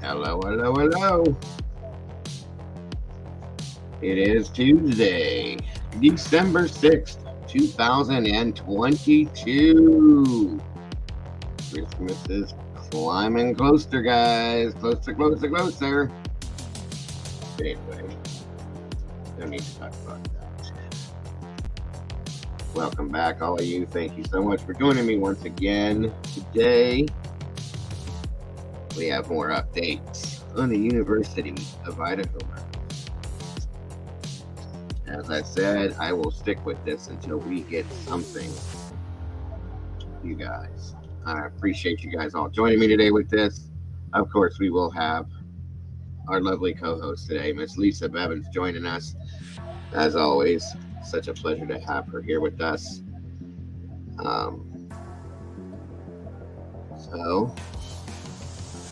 Hello, hello, hello. It is Tuesday, December 6th, 2022. Christmas is climbing closer, guys. Closer, closer, closer. But anyway, no need to talk about that. Welcome back, all of you. Thank you so much for joining me once again. Today, we have more updates on the University of Idaho. As I said, I will stick with this until we get something. You guys, I appreciate you guys all joining me today with this. Of course, we will have our lovely co-host today, Miss Lisa Bevins, joining us. As always, such a pleasure to have her here with us. So,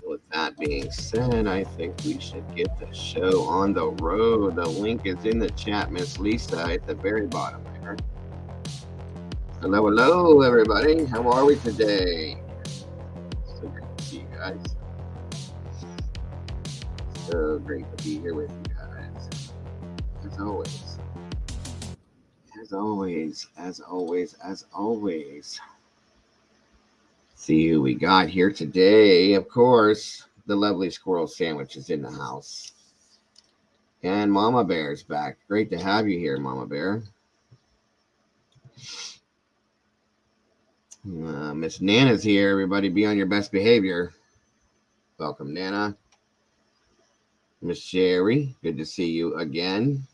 with that being said, I think we should get the show on the road. The link is in the chat, Miss Lisa, at the very bottom there. Hello, hello, everybody. How are we today? So great to see you guys. So great to be here with you guys. As always. As always, as always, as always. See who we got here today. Of course, the lovely squirrel sandwich is in the house. And Mama Bear's back. Great to have you here, Mama Bear. Miss Nana's here. Everybody be on your best behavior. Welcome, Nana. Miss Sherry, good to see you again.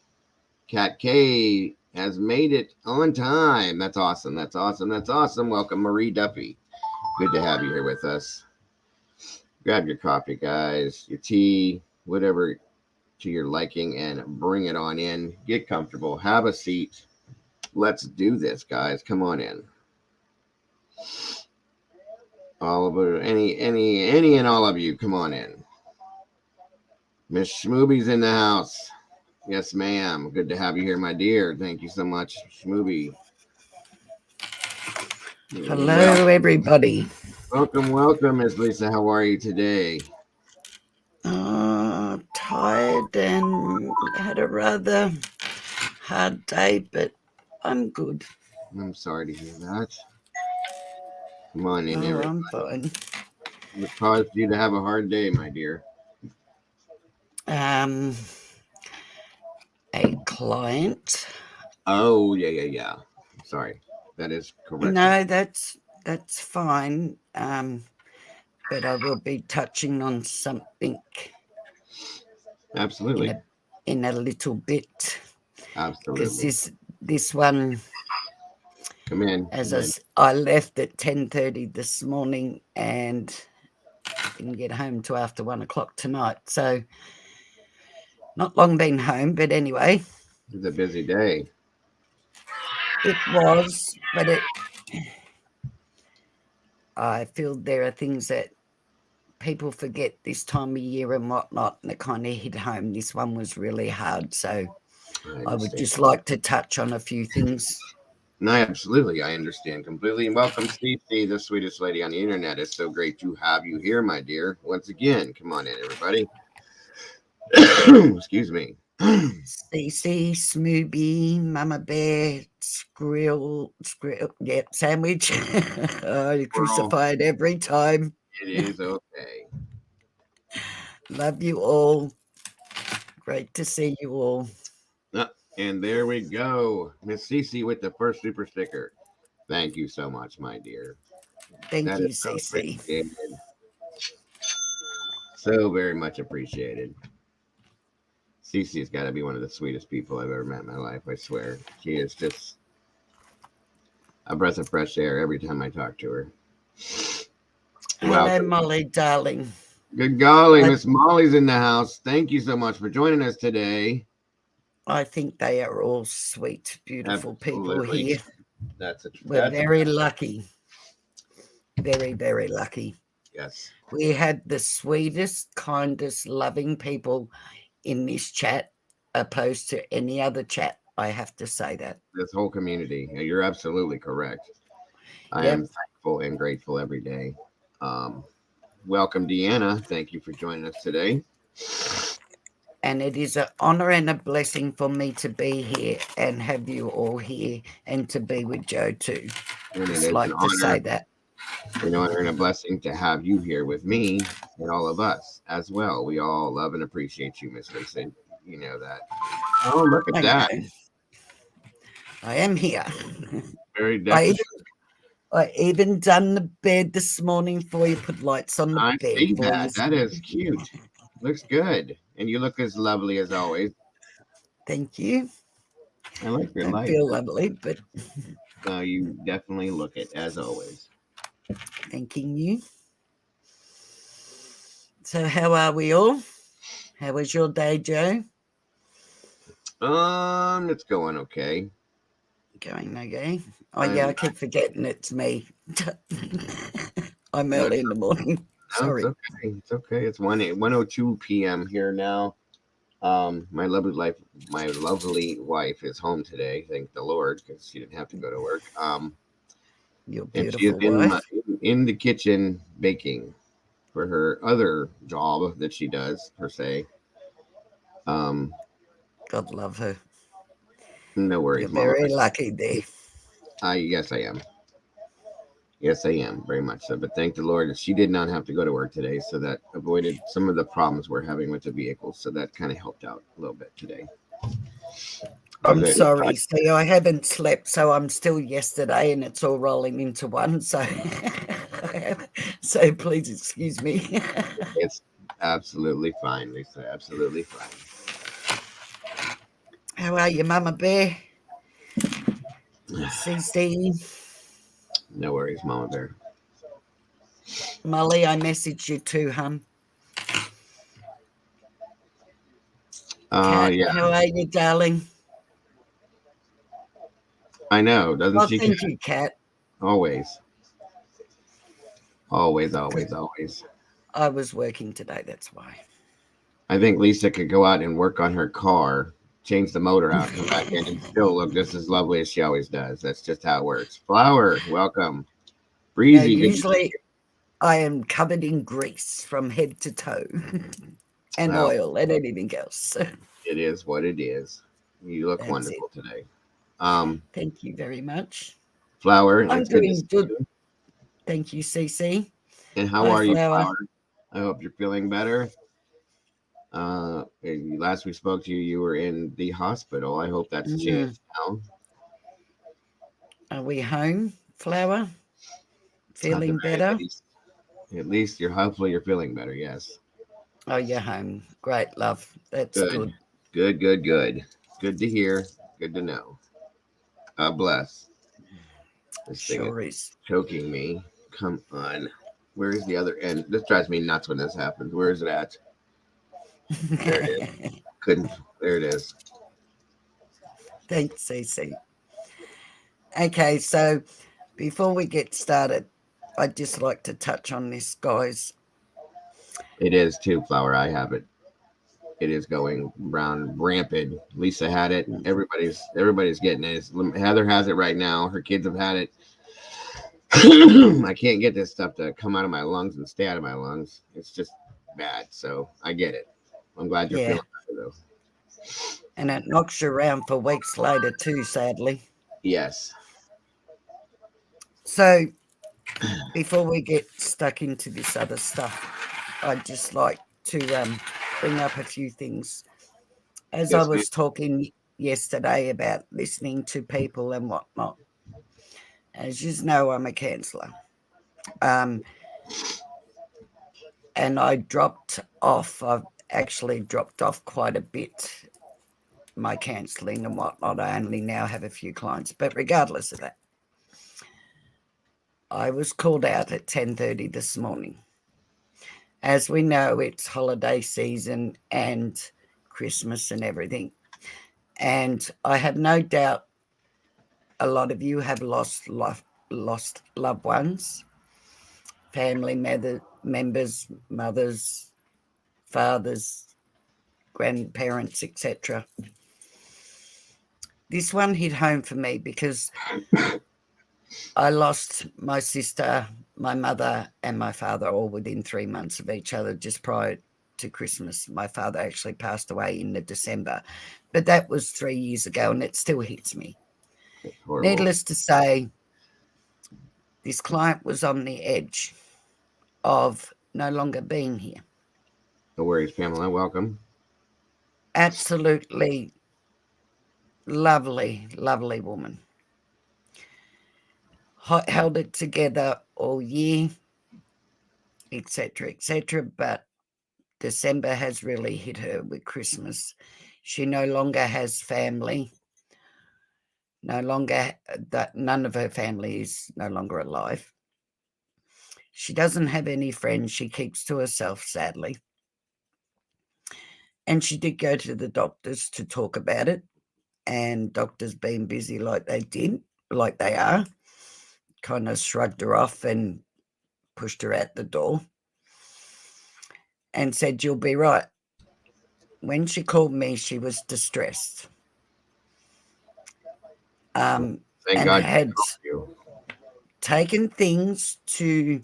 Cat K has made it on time. That's awesome. That's awesome. That's awesome. Welcome, Marie Duffy. Good to have you here with us. Grab your coffee, guys, your tea, whatever to your liking, and bring it on in. Get comfortable. Have a seat. Let's do this, guys. Come on in. All of you, any and all of you, come on in. Miss Schmooby's in the house. Yes, ma'am. Good to have you here, my dear. Thank you so much, Schmooby. Hello, everybody. Welcome, welcome, Miss Lisa. How are you today? Tired and had a rather hard day, but I'm good. I'm sorry to hear that. Come on in, everybody. I'm fine. What caused you to have a hard day, my dear? A client. Oh, yeah. Sorry, that is correct. No, that's fine. But I will be touching on something Absolutely. in a little bit. Absolutely. Because this one, Come in. I left at 10:30 this morning and didn't get home till after 1 o'clock tonight. So not long been home, but anyway. It's a busy day. It was, but I feel there are things that people forget this time of year and whatnot, and it kind of hit home. This one was really hard, so I would just like to touch on a few things. No, absolutely. I understand completely. And welcome, Stacey, the sweetest lady on the internet. It's so great to have you here, my dear. Once again, come on in, everybody. Excuse me. Stacey, Smooby, Mama Bear, Skrill, yeah, Sandwich. You're crucified every time. It is okay. Love you all. Great to see you all. And there we go. Miss Cece with the first super sticker. Thank you so much, my dear. Thank you, Cece. So very much appreciated. Cece's got to be one of the sweetest people I've ever met in my life, I swear. She is just a breath of fresh air every time I talk to her. Hello, Molly, darling. Good golly, Miss Molly's in the house. Thank you so much for joining us today. I think they are all sweet, beautiful people here. We're very lucky. Very, very lucky. Yes. We had the sweetest, kindest, loving people in this chat opposed to any other chat. I have to say that. This whole community. You're absolutely correct. I am thankful and grateful every day. welcome, Deanna. Thank you for joining us today. And it is an honour and a blessing for me to be here and have you all here and to be with Joe too. And Just it is like an to say honor, that. an honor and a blessing to have you here with me and all of us as well. We all love and appreciate you, Miss Lisa. You know that. Oh, look at I that. know. I am here. Very I decorative. even done the bed this morning for you, put lights on the I bed see for you. that. That is cute. Looks good. And you look as lovely as always. Thank you. I like your Don't light. feel lovely, but No, you definitely look it as always. thanking you. So how are we all? How was your day, Joe? It's going okay. Going okay. Oh yeah, I I'm keep forgetting it's me. I'm no, early in the morning. no, it's Sorry. okay. It's okay. It's 1:02 p.m. here now. My lovely wife is home today. Thank the Lord, because she didn't have to go to work. Your And she is beautiful wife. in the kitchen baking for her other job that she does per se. Um, God love her. no You're worries, Mama. very lucky there. Yes, I am. Yes, I am very much so. But thank the Lord that she did not have to go to work today, so that avoided some of the problems we're having with the vehicles. So that kind of helped out a little bit today. I'm sorry. See, I haven't slept, so I'm still yesterday, and it's all rolling into one. So, so please excuse me. It's absolutely fine, Lisa. Absolutely fine. How are you, Mama Bear? CC, No worries, Mama Bear. Molly, I messaged you too, hun. Kat, Yeah, how are you, darling? I know. Doesn't Oh, she? thank you, Kat. Always, always, always, always. I was working today, that's why. I think Lisa could go out and work on her car, change the motor out, come back in, and still look just as lovely as she always does. That's just how it works. Flower, welcome. Now, Breezy, good to see usually I am covered in grease from head to toe you. and Well, oil and anything else. it is what it is. You look That's it. wonderful today. Um, Thank you very much. Flower, I'm it's good to doing see good. you. Thank you, CC. And how Hi, are you, Flower. Flower? I hope you're feeling better. Last we spoke to you, you were in the hospital. I hope that's Mm. changed now. Are we home, Flower? At the Feeling very better? least, you're hopefully you're feeling better. Yes. Oh, you're home. Great, love. That's Good. good. Good. Good. Good. Good to hear. Good to know. God bless. This thing is Sure is. choking me. Come on. Where is the other end? This drives me nuts when this happens. Where is it at? There it is. Couldn't. There it is. Thanks, CC. Okay, so before we get started, I'd just like to touch on this, guys. It is too, Flower. I have it. It is going round rampant. Lisa had it. Everybody's getting it. Heather has it right now. Her kids have had it. I can't get this stuff to come out of my lungs and stay out of my lungs. It's just bad. So I get it. I'm glad you're Yeah, feeling better though. and it knocks you around for weeks later too, sadly. Yes. So before we get stuck into this other stuff, I'd just like to bring up a few things. As I Yes, ma'am. was talking yesterday about listening to people and whatnot, as you know, I'm a counsellor. Um, and I dropped off. I've actually dropped off quite a bit, my counselling and whatnot. I only now have a few clients, but regardless of that, I was called out at 10:30 this morning. As we know, it's holiday season and Christmas and everything. And I have no doubt a lot of you have lost loved ones, family members, mothers, fathers, grandparents, etc. This one hit home for me because I lost my sister, my mother and my father all within 3 months of each other just prior to Christmas. My father actually passed away in the December, but that was 3 years ago, and it still hits me. Needless to say, this client was on the edge of no longer being here. No worries, Pamela. Welcome. Absolutely lovely, lovely woman. Held it together all year, etc., but December has really hit her with Christmas. She no longer has family. No longer that none of her family is no longer alive. She doesn't have any friends. She keeps to herself, sadly. And she did go to the doctors to talk about it. And doctors being busy like they are, kind of shrugged her off and pushed her out the door and said, "You'll be right." When she called me, she was distressed. Thank And God had you. taken things to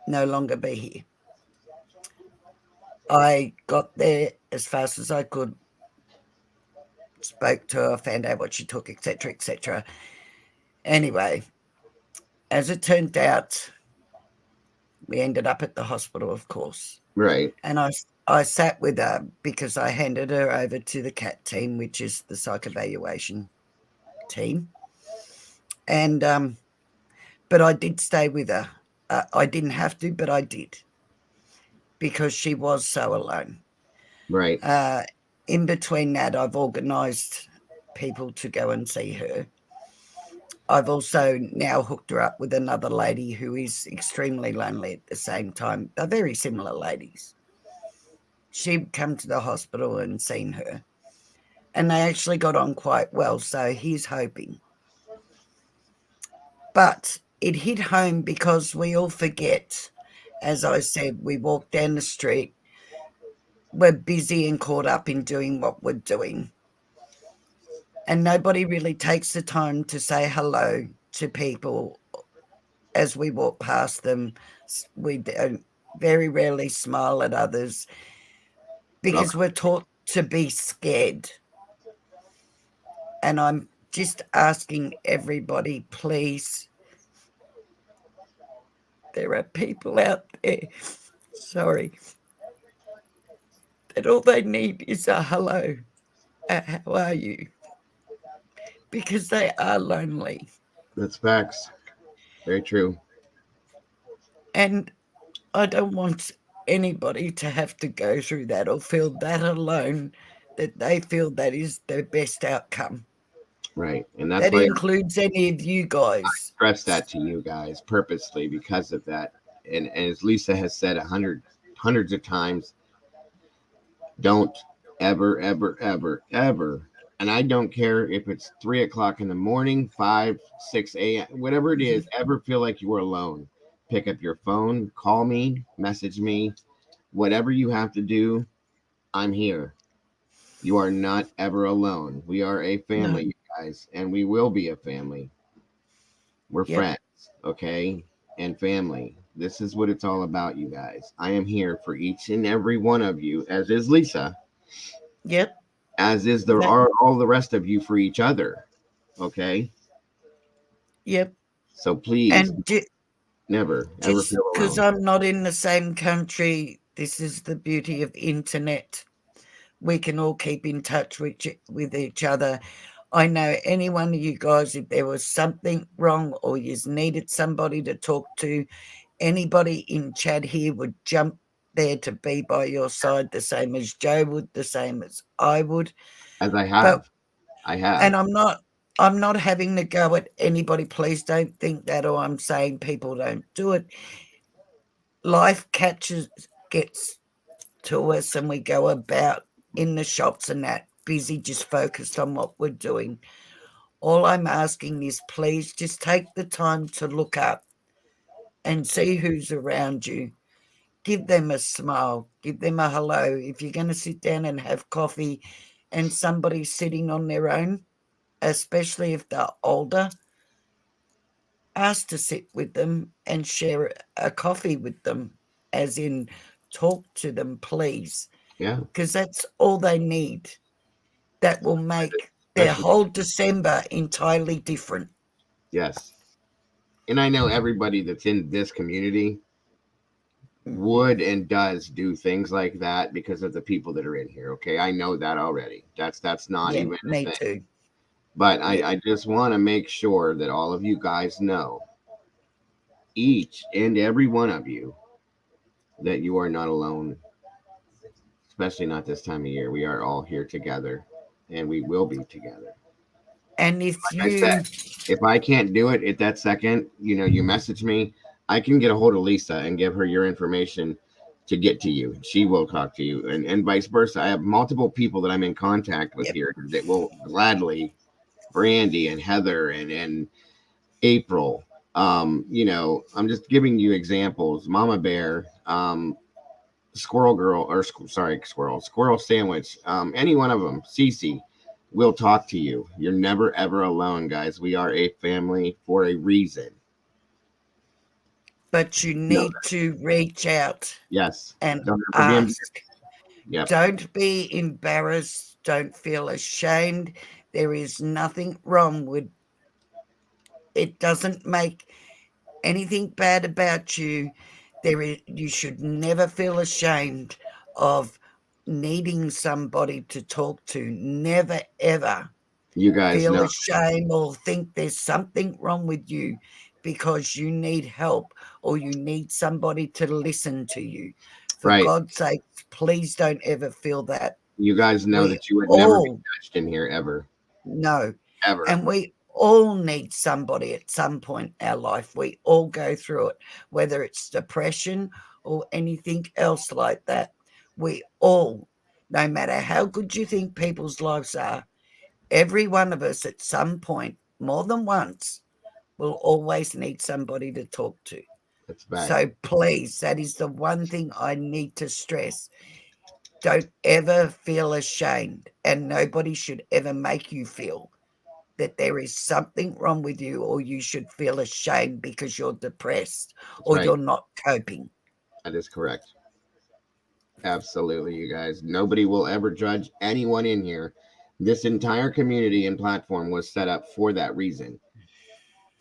no longer be here. I got there as fast as I could, spoke to her, found out what she took, etc. Anyway, as it turned out, we ended up at the hospital, of course. Right. And I sat with her because I handed her over to the CAT team, which is the psych evaluation team. And but I did stay with her. I didn't have to, but I did because she was so alone. Right. In between that, I've organised people to go and see her. I've also now hooked her up with another lady who is extremely lonely at the same time. They're very similar ladies. She'd come to the hospital and seen her, and they actually got on quite well, so he's hoping. But it hit home because we all forget, as I said, we walk down the street, we're busy and caught up in doing what we're doing. And nobody really takes the time to say hello to people as we walk past them. We very rarely smile at others because we're taught to be scared. And I'm just asking everybody, please, there are people out there, sorry, that all they need is a hello. How are you? Because they are lonely. That's facts. Very true. And I don't want anybody to have to go through that or feel that alone, that they feel that is their best outcome. Right. And that's That why includes any of you guys. stress that to you guys purposely because of that. And as Lisa has said hundreds of times, don't ever, and I don't care if it's 3 o'clock in the morning, 5, 6 a.m., whatever it is, ever feel like you are alone. Pick up your phone, call me, message me, whatever you have to do. I'm here. You are not ever alone. We are a family, No. you guys, and we will be a family. We're Yep. friends, okay? And family. This is what it's all about, you guys. I am here for each and every one of you, as is Lisa, Yep. as is there are all the rest of you for each other, okay? Yep. So please, And never ever just feel because alone. I'm not in the same country, this is the beauty of internet. We can all keep in touch with each other. I know any one of you guys, if there was something wrong or you needed somebody to talk to, anybody in chat here would jump there to be by your side, the same as Joe would, the same as I would. As I But have. and I'm not having to go at anybody. Please don't think that, or I'm saying people don't do it. Life gets to us, and we go about in the shops and that busy, just focused on what we're doing. All I'm asking is please just take the time to look up and see who's around you. Give them a smile, give them a hello. If you're going to sit down and have coffee and somebody's sitting on their own, especially if they're older, ask to sit with them and share a coffee with them, as in talk to them, please. Yeah. Because that's all they need. That will make their Especially, whole December entirely different. yes. And I know everybody that's in this community Mm. would and does do things like that because of the people that are in here. Okay. I know that already. That's not Yeah, even a me thing. too. But Yeah. I just want to make sure that all of you guys know, each and every one of you, that you are not alone, especially not this time of year. We are all here together and we will be together. And if Like I said, you, if I can't do it at that second, you message me, I can get a hold of Lisa and give her your information to get to you. She will talk to you, and vice versa. I have multiple people that I'm in contact with yep, here that will gladly, Brandy and Heather and April. I'm just giving you examples. Mama Bear, Squirrel Girl, or sorry, Squirrel Sandwich, any one of them, Cece, will talk to you. You're never ever alone, guys. We are a family for a reason. but you No, need to reach out yes. and Don't ever be ask. Yep. Don't be embarrassed. Don't feel ashamed. There is nothing wrong with it. Doesn't make anything bad about you. You should never feel ashamed of needing somebody to talk to. Never ever You guys feel know. ashamed or think there's something wrong with you because you need help or you need somebody to listen to you. For Right. God's sake, please don't ever feel that. You guys know We that you would never be all judged in here ever. know, Ever. and we all need somebody at some point in our life. We all go through it, whether it's depression or anything else like that. We all, no matter how good you think people's lives are, every one of us at some point, more than once, will always need somebody to talk to. That's bad. So please, that is the one thing I need to stress. Don't ever feel ashamed, and nobody should ever make you feel that there is something wrong with you or you should feel ashamed because you're depressed That's or right. you're not coping. That is correct. Absolutely, you guys. Nobody will ever judge anyone in here. This entire community and platform was set up for that reason,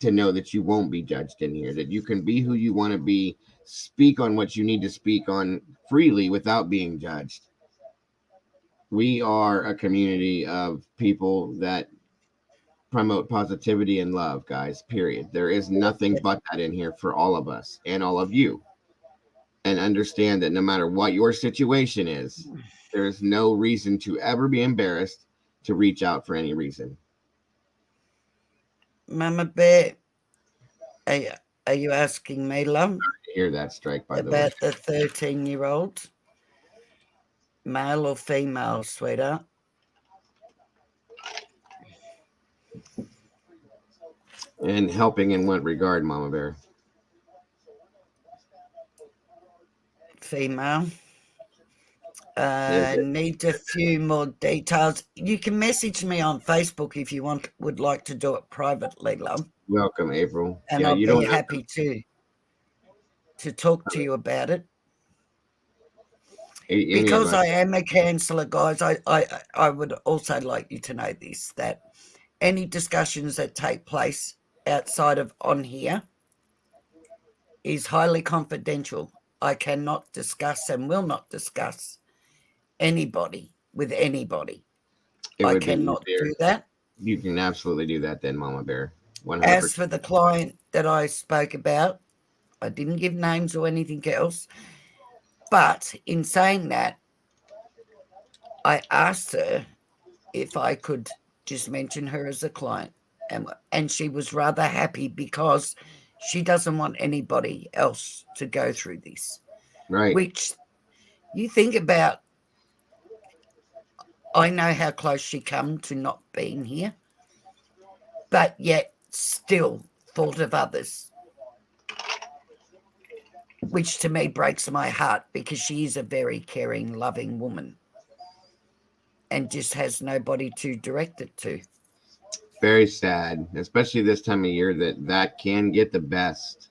to know that you won't be judged in here, that you can be who you want to be, speak on what you need to speak on freely without being judged. We are a community of people that promote positivity and love, guys, period. There is nothing but that in here for all of us and all of you. And understand that no matter what your situation is, there is no reason to ever be embarrassed to reach out for any reason. Mama Bear, are you asking me, love, Hear that strike, by the way. about the 13-year-old? Male or female, sweetheart? And helping in what regard, Mama Bear? Female. Is it? Need a few more details. You can message me on Facebook if you would like to do it privately, love. Welcome, April. And Yeah, I'll you be don't have happy to talk to you about it. any of Because us. I am a counsellor, guys, I would also like you to know this, that any discussions that take place outside of on here is highly confidential. I cannot discuss and will not discuss anybody with anybody. It I would be cannot easier. do that. You can absolutely do that then, Mama Bear. 100%. As for the client that I spoke about, I didn't give names or anything else. But in saying that, I asked her if I could just mention her as a client. And she was rather happy because she doesn't want anybody else to go through this. Right. Which you think about, I know how close she come to not being here, but yet still thought of others, which to me breaks my heart because she is a very caring, loving woman and just has nobody to direct it to. very sad, especially this time of year, that can get the best.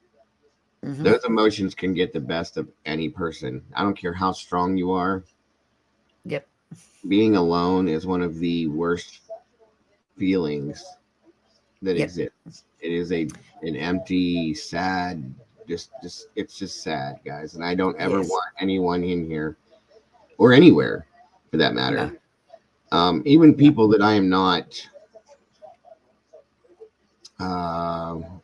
Those emotions can get the best of any person. I don't care how strong you are. Yep. Being alone is one of the worst feelings that Yep. exists. It is an empty, sad, just it's just sad, guys. And I don't ever Yes. want anyone in here or anywhere for that matter. Even people that I am not,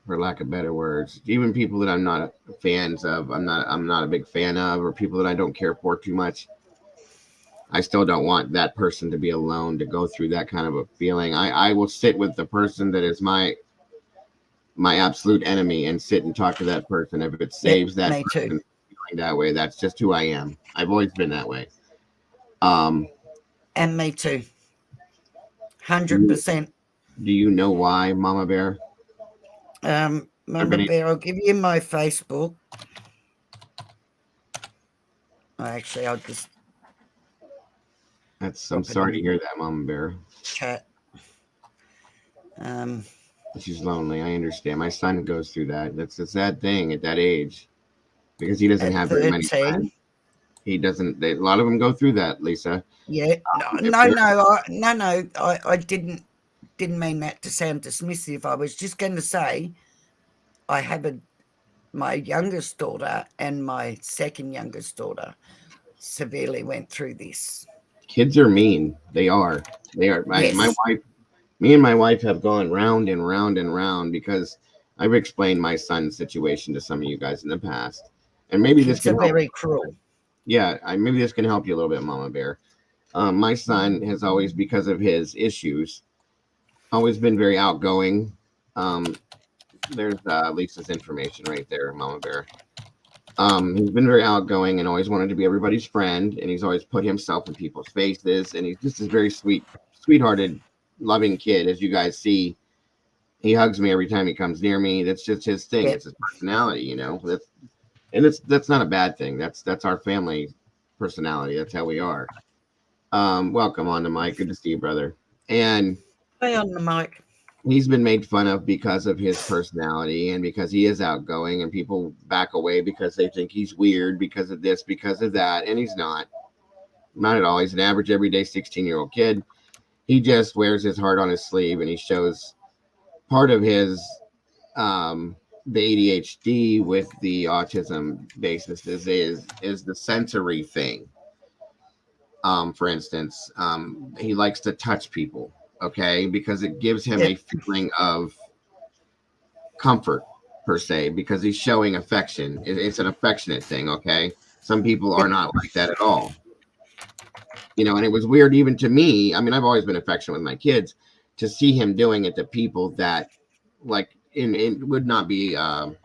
for lack of better words, even people that I'm not fans of, I'm not a big fan of, or people that I don't care for too much. I still don't want that person to be alone to go through that kind of a feeling. I will sit with the person that is my absolute enemy and sit and talk to that person. If it saves that Me person too. feeling that way, that's just who I am. I've always been that way. And me too. Do you, 100%. do you know why, Mama Bear? Mama Everybody, Bear, I'll give you my Facebook. Actually, I'll just I'm sorry to hear that, Mama Bear. chat. She's lonely. I understand. My son goes through that. That's a sad thing at that age because he doesn't At have very many 13. friends. He doesn't. A lot of them go through that, Lisa. Yeah. If No. they're I didn't mean that to sound dismissive. I was just going to say I have my youngest daughter and my second youngest daughter severely went through this. Kids are mean. They are. They are. My Yes. wife, me and my wife have gone round and round and round because I've explained my son's situation to some of you guys in the past, and maybe this Kids can are help. very cruel. Yeah, maybe this can help you a little bit, Mama Bear. My son has always, because of his issues, always been very outgoing. Um, there's Lisa's information right there, Mama Bear. He's been very outgoing and always wanted to be everybody's friend, and he's always put himself in people's faces, and he's just a very sweethearted, loving kid. As you guys see, he hugs me every time he comes near me. That's just his thing. Yep. It's his personality, you know. That's not a bad thing. That's our family personality. That's how we are. Welcome on the mic. Good to see you, brother. And Stay on the mic. he's been made fun of because of his personality and because he is outgoing, and people back away because they think he's weird because of this, because of that, and he's not at all. He's an average everyday 16-year-old kid. He just wears his heart on his sleeve, and he shows part of his the ADHD with the autism basis is the sensory thing. For instance, he likes to touch people, okay, because it gives him a feeling of comfort per se, because he's showing affection. It's an affectionate thing, okay? Some people are not like that at all. You know, and it was weird even to me. I mean, I've always been affectionate with my kids. To see him doing it to people that, like, in would not be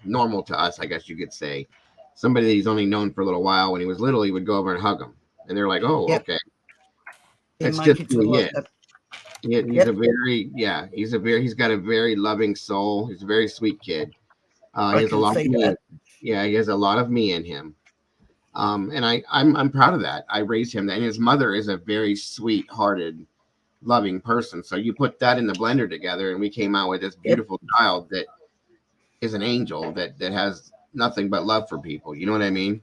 normal to us, I guess you could say. Somebody that he's only known for a little while, when he was little, he would go over and hug him. And they're like, oh, okay. It's my just kids who were he like is. that. He's a very, he's got a very loving soul. He's a very sweet kid. He has a lot of me. Yeah, he has a lot of me in him. And I'm proud of that. I raised him, and his mother is a very sweet-hearted, loving person. So you put that in the blender together, and we came out with this beautiful child that is an angel that has nothing but love for people. You know what I mean?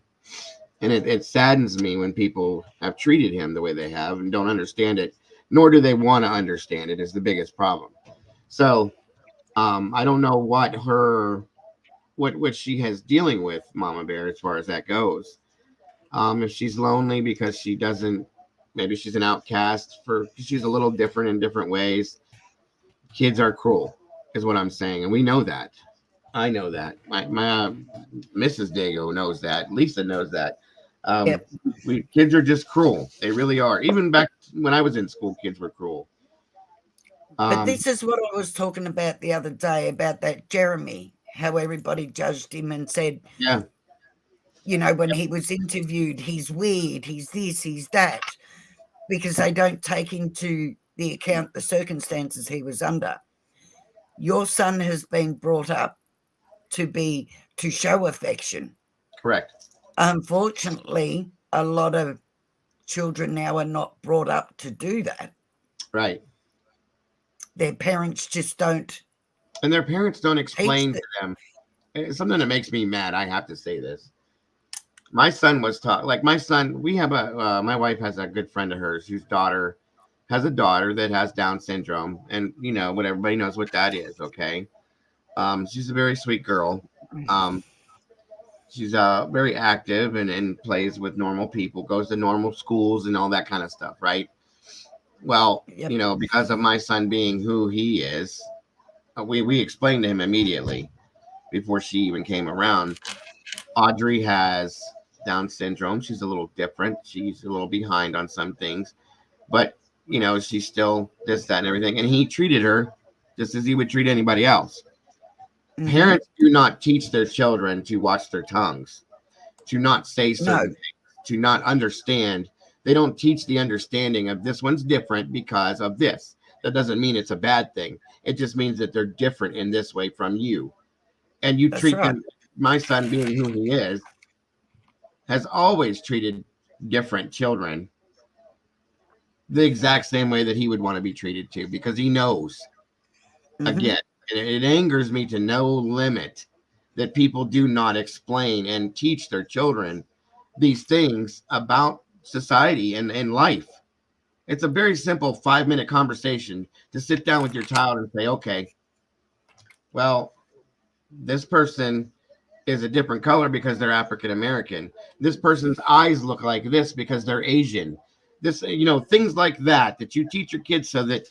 And it saddens me when people have treated him the way they have and don't understand it, nor do they want to understand it, is the biggest problem. So I don't know what she has dealing with, Mama Bear, as far as that goes. If she's lonely because she doesn't, maybe she's an outcast, she's a little different in different ways. Kids are cruel, is what I'm saying, and we know that. I know that. My Mrs. Dago knows that. Lisa knows that. Kids are just cruel. They really are. Even back when I was in school, kids were cruel. But this is what I was talking about the other day about that Jeremy, how everybody judged him and said, yeah, you know, when he was interviewed, he's weird, he's this, he's that, because they don't take into the account the circumstances he was under. Your son has been brought up to show affection. Correct. Unfortunately, a lot of children now are not brought up to do that. Right. Their parents just don't And their parents don't explain teach to them. It's something that makes me mad. I have to say this. My son was taught, like my son, we have my wife has a good friend of hers whose daughter has a daughter that has Down syndrome. And, you know, what everybody knows what that is. Okay. She's a very sweet girl. Um, she's very active and plays with normal people, goes to normal schools and all that kind of stuff. Right. Well, Yep. you know, because of my son being who he is, we explained to him immediately before she even came around. Audrey has Down syndrome. She's a little different. She's a little behind on some things, but you know, she's still this, that, and everything. And he treated her just as he would treat anybody else. Mm-hmm. Parents do not teach their children to watch their tongues, to not say No, certain things, to not understand. They don't teach the understanding of this one's different because of this. That doesn't mean it's a bad thing. It just means that they're different in this way from you. And you that's treat right. them, my son being who he is, has always treated different children the exact same way that he would want to be treated too, because he knows, Mm-hmm. again, and it angers me to no limit that people do not explain and teach their children these things about society and life. It's a very simple 5-minute conversation to sit down with your child and say, okay, well, this person is a different color because they're African American. This person's eyes look like this because they're Asian. This, you know, things like that that you teach your kids so that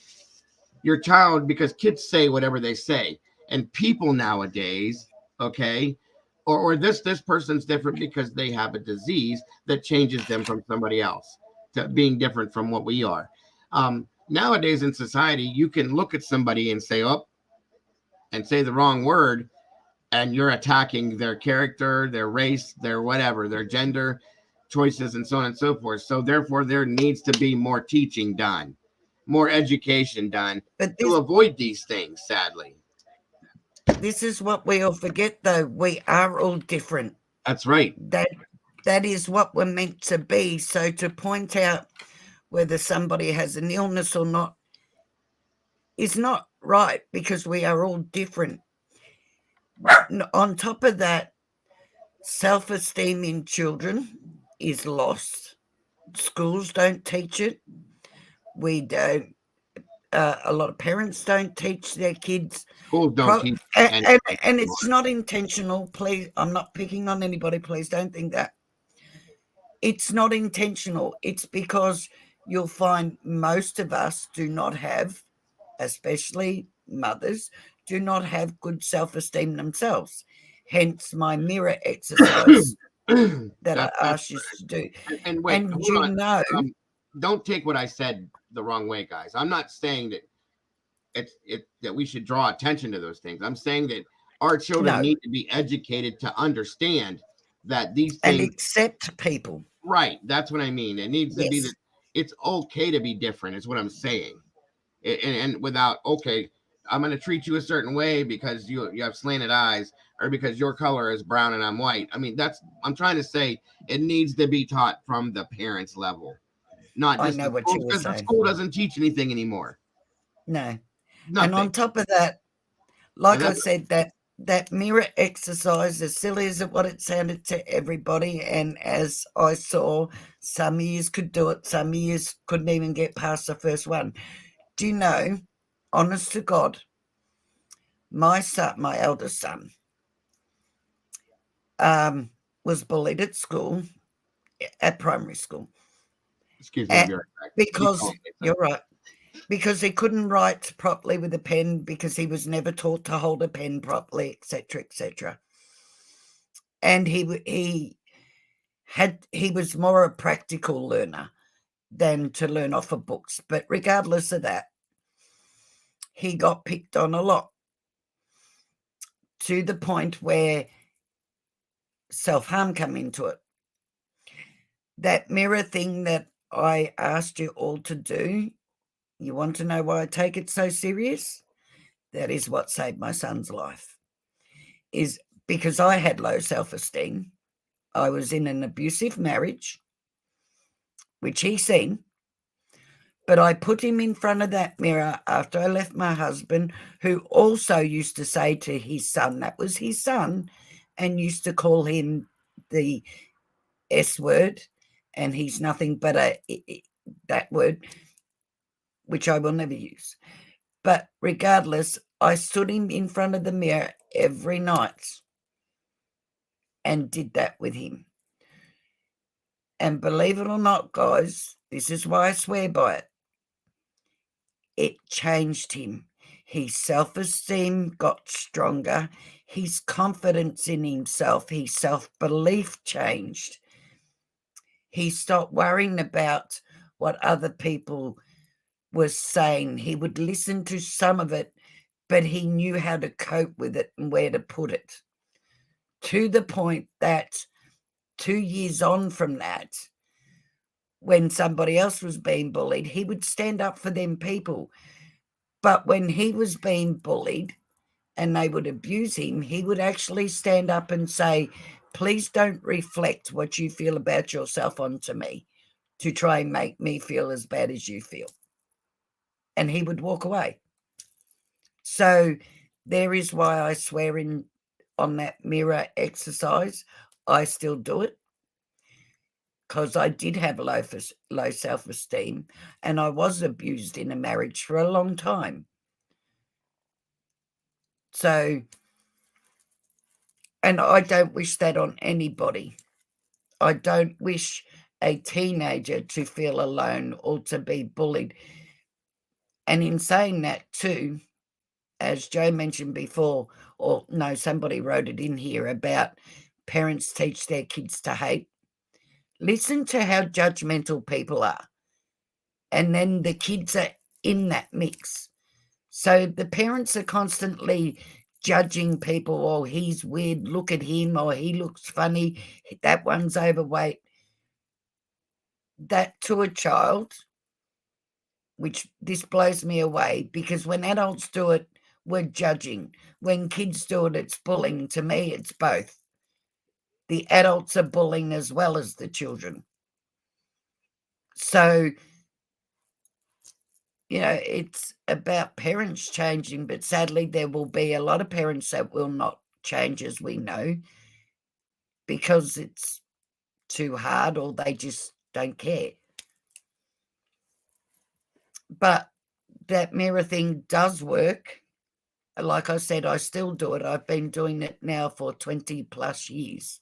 your child, because kids say whatever they say, and people nowadays, okay, or this person's different because they have a disease that changes them from somebody else to being different from what we are. Nowadays in society, you can look at somebody and say, oh, and say the wrong word, and you're attacking their character, their race, their whatever, their gender choices, and so on and so forth. So therefore, there needs to be more teaching done, more education done But to this avoid these things, sadly. this is what we all forget, though. We are all different. That's right. That is what we're meant to be. So to point out whether somebody has an illness or not is not right, because we are all different. On top of that, self-esteem in children is lost. Schools don't teach it. We don't. A lot of parents don't teach their kids. Schools don't Pro- teach and, anything and anymore. it's not intentional. Please, I'm not picking on anybody. Please don't think that. It's not intentional. It's because you'll find most of us do not have, especially mothers, do not have good self-esteem themselves. Hence my mirror exercise that I That's asked you to do. and wait, And hold you on. know, Don't take what I said the wrong way, guys. I'm not saying that that we should draw attention to those things. I'm saying that our children no, need to be educated to understand that these and things, accept people. right, that's what I mean. It needs to be that Yes, it's okay to be different, is what I'm saying. And without, okay, I'm going to treat you a certain way because you have slanted eyes, or because your color is brown and I'm white. I mean, I'm trying to say it needs to be taught from the parents level, not I just know the what school, you were because the saying. school doesn't teach anything anymore. No. And Nothing. on top of that, And like I that's said, that mirror exercise, as silly as what it sounded to everybody, and as I saw, some years could do it, some years couldn't even get past the first one. Do you know, honest to God, my son, my eldest son, was bullied at school, at primary school, excuse me, I'll at, be right back. You because call me you're something. right, because he couldn't write properly with a pen, because he was never taught to hold a pen properly, etc., etc. And he was more a practical learner than to learn off of books. But regardless of that, he got picked on a lot, to the point where self-harm come into it. That mirror thing that I asked you all to do, you want to know why I take it so serious? That is what saved my son's life. Is because I had low self-esteem. I was in an abusive marriage, which he seen, But I put him in front of that mirror after I left my husband, who also used to say to his son, that was his son, and used to call him the S word, and he's nothing but that word, which I will never use. But regardless, I stood him in front of the mirror every night and did that with him. And believe it or not, guys, this is why I swear by it. It changed him. His self-esteem got stronger. His confidence in himself, his self-belief changed. He stopped worrying about what other people were saying. He would listen to some of it, but he knew how to cope with it and where to put it. To the point that 2 years on from that, when somebody else was being bullied, he would stand up for them people. But when he was being bullied and they would abuse him, he would actually stand up and say, please don't reflect what you feel about yourself onto me to try and make me feel as bad as you feel. And he would walk away. So there is why I swear in on that mirror exercise. I still do it because I did have low self-esteem, and I was abused in a marriage for a long time. So, and I don't wish that on anybody. I don't wish a teenager to feel alone or to be bullied. And in saying that too, as Joe mentioned before, or no, somebody wrote it in here about parents teach their kids to hate. Listen to how judgmental people are. And then the kids are in that mix. So the parents are constantly judging people. Oh, he's weird. Look at him. Or he looks funny. That one's overweight. That to a child, which this blows me away, because when adults do it, we're judging. When kids do it, it's bullying. To me, it's both. The adults are bullying as well as the children. So, it's about parents changing, but sadly there will be a lot of parents that will not change, as we know, because it's too hard or they just don't care. But that mirror thing does work. Like I said, I still do it. I've been doing it now for 20 plus years.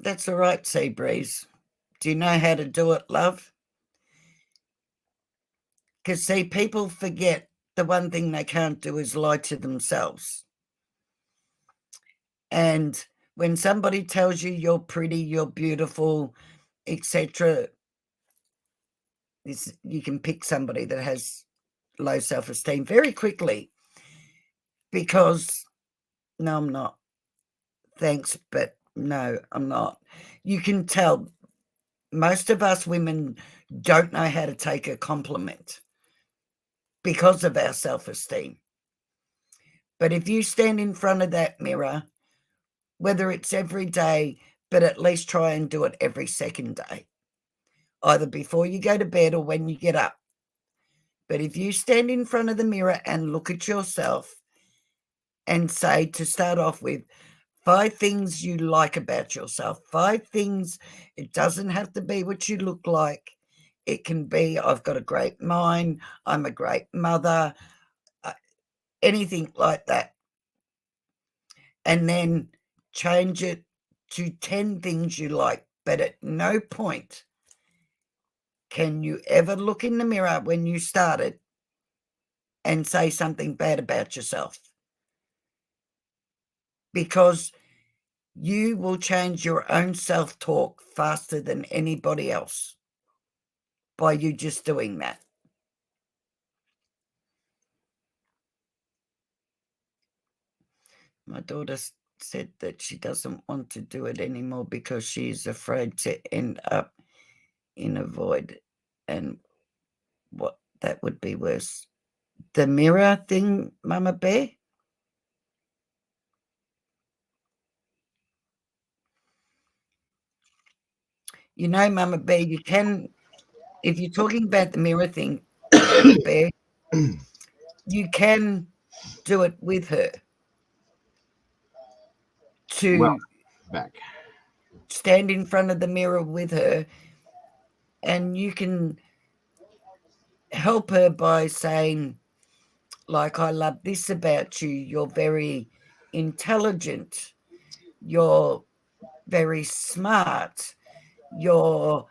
That's all right, Seabreeze. Do you know how to do it, love? Because, see, people forget the one thing they can't do is lie to themselves. And when somebody tells you you're pretty, you're beautiful, etc., you can pick somebody that has low self-esteem very quickly, because, no, I'm not. Thanks, but no, I'm not. You can tell most of us women don't know how to take a compliment because of our self-esteem. But if you stand in front of that mirror, whether it's every day, but at least try and do it every second day, either before you go to bed or when you get up. But if you stand in front of the mirror and look at yourself and say, to start off with, 5 things you like about yourself, 5 things. It doesn't have to be what you look like. It can be, I've got a great mind, I'm a great mother, anything like that. And then change it to 10 things you like. But at no point can you ever look in the mirror when you started and say something bad about yourself, because you will change your own self-talk faster than anybody else by you just doing that. My daughter said that she doesn't want to do it anymore because she's afraid to end up in a void, and what that would be worse. The mirror thing, Mama Bear? You know, Mama Bear, you can, if you're talking about the mirror thing, Mama Bear, you can do it with her Well, to back. stand in front of the mirror with her, and you can help her by saying, like, I love this about you. You're very intelligent. You're very smart. You're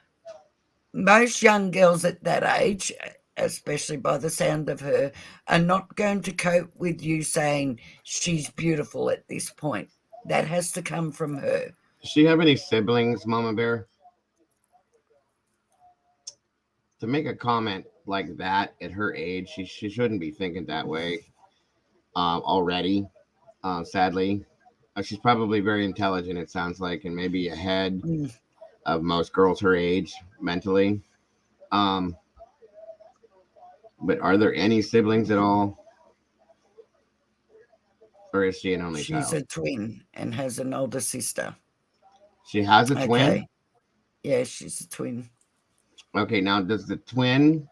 most young girls at that age, especially by the sound of her, are not going to cope with you saying she's beautiful at this point. That has to come from her. Does she have any siblings, Mama Bear? To make a comment like that at her age, she shouldn't be thinking that way already, sadly. She's probably very intelligent, it sounds like, and maybe ahead Mm. of most girls her age mentally. Um, but are there any siblings at all? Or is she an only She's child? a twin and has an older sister. She has a twin? Okay. Yeah, she's a twin. Okay, now does the twin,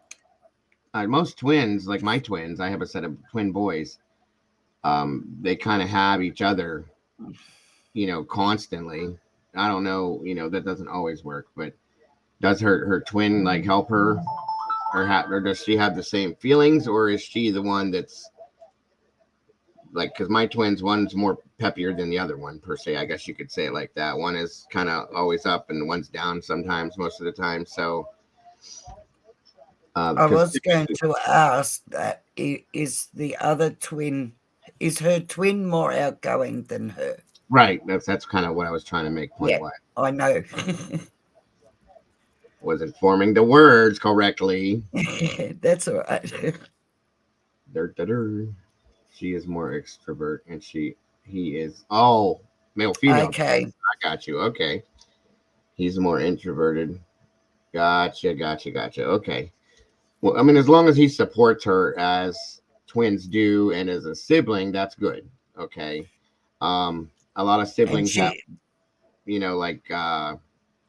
most twins, like my twins, I have a set of twin boys, they kind of have each other, constantly. I don't know, that doesn't always work, but does her twin like help her, or does she have the same feelings, or is she the one that's like, because my twins, one's more peppier than the other one per se, I guess you could say it like that. One is kind of always up and one's down sometimes, most of the time. So I was going to ask that, is the other twin, is her twin more outgoing than her? Right, that's kind of what I was trying to make point. Yeah, Why I know. wasn't forming the words correctly. That's all right. She is more extrovert, and he is male female. Okay. I got you. Okay, he's more introverted. Gotcha. Okay. Well, I mean, as long as he supports her as twins do, and as a sibling, that's good. Okay. A lot of And siblings have, she, like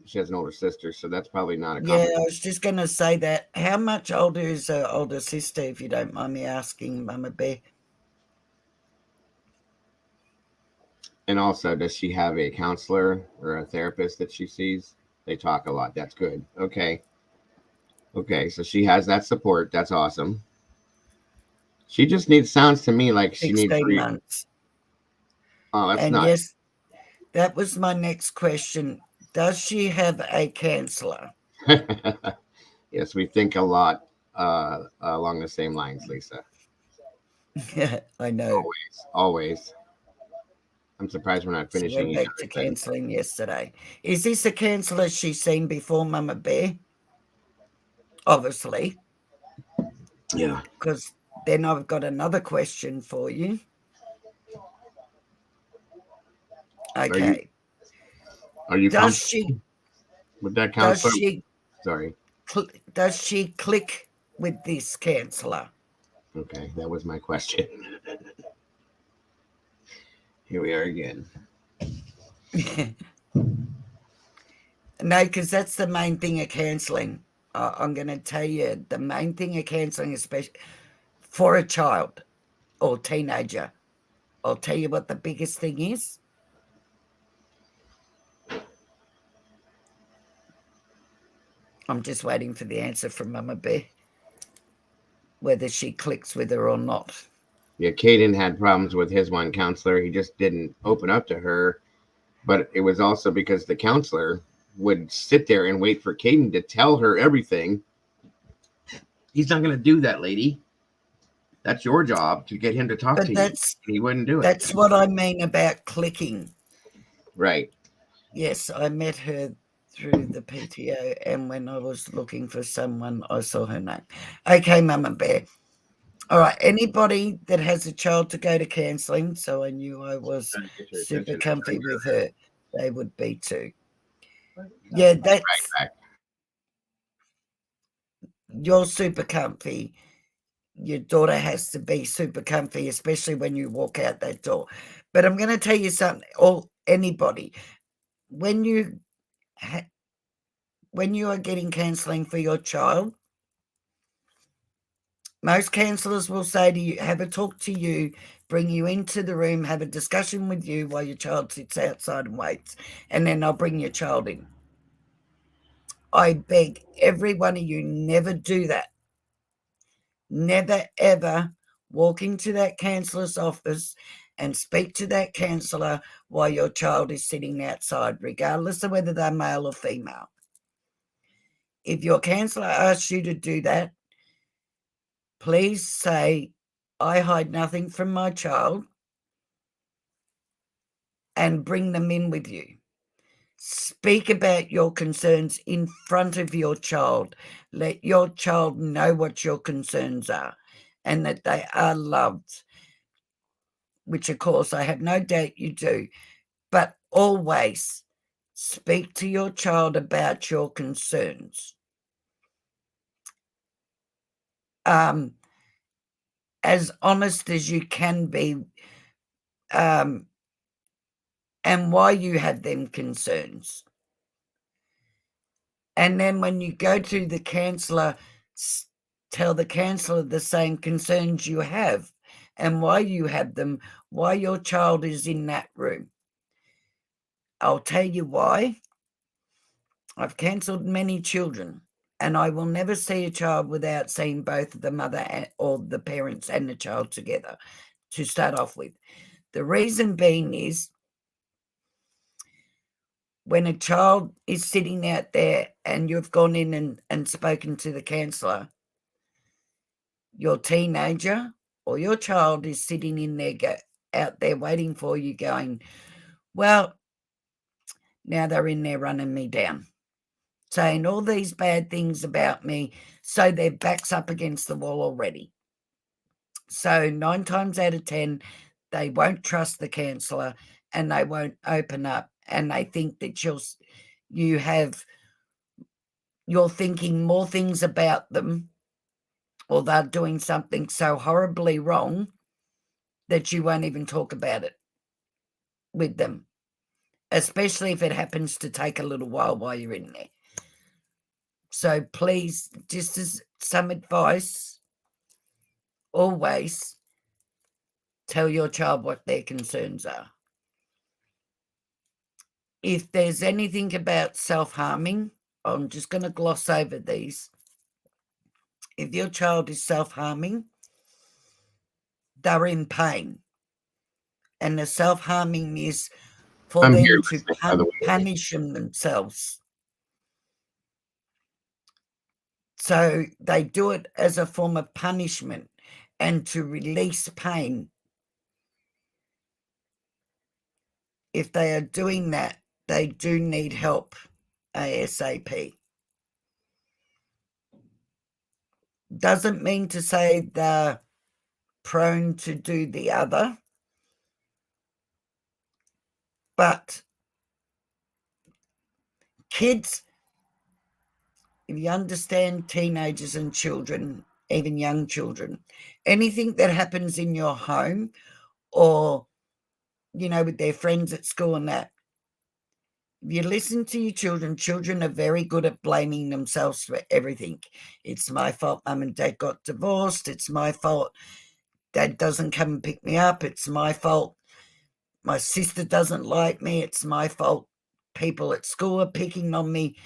she has an older sister, so that's probably not a yeah, common. I was just going to say that. How much older is her older sister, if you don't mind me asking, Mama Bear? And also, does she have a counselor or a therapist that she sees? They talk a lot. That's good. Okay. Okay. So she has that support. That's awesome. She just needs, sounds to me like she needs 16 months. Oh, that's And not. yes, that was my next question. Does she have a counselor? Yes, we think a lot along the same lines, Lisa. I know. Always. I'm surprised we're not She finishing went each back to other's sentence. counselling yesterday. Is this a counsellor she's seen before, Mama Bear? Obviously. Yeah. Because then I've got another question for you. Okay. Are you Does comfortable she with that does counselor? she Sorry. does she click with this counsellor? Okay, that was my question. Here we are again. No, because that's the main thing of counselling. I'm going to tell you the main thing of counselling, especially for a child or teenager. I'll tell you what the biggest thing is. I'm just waiting for the answer from Mama Bear, whether she clicks with her or not. Yeah, Caden had problems with his one counselor. He just didn't open up to her. But it was also because the counselor would sit there and wait for Caden to tell her everything. He's not going to do that, lady. That's your job to get him to talk to you. He wouldn't do it. That's what I mean about clicking. Right. Yes, I met her through the PTO, and when I was looking for someone, I saw her name. Okay, Mama Bear. All right, anybody that has a child to go to counselling, so I knew I was super comfy with her, they would be too. Yeah, that's right. You're super comfy. Your daughter has to be super comfy, especially when you walk out that door. But I'm going to tell you something, or anybody, when you when you are getting counselling for your child, most counsellors will say to you, have a talk to you, bring you into the room, have a discussion with you while your child sits outside and waits, and then I'll bring your child in. I beg every one of you, never do that. Never, ever walk into that counsellor's office and speak to that counsellor while your child is sitting outside, regardless of whether they're male or female. If your counsellor asks you to do that, please say, I hide nothing from my child, and bring them in with you. Speak about your concerns in front of your child. Let your child know what your concerns are and that they are loved, which, of course, I have no doubt you do. But always speak to your child about your concerns. As honest as you can be, and why you have them concerns. And then when you go to the counsellor, tell the counsellor the same concerns you have and why you have them, why your child is in that room. I'll tell you why. I've counselled many children, and I will never see a child without seeing both the mother or the parents and the child together to start off with. The reason being is when a child is sitting out there and you've gone in and spoken to the counsellor, your teenager or your child is sitting in there out there waiting for you going, well, now they're in there running me down, saying all these bad things about me, so their back's up against the wall already. So 9 times out of 10, they won't trust the counsellor and they won't open up, and they think that you're thinking more things about them, or they're doing something so horribly wrong that you won't even talk about it with them, especially if it happens to take a little while you're in there. So please, just as some advice, always tell your child what their concerns are. If there's anything about self-harming, I'm just going to gloss over these. If your child is self-harming, they're in pain. And the self-harming is for them to punish themselves. So they do it as a form of punishment and to release pain. If they are doing that, they do need help ASAP. Doesn't mean to say they're prone to do the other, but kids, if you understand teenagers and children, even young children, anything that happens in your home or, with their friends at school and that, if you listen to your children are very good at blaming themselves for everything. It's my fault mum and dad got divorced. It's my fault dad doesn't come and pick me up. It's my fault my sister doesn't like me. It's my fault people at school are picking on me.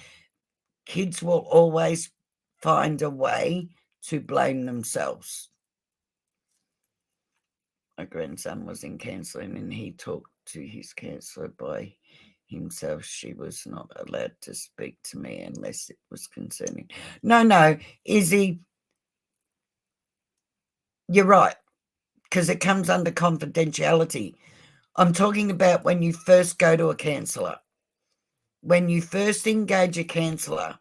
Kids will always find a way to blame themselves. My grandson was in counselling and he talked to his counsellor by himself. She was not allowed to speak to me unless it was concerning. No, Izzy, you're right, because it comes under confidentiality. I'm talking about when you first go to a counsellor. When you first engage a counsellor,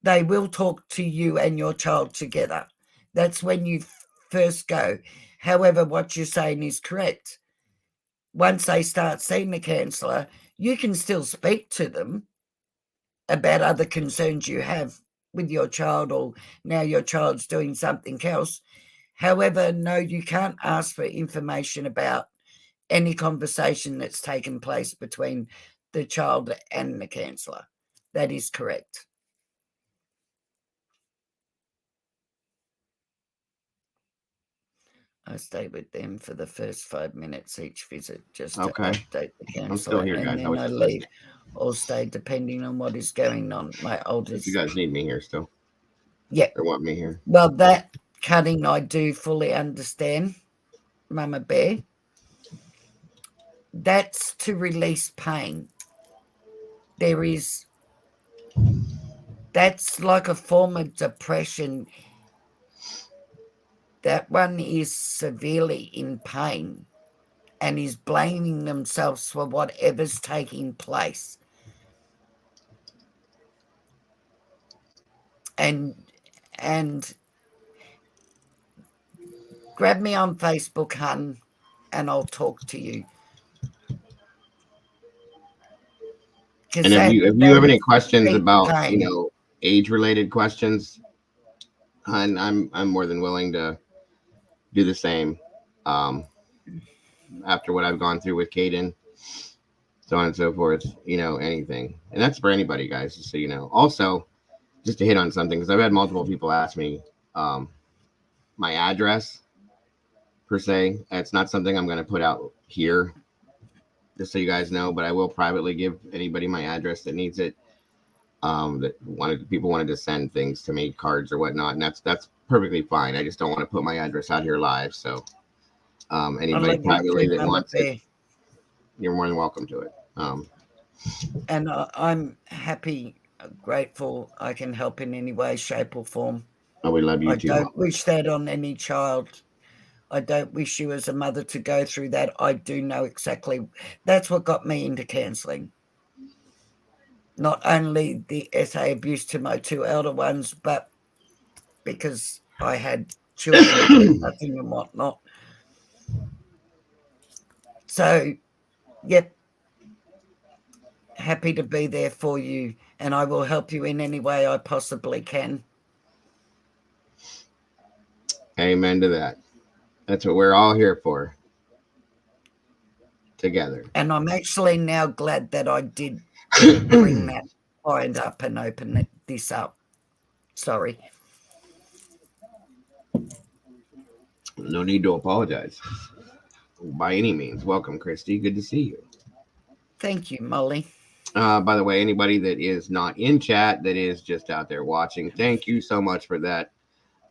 they will talk to you and your child together. That's when you first go. However, what you're saying is correct. Once they start seeing the counsellor, you can still speak to them about other concerns you have with your child, or now your child's doing something else. However, no, you can't ask for information about any conversation that's taken place between the child and the counsellor. That is correct. I stay with them for the first 5 minutes each visit just to Okay. update the I'm still counsellor, here, and guys. I then was I just leave listening. or stay depending on what is going on. My If oldest, you guys need me here still, yeah. or want me here. Well, that cutting I do fully understand, Mama Bear. That's to release pain. That's like a form of depression. That one is severely in pain and is blaming themselves for whatever's taking place. And grab me on Facebook, hun, and I'll talk to you. And if you have any questions about pain. age related questions, I'm more than willing to do the same. After what I've gone through with Caden, so on and so forth, anything, and that's for anybody, guys. Just so you know. Also, just to hit on something, because I've had multiple people ask me my address per se. It's not something I'm going to put out here, just so you guys know. But I will privately give anybody my address that needs it. People wanted to send things to me, cards or whatnot, and that's perfectly fine. I just don't want to put my address out here live. So anybody privately that wants it, you're more than welcome to it. And I'm happy, grateful I can help in any way, shape, or form. We love you I too. don't wish that on any child. I don't wish you as a mother to go through that. I do know exactly. That's what got me into counselling. Not only the SA abuse to my 2 elder ones, but because I had children that did nothing and whatnot. So, yep, happy to be there for you, and I will help you in any way I possibly can. Amen to that. That's what we're all here for. Together. And I'm actually now glad that I did bring that point up and open this up. Sorry. No need to apologize. By any means. Welcome, Christy. Good to see you. Thank you, Molly. By the way, anybody that is not in chat, that is just out there watching, thank you so much for that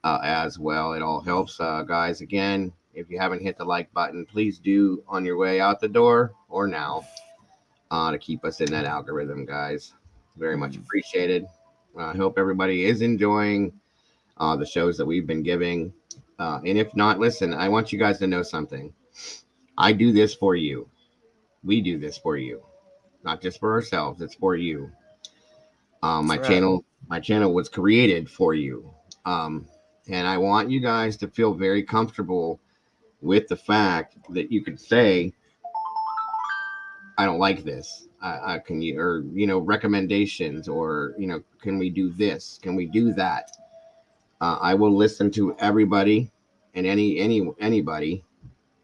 as well. It all helps, guys. Again, if you haven't hit the like button, please do on your way out the door or now to keep us in that algorithm, guys. Very much appreciated. I hope everybody is enjoying the shows that we've been giving. And if not, listen, I want you guys to know something. I do this for you. We do this for you. Not just for ourselves, it's for you. My channel was created for you. And I want you guys to feel very comfortable with the fact that you could say, I don't like this. Can you, or, recommendations, or, can we do this? Can we do that? I will listen to everybody and anybody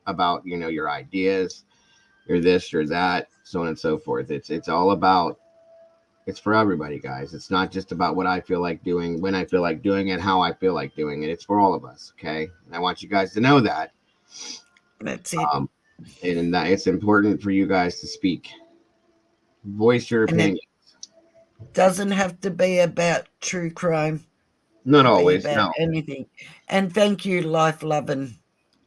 about, your ideas, your this, your that, so on and so forth. It's all about, it's for everybody, guys. It's not just about what I feel like doing, when I feel like doing it, how I feel like doing it. It's for all of us. Okay. And I want you guys to know that. That's it. And that it's important for you guys to speak, voice your opinion. Doesn't have to be about true crime. Not always. About anything. And thank you, Life Loving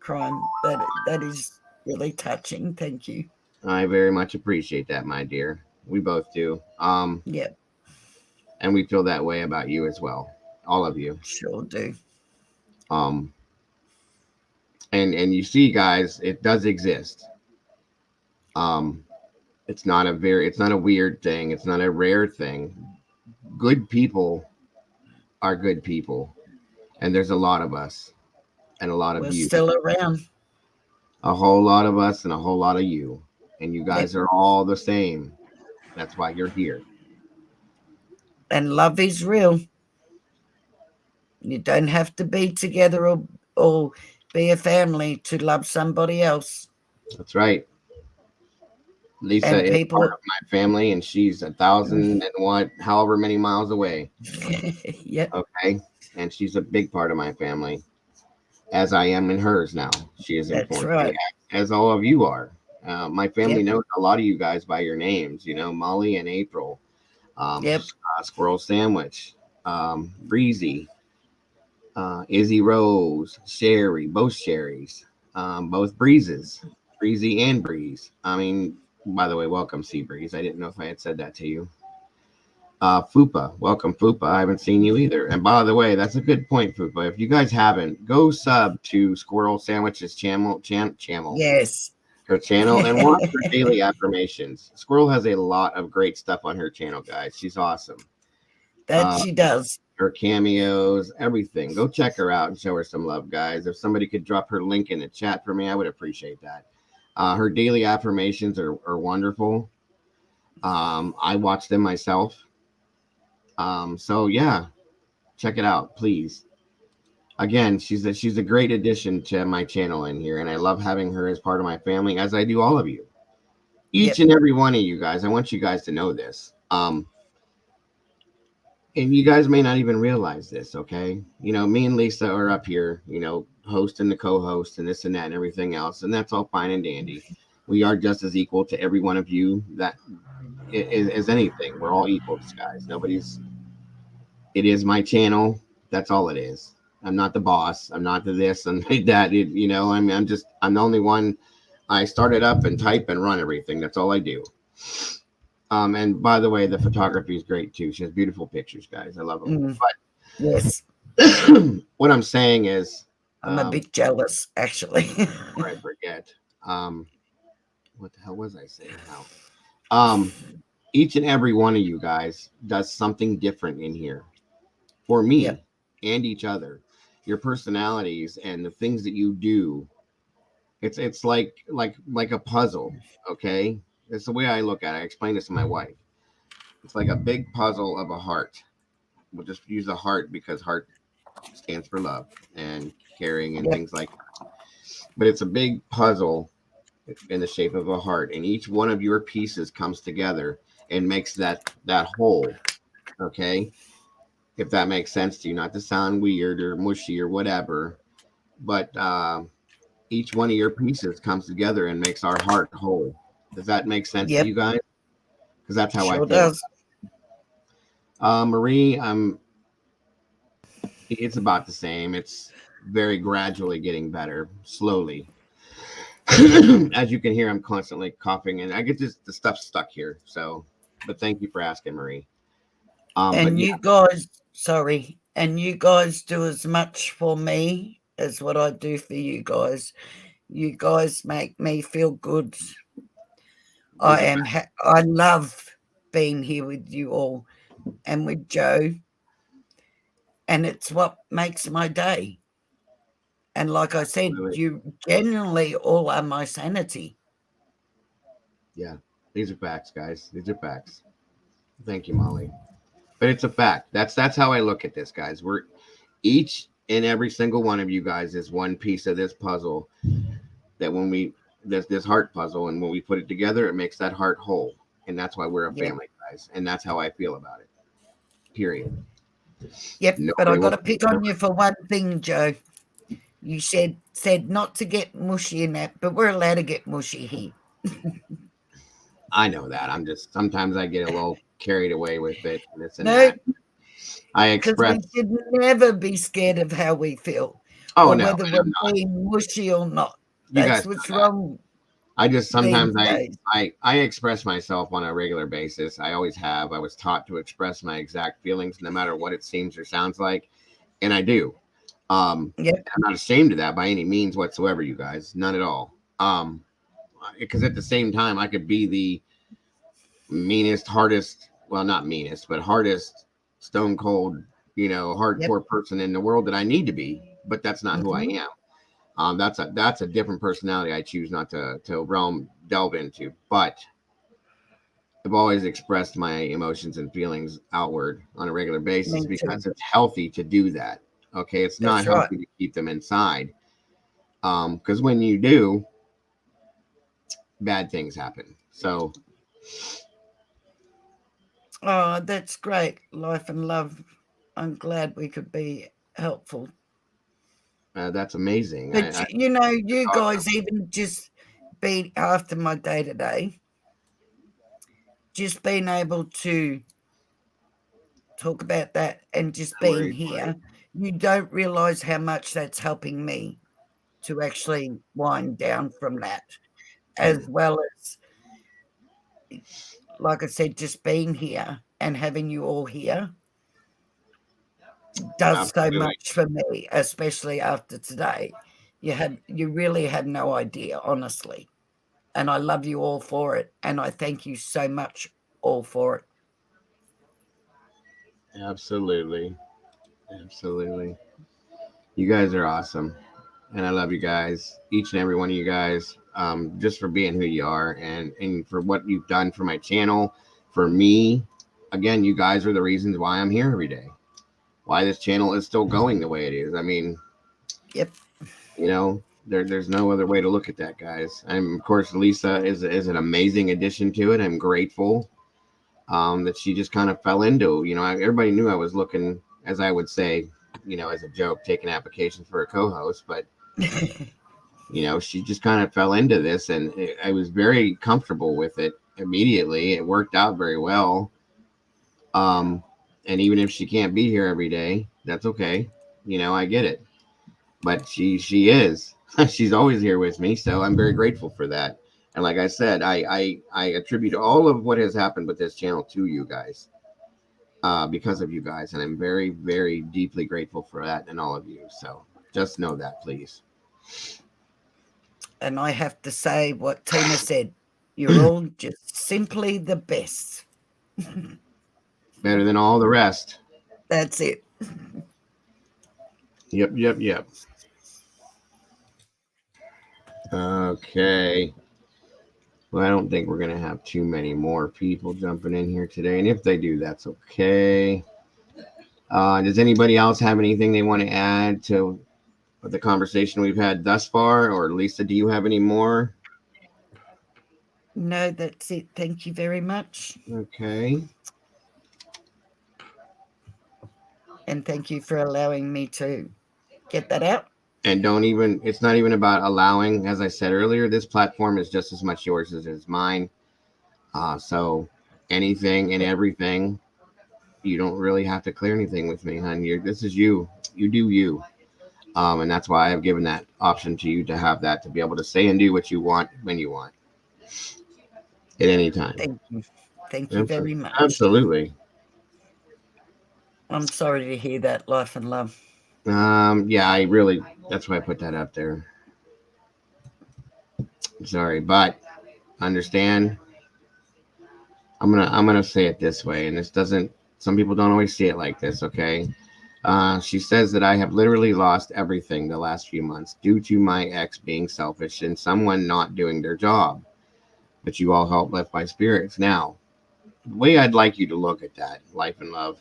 Crime. That is really touching. Thank you. I very much appreciate that, my dear. We both do. Yeah. And we feel that way about you as well. All of you. Sure do. And you see, guys, it does exist. It's not a weird thing. It's not a rare thing. Good people are good people. And there's a lot of us and a lot of you. We're still around. A whole lot of us and a whole lot of you. And you guys are all the same. That's why you're here. And love is real. You don't have to be together or be a family to love somebody else. That's right. Lisa And is part people, of my family, and she's 1,000 and what, however many miles away. yep, Okay, and she's a big part of my family, as I am in hers now. She is that's important to me, right. as all of you are. My family Yep, knows a lot of you guys by your names. Molly and April, yep, Squirrel Sandwich, Breezy, Izzy Rose, Sherry, both Sherrys, both Breezes, Breezy and Breeze. I mean, by the way, welcome, Sea Breeze. I didn't know if I had said that to you. Fupa, welcome, Fupa. I haven't seen you either. And by the way, that's a good point, Fupa. If you guys haven't, go sub to Squirrel Sandwich's yes. her channel, and watch her daily affirmations. Squirrel has a lot of great stuff on her channel, guys. She's awesome. That Uh, she does. her cameos, everything. Go check her out and show her some love, guys. If somebody could drop her link in the chat for me, I would appreciate that. Her daily affirmations are wonderful. I watch them myself. So yeah, check it out, please. Again, she's a great addition to my channel in here, and I love having her as part of my family, as I do all of you. Each Yep, and every one of you guys. I want you guys to know this. And you guys may not even realize this, okay? Me and Lisa are up here, host and the co-host and this and that and everything else, and that's all fine and dandy. We are just as equal to every one of you that is anything. We're all equals, guys. It is my channel. That's all it is. I'm not the boss. I'm not the this and that. I'm the only one. I start it up and type and run everything. That's all I do. And by the way, the photography is great too. She has beautiful pictures, guys. I love them. yes. But what I'm saying is, I'm a bit jealous, actually. before I forget, what the hell was I saying now? Each and every one of you guys does something different in here for Yep, me and each other. Your personalities and the things that you do. It's like a puzzle. Okay, it's the way I look at it. I explain this to my wife. It's like a big puzzle of a heart. We'll just use the heart because heart stands for love and caring and yep, things like that. But it's a big puzzle in the shape of a heart, and each one of your pieces comes together and makes that whole. Okay, if that makes sense to you, not to sound weird or mushy or whatever, but each one of your pieces comes together and makes our heart whole. Does that make sense to yep. you guys? Because that's how I Sure feel. does. Marie, it's about the same. It's very gradually getting better, slowly. As you can hear, I'm constantly coughing, and I get the stuff stuck here. So, but thank you for asking, Marie. But And yeah, you guys, sorry, and you guys do as much for me as what I do for you guys. You guys make me feel good. these are facts. I love being here with you all and with Joe, and it's what makes my day. And like I said, Absolutely. you genuinely all are my sanity. Yeah, these are facts, guys. These are facts. Thank you, Molly. But it's a fact. That's how I look at this, guys. We're each and every single one of you guys is one piece of this puzzle that when we this heart puzzle, and when we put it together, it makes that heart whole. And that's why we're a Yep, family, guys. And that's how I feel about it. Period. yep. But I Nobody got will. to pick on you for one thing, Joe. You said not to get mushy in that, but we're allowed to get mushy here. I know that. I'm just sometimes I get a little carried away with it, and this and No, that. I because we express. should never be scared of how we feel Oh or no, whether we're I'm not. being mushy or not. You That's guys know what's that. wrong I just these sometimes days. I express myself on a regular basis. I always have. I was taught to express my exact feelings, no matter what it seems or sounds like, and I do. Yep, I'm not ashamed of that by any means whatsoever, you guys. None at all. Because at the same time, I could be the meanest, hardest, well, not meanest, but hardest, stone cold, yep. hardcore person in the world that I need to be, but that's not who I Hmm. am. That's a different personality I choose not to delve into. But I've always expressed my emotions and feelings outward on a regular basis Me too. because it's healthy to do that. Okay, it's not That's right. healthy to keep them inside. Because when you do, bad things happen. So Oh, that's great. Life and love. I'm glad we could be helpful. that's amazing. But you Awesome. guys, even just being after my day today, just being able to talk about that and just being Right. here, you don't realize how much that's helping me to actually wind down from that, as well as, like I said, just being here and having you all here does so Absolutely. much for me, especially after today. You really had no idea, honestly. And I love you all for it. And I thank you so much all for it. Absolutely. Absolutely. You guys are awesome. And I love you guys, each and every one of you guys, just for being who you are and for what you've done for my channel, for me. Again, you guys are the reasons why I'm here every day, why this channel is still going the way it is. I mean, Yep. there's no other way to look at that, guys. And of course, Lisa is an amazing addition to it. I'm grateful that she just kind of fell into. Everybody knew I was looking, as I would say, as a joke, taking applications for a co-host, but she just kind of fell into this, and I was very comfortable with it immediately. It worked out very well. Um, and even if she can't be here every day, that's okay. I get it. But she is. She's always here with me, so I'm very grateful for that. And like I said, I attribute all of what has happened with this channel to you guys, because of you guys, and I'm very, very deeply grateful for that and all of you. So just know that, please. And I have to say what Tina said. You're all just simply the best. Better than all the rest. That's it. Yep, yep, yep. Okay. Well, I don't think we're going to have too many more people jumping in here today. And if they do, that's okay. Does anybody else have anything they want to add to the conversation we've had thus far? Or Lisa, do you have any more? No, that's it. Thank you very much. Okay. And thank you for allowing me to get that out. And it's not even about allowing. As I said earlier, this platform is just as much yours as it is mine. So anything and everything, you don't really have to clear anything with me, hon. This is you. You do you. And that's why I've given that option to you, to have that, to be able to say and do what you want when you want, at any time. Thank you. Thank you very much. Absolutely. I'm sorry to hear that, life and love. Yeah, that's why I put that up there. Sorry, but understand. I'm gonna say it this way, and some people don't always see it like this, okay? She says that I have literally lost everything the last few months due to my ex being selfish and someone not doing their job. But you all help lift my spirits. Now, the way I'd like you to look at that, life and love,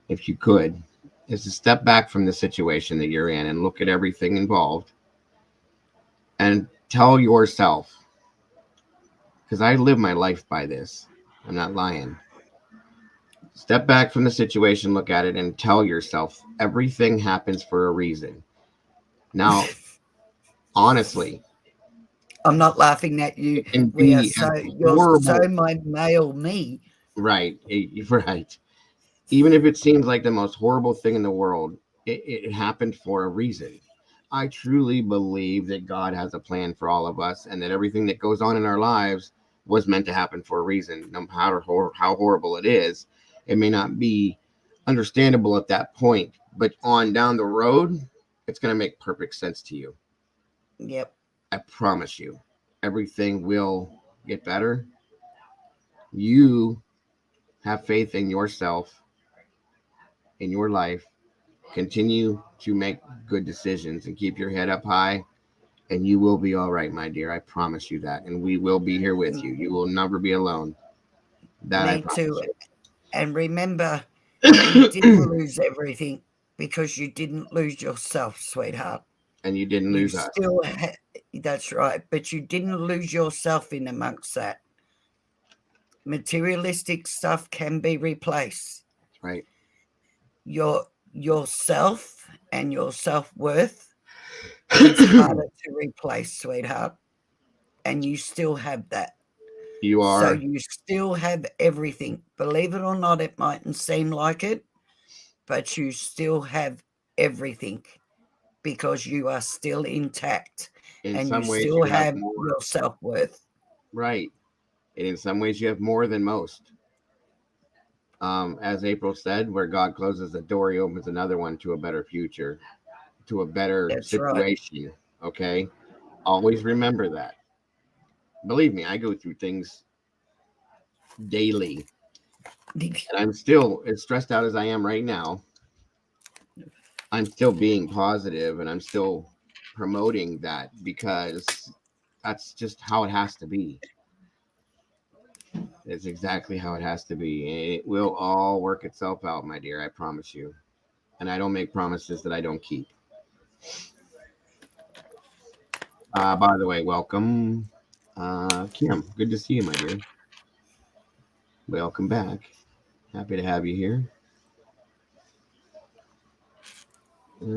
if you could, is to step back from the situation that you're in and look at everything involved and tell yourself, because I live my life by this, I'm not lying. Step back from the situation, look at it, and tell yourself everything happens for a reason. Now, honestly, I'm not laughing at you. You're so my male me. Right, right. Even if it seems like the most horrible thing in the world, it happened for a reason. I truly believe that God has a plan for all of us, and that everything that goes on in our lives was meant to happen for a reason. No matter how horrible it is, it may not be understandable at that point, but on down the road, it's going to make perfect sense to you. Yep. I promise you, everything will get better. You have faith in yourself, in your life. Continue to make good decisions and keep your head up high, and you will be all right, my dear. I promise you that. And we will be here with you. You will never be alone. That I promise too. you. And remember, you didn't lose everything because you didn't lose yourself, sweetheart. And you didn't lose us. That's right. But you didn't lose yourself in amongst that. Materialistic stuff can be replaced. That's right. Yourself and your self-worth is harder to replace, sweetheart. And you still have that. You are. So you still have everything. Believe it or not, it mightn't seem like it, but you still have everything because you are still intact. In and some you ways, still you have have more. your self-worth. Right. And in some ways, you have more than most. As April said, where God closes a door, he opens another one to a better future, to a better That's situation. Right. Okay. Always remember that. Believe me, I go through things daily. And I'm still, as stressed out as I am right now, I'm still being positive and I'm still promoting that because that's just how it has to be. It's exactly how it has to be. And it will all work itself out, my dear. I promise you. And I don't make promises that I don't keep. By the way, welcome, Kim. Good to see you, my dear. Welcome back. Happy to have you here. All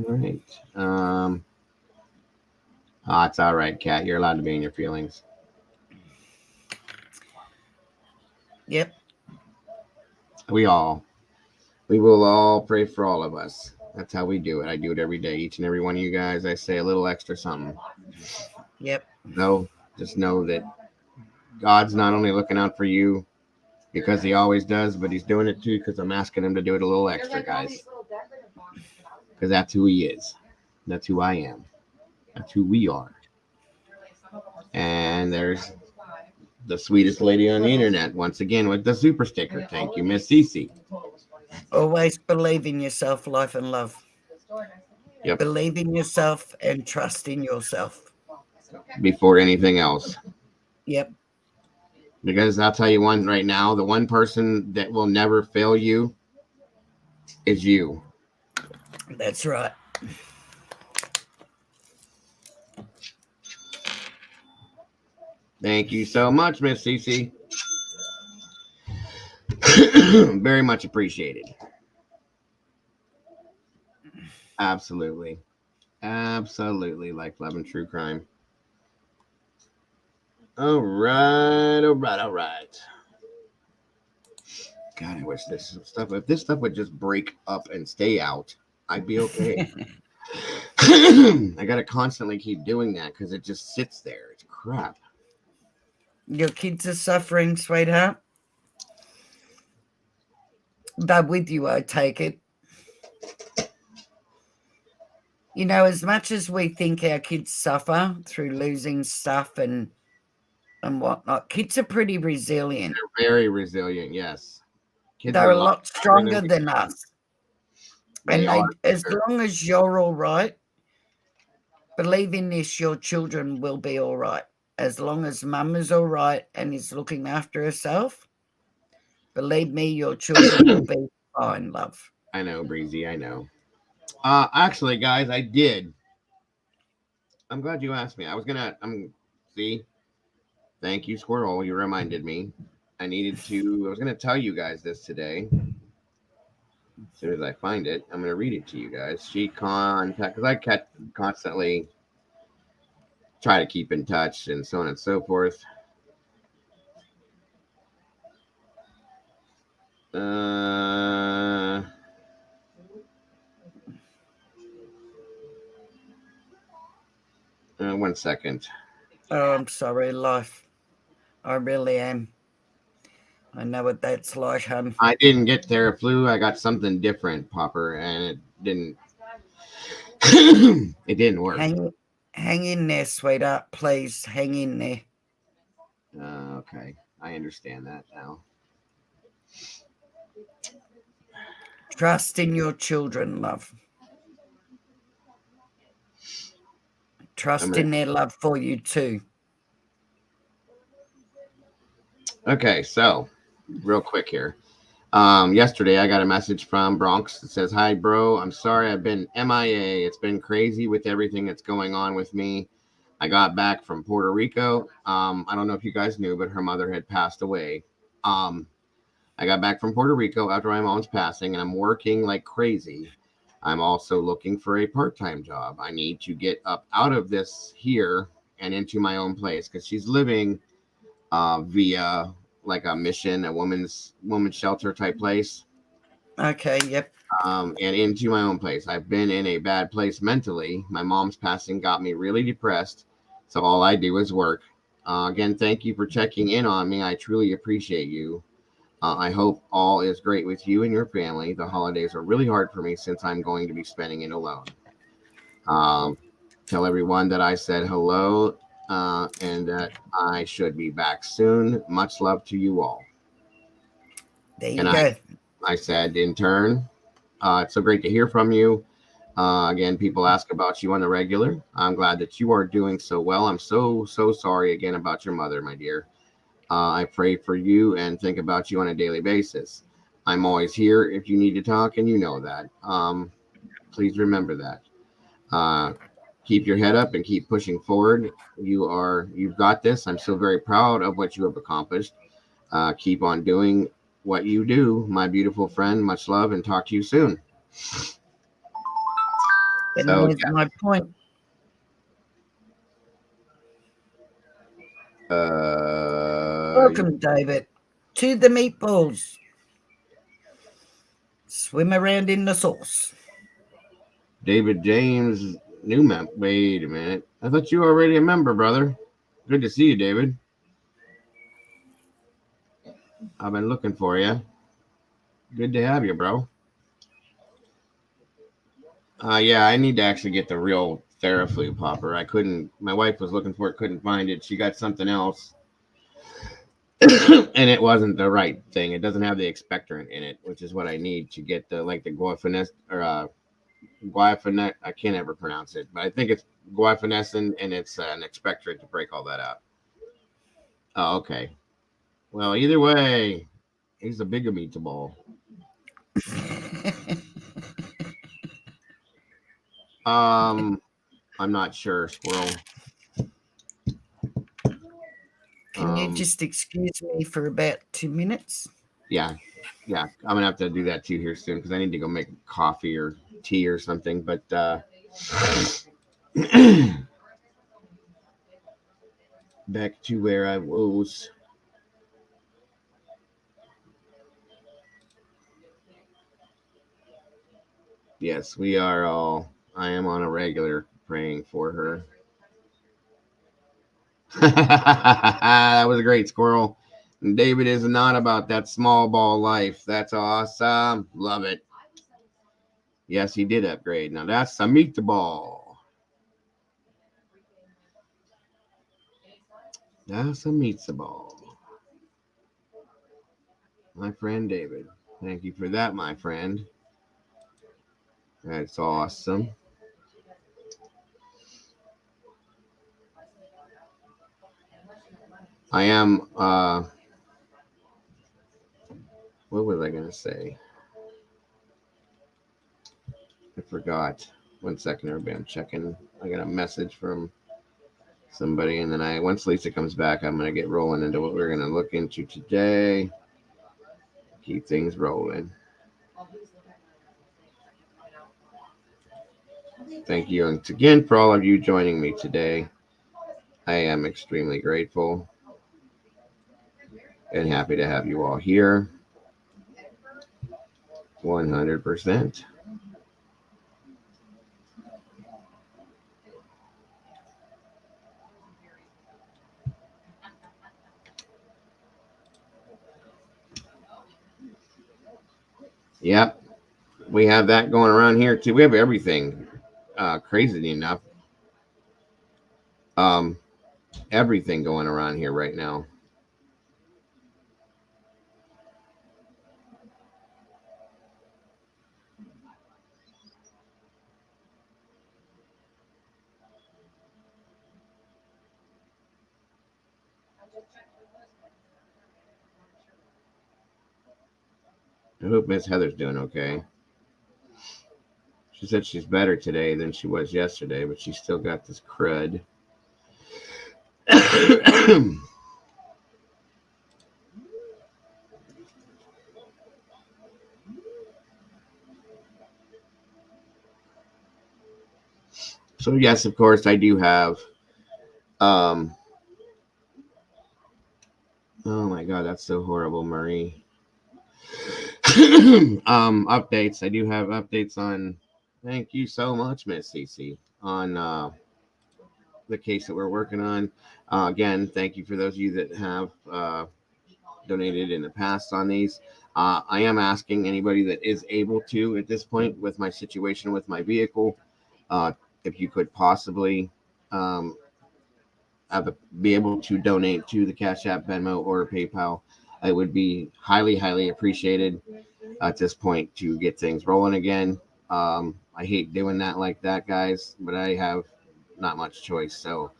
right. It's all right, Kat. You're allowed to be in your feelings. Yep. We will all pray for all of us. That's how we do it. I do it every day. Each and every one of you guys, I say a little extra something. Yep. No, just know that God's not only looking out for you because he always does, but he's doing it too because I'm asking him to do it a little extra, guys. Because that's who he is. That's who I am. That's who we are. And there's the sweetest lady on the internet once again with the super sticker. Thank you, Miss Cece. Always believe in yourself, life and love. Yep. Believe in yourself and trust in yourself. Before anything else. Yep. Because I'll tell you one right now, the one person that will never fail you is you. That's right. Thank you so much, Miss Cece. Very much appreciated. Absolutely. Absolutely. Like love and true crime. All right. God, I wish if this stuff would just break up and stay out, I'd be okay. I got to constantly keep doing that because it just sits there. It's crap. Your kids are suffering, sweetheart. They're with you, I take it. You know, as much as we think our kids suffer through losing stuff and whatnot, kids are pretty resilient. They're very resilient, yes. Kids They're a lot stronger than us. And as long as you're all right, believe in this, your children will be all right. As long as mum is all right and is looking after herself, believe me, your children will be fine, love. I know, Breezy, I know. Actually, guys, I did. I'm glad you asked me. See, thank you, Squirrel. You reminded me. I was going to tell you guys this today. As soon as I find it, I'm going to read it to you guys. Because I constantly try to keep in touch and so on and so forth. One second. Oh, I'm sorry, life. I really am. I know what that's like, hon. I didn't get Theraflu. I got something different, Popper, and it didn't. It didn't work. Hang in there, sweetheart. Please, hang in there. Okay, I understand that now. Trust in your children, love. Trust in their love for you too. Okay, so real quick here. Yesterday I got a message from Bronx that says, "Hi, bro. I'm sorry I've been MIA. It's been crazy with everything that's going on with me. I got back from Puerto Rico. I don't know if you guys knew, but her mother had passed away. I got back from Puerto Rico after my mom's passing, and I'm working like crazy. I'm also looking for a part-time job. I need to get up out of this here and into my own place because she's living via like a mission, a women's shelter type place. Okay, yep. And into my own place. I've been in a bad place mentally. My mom's passing got me really depressed, so all I do is work. Again, thank you for checking in on me. I truly appreciate you. I hope all is great with you and your family. The holidays are really hard for me since I'm going to be spending it alone. Tell everyone that I said hello and that I should be back soon. Much love to you all. There you go. I said in turn, it's so great to hear from you. Again, people ask about you on the regular. I'm glad that you are doing so well. I'm so sorry again about your mother, my dear. I pray for you and think about you on a daily basis. I'm always here if you need to talk, and you know that. Please remember that. Keep your head up and keep pushing forward. You've got this. I'm so very proud of what you have accomplished. Keep on doing what you do, my beautiful friend. Much love, and talk to you soon. And there's my point. Welcome, David, to the meatballs. Swim around in the sauce. David James, new member. Wait a minute. I thought you were already a member, brother. Good to see you, David. I've been looking for you. Good to have you, bro. Yeah, I need to actually get the real Theraflu popper. I couldn't. My wife was looking for it, couldn't find it. She got something else, and it wasn't the right thing. It doesn't have the expectorant in it, which is what I need to get the guaifenesin or guaifenesin. I can't ever pronounce it, but I think it's guaifenesin, and it's an expectorant to break all that up. Oh, okay. Well, either way, he's a bigger meatball. I'm not sure, Squirrel. Can you just excuse me for about 2 minutes? Yeah. I'm gonna have to do that too here soon because I need to go make coffee or tea or something. But back to where I was. Yes, we are all. I am on a regular praying for her. That was a great, Squirrel. And David is not about that small ball life. That's awesome. Love it. Yes, he did upgrade. Now that's a meatball. That's a meatball. My friend David. Thank you for that, my friend. That's awesome. I am what was I gonna say? I forgot. 1 second, everybody. I'm checking. I got a message from somebody, and then once Lisa comes back, I'm gonna get rolling into what we're gonna look into today. Keep things rolling. Thank you once again for all of you joining me today. I am extremely grateful and happy to have you all here. 100%. Yep. We have that going around here too. We have everything. Crazy enough. Everything going around here right now. I hope Miss Heather's doing okay. She said she's better today than she was yesterday, but she's still got this crud. So yes, of course, I do have. Um, oh my God, that's so horrible, Marie. Updates. I do have updates on. Thank you so much, Miss Cece, on the case that we're working on. Again, thank you for those of you that have donated in the past on these. I am asking anybody that is able to at this point with my situation with my vehicle, if you could possibly um, be able to donate to the Cash App, Venmo, or PayPal. It would be highly, highly appreciated at this point to get things rolling again. I hate doing that like that, guys, but I have not much choice. So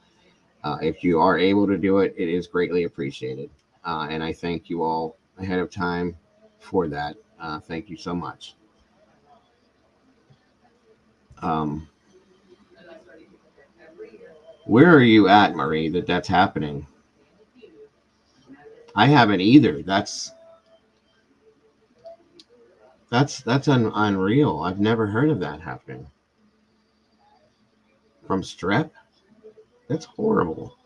if you are able to do it, it is greatly appreciated. And I thank you all ahead of time for that. Thank you so much. Um, where are you at, Marie, that's happening? I haven't either. That's unreal. I've never heard of that happening. From strep? That's horrible.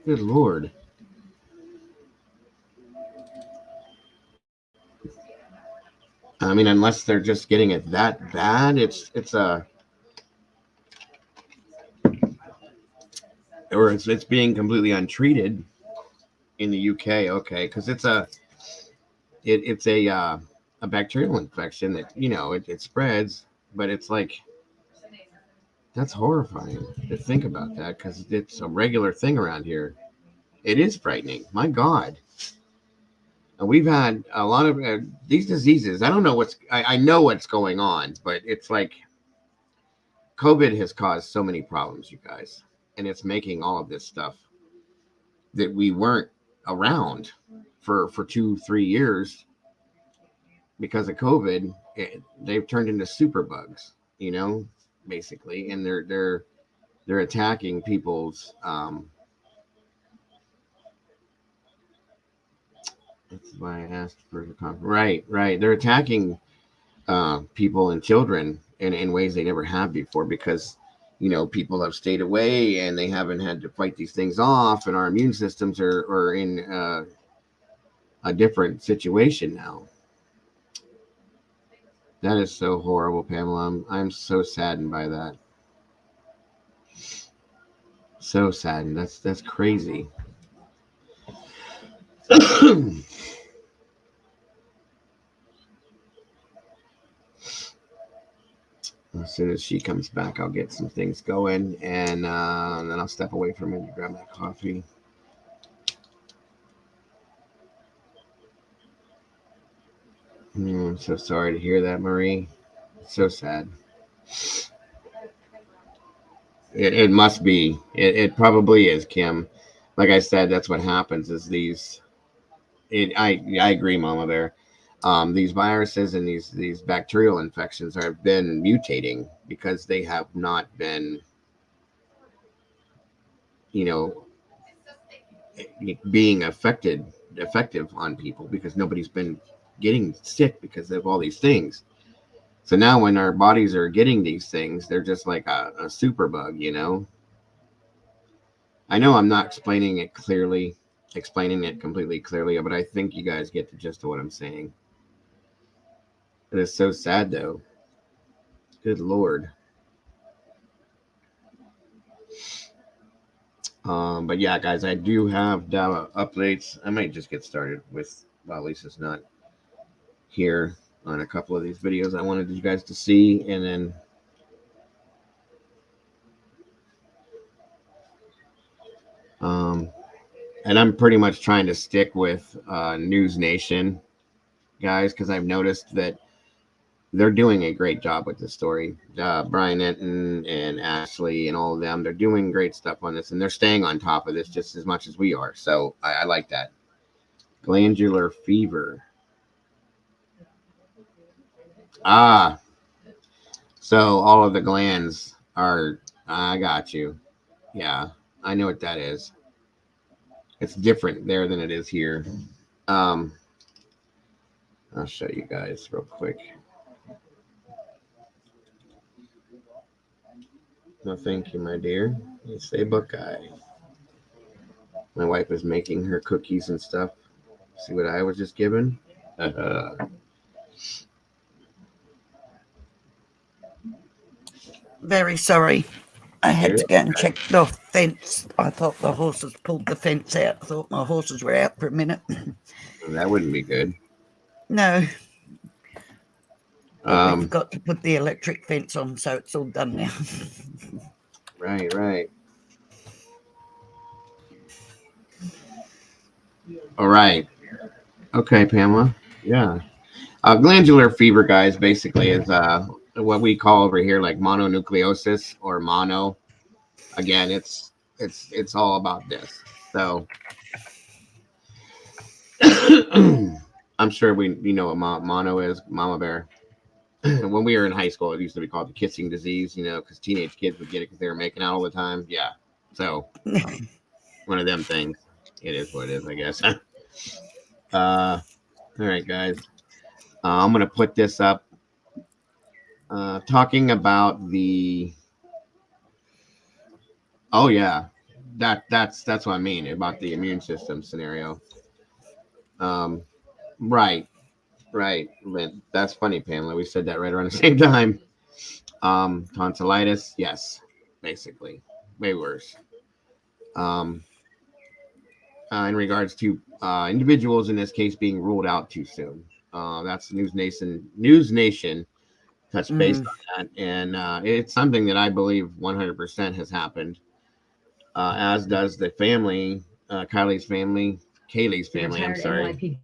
Good Lord. I mean, unless they're just getting it that bad, it's a or it's being completely untreated in the UK. Okay, because it's a bacterial infection that it spreads, but it's like that's horrifying to think about that because it's a regular thing around here. It is frightening. My God. And we've had a lot of these diseases. I don't know I know what's going on, but it's like COVID has caused so many problems, you guys, and it's making all of this stuff that we weren't around for 2-3 years because of COVID. They've turned into super bugs, basically, and they're attacking people's. That's why I asked for the conference. Right. They're attacking people and children in ways they never have before because people have stayed away and they haven't had to fight these things off, and our immune systems are in a different situation now. That is so horrible, Pamela. I'm so saddened by that. So saddened. That's crazy. As soon as she comes back, I'll get some things going, and then I'll step away from it to grab that coffee. I'm so sorry to hear that, Marie. It's so sad. It must be. It probably is, Kim. Like I said, that's what happens. Is these? I agree, Mama Bear. These viruses and these bacterial infections have been mutating because they have not been, being effective on people because nobody's been getting sick because of all these things. So now when our bodies are getting these things, they're just like a super bug, I know I'm not explaining it completely clearly, but I think you guys get the gist of what I'm saying. It is so sad, though. Good Lord. But yeah, guys, I do have data updates. I might just get started with, while Lisa's not here, on a couple of these videos I wanted you guys to see, and then and I'm pretty much trying to stick with News Nation, guys, because I've noticed that they're doing a great job with this story. Brian Enton and Ashley and all of them, they're doing great stuff on this, and they're staying on top of this just as much as we are. So I like that. Glandular fever. So all of the glands are I got you. Yeah, I know what that is. It's different there than it is here. Um, I'll show you guys real quick. No, thank you, my dear. You say Buckeye. My wife is making her cookies and stuff. See what I was just given? Very sorry. I had You're to go and check the fence. I thought the horses pulled the fence out. I thought my horses were out for a minute. That wouldn't be good. No. But we forgot to put the electric fence on, so it's all done now. Right, right. All right. Okay, Pamela. Yeah. Glandular fever, guys, basically is what we call over here like mononucleosis or mono. Again, it's all about this. So I'm sure we know what mono is, mama bear. When we were in high school, it used to be called the kissing disease, because teenage kids would get it because they were making out all the time. Yeah. So one of them things. It is what it is, I guess. All right, guys. I'm gonna put this up. Talking about the. Oh yeah, that's what I mean about the immune system scenario. Right, right. That's funny, Pamela. We said that right around the same time. Tonsillitis, yes, basically, way worse. Um, in regards to individuals in this case being ruled out too soon. That's News Nation touched base on that, and it's something that I believe 100% has happened. As does the family, Kaylee's family. I'm sorry.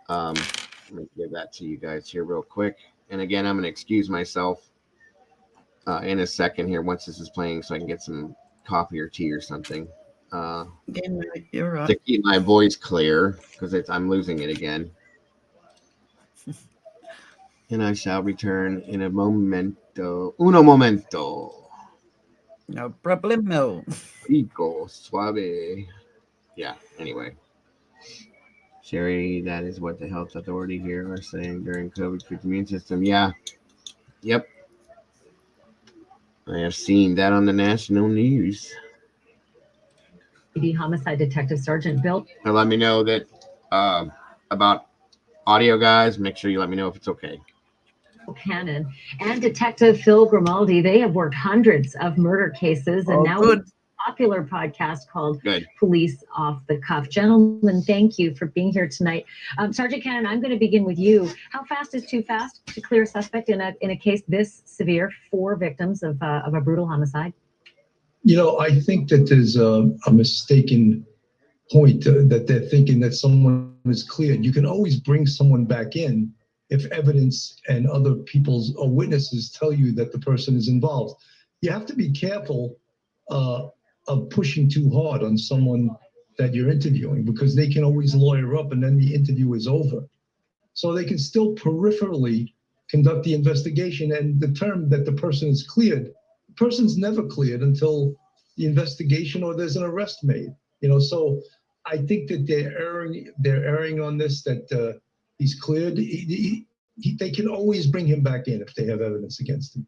Let me give that to you guys here real quick. And again, I'm going to excuse myself in a second here once this is playing, so I can get some coffee or tea or something. You're right. To keep my voice clear, because I'm losing it again. And I shall return in a momento. Uno momento. No problemo. Rico suave. Yeah, anyway. Sherry, that is what the health authority here are saying during COVID for the immune system. Yeah. Yep. I have seen that on the national news. Homicide Detective Sergeant Bill. Now let me know that about audio, guys. Make sure you let me know if it's okay. Cannon and Detective Phil Grimaldi, they have worked hundreds of murder cases, and now a popular podcast called Police Off the Cuff. Gentlemen, thank you for being here tonight. Sergeant Cannon, I'm going to begin with you. How fast is too fast to clear a suspect in a case this severe? 4 victims of a brutal homicide. I think that there's a mistaken point that they're thinking that someone is cleared. You can always bring someone back in if evidence and other people's witnesses tell you that the person is involved. You have to be careful of pushing too hard on someone that you're interviewing, because they can always lawyer up and then the interview is over. So they can still peripherally conduct the investigation and determine that the person is cleared. The person's never cleared until the investigation or there's an arrest made. So I think that they're erring on this, that he's cleared. They can always bring him back in if they have evidence against him.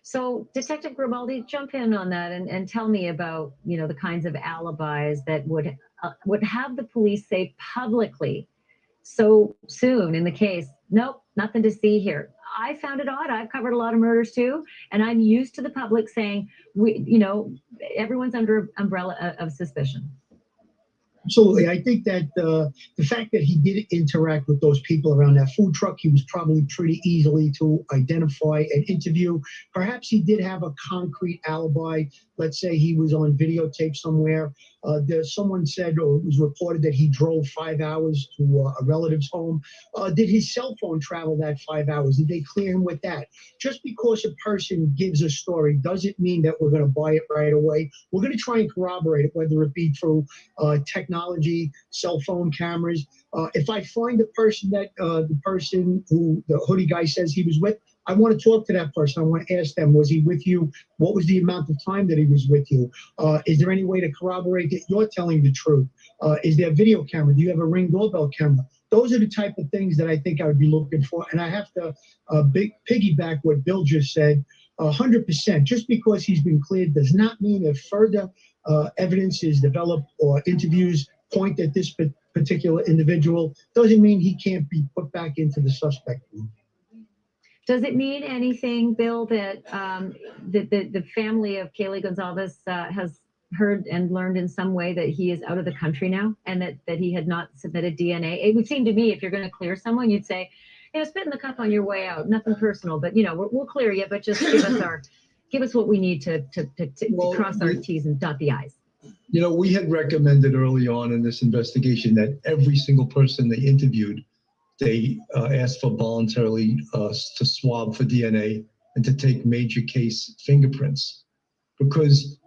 So, Detective Grimaldi, jump in on that and tell me about, the kinds of alibis that would have the police say publicly so soon in the case, nope, nothing to see here. I found it odd. I've covered a lot of murders too, and I'm used to the public saying, everyone's under umbrella of suspicion. Absolutely. I think that the fact that he did interact with those people around that food truck, he was probably pretty easily to identify and interview. Perhaps he did have a concrete alibi. Let's say he was on videotape somewhere. Someone said, or it was reported, that he drove 5 hours to a relative's home. Did his cell phone travel that 5 hours? Did they clear him with that? Just because a person gives a story doesn't mean that we're going to buy it right away. We're going to try and corroborate it, whether it be through technology, cell phone cameras. If I find the person who the hoodie guy says he was with, I want to talk to that person. I want to ask them, was he with you? What was the amount of time that he was with you? Is there any way to corroborate that you're telling the truth? Is there a video camera? Do you have a Ring doorbell camera? Those are the type of things that I think I would be looking for. And I have to piggyback what Bill just said, 100%. Just because he's been cleared does not mean if further evidence is developed or interviews point at this particular individual, doesn't mean he can't be put back into the suspect room. Does it mean anything, Bill, that the family of Kaylee Gonzalez has heard and learned in some way that he is out of the country now, and that he had not submitted DNA? It would seem to me if you're going to clear someone, you'd say, spit in the cup on your way out. Nothing personal, but we'll clear you, but just give us what we need to cross our T's and dot the I's. We had recommended early on in this investigation that every single person they interviewed, they asked for voluntarily to swab for DNA and to take major case fingerprints, because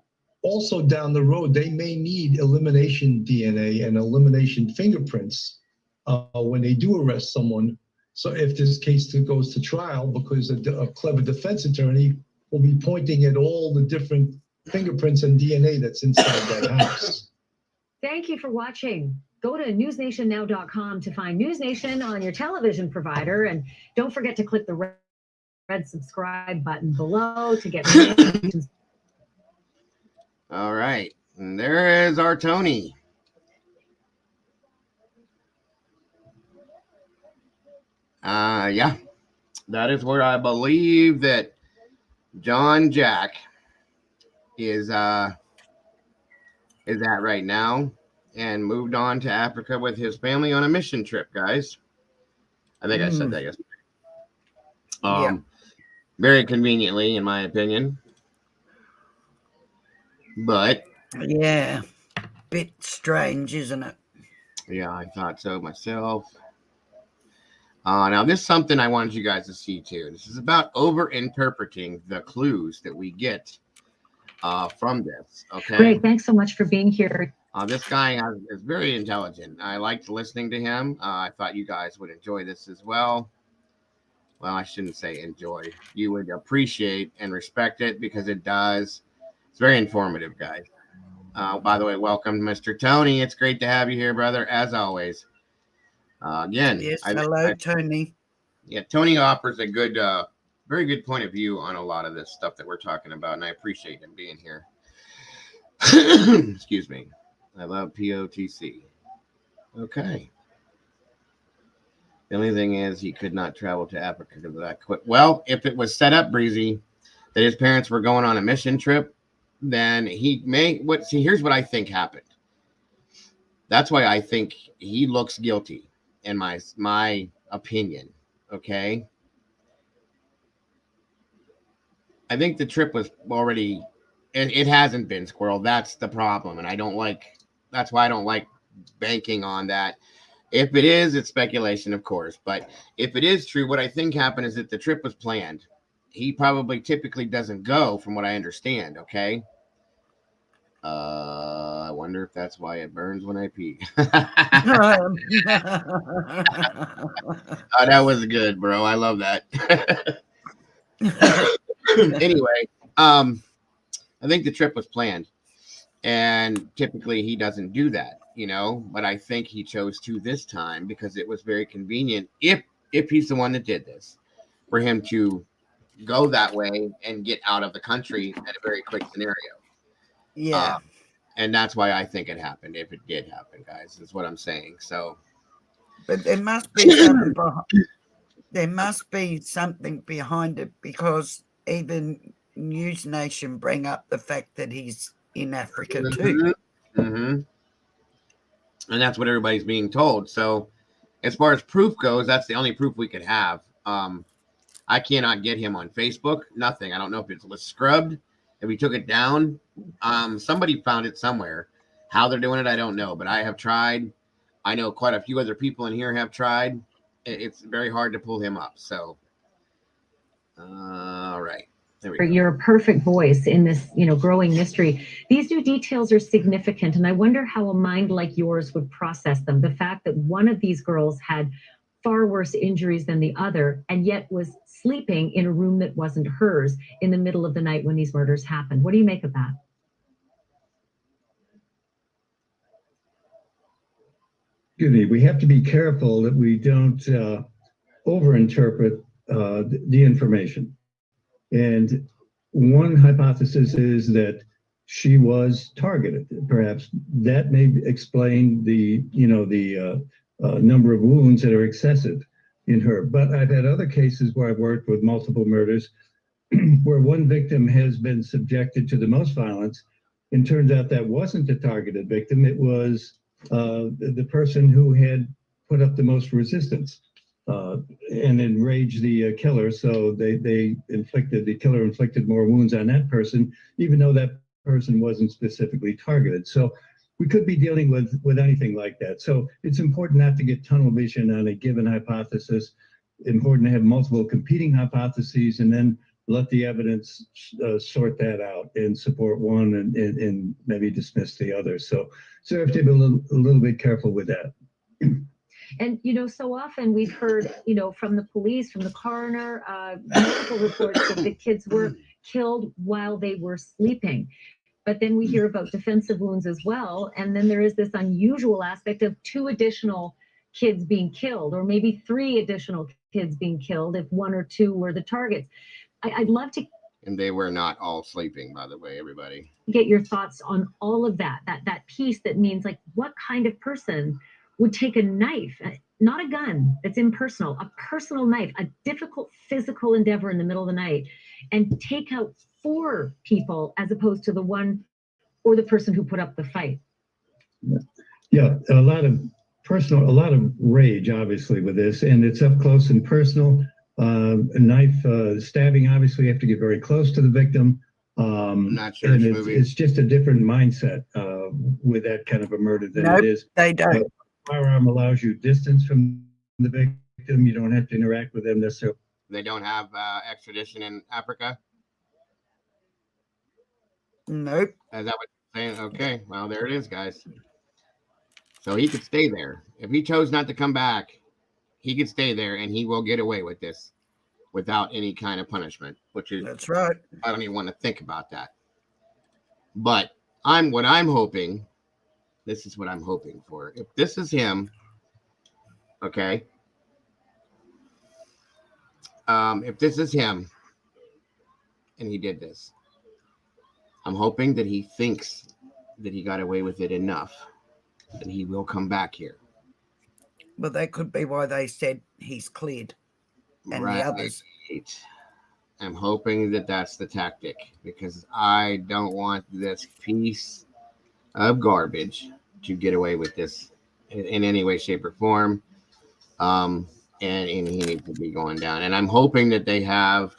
also down the road, they may need elimination DNA and elimination fingerprints when they do arrest someone. So if this case goes to trial, because a clever defense attorney will be pointing at all the different fingerprints and DNA that's inside that house. Thank you for watching. Go to newsnationnow.com to find News Nation on your television provider. And don't forget to click the red subscribe button below to get notifications. All right. And there is our Tony. Yeah. That is where I believe that John Jack is at right now, and moved on to Africa with his family on a mission trip, guys. I think I said that yesterday. Yeah. Very conveniently, in my opinion. But yeah, bit strange, isn't it? Yeah, I thought so myself. Now, this is something I wanted you guys to see too. This is about over-interpreting the clues that we get from this. Okay. Great. Thanks so much for being here. This guy is very intelligent. I liked listening to him. I thought you guys would enjoy this as well. Well, I shouldn't say enjoy. You would appreciate and respect it, because it does. It's very informative, guys. By the way, welcome, Mr. Tony. It's great to have you here, brother, as always. Again, yes, hello, Tony. Yeah, Tony offers a good, very good point of view on a lot of this stuff that we're talking about, and I appreciate him being here. Excuse me. I love POTC. Okay. The only thing is he could not travel to Africa because of that quick. Well, if it was set up, Breezy, that his parents were going on a mission trip, then he may. See, here's what I think happened. That's why I think he looks guilty, in my opinion. Okay. I think the trip was already. It hasn't been, Squirrel. That's the problem, and I don't like. That's why I don't like banking on that. If it is, it's speculation, of course. But if it is true, what I think happened is that the trip was planned. He probably typically doesn't go, from what I understand. Okay. I wonder if that's why it burns when I pee. Oh, that was good, bro. I love that. Anyway, I think the trip was planned, and typically he doesn't do that, but I think he chose to this time because it was very convenient, if he's the one that did this, for him to go that way and get out of the country at a very quick scenario. Yeah. And that's why I think it happened, if it did happen, guys, is what I'm saying. So, but there must be something behind it, because even News Nation bring up the fact that he's in Africa too. Mm-hmm. And that's what everybody's being told. So as far as proof goes, that's the only proof we could have. I cannot get him on Facebook. Nothing. I don't know if it was scrubbed, if we took it down. Somebody found it somewhere. How they're doing it, I don't know. But I have tried. I know quite a few other people in here have tried. It's very hard to pull him up. So, all right. You're a perfect voice in this, growing mystery. These new details are significant, and I wonder how a mind like yours would process them. The fact that one of these girls had far worse injuries than the other, and yet was sleeping in a room that wasn't hers in the middle of the night when these murders happened. What do you make of that? Excuse me, we have to be careful that we don't overinterpret the information. And one hypothesis is that she was targeted. Perhaps that may explain the number of wounds that are excessive in her. But I've had other cases where I've worked with multiple murders where one victim has been subjected to the most violence, and turns out that wasn't the targeted victim. It was the person who had put up the most resistance and enraged the killer. So the killer inflicted more wounds on that person, even though that person wasn't specifically targeted. So we could be dealing with anything like that. So it's important not to get tunnel vision on a given hypothesis. Important to have multiple competing hypotheses and then let the evidence sort that out and support one and maybe dismiss the other. So we have to be a little bit careful with that. And, so often we've heard, from the police, from the coroner, multiple reports that the kids were killed while they were sleeping. But then we hear about defensive wounds as well. And then there is this unusual aspect of 2 additional kids being killed, or maybe 3 additional kids being killed if 1 or 2 were the targets. I'd love to. And they were not all sleeping, by the way, everybody. Get your thoughts on all of that piece that means, like, what kind of person would take a knife, not a gun that's impersonal, a personal knife, a difficult physical endeavor in the middle of the night, and take out 4 people as opposed to the one or the person who put up the fight? Yeah, a lot of rage, obviously, with this, and it's up close and personal. A knife stabbing, obviously, you have to get very close to the victim. I'm not sure. And it's just a different mindset with that kind of a murder than it is. They don't. Firearm allows you distance from the victim. You don't have to interact with them necessarily. They don't have extradition in Africa? Nope. Is that what you're saying? Okay, well, there it is, guys. So he could stay there. If he chose not to come back, he could stay there and he will get away with this without any kind of punishment, which is, that's right. I don't even want to think about that. But what I'm hoping, this is what I'm hoping for. If this is him, okay. If this is him and he did this, I'm hoping that he thinks that he got away with it enough that he will come back here. Well, that could be why they said he's cleared. And right. the others. I'm hoping that that's the tactic, because I don't want this piece of garbage to get away with this in any way, shape, or form. And he needs to be going down. And I'm hoping that they have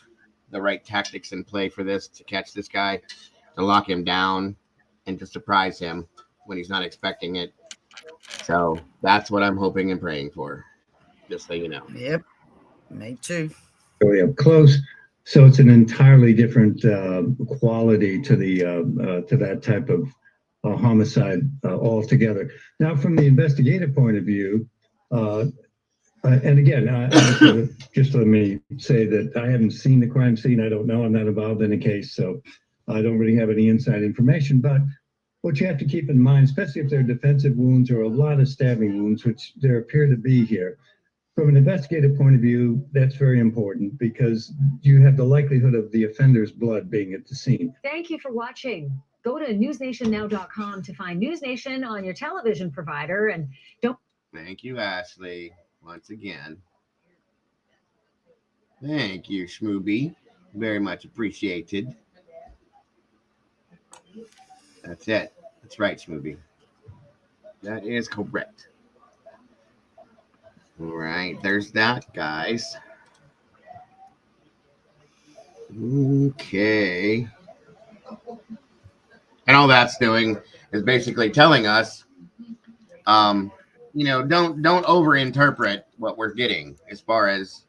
the right tactics in play for this, to catch this guy, to lock him down, and to surprise him when he's not expecting it. So that's what I'm hoping and praying for, just so you know. Yep, me too. So we have close. So it's an entirely different quality to that type of homicide altogether. Now, from the investigative point of view, and again, just let me say that I haven't seen the crime scene. I don't know. I'm not involved in the case, so I don't really have any inside information. But what you have to keep in mind, especially if there are defensive wounds or a lot of stabbing wounds, which there appear to be here, from an investigative point of view, that's very important, because you have the likelihood of the offender's blood being at the scene. Thank you for watching. Go to newsnationnow.com to find News Nation on your television provider, and don't. Thank you, Ashley, once again. Thank you, Schmooby. Very much appreciated. That's it. That's right, Schmooby. That is correct. All right, there's that, guys. Okay. And all that's doing is basically telling us, don't overinterpret what we're getting as far as,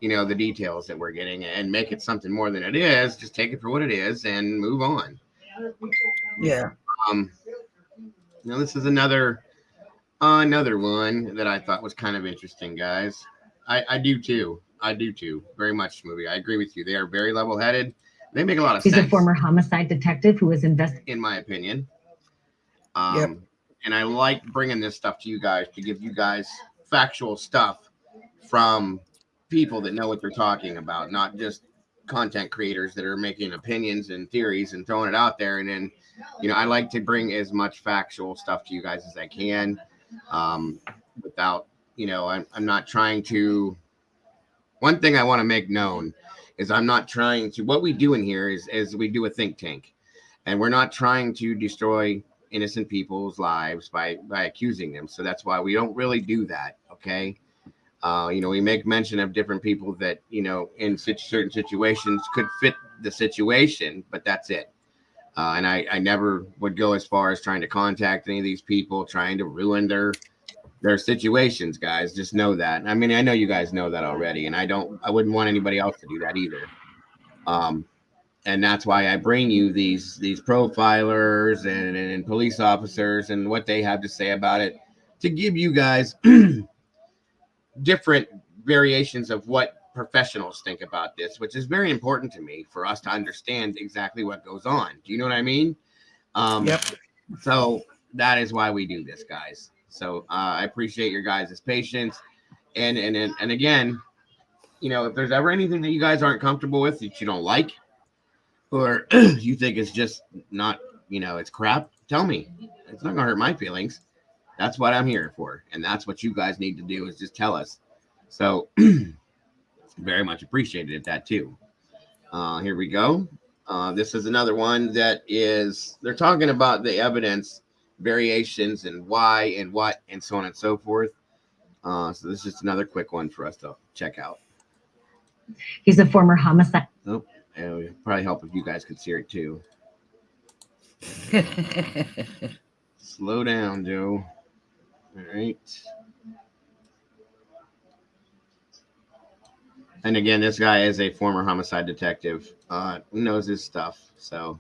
the details that we're getting, and make it something more than it is. Just take it for what it is and move on. Yeah. This is another Another one that I thought was kind of interesting, guys. I do too. I do too. Very much, movie. I agree with you. They are very level-headed. They make a lot of He's sense. a former homicide detective who was in my opinion. Yep. And I like bringing this stuff to you guys to give you guys factual stuff from people that know what they're talking about, not just content creators that are making opinions and theories and throwing it out there. And then, I like to bring as much factual stuff to you guys as I can, without, I'm not trying to. One thing I want to make known is I'm not trying to. What we do in here is we do a think tank, and we're not trying to destroy innocent people's lives by accusing them. So that's why we don't really do that. Okay. We make mention of different people that, in certain situations could fit the situation, but that's it. And I never would go as far as trying to contact any of these people, trying to ruin their situations, guys. Just know that. I mean, I know you guys know that already, and I wouldn't want anybody else to do that either. And that's why I bring you these profilers and police officers and what they have to say about it, to give you guys different variations of what professionals think about this, which is very important to me for us to understand exactly what goes on. Do you know what I mean? Yep. So that is why we do this, guys. So I appreciate your guys' patience. And again, if there's ever anything that you guys aren't comfortable with, that you don't like, or you think it's just not, it's crap, tell me. It's not gonna hurt my feelings. That's what I'm here for, and that's what you guys need to do, is just tell us. So very much appreciated at that too. Here we go. This is another one that is, they're talking about the evidence variations and why and what and so on and so forth. So this is just another quick one for us to check out. He's a former homicide. Oh, it would probably help if you guys could see it too. Slow down, Joe. All right. And again, this guy is a former homicide detective. Who knows his stuff? So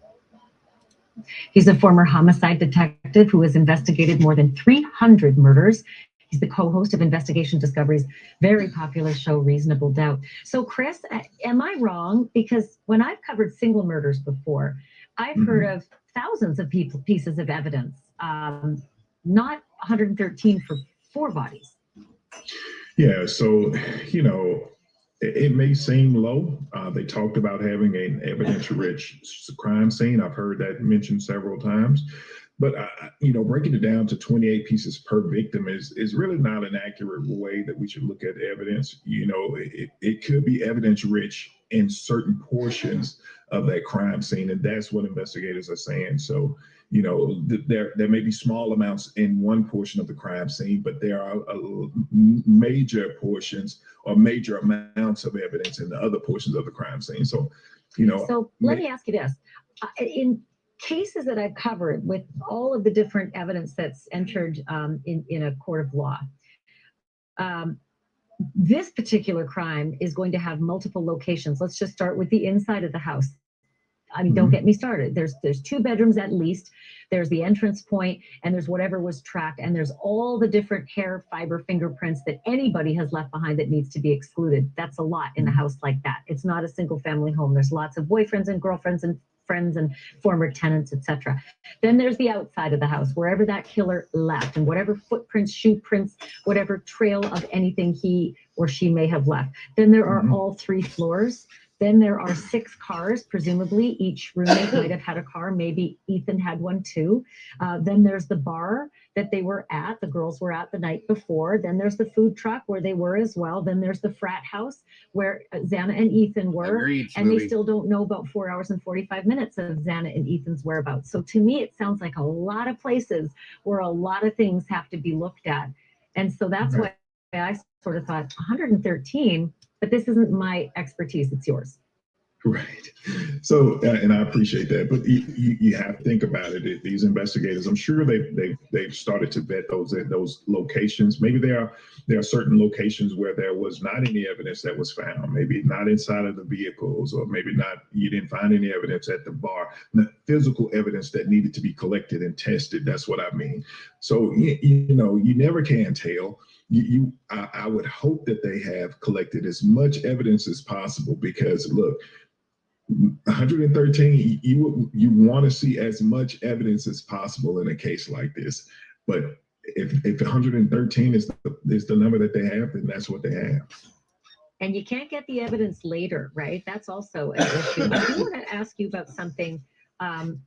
He's a former homicide detective who has investigated more than 300 murders. He's the co-host of Investigation Discovery's very popular show, Reasonable Doubt. So, Chris, am I wrong? Because when I've covered single murders before, I've heard of thousands of pieces of evidence, not 113 for 4 bodies. Yeah, so, it may seem low. They talked about having an evidence-rich crime scene. I've heard that mentioned several times. But, breaking it down to 28 pieces per victim is really not an accurate way that we should look at evidence. It could be evidence-rich in certain portions of that crime scene, and that's what investigators are saying. So, there may be small amounts in one portion of the crime scene, but there are major portions or major amounts of evidence in the other portions of the crime scene. So, So let me ask you this. In cases that I've covered with all of the different evidence that's entered in a court of law, this particular crime is going to have multiple locations. Let's just start with the inside of the house. I mean, don't get me started. There's 2 bedrooms at least. There's the entrance point, and there's whatever was tracked, and there's all the different hair, fiber, fingerprints that anybody has left behind that needs to be excluded. That's a lot in a house like that. It's not a single family home. There's lots of boyfriends and girlfriends and friends and former tenants, etc. Then there's the outside of the house, wherever that killer left, and whatever footprints, shoe prints, whatever trail of anything he or she may have left. Then there are all 3 floors. Then there are 6 cars, presumably each roommate might have had a car. Maybe Ethan had one too. Then there's the bar that they were at, the girls were at the night before. Then there's the food truck where they were as well. Then there's the frat house where Xana and Ethan were. They still don't know about 4 hours and 45 minutes of Xana and Ethan's whereabouts. So to me, it sounds like a lot of places where a lot of things have to be looked at. And so that's why I sort of thought 113, but this isn't my expertise, it's yours. Right. So, and I appreciate that, but you have to think about it. These investigators, I'm sure they've started to vet those locations. Maybe there are certain locations where there was not any evidence that was found. Maybe not inside of the vehicles, or maybe not. You didn't find any evidence at the bar. Physical evidence that needed to be collected and tested. That's what I mean. So you never can tell. I would hope that they have collected as much evidence as possible, because look, 113, you want to see as much evidence as possible in a case like this. But if 113 is the number that they have, then that's what they have. And you can't get the evidence later, right? That's also an issue. I do want to ask you about something.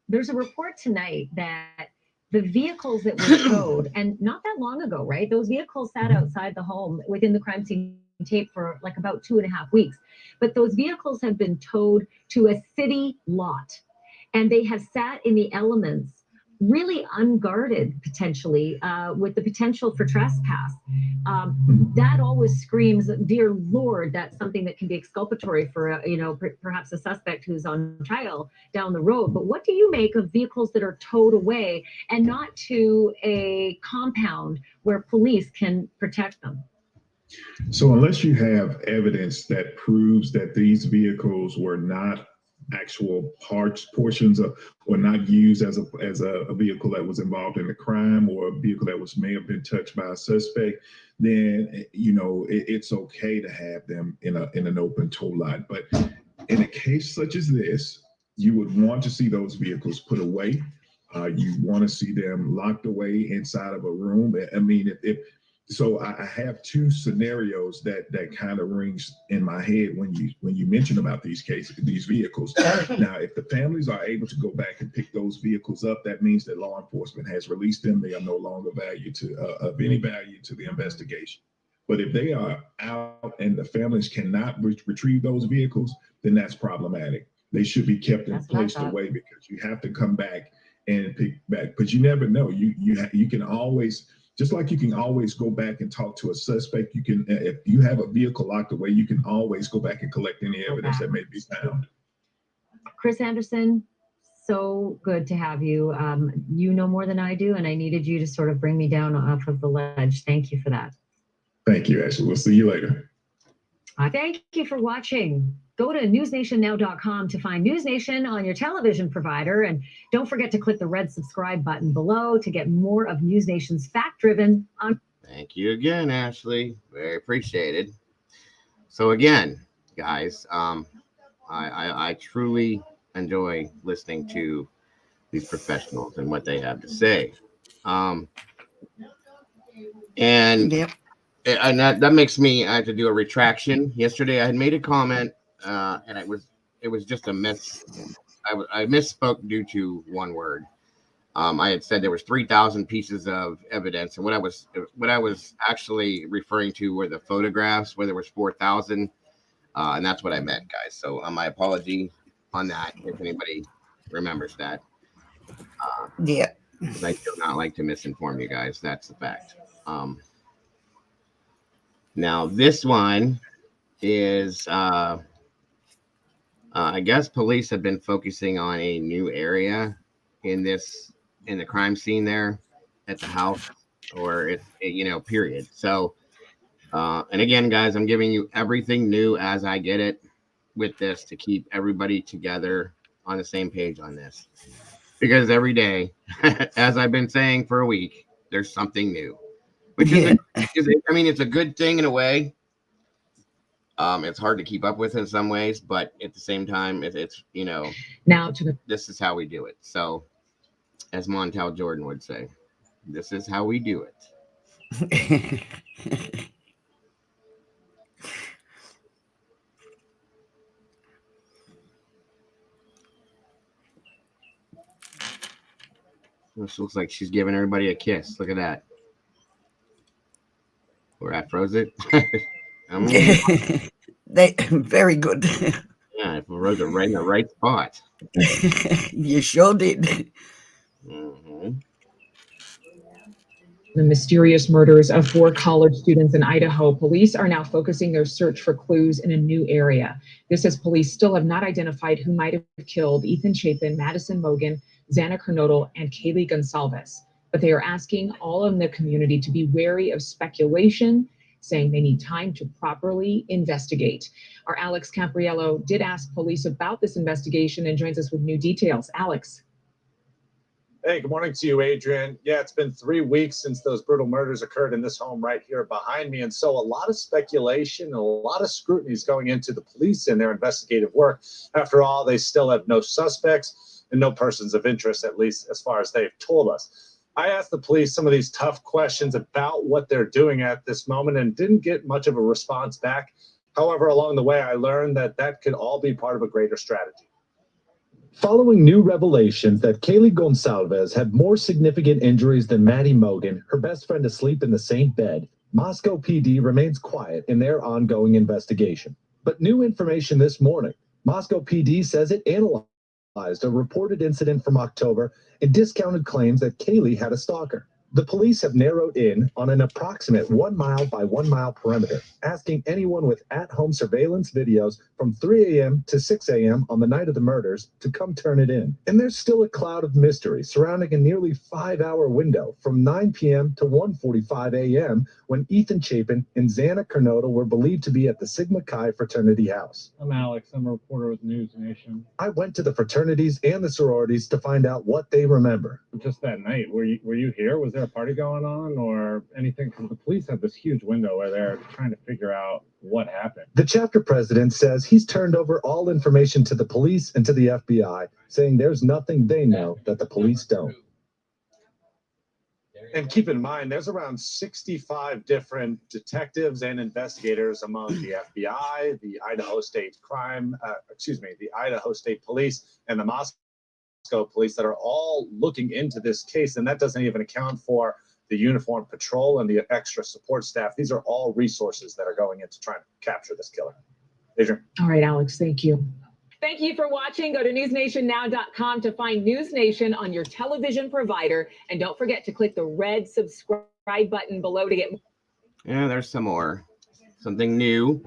There's a report tonight that the vehicles that were towed, and not that long ago, right? Those vehicles sat outside the home within the crime scene tape for like about 2.5 weeks. But those vehicles have been towed to a city lot, and they have sat in the elements, really unguarded, potentially, with the potential for trespass. That always screams, dear Lord, that's something that can be exculpatory for, perhaps a suspect who's on trial down the road. But what do you make of vehicles that are towed away and not to a compound where police can protect them? So unless you have evidence that proves that these vehicles were not actual portions of, or not used as a vehicle that was involved in a crime, or a vehicle that may have been touched by a suspect, then it's okay to have them in an open tow lot. But in a case such as this, you would want to see those vehicles put away. You want to see them locked away inside of a room. I mean, so I have two scenarios that kind of rings in my head when you mention about these vehicles. Now, if the families are able to go back and pick those vehicles up, that means that law enforcement has released them. They are no longer of any value to the investigation. But if they are out and the families cannot retrieve those vehicles, then that's problematic. They should be kept and placed away, because you have to come back and pick back. But you never know. You can always. Just like you can always go back and talk to a suspect, you can, if you have a vehicle locked away, you can always go back and collect any evidence that may be found. Chris Anderson, so good to have you. You know more than I do, and I needed you to sort of bring me down off of the ledge. Thank you for that. Thank you, Ashley. We'll see you later. Thank you for watching. Go to newsnationnow.com to find News Nation on your television provider. And don't forget to click the red subscribe button below to get more of News Nation's fact-driven. Thank you again, Ashley. Very appreciated. So again, guys, I truly enjoy listening to these professionals and what they have to say. And that makes me, I have to do a retraction. Yesterday I had made a comment, and it was just a miss. I misspoke due to one word. I had said there was 3,000 pieces of evidence, and what I was actually referring to were the photographs, where there was 4,000, and that's what I meant, guys. So my apology on that, if anybody remembers that. Yeah, I do not like to misinform you guys. That's the fact. Now this one is, I guess police have been focusing on a new area in the crime scene there at the house, or period. So, and again, guys, I'm giving you everything new as I get it with this to keep everybody together on the same page on this, because every day, as I've been saying for a week, there's something new, which is it's a good thing in a way. It's hard to keep up with in some ways, but at the same time, it's now this is how we do it. So, as Montel Jordan would say, this is how we do it. This looks like she's giving everybody a kiss. Look at that. Where I froze it. Very good. Yeah, I froze it right in the right spot. You sure did. Mm-hmm. The mysterious murders of 4 college students in Idaho, police are now focusing their search for clues in a new area. This as police still have not identified who might have killed Ethan Chapin, Madison Mogen, Xana Kernodle, and Kaylee Gonsalves. But they are asking all in the community to be wary of speculation, saying they need time to properly investigate. Our Alex Campriello did ask police about this investigation and joins us with new details. Alex. Hey, good morning to you, Adrian. Yeah, it's been 3 weeks since those brutal murders occurred in this home right here behind me. And so a lot of speculation and a lot of scrutiny is going into the police and their investigative work. After all, they still have no suspects and no persons of interest, at least as far as they've told us. I asked the police some of these tough questions about what they're doing at this moment and didn't get much of a response back. However, along the way, I learned that that could all be part of a greater strategy. Following new revelations that Kaylee Gonsalves had more significant injuries than Maddie Mogen, her best friend asleep in the same bed, Moscow PD remains quiet in their ongoing investigation. But new information this morning. Moscow PD says it analyzed a reported incident from October and discounted claims that Kaylee had a stalker. The police have narrowed in on an approximate 1 mile by 1 mile perimeter, asking anyone with at-home surveillance videos from 3 a.m. to 6 a.m. on the night of the murders to come turn it in. And there's still a cloud of mystery surrounding a nearly 5-hour window from 9 p.m. to 1:45 a.m. when Ethan Chapin and Xana Kernodle were believed to be at the Sigma Chi fraternity house. I'm Alex. I'm a reporter with News Nation. I went to the fraternities and the sororities to find out what they remember. Just that night, were you here? Was there a party going on or anything? Because the police have this huge window where they're trying to figure out what happened. The chapter president says he's turned over all information to the police and to the FBI, saying there's nothing they know that the police don't. And keep in mind, there's around 65 different detectives and investigators among the FBI, the Idaho State the Idaho State Police and the Moscow Police that are all looking into this case. And that doesn't even account for the uniformed patrol and the extra support staff. These are all resources that are going into trying to capture this killer. Adrian. All right, Alex, thank you. Thank you for watching. Go to newsnationnow.com to find News Nation on your television provider. And don't forget to click the red subscribe button below to get more. Yeah, there's some more. Something new.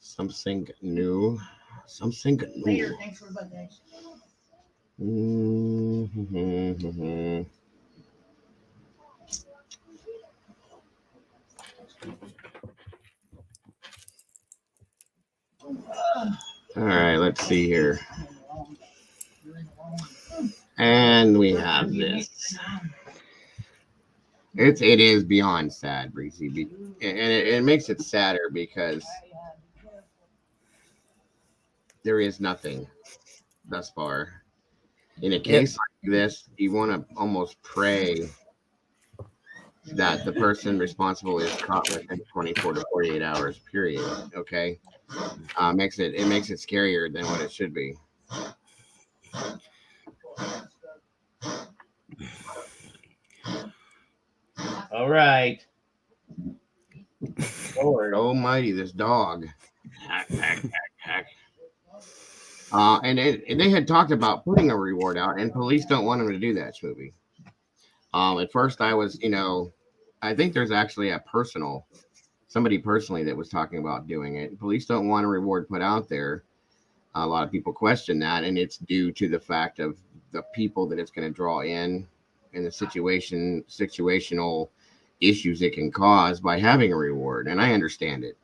Something new. Something new. All right, let's see here. And we have this. It is beyond sad, Breezy. And it makes it sadder because there is nothing thus far. In a case like this, you want to almost pray that the person responsible is caught within 24 to 48 hours, period. Okay. Makes it scarier than what it should be. All right. Lord almighty, this dog. Hack, hack, hack, hack. And they had talked about putting a reward out, and police don't want them to do that, Schmoovy. At first I was, I think there's actually somebody personally that was talking about doing it. Police don't want a reward put out there. A lot of people question that, and it's due to the fact of the people that it's going to draw in and the situational issues it can cause by having a reward. And I understand it.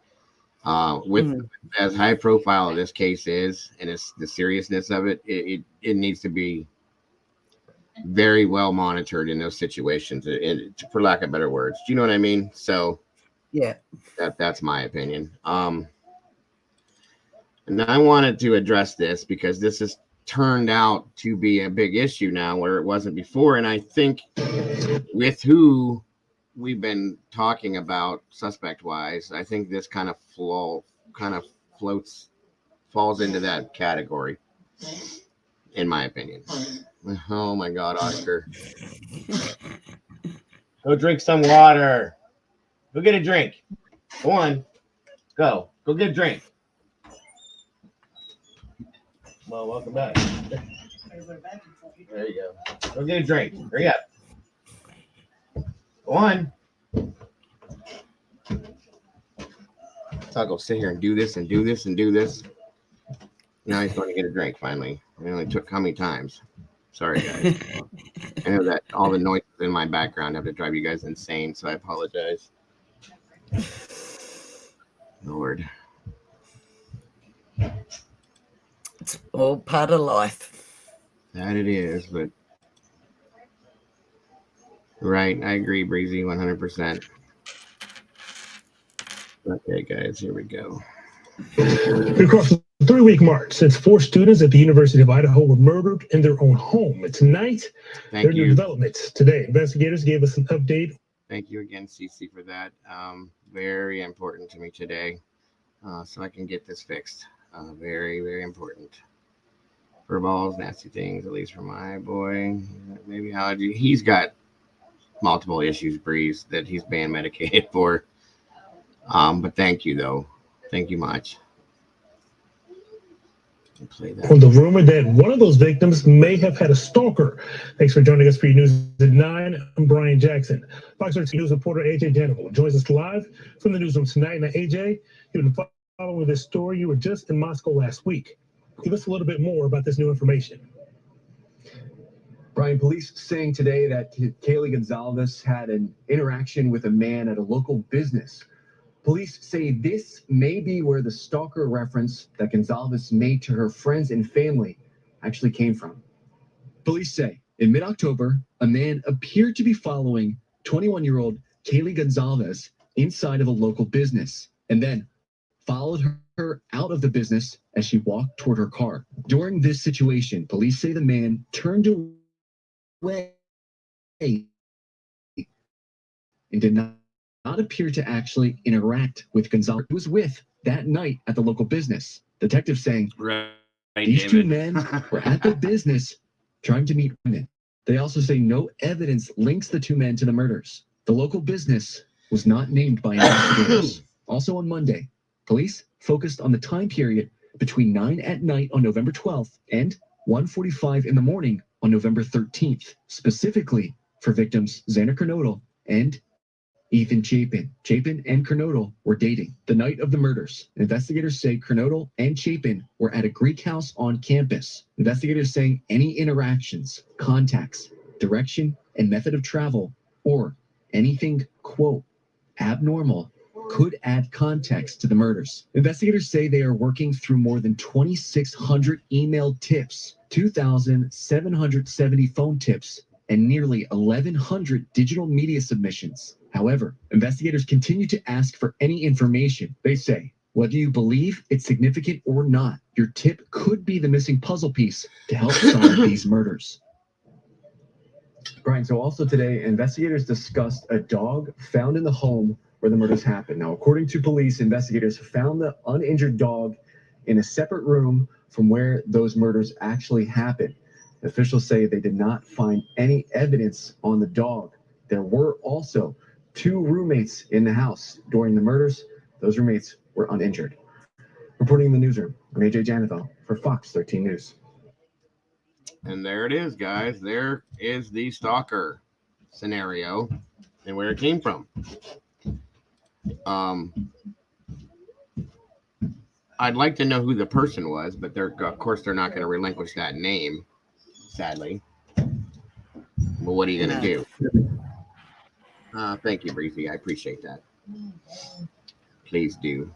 With as high profile this case is, and it's the seriousness of it, it needs to be very well monitored in those situations, for lack of better words. Do you know what I mean? So yeah, that's my opinion. And I wanted to address this because this has turned out to be a big issue now where it wasn't before. And I think with who we've been talking about suspect wise, I think this kind of falls into that category, in my opinion. Oh my God, Oscar. Go drink some water. Go get a drink. Go on. Go get a drink. Well, welcome back. There you go. Go get a drink. Hurry up. Go on. So I'll go sit here and do this and do this and do this. Now he's going to get a drink finally. It only took how many times? Sorry, guys. I know that all the noises in my background have to drive you guys insane, so I apologize. Lord. It's all part of life. That it is, but right, I agree, Breezy, 100%. Okay, guys, here we go. We crossed a 3-week march since 4 students at the University of Idaho were murdered in their own home. Tonight, there are new developments. Today, investigators gave us an update. Thank you again, Cece, for that. Very important to me today, so I can get this fixed. Very, very important. Fur balls, nasty things, at least for my boy. Maybe allergy. He's got multiple issues, Breeze, that he's been medicated for. But thank you, though. Thank you much. Play that. On the rumor that one of those victims may have had a stalker. Thanks for joining us for your news at 9. I'm Brian Jackson. Fox 13 News reporter AJ Janival joins us live from the newsroom tonight. Now, AJ, you've been following this story. You were just in Moscow last week. Give us a little bit more about this new information. Brian, police saying today that Kaylee Gonzalez had an interaction with a man at a local business. Police say this may be where the stalker reference that Gonzalez made to her friends and family actually came from. Police say in mid-October, a man appeared to be following 21-year-old Kaylee Gonzalez inside of a local business and then followed her out of the business as she walked toward her car. During this situation, police say the man turned away and did not appear to actually interact with Gonzalez, who was with that night at the local business. Detectives saying these two men were at the business trying to meet women. They also say no evidence links the two men to the murders. The local business was not named by investigators. Also on Monday, police focused on the time period between 9 at night on November 12th and 1:45 in the morning on November 13th, specifically for victims Xander Kernodle and Ethan Chapin. Chapin and Kernodle were dating the night of the murders. Investigators say Kernodle and Chapin were at a Greek house on campus. Investigators saying any interactions, contacts, direction, and method of travel, or anything, quote, abnormal, could add context to the murders. Investigators say they are working through more than 2,600 email tips, 2,770 phone tips, and nearly 1,100 digital media submissions. However, investigators continue to ask for any information. They say, whether you believe it's significant or not, your tip could be the missing puzzle piece to help solve these murders. Brian, so also today, investigators discussed a dog found in the home where the murders happened. Now, according to police, investigators found the uninjured dog in a separate room from where those murders actually happened. Officials say they did not find any evidence on the dog. There were also 2 roommates in the house during the murders. Those roommates were uninjured. Reporting in the newsroom, I'm AJ Janival for Fox 13 News. And there it is, guys. There is the stalker scenario and where it came from. I'd like to know who the person was, but of course they're not going to relinquish that name, sadly. But what are you going to do? Thank you, Breezy. I appreciate that. Please do.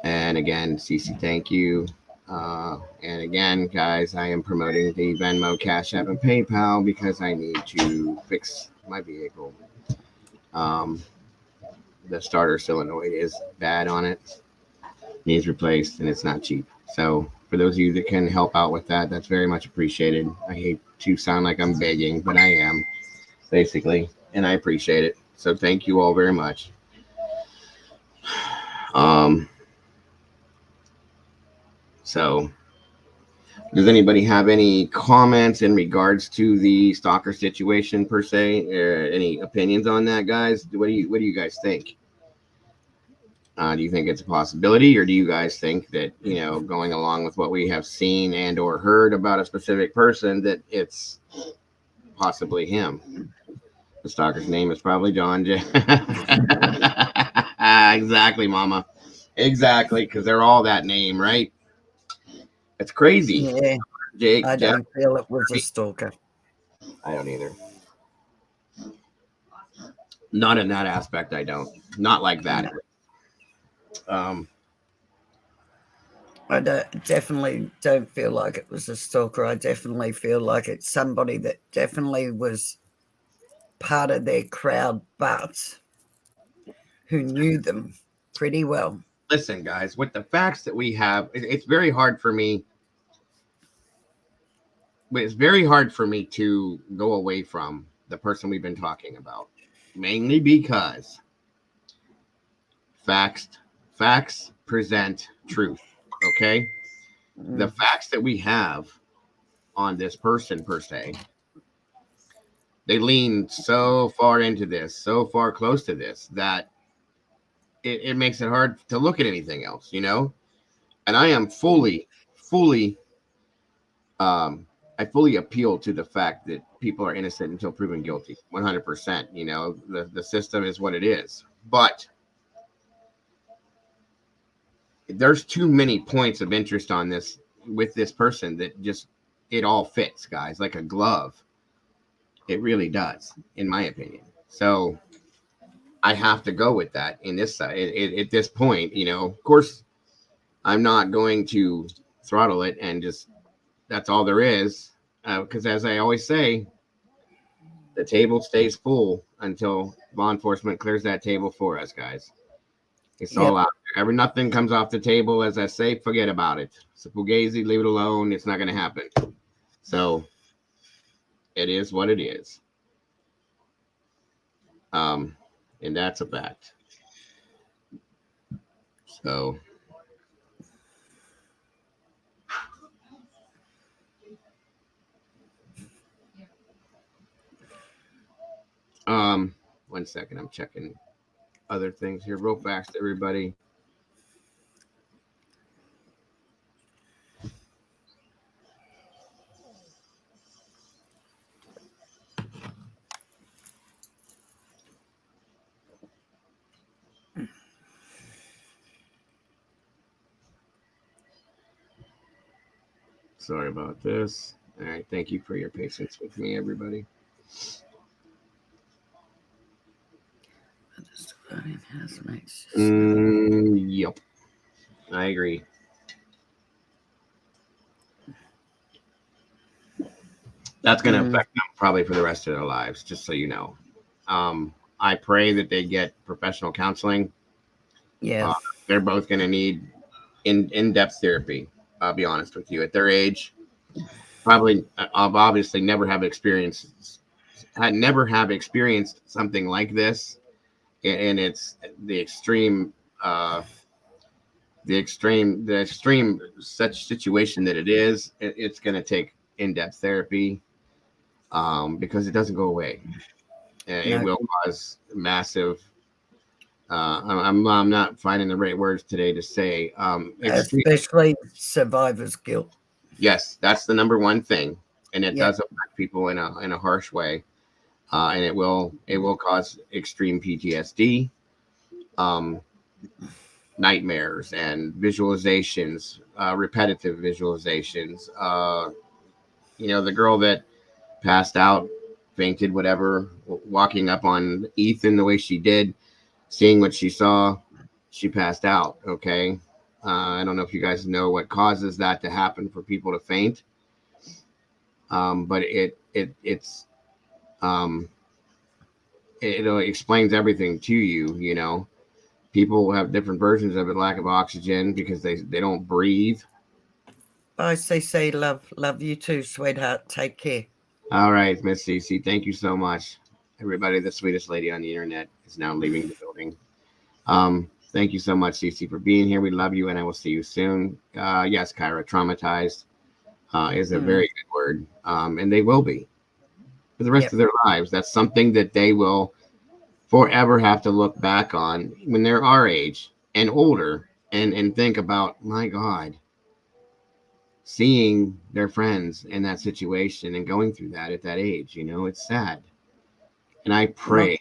And again, Cece, thank you. And again, guys, I am promoting the Venmo, Cash App, and PayPal because I need to fix my vehicle. The starter solenoid is bad on it. Needs replaced, and it's not cheap. So for those of you that can help out with that, that's very much appreciated. I hate to sound like I'm begging, but I am, basically, and I appreciate it. So thank you all very much. So does anybody have any comments in regards to the stalker situation per se? Any opinions on that, guys? What do you guys think? Do you think it's a possibility, or do you guys think that, you know, going along with what we have seen and or heard about a specific person, that it's possibly him? The stalker's name is probably John J. Exactly, Mama. Exactly, because they're all that name, right? It's crazy. Yeah, Jake, I Jeff, don't feel it was a stalker. I don't either. Not in that aspect, I don't. Not like that. I definitely don't feel like it was a stalker. I definitely feel like it's somebody that definitely was part of their crowd, but who knew them pretty well. Listen, guys, with the facts that we have, it's very hard for me. It's very hard for me to go away from the person we've been talking about, mainly because facts present truth. Okay, the facts that we have on this person per se, they lean so far into this, so far close to this, that it makes it hard to look at anything else, you know. And I am fully I fully appeal to the fact that people are innocent until proven guilty. 100%. You know, the system is what it is, but there's too many points of interest on this with this person that just, it all fits, guys, like a glove. It really does, in my opinion. So I have to go with that in this side at this point. You know, of course, I'm not going to throttle it and just, that's all there is, because as I always say, the table stays full until law enforcement clears that table for us, guys. It's all out there. Nothing comes off the table. As I say, forget about it. It's a fugazi, leave it alone. It's not going to happen. So it is what it is. And that's a fact. So one second, I'm checking other things here real fast, everybody. Sorry about this. All right, thank you for your patience with me, everybody. Yep, I agree. That's going to affect them probably for the rest of their lives, just so you know. I pray that they get professional counseling. Yeah. They're both going to need in-depth therapy. I'll be honest with you. At their age, probably obviously never have experienced something like this. And it's the extreme such situation that it is. It's going to take in-depth therapy because it doesn't go away. It will cause massive. I'm not finding the right words today to say. Especially survivor's guilt. Yes, that's the number one thing, and it does affect people in a harsh way. And it will cause extreme PTSD, nightmares and visualizations, repetitive visualizations. You know, the girl that passed out, fainted, whatever, walking up on Ethan the way she did, seeing what she saw, she passed out. Okay. I don't know if you guys know what causes that to happen for people to faint. But it explains everything to you. You know, people have different versions of it. Lack of oxygen because they don't breathe. Bye, CC. Love you too, sweetheart. Take care. All right, Miss CC. Thank you so much. Everybody, the sweetest lady on the internet is now leaving the building. Thank you so much, CC, for being here. We love you, and I will see you soon. Yes, Kyra, traumatized is a very good word, and they will be for the rest of their lives. That's something that they will forever have to look back on when they're our age. and older and think about, my God, seeing their friends in that situation and going through that at that age, it's sad. And I pray.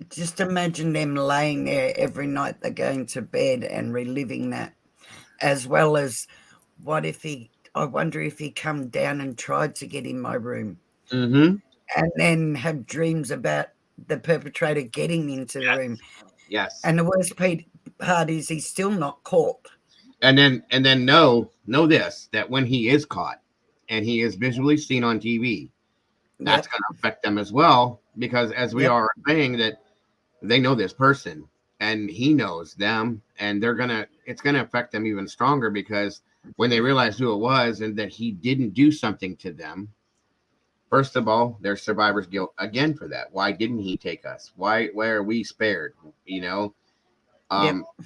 Just imagine them laying there every night they're going to bed and reliving that, as well as I wonder if he come down and tried to get in my room and then have dreams about the perpetrator getting into the room. Yes. And the worst part is he's still not caught. And then know this, that when he is caught and he is visually seen on TV, that's going to affect them as well, because as we are saying, that they know this person and he knows them, and it's going to affect them even stronger, because when they realize who it was and that he didn't do something to them, first of all, there's survivor's guilt again for that. Why didn't he take us? Why are we spared?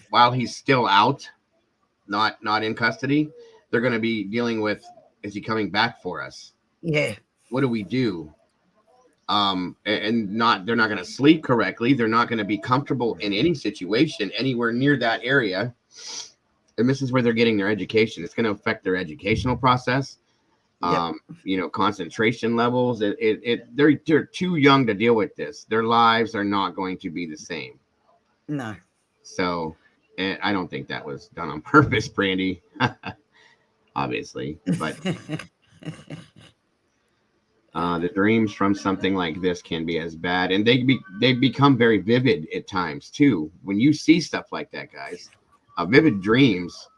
While he's still out, not in custody, they're going to be dealing with, is he coming back for us? Yeah. What do we do? And they're not going to sleep correctly. They're not going to be comfortable in any situation anywhere near that area. And this is where they're getting their education. It's going to affect their educational process. Concentration levels. They're too young to deal with this. Their lives are not going to be the same. No. So I don't think that was done on purpose, Brandy. Obviously, but the dreams from something like this can be as bad, and they become very vivid at times too. When you see stuff like that, guys, vivid dreams,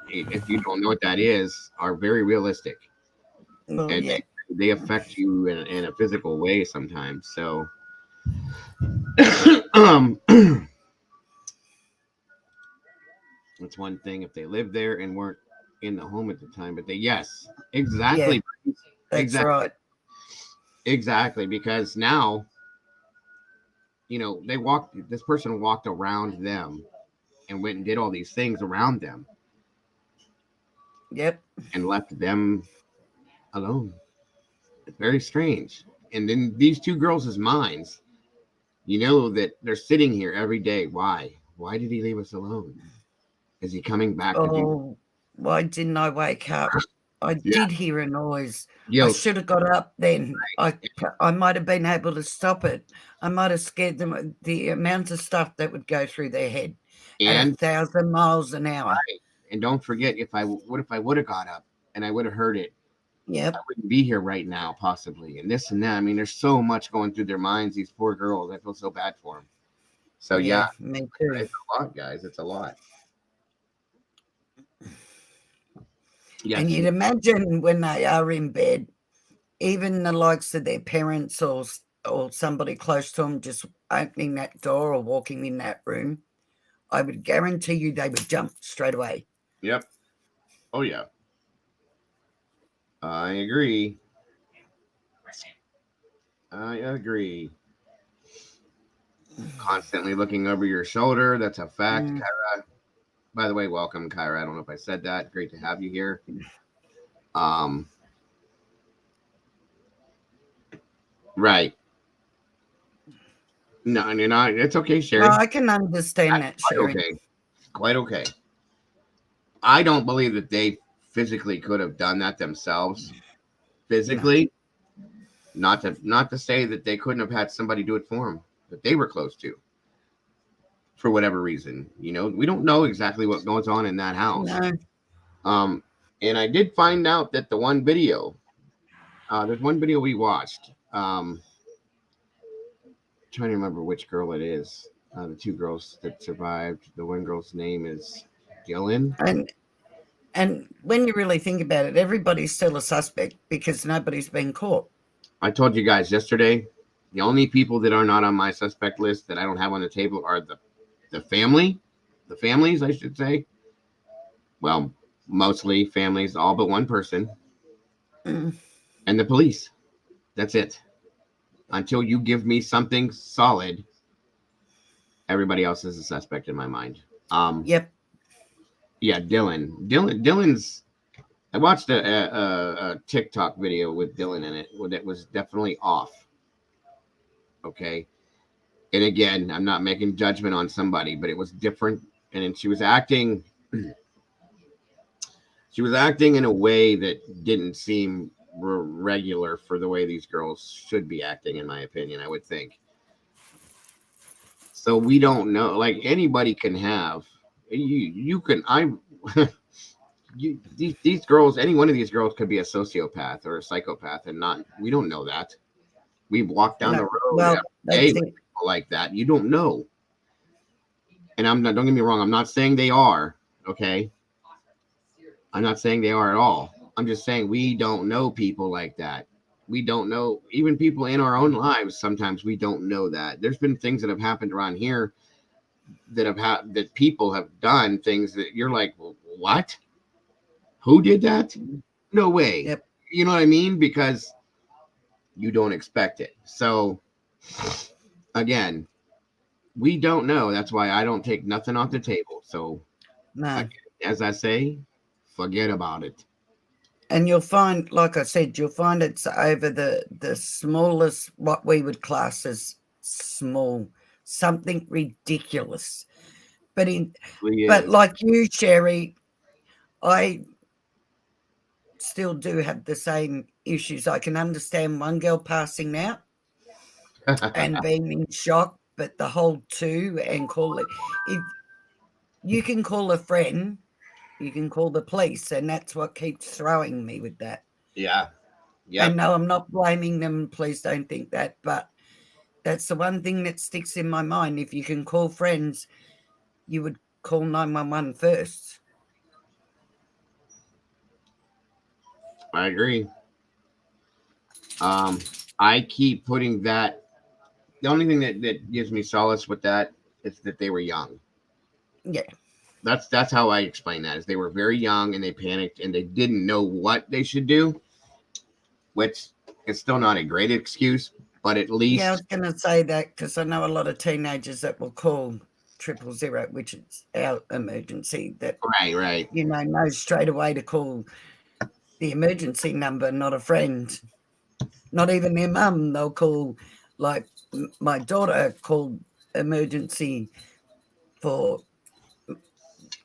if you don't know what that is, are very realistic, and they affect you in a physical way sometimes. So, it's one thing if they lived there and weren't in the home at the time, but exactly. Yeah, that's right. Exactly, because now, this person walked around them and went and did all these things around them. Yep. And left them alone. It's very strange. And then these two girls' minds, that they're sitting here every day. Why? Why did he leave us alone? Is he coming back to do? Why didn't I wake up? I did hear a noise. I should have got up then. I might have been able to stop it. I might have scared them. The amount of stuff that would go through their head at 1,000 miles an hour. Right. And don't forget, if I would have got up and I would have heard it, I wouldn't be here right now, possibly. And this and that. I mean, there's so much going through their minds. These poor girls. I feel so bad for them. So me too. It's a lot, guys. It's a lot. Yes. And you'd imagine when they are in bed, even the likes of their parents or somebody close to them just opening that door or walking in that room, I would guarantee you they would jump straight away. Yep. Oh, yeah. I agree. Constantly looking over your shoulder. That's a fact, Kyra. By the way, welcome, Kyra. I don't know if I said that. Great to have you here. Right. No, it's okay, Sherry. No, I can understand that, Sherry. Okay. Quite okay. I don't believe that they physically could have done that themselves. Physically. No. Not to say that they couldn't have had somebody do it for them that they were close to. For whatever reason, we don't know exactly what goes on in that house. No. And I did find out that the one video, there's one video we watched. Trying to remember which girl it is. The two girls that survived. The one girl's name is Dylan. And when you really think about it, everybody's still a suspect because nobody's been caught. I told you guys yesterday, the only people that are not on my suspect list that I don't have on the table are the families, I should say. Well, mostly families, all but one person. And the police. That's it. Until you give me something solid, everybody else is a suspect in my mind. Yep. Yeah, Dylan's. I watched a TikTok video with Dylan in it that was definitely off. Okay. And again, I'm not making judgment on somebody, but it was different and then she was acting in a way that didn't seem regular for the way these girls should be acting, in my opinion, I would think. So we don't know, like anybody can have, these girls, any one of these girls could be a sociopath or a psychopath, and we don't know that. We walk down the road every day with people like that. You don't know. And don't get me wrong, I'm not saying they are, okay? I'm not saying they are at all. I'm just saying we don't know people like that. We don't know, even people in our own lives, sometimes we don't know that. There's been things that have happened around here that people have done things that you're like, well, what? Who did that? No way. Yep. You know what I mean? Because you don't expect it. So again, we don't know. That's why I don't take nothing off the table. So as I say, forget about it. And you'll find, like I said, you'll find it's over the smallest, what we would class as small, something ridiculous. But but like you, Sherry, I still do have the same issues. I can understand one girl passing out and being in shock, but the whole two and call it, if you can call a friend, you can call the police, and that's what keeps throwing me with that. Yeah. And no, I'm not blaming them. Please don't think that, but that's the one thing that sticks in my mind. If you can call friends, you would call 911 first. I agree. I keep putting that. The only thing that gives me solace with that is that they were young. Yeah. That's how I explain that, is they were very young and they panicked and they didn't know what they should do, which is still not a great excuse, but at least. Yeah, I was going to say that because I know a lot of teenagers that will call 000, which is our emergency, that right, you know straight away to call the emergency number, not a friend, not even their mum. They'll call, like my daughter called emergency for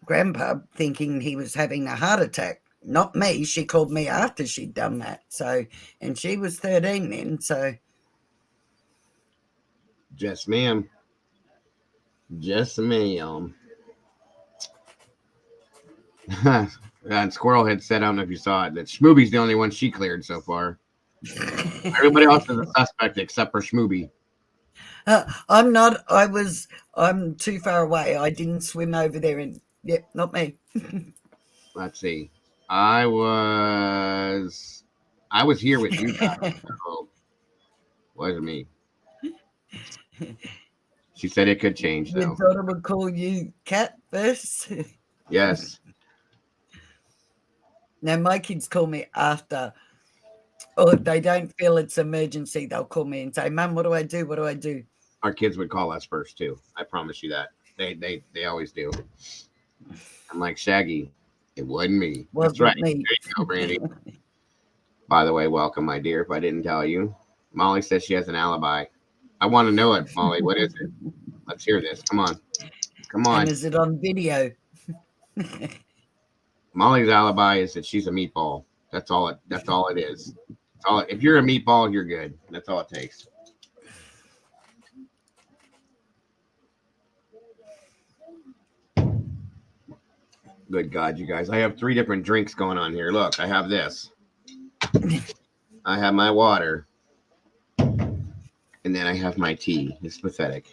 grandpa thinking he was having a heart attack. Not me. She called me after she'd done that. So, and she was 13 then. So, yes, ma'am. Yes, ma'am. And Squirrel had said, I don't know if you saw it, that Schmooby's the only one she cleared so far. Everybody else is a suspect except for Schmooby. I'm not. I'm too far away. I didn't swim over there, and yep, not me. Let's see. I was here with you guys. So wasn't me. She said it could change though. Your daughter would call you Cat first. Yes. Now my kids call me after, or if they don't feel it's emergency, they'll call me and say, "Mum, what do I do? What do I do?" Our kids would call us first too. I promise you that. They always do. I'm like, Shaggy, it wasn't me. That's right. Me. There you go, Brandy. By the way, welcome, my dear. If I didn't tell you, Molly says she has an alibi. I want to know it, Molly. What is it? Let's hear this. Come on. Come on. And is it on video? Molly's alibi is that she's a meatball. That's all it is. If you're a meatball, you're good. That's all it takes. Good God, you guys. I have 3 different drinks going on here. Look, I have this. I have my water. And then I have my tea. It's pathetic.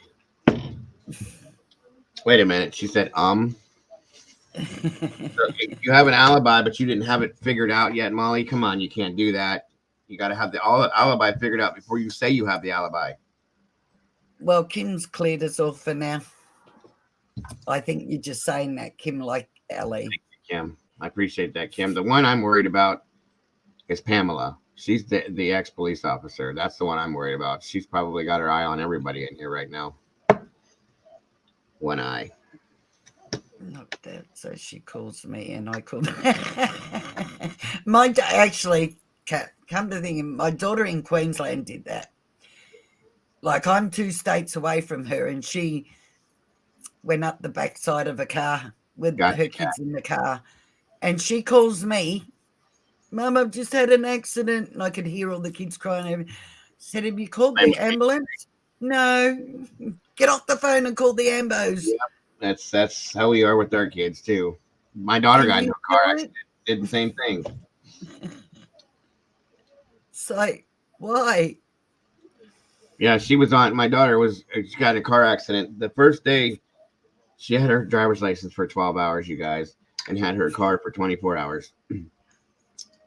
Wait a minute. She said, So you have an alibi, but you didn't have it figured out yet, Molly. Come on, you can't do that. You got to have the alibi figured out before you say you have the alibi. Well, Kim's cleared us off for now. I think you're just saying that, Kim, like Ellie. Thank you, Kim. I appreciate that, Kim. The one I'm worried about is Pamela. She's the ex-police officer. That's the one I'm worried about. She's probably got her eye on everybody in here right now. One eye. Not that. So she calls me and I call actually, come to think, my daughter in Queensland did that. Like, I'm 2 states away from her, and she went up the backside of a car with Gotcha. her kids in the car. And she calls me, Mum, I've just had an accident. And I could hear all the kids crying. Said, have you called the ambulance? No. Get off the phone and call the ambos. Yeah, that's how we are with our kids too. My daughter got into a car accident, did the same thing. So why? Yeah, she got in a car accident. The first day she had her driver's license for 12 hours, you guys, and had her car for 24 hours.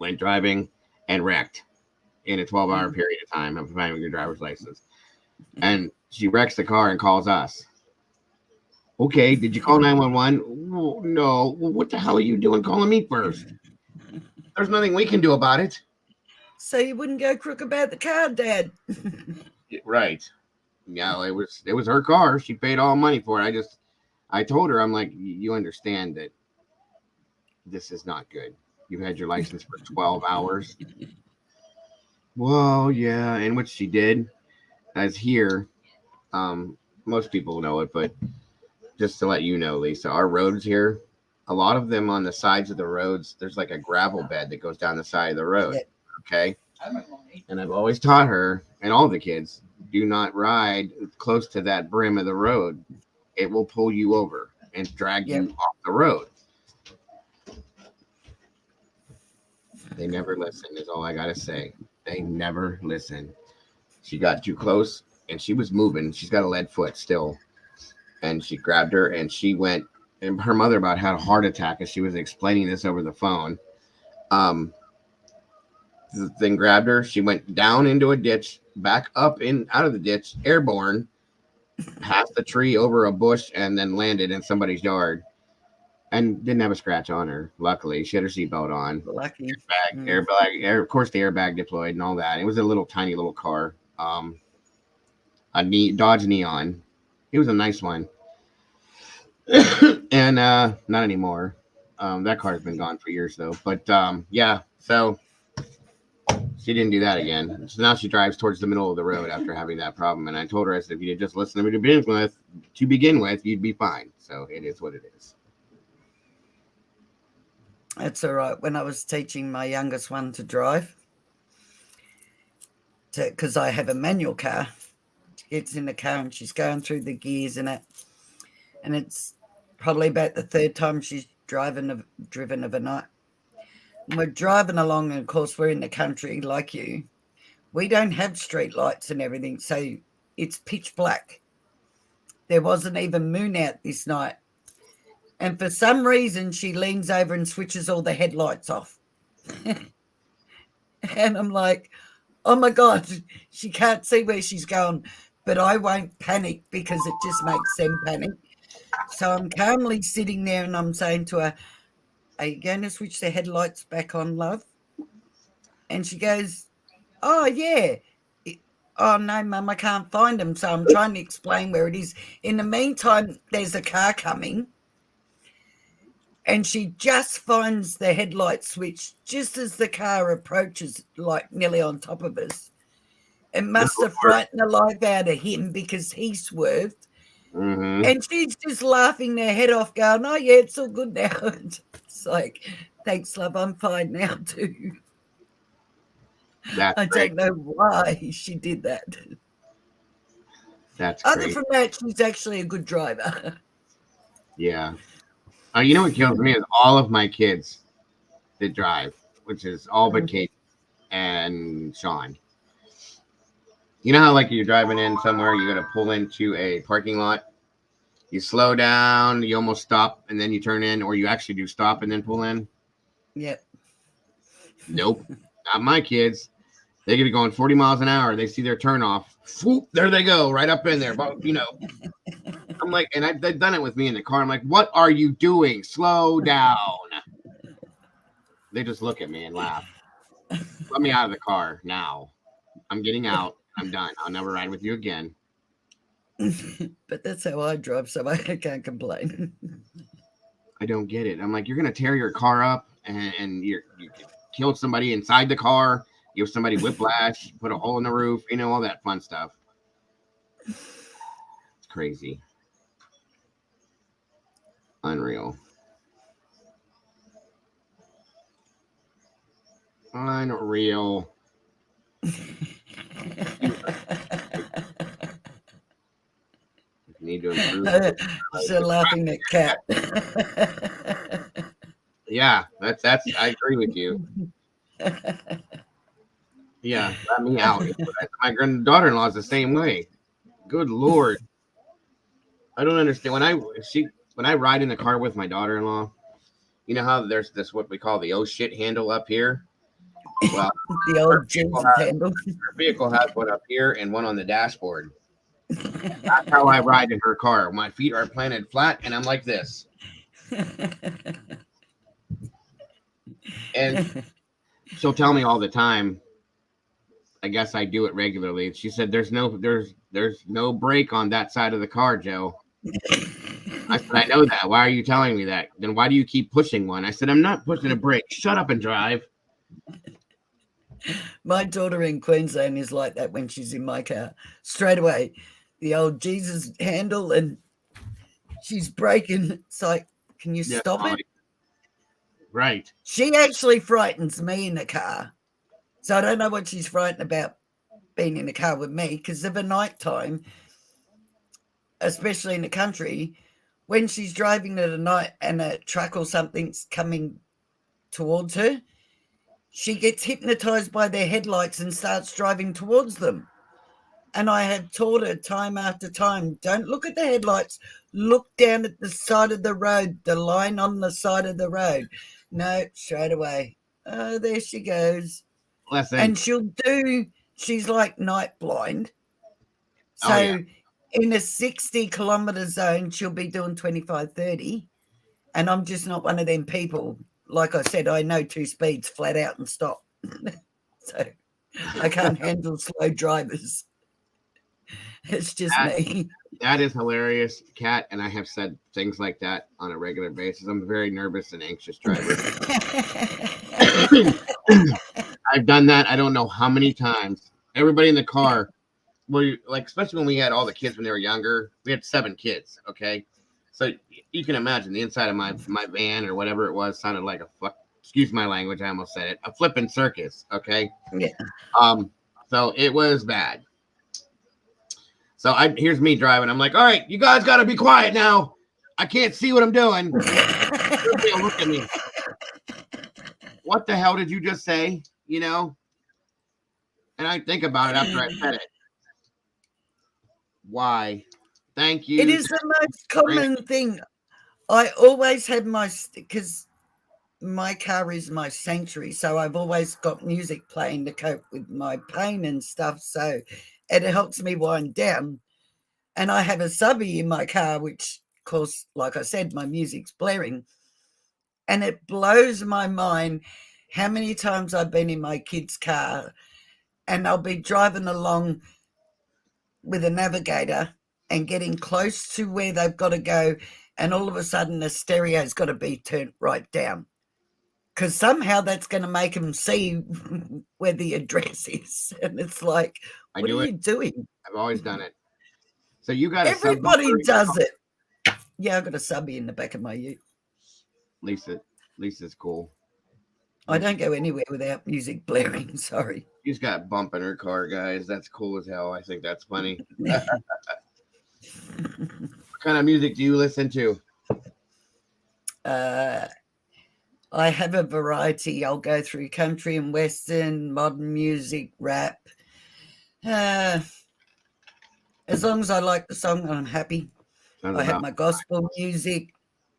Went driving and wrecked in a 12-hour period of time of having your driver's license. And she wrecks the car and calls us. Okay, did you call 911? No. Well, what the hell are you doing calling me first? There's nothing we can do about it. So you wouldn't go crook about the car, Dad? Right. Yeah, it was her car. She paid all money for it. I told her, I'm like, you understand that this is not good. You had your license for 12 hours. Well, yeah, and what she did, as here, most people know it, but just to let you know, Lisa, our roads here, a lot of them on the sides of the roads, there's like a gravel bed that goes down the side of the road. Okay. And I've always taught her and all the kids, do not ride close to that brim of the road. It will pull you over and drag you off the road. They never listen, is all I got to say. They never listen. She got too close and she was moving. She's got a lead foot still. And she grabbed her and she went, and her mother about had a heart attack as she was explaining this over the phone. The thing grabbed her. She went down into a ditch, back up out of the ditch, airborne, past the tree, over a bush, and then landed in somebody's yard. And didn't have a scratch on her. Luckily, she had her seatbelt on. Lucky. Airbag, of course, the airbag deployed and all that. It was a tiny little car. A Dodge Neon. It was a nice one. And not anymore. That car's been gone for years though. But yeah, so she didn't do that again. So now she drives towards the middle of the road after having that problem. And I told her, I said, if you just listen to me to begin with, you'd be fine. So it is what it is. That's all right. When I was teaching my youngest one to drive, because I have a manual car, she gets in the car and she's going through the gears and it's probably about the third time she's driven of a night. And we're driving along, and of course we're in the country like you. We don't have street lights and everything, so it's pitch black. There wasn't even moon out this night. And for some reason, she leans over and switches all the headlights off. And I'm like, oh my God, she can't see where she's going. But I won't panic because it just makes them panic. So I'm calmly sitting there and I'm saying to her, are you going to switch the headlights back on, love? And she goes, oh, yeah. Oh, no, Mum, I can't find them. So I'm trying to explain where it is. In the meantime, there's a car coming. And she just finds the headlight switch just as the car approaches, like nearly on top of us. It must have frightened the life out of him because he swerved. Mm-hmm. And she's just laughing their head off, going, oh, yeah, it's all good now. It's like, thanks, love, I'm fine now too. I don't know why she did that. That's Other great. from that, she's actually a good driver. Yeah. You know what kills me is all of my kids that drive, which is all but Kate and Sean. You know how like you're driving in somewhere, you got to pull into a parking lot. You slow down, you almost stop, and then you turn in, or you actually do stop and then pull in. Yep. Nope. Not my kids. They could be going 40 miles an hour. They see their turn off. Whoop, there they go, right up in there. But, you know, I'm like, and they've done it with me in the car. I'm like, what are you doing? Slow down. They just look at me and laugh. Let me out of the car now. I'm getting out. I'm done. I'll never ride with you again. But that's how I drive, so I can't complain. I don't get it. I'm like, you're going to tear your car up and you killed somebody inside the car, give somebody whiplash, put a hole in the roof, you know, all that fun stuff. It's crazy. Unreal. Unreal. Need to improve. So laughing at Cat. Yeah, that's. I agree with you. Yeah, let me out. My daughter-in-law is the same way. Good Lord, I don't understand when I ride in the car with my daughter-in-law. You know how there's this what we call the oh shit handle up here. Well, the old Jesus handle. Her vehicle has one up here and one on the dashboard. That's how I ride in her car. My feet are planted flat, and I'm like this. And she'll tell me all the time. I guess I do it regularly. She said, "There's no brake on that side of the car, Joe." I said, "I know that. Why are you telling me that? Then why do you keep pushing one?" I said, "I'm not pushing a brake. Shut up and drive." My daughter in Queensland is like that when she's in my car. Straight away, the old Jesus handle, and she's braking. It's like, can you stop it? Right. She actually frightens me in the car. So I don't know what she's frightened about being in the car with me, because of a nighttime, especially in the country, when she's driving at a night and a truck or something's coming towards her, she gets hypnotized by their headlights and starts driving towards them. And I have taught her time after time, don't look at the headlights, look down at the side of the road, the line on the side of the road. No, straight away. Oh, there she goes. Listen. And she's like night blind. So in a 60-kilometer zone, she'll be doing 25, 30. And I'm just not one of them people. Like I said, I know 2 speeds flat out and stop. So I can't handle slow drivers. It's just me. That is hilarious, Kat. And I have said things like that on a regular basis. I'm a very nervous and anxious driver. I've done that. I don't know how many times. Everybody in the car, especially when we had all the kids when they were younger. We had 7 kids. Okay, so you can imagine the inside of my van or whatever it was sounded like excuse my language, I almost said it, a flipping circus. Okay. Yeah. So it was bad. So here's me driving. I'm like, all right, you guys got to be quiet now. I can't see what I'm doing. Look at me. What the hell did you just say? You know? And I think about it after I said it. Why? Thank you. It is the most common thing. I always have because my car is my sanctuary, so I've always got music playing to cope with my pain and stuff. So it helps me wind down. And I have a subby in my car, which, of course, like I said, my music's blaring. And it blows my mind how many times I've been in my kid's car and I'll be driving along with a navigator and getting close to where they've got to go, and all of a sudden the stereo's got to be turned right down, because somehow that's going to make them see where the address is. And it's like, what are you doing? I've always done it. So you got everybody does it. Yeah, I've got a subby in the back of my ute. Lisa's cool. I don't go anywhere without music blaring. Sorry. She's got bump in her car, guys. That's cool as hell. I think that's funny. What kind of music do you listen to? I have a variety. I'll go through country and western, modern music, rap. As long as I like the song, I'm happy. I have my gospel music.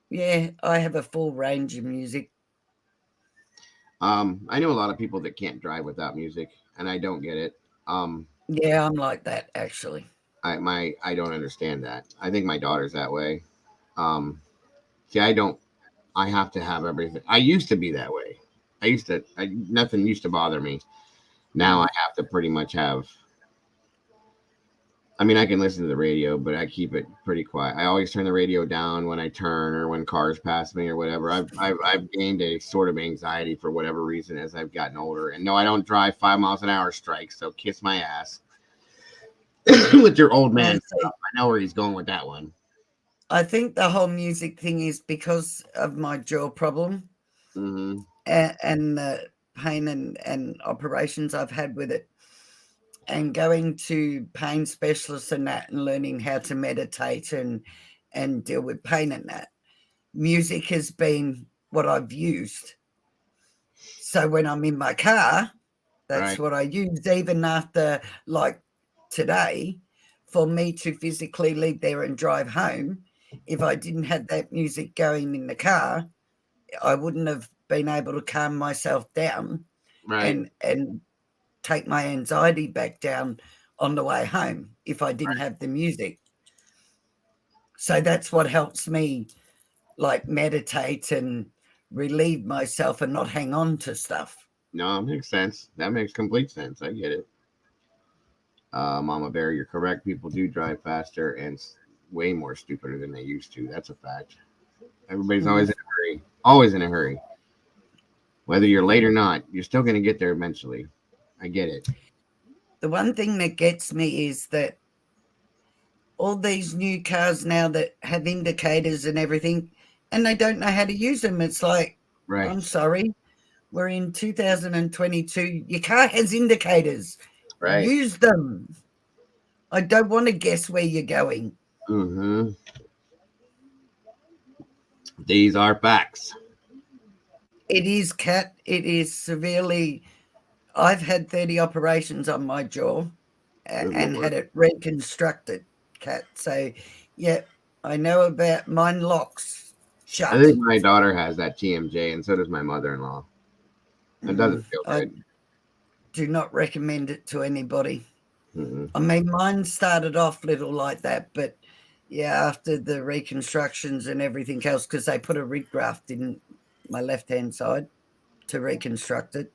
Yeah, I have a full range of music. I know a lot of people that can't drive without music, and I don't get it. Yeah, I'm like that, actually. I don't understand that. I think my daughter's that way. I have to have everything. I used to be that way. Nothing used to bother me. Now I have to pretty much have. I mean, I can listen to the radio, but I keep it pretty quiet. I always turn the radio down when I turn or when cars pass me or whatever. I've gained a sort of anxiety for whatever reason as I've gotten older. And no, I don't drive 5 miles an hour strikes, so kiss my ass with your old man stuff. I know where he's going with that one. I think the whole music thing is because of my jaw problem Mm-hmm. and the pain and operations I've had with it, and going to pain specialists and that, and learning how to meditate and deal with pain and that. Music has been what I've used. So when I'm in my car, that's Right. what I use, even after, like today, for me to physically leave there and drive home. If I didn't have that music going in the car, I wouldn't have been able to calm myself down Right. and take my anxiety back down on the way home if I didn't have the music. So that's what helps me, like, meditate and relieve myself and not hang on to stuff. No, it makes sense. That makes complete sense. I get it. Mama Bear, you're correct. People do drive faster and way more stupider than they used to. That's a fact. Everybody's always in a hurry. Always in a hurry. Whether you're late or not, you're still going to get there eventually. I get it. The one thing that gets me is that all these new cars now that have indicators and everything, and they don't know how to use them. It's like, Right. I'm sorry, we're in 2022. Your car has indicators. Right. Use them. I don't want to guess where you're going. Mm-hmm. These are facts. It is, Kat. It is severely. I've had 30 operations on my jaw and had it reconstructed, Kat. So, yeah, I know about mine locks shut. I think my daughter has that TMJ, and so does my mother-in-law. It doesn't feel good. I do not recommend it to anybody. Mm-hmm. I mean, mine started off little like that, but yeah, after the reconstructions and everything else, because they put a rib graft in my left-hand side to reconstruct it,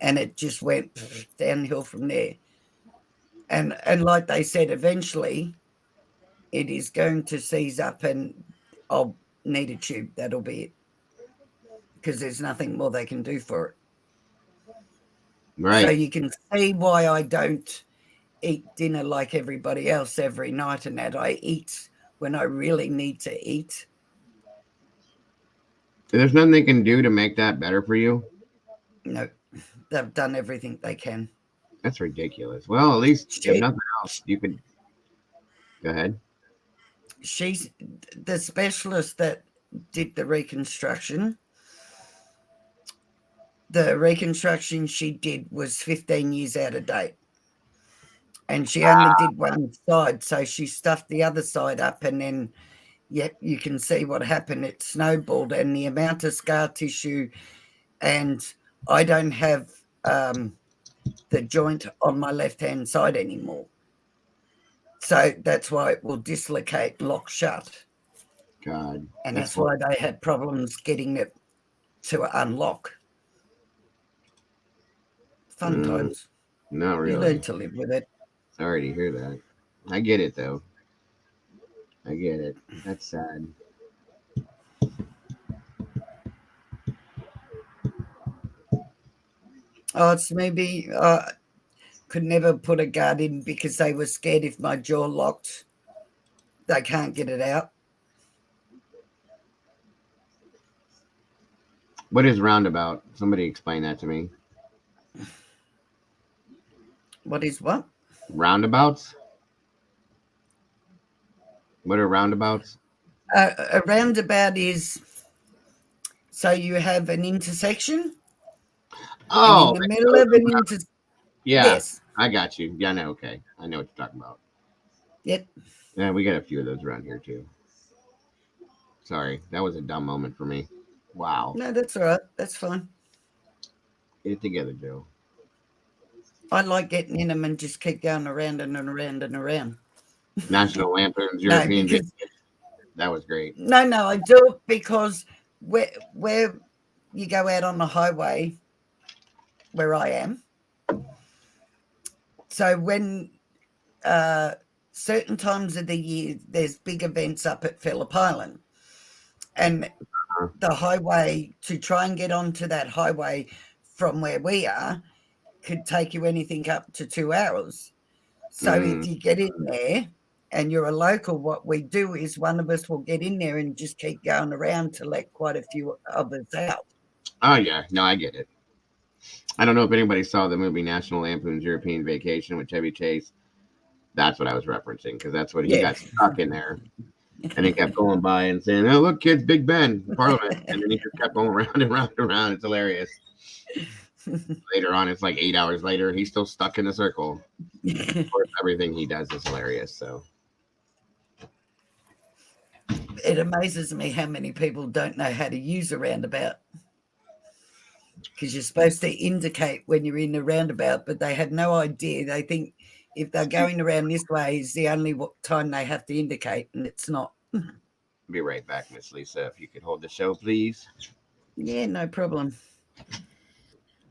and it just went downhill from there. And like they said, eventually it is going to seize up and I'll need a tube. That'll be it. Because there's nothing more they can do for it. Right. So you can see why I don't eat dinner like everybody else every night, and that I eat when I really need to eat. There's nothing they can do to make that better for you? No, they've done everything they can. That's ridiculous. Well, at least if nothing else, you could go ahead. She's the specialist that did the reconstruction. The reconstruction she did was 15 years out of date. And she only did one side. So she stuffed the other side up, and then, yep, you can see what happened. It snowballed, and the amount of scar tissue, and I don't have the joint on my left-hand side anymore. So that's why it will dislocate, lock shut. God. And that's why they had problems getting it to unlock. Fun times. Not really. You learn to live with it. Sorry to hear that. I get it, though. I get it. That's sad. Oh, it's maybe could never put a guard in because they were scared if my jaw locked, they can't get it out. What is roundabout? Somebody explain that to me. What is what? Roundabouts? What are roundabouts? A roundabout is, so you have an intersection. Oh, in the middle of an intersection. Yeah, yes. I got you. Yeah, no, okay. I know what you're talking about. Yep. Yeah, we got a few of those around here too. Sorry, that was a dumb moment for me. Wow. No, that's all right. That's fine. Get it together, Joe. I like getting in them and just keep going around and around and around. National Lampoon's No, European because- Vintage. That was great. No, I do it because where you go out on the highway, where I am. So when certain times of the year, there's big events up at Phillip Island, and the highway, to try and get onto that highway from where we are, could take you anything up to 2 hours. So if you get in there and you're a local, what we do is one of us will get in there and just keep going around to let quite a few others out. Oh, yeah. No, I get it. I don't know if anybody saw the movie National Lampoon's European Vacation with Chevy Chase. That's what I was referencing, because that's what he got stuck in there. And he kept going by and saying, "Oh, look, kids, Big Ben, Parliament." And then he just kept going round and round and round. It's hilarious. Later on, it's like 8 hours later, he's still stuck in the circle. Of course, everything he does is hilarious. So it amazes me how many people don't know how to use a roundabout, because you're supposed to indicate when you're in a roundabout, but they have no idea. They think if they're going around this way is the only time they have to indicate, and it's not. Be right back, Miss Lisa. If you could hold the show, please. Yeah, no problem.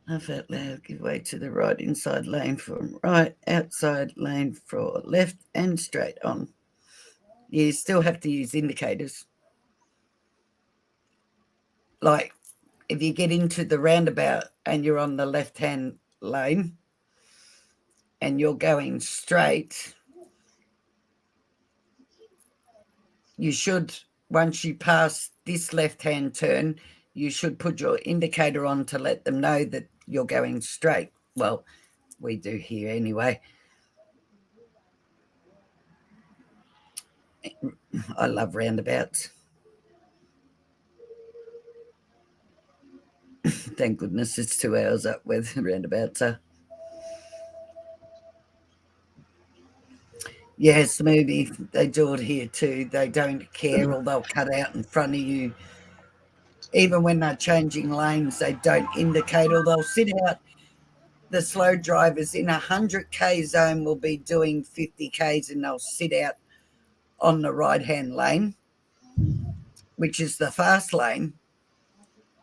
Laugh out loud, give way to the right, inside lane for right, outside lane for left, and straight on. You still have to use indicators. Like if you get into the roundabout and you're on the left-hand lane and you're going straight, you should, once you pass this left-hand turn, you should put your indicator on to let them know that you're going straight. Well, we do here anyway. I love roundabouts. Thank goodness it's 2 hours up where the roundabouts are. Yeah, Smoothie, they do it here too. They don't care, or they'll cut out in front of you. Even when they're changing lanes, they don't indicate, or they'll sit out. The slow drivers in 100k zone will be doing 50k's, and they'll sit out on the right-hand lane, which is the fast lane,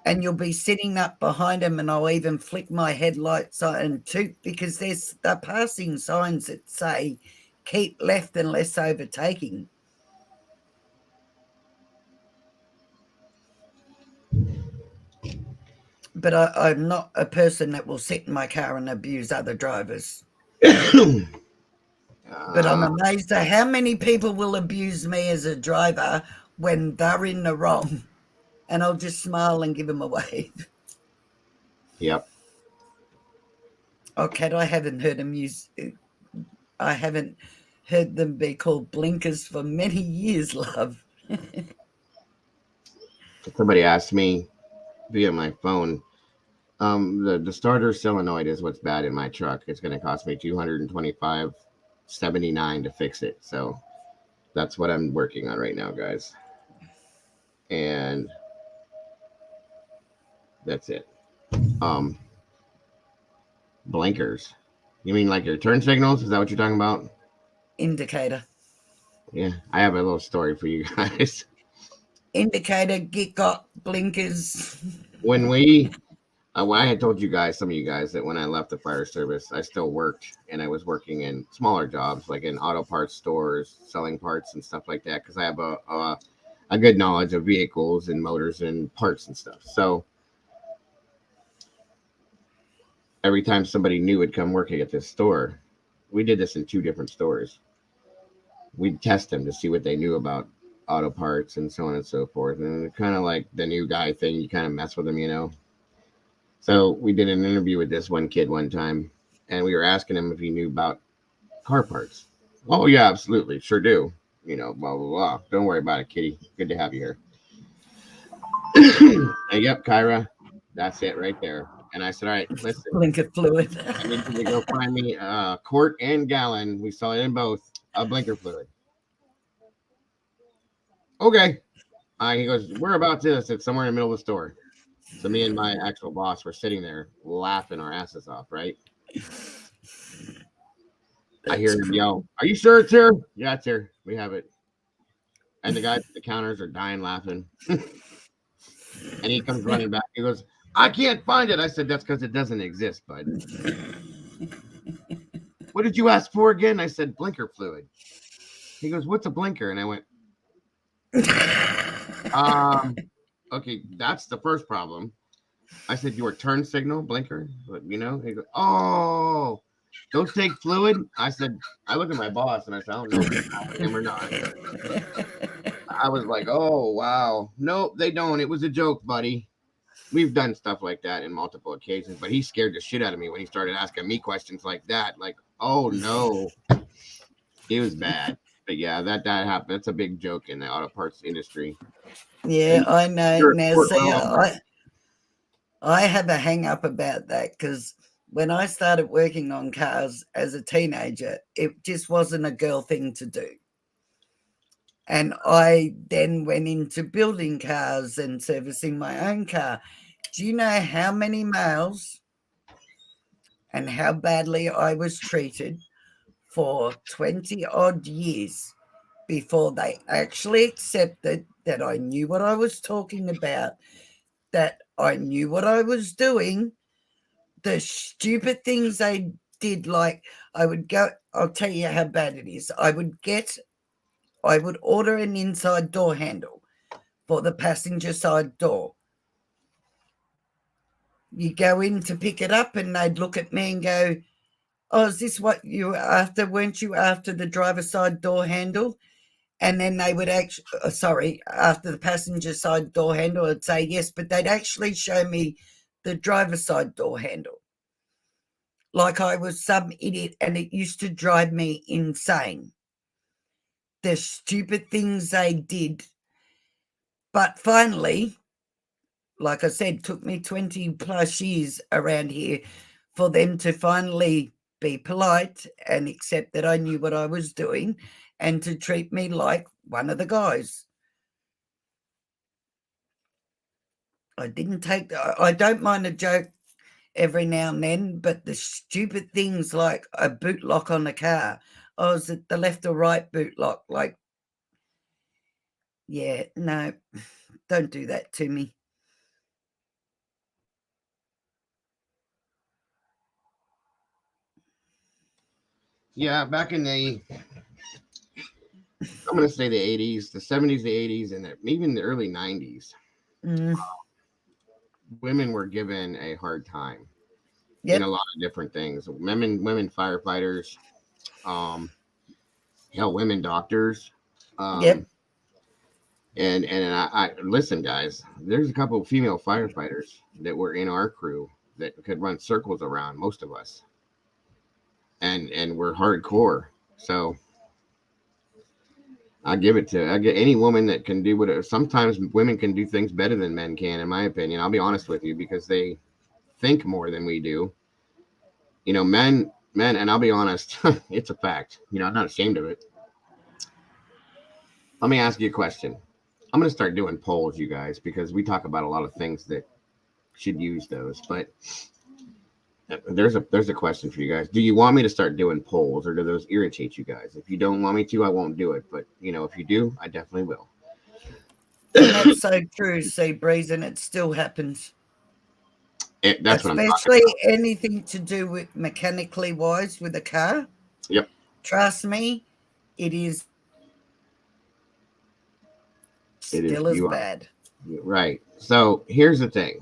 and you'll be sitting up behind them, and I'll even flick my headlights on too, because they're passing signs that say keep left unless overtaking. But I'm not a person that will sit in my car and abuse other drivers. But I'm amazed at how many people will abuse me as a driver when they're in the wrong, and I'll just smile and give them a wave. Yep. Oh, Kat, I haven't heard them be called blinkers for many years, love. Somebody asked me via my phone, the starter solenoid is what's bad in my truck. It's going to cost me $225.79 to fix it. So that's what I'm working on right now, guys. And that's it. Blinkers. You mean like your turn signals? Is that what you're talking about? Indicator. Yeah, I have a little story for you guys. Indicator, get got, blinkers. When I had told you guys, some of you guys, that when I left the fire service, I still worked, and I was working in smaller jobs, like in auto parts stores, selling parts and stuff like that, because I have a good knowledge of vehicles and motors and parts and stuff. So every time somebody new would come working at this store, we did this in 2 different stores. We'd test them to see what they knew about auto parts and so on and so forth. And kind of like the new guy thing, you kind of mess with them, you know. So we did an interview with this one kid one time, and we were asking him if he knew about car parts. Oh, yeah, absolutely. Sure do. You know, blah, blah, blah. Don't worry about it, kitty. Good to have you here. And yep, Kyra, that's it right there. And I said, all right, listen. Blinker fluid. I need you to go find me a quart and gallon. We saw it in both. A blinker fluid. Okay. He goes, we're about this. It's somewhere in the middle of the store. So me and my actual boss were sitting there laughing our asses off, right? I hear him yell, "Are you sure it's here?" "Yeah, it's here. We have it." And the guys at the counters are dying laughing. And he comes running back. He goes, "I can't find it." I said, "That's because it doesn't exist, bud." "What did you ask for again?" I said, "Blinker fluid." He goes, "What's a blinker?" And I went, okay, that's the first problem. I said, "Your turn signal blinker," but you know, he goes, "Oh, those take fluid? I said, I looked at my boss and I said, I don't know if him or not. I was like, oh, wow. Nope, they don't. It was a joke, buddy. We've done stuff like that in multiple occasions, but he scared the shit out of me when he started asking me questions like that. Like, oh, no. It was bad. But yeah, that happened. That's a big joke in the auto parts industry. Yeah, I know. Now, see, well, I have a hang up about that because when I started working on cars as a teenager, it just wasn't a girl thing to do. And I then went into building cars and servicing my own car. Do you know how many males and how badly I was treated for 20 odd years before they actually accepted that I knew what I was talking about, that I knew what I was doing, the stupid things they did, like I would go, I'll tell you how bad it is. I would order an inside door handle for the passenger side door. You go in to pick it up and they'd look at me and go, oh, is this what you were after? Weren't you after the driver's side door handle? And then they would actually, after the passenger side door handle, I'd say yes, but they'd actually show me the driver's side door handle. Like I was some idiot, and it used to drive me insane. The stupid things they did. But finally, like I said, it took me 20 plus years around here for them to finally be polite and accept that I knew what I was doing and to treat me like one of the guys. I don't mind a joke every now and then, but the stupid things like a boot lock on a car, oh, is it the left or right boot lock? Like, yeah, no, don't do that to me. Yeah, back in I'm going to say the 80s, the 70s, the 80s, and even the early 90s, women were given a hard time in a lot of different things. Women firefighters, women doctors. And I listen, guys, there's a couple of female firefighters that were in our crew that could run circles around most of us. And we're hardcore. So I get any woman that can do whatever. Sometimes women can do things better than men can, in my opinion. I'll be honest with you, because they think more than we do. You know, men, and I'll be honest, it's a fact. You know, I'm not ashamed of it. Let me ask you a question. I'm going to start doing polls, you guys, because we talk about a lot of things that should use those. But there's a question for you guys. Do you want me to start doing polls, or do those irritate you guys? If you don't want me to, I won't do it. But, you know, if you do, I definitely will. And that's so true, Seabreeze, and it still happens. That's what I'm talking about. Especially anything to do with mechanically wise with a car. Yep. Trust me, it is still as bad. Right. So here's the thing.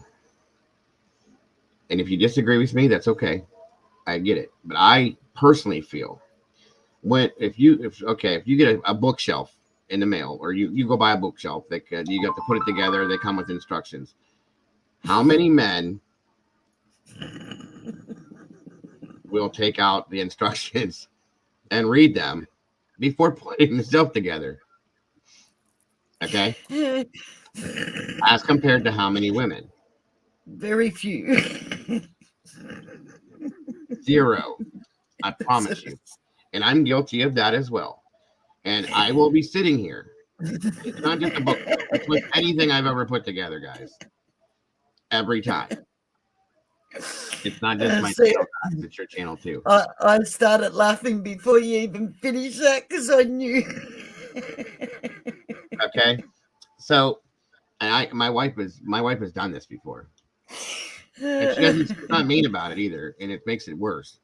And if you disagree with me, that's okay. I get it. But I personally feel if you get a bookshelf in the mail, or you go buy a bookshelf, that you got to put it together, they come with instructions. How many men will take out the instructions and read them before putting the shelf together? Okay. As compared to how many women? Very few. 0. I promise you. And I'm guilty of that as well. And I will be sitting here. It's not just a book. It's with anything I've ever put together, guys. Every time. It's not just my channel, guys. It's your channel too. I started laughing before you even finished that, because I knew. Okay. So, and my wife has done this before. And she's not mean about it either, and it makes it worse.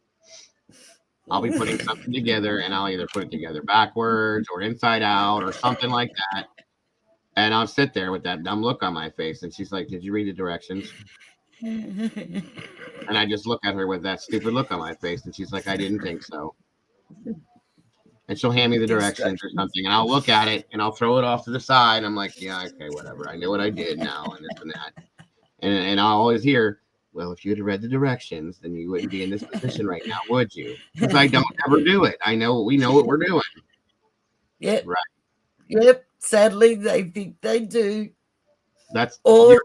I'll be putting something together, and I'll either put it together backwards or inside out or something like that. And I'll sit there with that dumb look on my face, and she's like, "Did you read the directions?" And I just look at her with that stupid look on my face, and she's like, I didn't think so. And she'll hand me the directions or something, and I'll look at it, and I'll throw it off to the side. I'm like, yeah, okay, whatever. I know what I did now, and this and that. And I'll always hear, well, if you'd have read the directions, then you wouldn't be in this position right now, would you? Because I don't ever do it. We know what we're doing. Yep. Right. Yep. Sadly, they think they do. That's or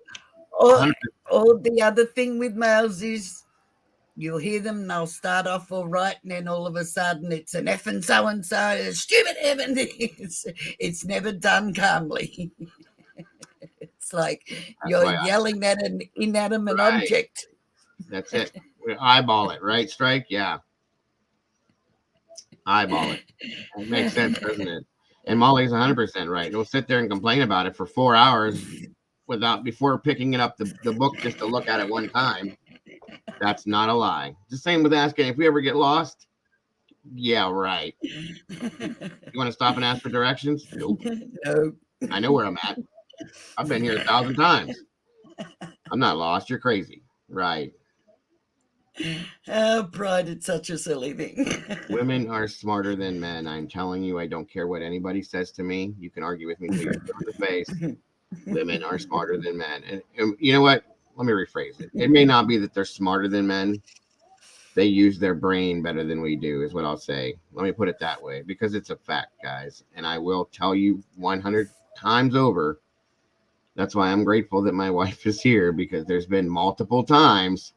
the other thing with males is you'll hear them and they'll start off all right, and then all of a sudden it's an effing so-and-so, stupid effing. It's never done calmly. It's like you're yelling at an inanimate object. That's it. We eyeball it, right, Strike? Yeah. Eyeball it. It makes sense, doesn't it? And Molly's 100% right. They'll sit there and complain about it for 4 hours before picking it up the book just to look at it one time. That's not a lie. The same with asking if we ever get lost. Yeah, right. You want to stop and ask for directions? Nope. No. I know where I'm at. I've been here 1,000 times. I'm not lost. You're crazy. Right. Oh, pride, it's such a silly thing. Women are smarter than men. I'm telling you, I don't care what anybody says to me. You can argue with me until you're in the face. Women are smarter than men. And you know what? Let me rephrase it. It may not be that they're smarter than men. They use their brain better than we do, is what I'll say. Let me put it that way, because it's a fact, guys. And I will tell you 100 times over. That's why I'm grateful that my wife is here, because there's been multiple times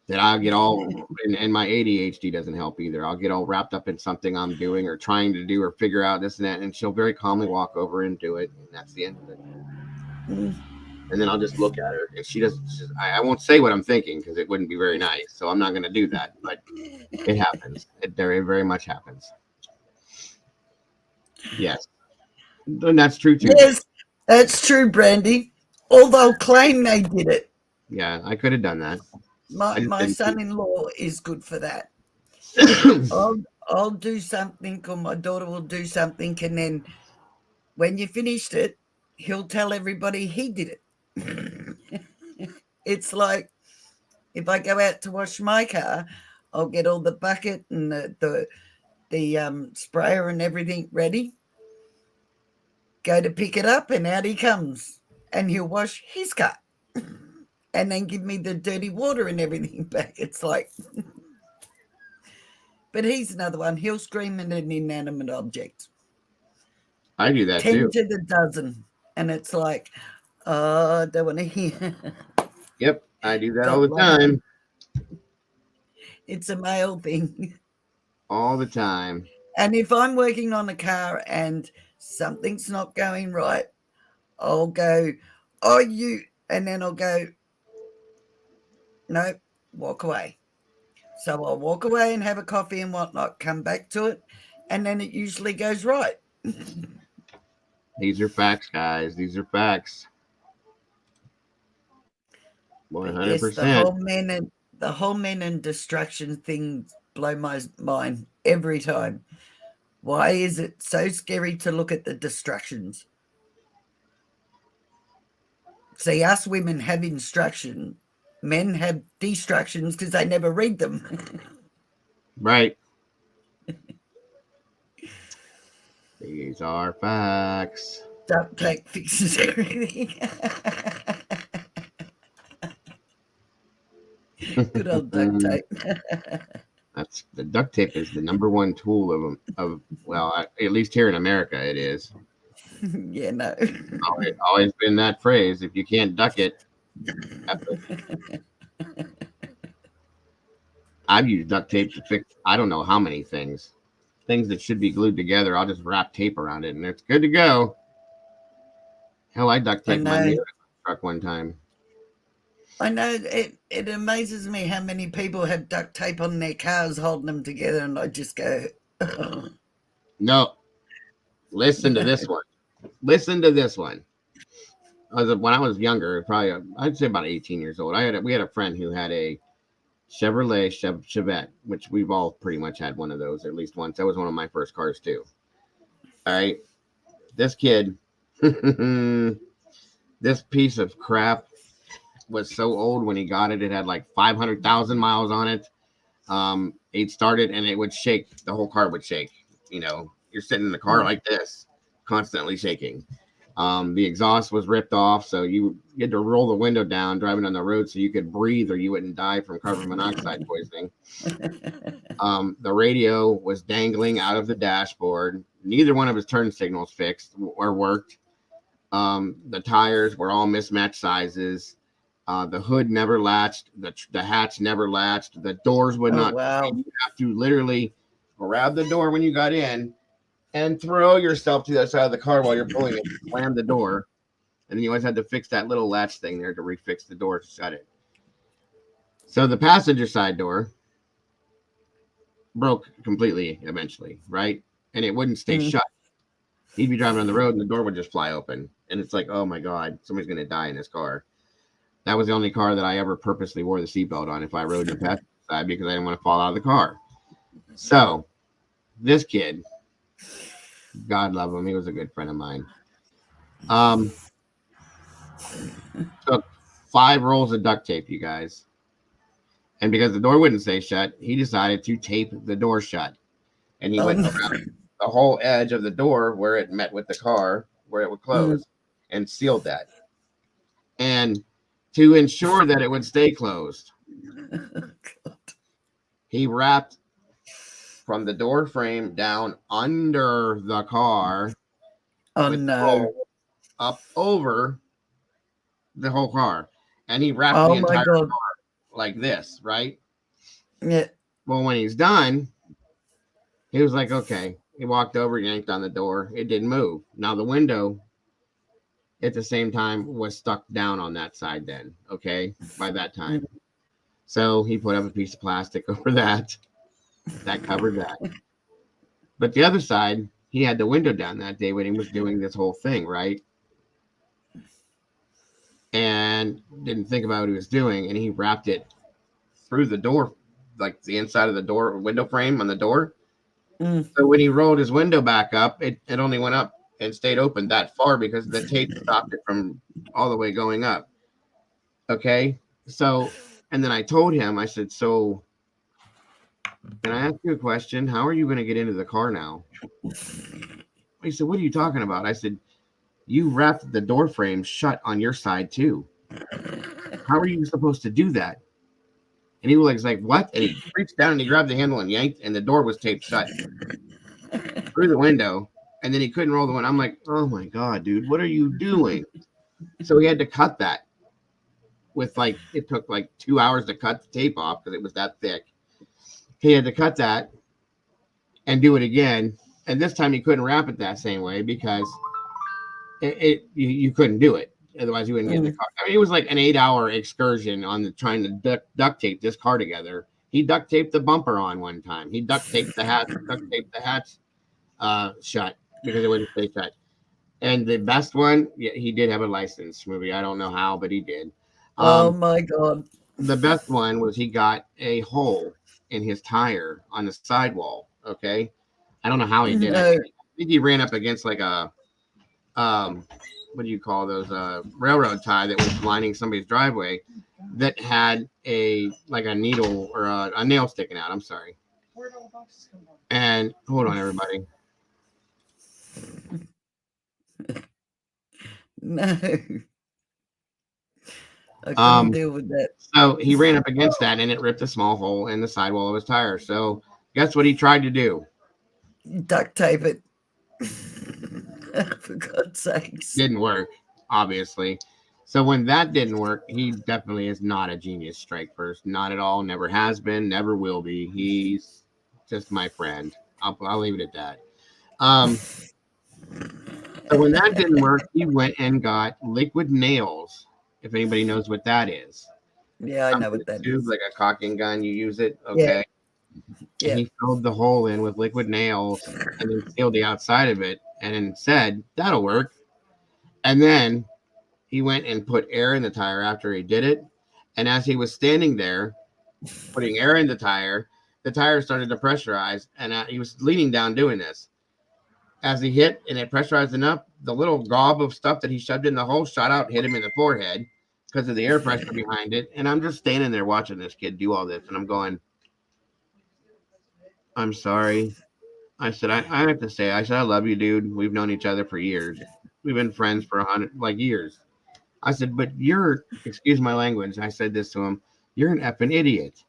that I'll get all, and my ADHD doesn't help either. I'll get all wrapped up in something I'm doing or trying to do or figure out this and that, and she'll very calmly walk over and do it, and that's the end of it. And then I'll just look at her, and she doesn't. I won't say what I'm thinking because it wouldn't be very nice. So I'm not going to do that. But it happens. It very much happens. Yes, and that's true too. Yes, that's true, Brandy. Although claim they did it. Yeah, I could have done that. My son-in-law is good for that. I'll do something, or my daughter will do something, and then when you finished it, he'll tell everybody he did it. It's like if I go out to wash my car, I'll get all the bucket and the sprayer and everything ready. Go to pick it up, and out he comes, and he'll wash his car, and then give me the dirty water and everything back. It's like, but he's another one. He'll scream at an inanimate object. I do that 10 too. 10 to the dozen, and it's like, oh, I don't want to hear. Yep, I do that all the time. It's a male thing. All the time. And if I'm working on a car and something's not going right, I'll go, oh, you, and then I'll go, no, walk away. So I'll walk away and have a coffee and whatnot, come back to it, and then it usually goes right. These are facts, guys. These are facts. 100%. Yes, the whole men and distraction thing blow my mind every time. Why is it so scary to look at the distractions? See, us women have instruction. Men have distractions because they never read them. Right. These are facts. Duct tape fixes everything. Good old duct tape. That's the duct tape is the number one tool of at least here in America it is. Yeah, no. Always been that phrase. If you can't duck it, I've used duct tape to fix I don't know how many things that should be glued together. I'll just wrap tape around it and it's good to go. Hell, I duct taped my neighbor's truck one time. I know it amazes me how many people have duct tape on their cars holding them together, and I just go, oh. No. Listen to this one. Listen to this one. When I was younger, probably I'd say about 18 years old. We had a friend who had a Chevrolet Chevette, which we've all pretty much had one of those at least once. That was one of my first cars too. All right. This kid, this piece of crap was so old when he got it. It had like 500,000 miles on it. He'd start it and it would shake. The whole car would shake. You know, you're sitting in the car like this, constantly shaking. The exhaust was ripped off, so you had to roll the window down driving on the road so you could breathe or you wouldn't die from carbon monoxide poisoning. The radio was dangling out of the dashboard. Neither one of his turn signals fixed or worked. The tires were all mismatched sizes. The hood never latched. The hatch never latched. The doors would not. Wow. You have to literally grab the door when you got in and throw yourself to the other side of the car while you're pulling it, slam the door, and then you always had to fix that little latch thing there to refix the door to shut it. So the passenger side door broke completely eventually, right? And it wouldn't stay shut. He'd be driving on the road and the door would just fly open. And it's like, oh my God, somebody's going to die in this car. That was the only car that I ever purposely wore the seatbelt on if I rode the passenger side because I didn't want to fall out of the car. So this kid, God love him, he was a good friend of mine. Took 5 rolls of duct tape, you guys. And because the door wouldn't stay shut, he decided to tape the door shut. And he went around the whole edge of the door where it met with the car, where it would close, and sealed that. And to ensure that it would stay closed, he wrapped from the door frame down under the car. Oh no! Up over the whole car, and he wrapped the entire car like this, right? Yeah. Well, when he's done, he was like, okay. He walked over, yanked on the door. It didn't move. Now the window at the same time was stuck down on that side then, okay, by that time. So he put up a piece of plastic over that. That covered that. But the other side, he had the window down that day when he was doing this whole thing, right? And didn't think about what he was doing, and he wrapped it through the door, like the inside of the door window frame on the door. So when he rolled his window back up, it only went up and stayed open that far because the tape stopped it from all the way going up. Okay. So, and then I told him, I said, so can I ask you a question? How are you going to get into the car now? He said, what are you talking about? I said, you wrapped the door frame shut on your side too. How are you supposed to do that? And he was like, what? And he reached down and he grabbed the handle and yanked, and the door was taped shut through the window. And then he couldn't roll the window. I'm like, oh my God, dude, what are you doing? So he had to cut that with it took 2 hours to cut the tape off because it was that thick. He had to cut that and do it again. And this time he couldn't wrap it that same way because you couldn't do it. Otherwise you wouldn't get in the car. I mean, it was like an 8-hour excursion on trying to duct tape this car together. He duct taped the bumper on one time. He duct taped the hatch shut because it wouldn't stay shut. And the best one, he did have a license movie. I don't know how, but he did. Oh my God. The best one was he got a hole in his tire on the sidewall. Okay. I don't know how he did it. I think he ran up against like a, what do you call those? Railroad tie that was lining somebody's driveway that had a needle or a nail sticking out. I'm sorry. And hold on, everybody. No. I couldn't deal with that. So he ran up against that and it ripped a small hole in the sidewall of his tire. So guess what he tried to do? Duct tape it. For God's sakes. Didn't work, obviously. So when that didn't work, he definitely is not a genius strike first. Not at all. Never has been. Never will be. He's just my friend. I'll leave it at that. So when that didn't work, he went and got liquid nails. If anybody knows what that is. Yeah, I know what that is. Like a caulking gun, you use it. Okay. Yeah. And he filled the hole in with liquid nails and then sealed the outside of it and then said, that'll work. And then he went and put air in the tire after he did it. And as he was standing there putting air in the tire started to pressurize. And he was leaning down doing this. As he hit and it pressurized enough, the little gob of stuff that he shoved in the hole shot out, hit him in the forehead, because of the air pressure behind it. And I'm just standing there watching this kid do all this. And I'm going, I'm sorry. I said, I have to say, I said, I love you, dude. We've known each other for years. We've been friends for 100, like, years. I said, but you're, excuse my language. I said this to him. You're an effing idiot.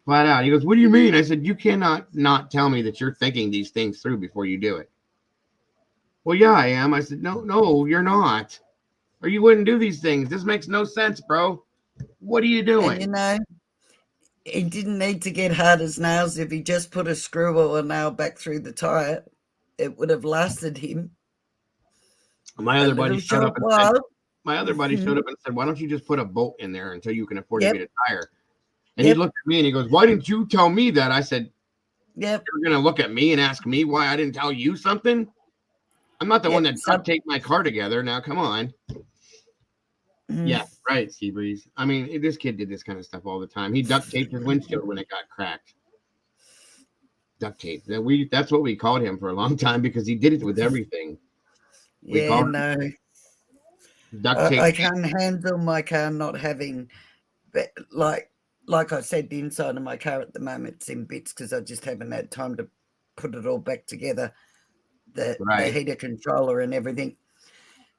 Flat out. He goes, what do you mean? I said, you cannot not tell me that you're thinking these things through before you do it. Well, yeah, I am. I said, no, you're not. Or you wouldn't do these things. This makes no sense, bro. What are you doing? And he didn't need to get hard as nails. If he just put a screw or a nail back through the tire, it would have lasted him. My other buddy showed up and said, why don't you just put a bolt in there until you can afford to get a tire? And he looked at me and he goes, why didn't you tell me that? I said, you're going to look at me and ask me why I didn't tell you something? I'm not the one that duct taped my car together. Now, come on. Yeah, right, Seabreeze. I mean, this kid did this kind of stuff all the time. He duct taped his windshield when it got cracked. Duct tape. That's what we called him for a long time because he did it with everything. Duct tape. I can't handle my car not having, like I said, the inside of my car at the moment is in bits because I just haven't had time to put it all back together. The heater controller and everything.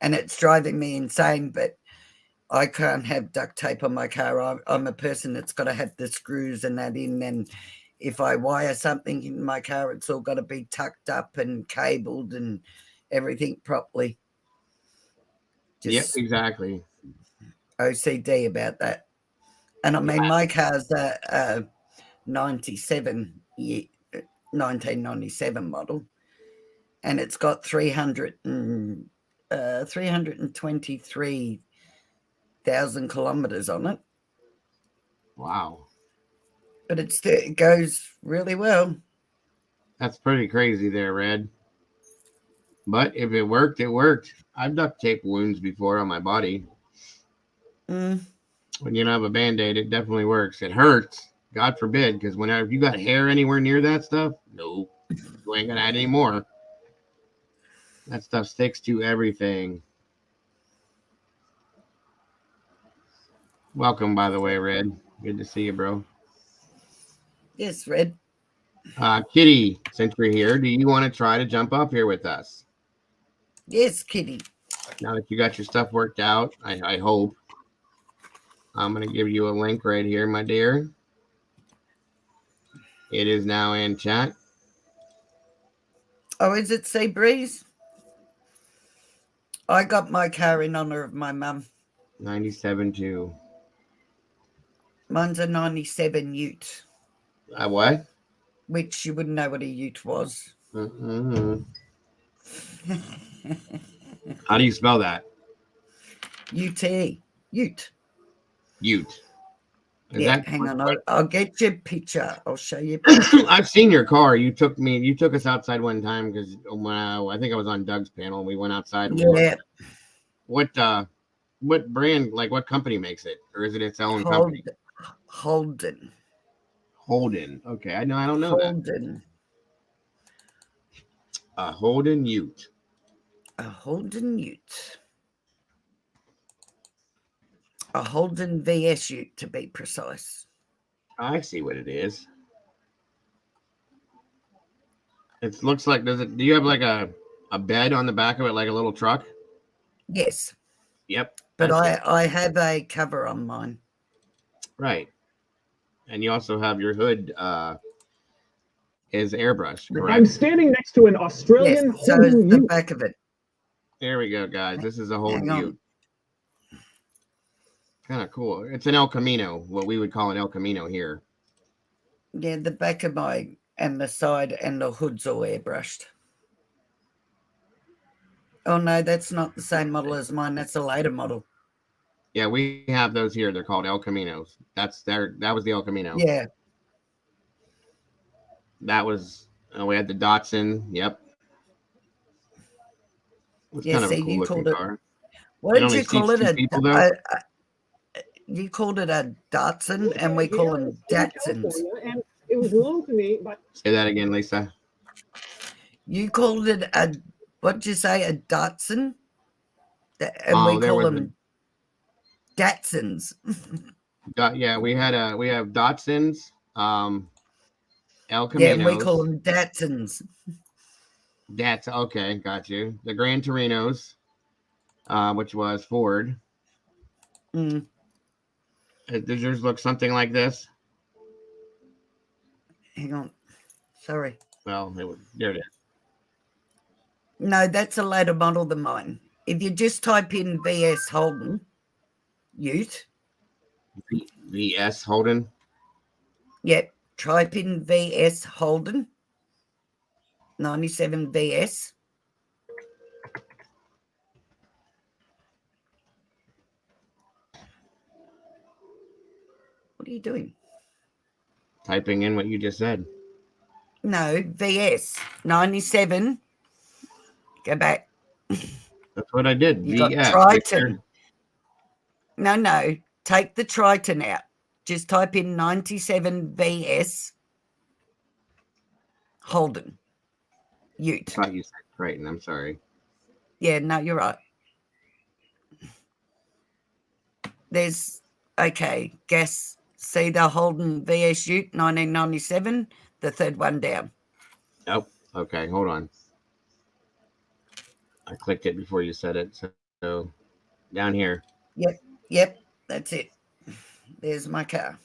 And it's driving me insane, but I can't have duct tape on my car. I'm a person that's got to have the screws and that in. And if I wire something in my car, it's all got to be tucked up and cabled and everything properly. Yes, exactly. OCD about that. And I mean, my car's a 1997 model. And it's got 323,000 kilometers on it. Wow. But it goes really well. That's pretty crazy there, Red. But if it worked, it worked. I've duct taped wounds before on my body. When you don't have a Band-Aid, it definitely works. It hurts. God forbid, because whenever you got hair anywhere near that stuff, no, you ain't gonna add any more. That stuff sticks to everything. Welcome, by the way, Red. Good to see you, bro. Yes, Red. Kitty, since you're here, do you want to try to jump up here with us? Yes, Kitty. Now that you got your stuff worked out, I hope. I'm going to give you a link right here, my dear. It is now in chat. Oh, is it Sea Breeze? I got my car in honor of my mum. 97 too. Mine's a 97 Ute. A what? Which you wouldn't know what a Ute was. Mm-hmm. How do you spell that? U-T-E. Ute. Ute. Hang on. I'll get your picture. I'll show you. I've seen your car. You took us outside one time because I think I was on Doug's panel and we went outside. Yeah. What brand, like what company makes it? Or is it its own company? Holden. Okay. I don't know Holden. A Holden Ute. A Holden Ute. A Holden VS Ute, to be precise. I see what it is. It looks like, do you have like a bed on the back of it, like a little truck? Yes. Yep. But I have a cover on mine. Right. And you also have your hood is airbrushed, correct? I'm standing next to an Australian so is the back of it. There we go, guys. This is a Holden Ute. Kind of cool. It's an El Camino, what we would call an El Camino here. Yeah, the back of mine and the side and the hood's all airbrushed. Oh, no, that's not the same model as mine. That's a later model. Yeah, we have those here. They're called El Caminos. That was the El Camino. Yeah. That was, we had the Datsun. Yep. It was kind of a cool looking car. What did you call it? You called it a Datsun, and we call them Datsuns. And it was loaned to me by. Say that again, Lisa. You called it what'd you say, a Datsun? And we call them. Datsuns. Yeah, we have Datsuns, El Yeah, and we call Caminos. them Datsuns. That's okay, got you. The Gran Torinos, which was Ford. Mm. Does yours look something like this? Hang on. Sorry. Well, there it is. No, that's a later model than mine. If you just type in VS Holden, Ute. VS Holden. Yep. Type in VS Holden. 97 VS. What are you doing? Typing in what you just said. No, VS 97. Go back. That's what I did. You VS. got Triton. No. Take the Triton out. Just type in 97 VS Holden. Ute. I thought you said Triton. I'm sorry. Yeah, no, you're right. There's, okay, guess, see the Holden VS Ute 1997, the third one down. Nope. Okay, hold on. I clicked it before you said it. So down here. Yep, that's it. There's my car.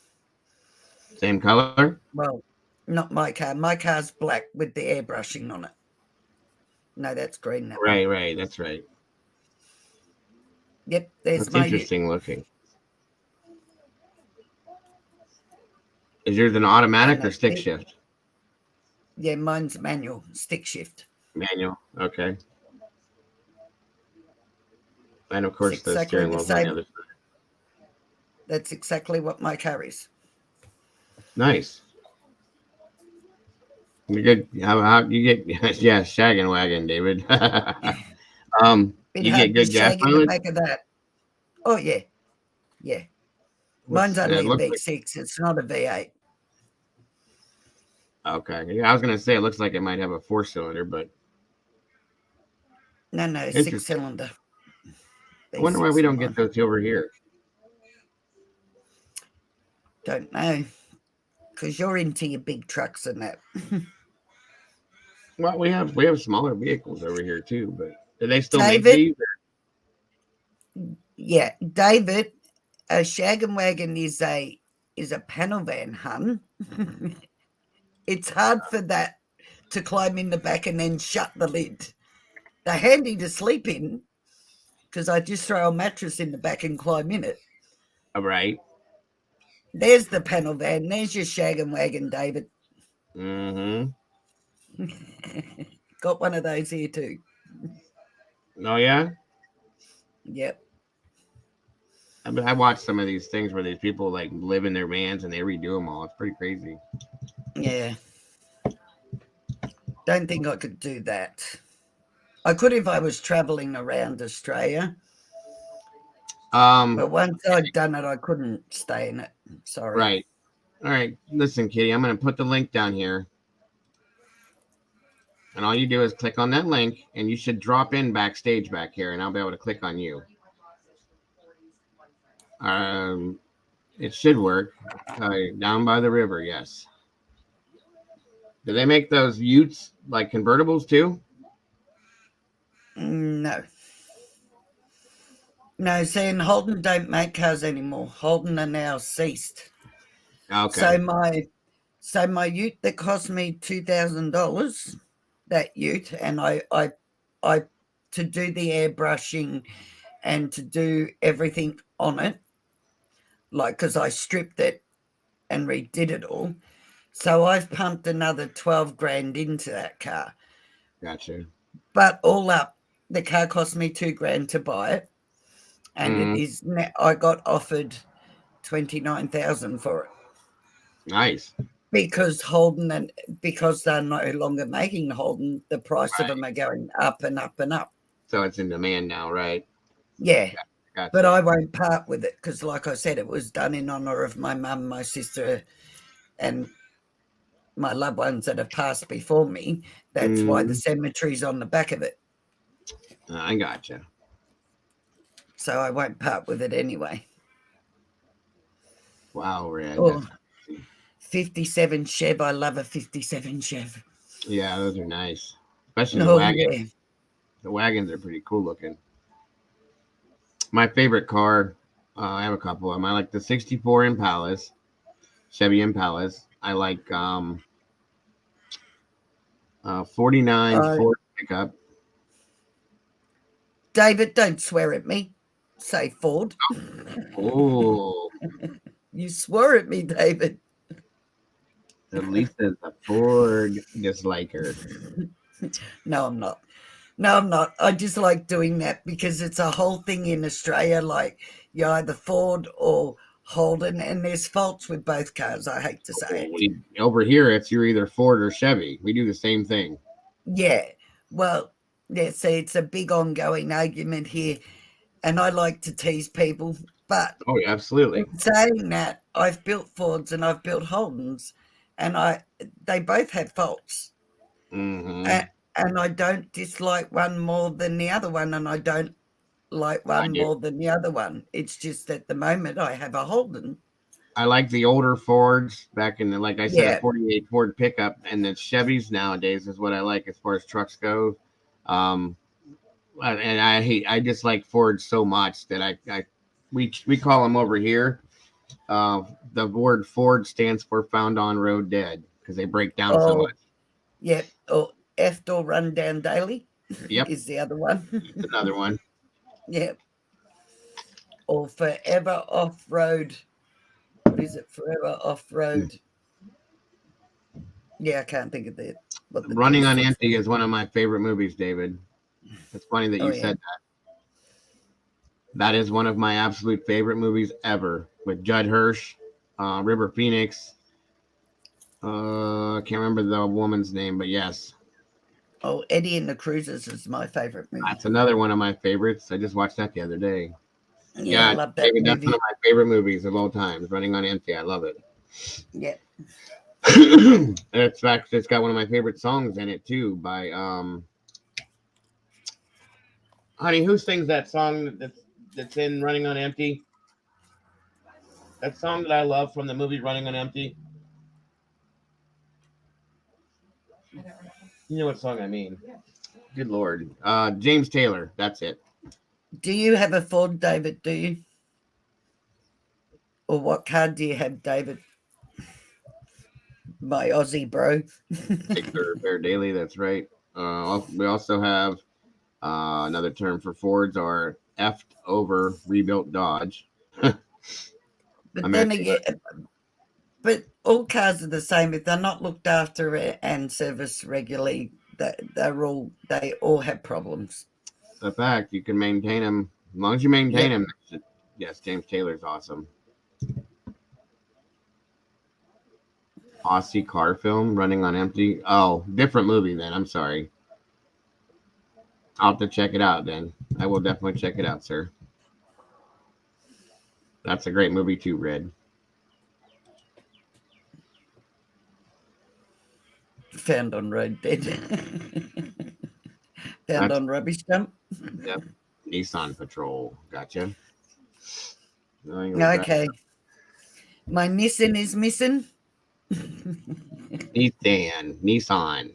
Same color? Well, not my car. My car's black with the airbrushing on it. No, that's green now. Right. That's right. Yep, there's That's my interesting looking. Is yours an automatic or stick shift? Yeah, mine's manual, stick shift. Manual. Okay. And of course, It's the exactly steering the wheel's on the same. other side. That's exactly what my car is. Nice. You get how you get yeah, shaggin' wagon, David. You get good gas in the mileage. back of that. Oh yeah. Mine's only a V6. It's not a V8. Okay. Yeah, I was gonna say it looks like it might have a 4-cylinder, but No, 6-cylinder. I wonder why we don't get those over here. Don't know. Because you're into your big trucks and that. Well, we have smaller vehicles over here too, but do they still David, make these? Yeah, David, a shag and wagon is a panel van, hun. It's hard for that to climb in the back and then shut the lid. They're handy to sleep in because I just throw a mattress in the back and climb in it. All right. There's the panel van. There's your shag and wagon, David. Mm-hmm. Got one of those here too. Oh yeah. Yep. I watched some of these things where these people like live in their vans and they redo them all. It's pretty crazy. Yeah. Don't think I could do that. I could if I was traveling around Australia. But once I'd done it, I couldn't stay in it. Sorry. Right. All right. Listen, Kitty, I'm going to put the link down here. And all you do is click on that link, and you should drop in backstage back here, and I'll be able to click on you. It should work. Down by the river, yes. Do they make those Utes like convertibles too? No. No, see, Holden don't make cars anymore. Holden are now ceased. Okay. So my Ute that cost me $2,000, that Ute, and I to do the airbrushing and to do everything on it, like because I stripped it and redid it all. So I've pumped another 12 grand into that car. Gotcha. But all up, the car cost me $2 grand to buy it. And it is now, I got offered 29,000 for it. Nice. Because Holden and because they're no longer making Holden, the price of them are going up and up and up. So it's in demand now, right? Yeah. Gotcha. But I won't part with it because, like I said, it was done in honor of my mum, my sister, and my loved ones that have passed before me. That's why the cemetery's on the back of it. I gotcha. So I won't part with it anyway. Wow, Red. Oh, 57 Chev. I love a 57 Chev. Yeah, those are nice. Especially the Oh, wagons. yeah. The wagons are pretty cool looking. My favorite car, I have a couple of them. I like the 64 Impalas, Chevy Impalas. I like 49 Ford pickup. David, don't swear at me. Say Ford. Oh, You swore at me, David. at least there's a Ford disliker. No, I'm not. No, I'm not. I just like doing that because it's a whole thing in Australia. Like you're either Ford or Holden, and there's faults with both cars. I hate to say it. Over here, it's you're either Ford or Chevy. We do the same thing. Yeah. Well, yeah, see, it's a big ongoing argument here, and I like to tease people. But oh, yeah, absolutely. Saying that, I've built Fords and I've built Holdens, and they both have faults. Mm-hmm. And I don't dislike one more than the other one, and I don't like one more than the other one. It's just at the moment I have a Holden. I like the older Fords back in the, like I said, a 48 Ford pickup, and the Chevys nowadays is what I like as far as trucks go. And I dislike Ford so much that we call them over here. The word Ford stands for found on road dead because they break down so much. Yep. Or F or run down daily. Yep. Is the other one. Another one. Yep. Or forever off road. What is it? Forever off road. Yeah, I can't think of that. Running on Empty is one of my favorite movies, David. It's funny that you said that. That is one of my absolute favorite movies ever, with Judd Hirsch, River Phoenix. I can't remember the woman's name, but yes. Oh, Eddie and the Cruisers is my favorite movie. That's another one of my favorites. I just watched that the other day. Yeah, I love that David, movie. that's one of my favorite movies of all time. Running on Empty. I love it. Yeah. In fact, it's got one of my favorite songs in it too by honey, who sings that song that's in Running on Empty? That song that I love from the movie Running on Empty. You know what song I mean? Good Lord. James Taylor. That's it. Do you have a Ford, David? Do you? Or what car do you have, David? My Aussie bro. Victor Bear Daily. That's right. We also have another term for Fords are effed over rebuilt Dodge. But then again, but all cars are the same. If they're not looked after and serviced regularly, they all have problems. The fact you can maintain them as long as you maintain them. Yes, James Taylor's awesome. Aussie car film Running on Empty. Oh, different movie then. I'm sorry. I'll have to check it out then. I will definitely check it out, sir. That's a great movie too, Red. Found on road dead. Found on rubbish dump. Yep. Nissan Patrol. Gotcha. Okay. My Nissan is missing. Nissan.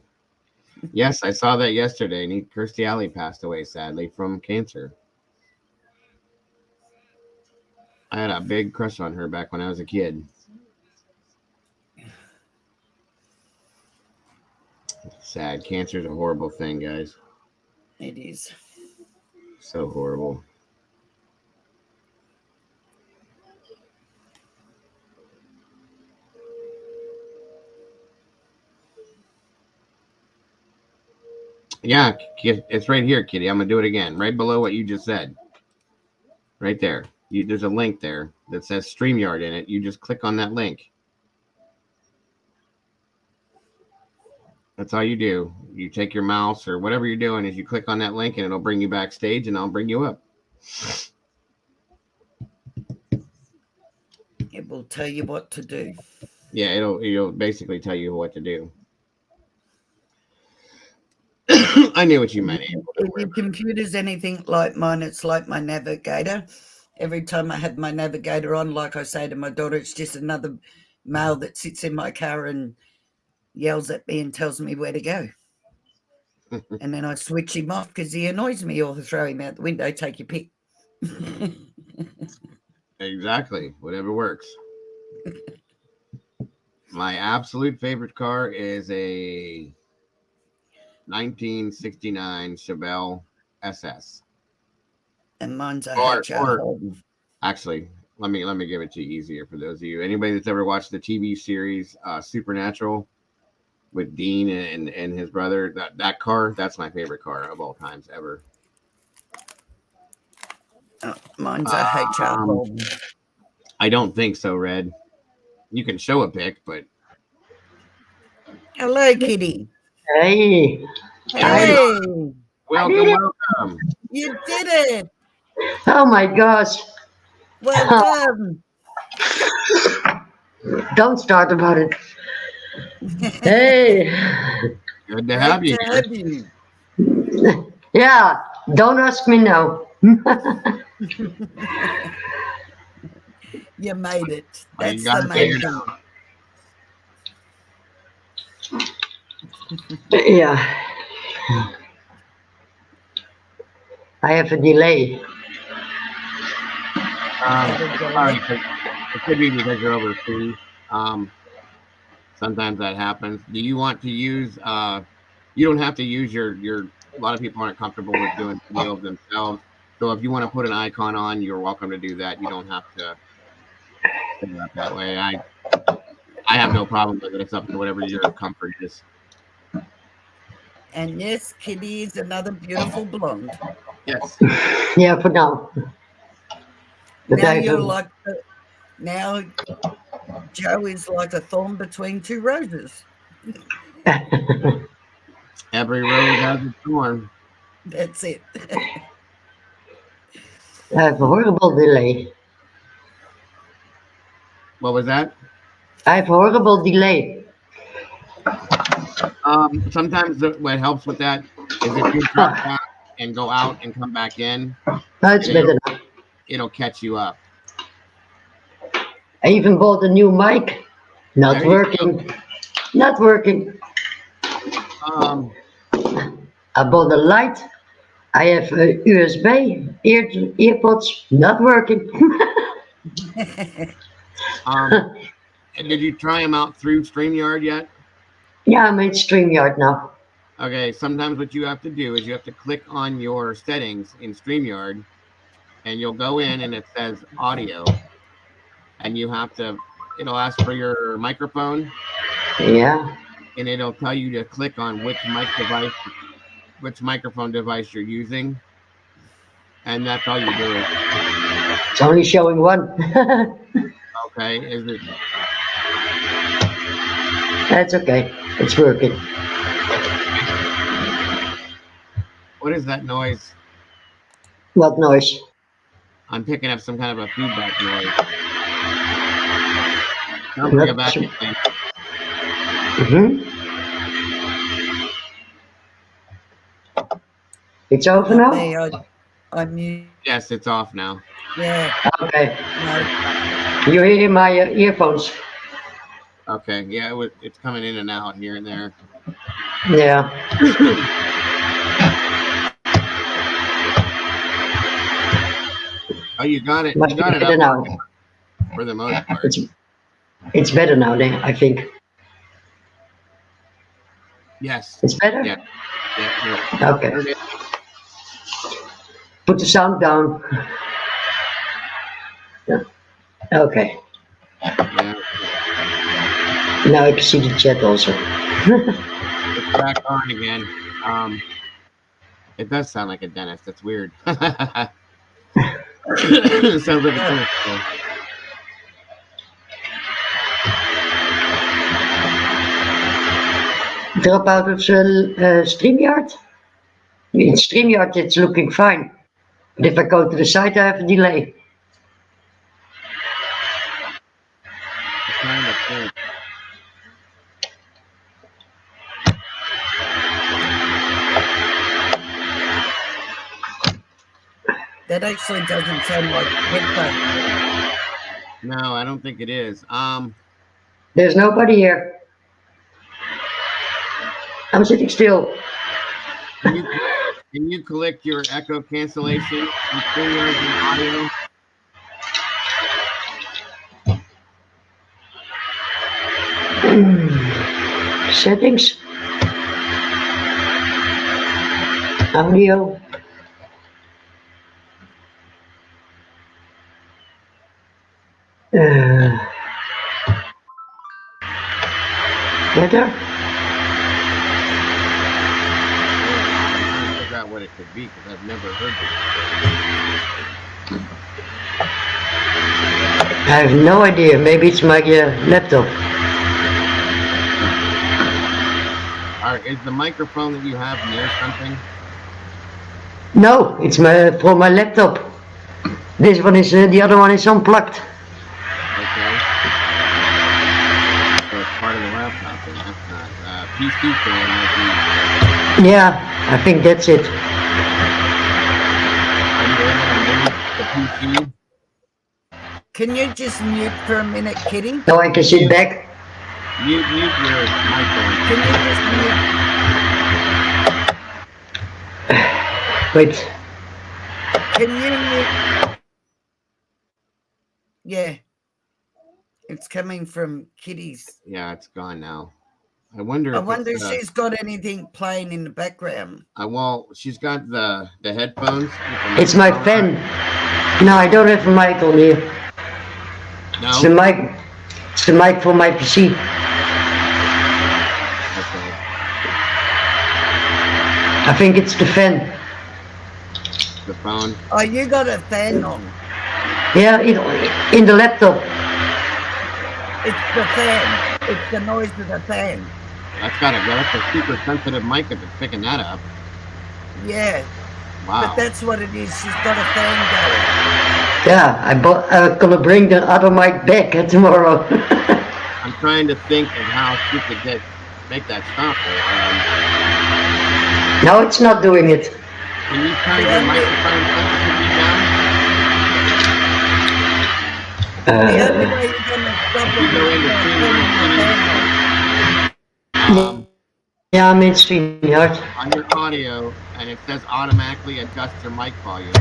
Yes, I saw that yesterday. Kirstie Alley passed away, sadly, from cancer. I had a big crush on her back when I was a kid. Sad. Cancer is a horrible thing, guys. It is. So horrible. Yeah, it's right here, Kitty. I'm going to do it again. Right below what you just said. Right there. There's a link there that says StreamYard in it. You just click on that link. That's all you do. You take your mouse or whatever you're doing is you click on that link and it'll bring you backstage and I'll bring you up. It will tell you what to do. Yeah, it'll basically tell you what to do. I knew what you meant. If your computer's anything like mine, it's like my Navigator. Every time I have my navigator on, like I say to my daughter, it's just another male that sits in my car and yells at me and tells me where to go. And then I switch him off because he annoys me, or throw him out the window, take your pick. Exactly. Whatever works. My absolute favorite car is a 1969 Chevelle SS. And mine's a HR Holden. Actually, let me give it to you easier for those of you. Anybody that's ever watched the TV series Supernatural with Dean and his brother, that car, that's my favorite car of all times ever. Mine's a HR Holden. I don't think so, Red. You can show a pic, but hello, Kitty. Hey. Hey. Welcome. You did it. Oh my gosh. Well done. Don't start about it. Hey. Good to have you here. Yeah, don't ask me now. You made it. That's the main thing. Yeah. I have a delay. Sorry, it could be because you're overseas. Sometimes that happens. Do you want to use? You don't have to use your. A lot of people aren't comfortable with doing video of themselves. So if you want to put an icon on, you're welcome to do that. You don't have to set it up that way. I have no problem with it. It's up to whatever your comfort is. And yes, Kitty is another beautiful blonde. Yes. Yeah, for now. But now you're like now Joe is like a thorn between two roses. Every rose has a thorn. That's it. I have a horrible delay. What was that? I have a horrible delay. Sometimes what helps with that is if you drop back and go out and come back in, That's better now. It'll catch you up. I even bought a new mic. Not working. Not working. I bought a light. I have USB earpods. Not working. Did you try them out through StreamYard yet? Yeah, I'm in StreamYard now. Okay, sometimes what you have to do is you have to click on your settings in StreamYard, and you'll go in and it says audio, and you have to, it'll ask for your microphone. Yeah. And it'll tell you to click on which microphone device you're using, and that's all you do. It's only showing one. Okay, is it? That's okay. It's working. What is that noise? What noise? I'm picking up some kind of a feedback noise. Sounds like a vacuum cleaner. It's over now? I'm mute. Yes, it's off now. Yeah. Okay. No. You hear my earphones? Okay, yeah, it's coming in and out here and there. Yeah. Oh, you got it. Much You got it better up now. for the most part. It's better now, I think. Yes. It's better? Yeah. Yeah. Okay. Put the sound down. Yeah. Okay. Yeah. Now I can see the chat also. It's back on again. It does sound like a dentist. It's weird. It sounds like a dentist. Drop out of StreamYard? In StreamYard it's looking fine. But if I go to the site I have a delay. That actually doesn't sound like headphones. No, I don't think it is. There's nobody here. I'm sitting still. Can you click your echo cancellation and StreamYard audio? Settings. Audio. Better? Figure out what it could be because I've never heard this. I have no idea. Maybe it's my laptop. Is the microphone that you have near something? No, it's for my laptop. This one is the other one is unplugged. Okay. So it's part of the laptop, and that's not PC fan. Yeah, I think that's it. The PC. Can you just mute for a minute, Kitty? No, I can sit back. Mute your microphone. Can you just mute? Wait. Can you mute? Yeah. It's coming from Kitty's. Yeah, it's gone now. I wonder if she's got anything playing in the background. Well, she's got the headphones. It's my fan. No, I don't have a mic on here. No. It's the mic. It's the mic for my PC. Okay. I think it's the fan. The phone. Oh, you got a fan on. Yeah, in the laptop. It's the fan. It's the noise of the fan. That's gotta go. That's a super sensitive mic if it's picking that up. Yeah. Wow. But that's what it is. She's got a fan going. Yeah, I'm gonna bring the other mic back tomorrow. I'm trying to think of how she could make that stop. No, it's not doing it. Can you turn your microphone sensitivity down? The only way you're gonna stop it is yeah, I'm in StreamYard. on your audio, and it says automatically adjust your mic volume.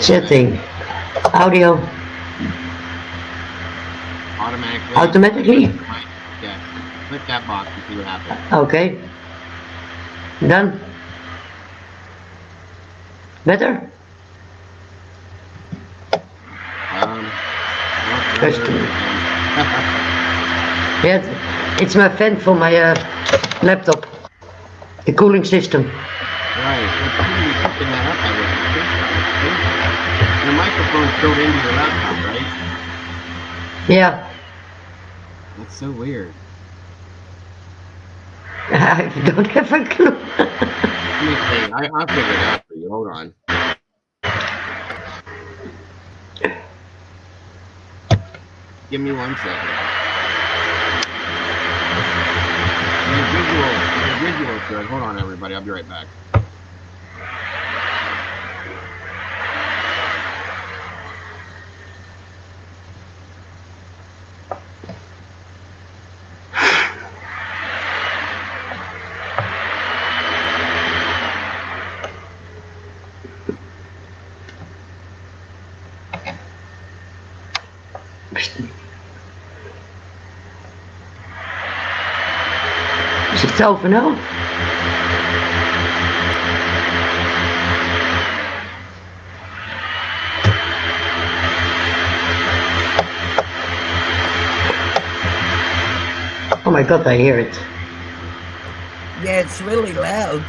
Setting. Audio. Automatically? Yeah. Click that box and see what happens. Okay. Done. Better? Yeah, it's my fan for my laptop. The cooling system. Right. Picking that up, the microphone's built into your laptop, right? Yeah. That's so weird. I don't have a clue. Let me see. I'll figure it out for you. Hold on. Give me 1 second. The visual is good. Hold on, everybody. I'll be right back. Is het over nou? Oh my god, I hear it. Yeah, it's really loud.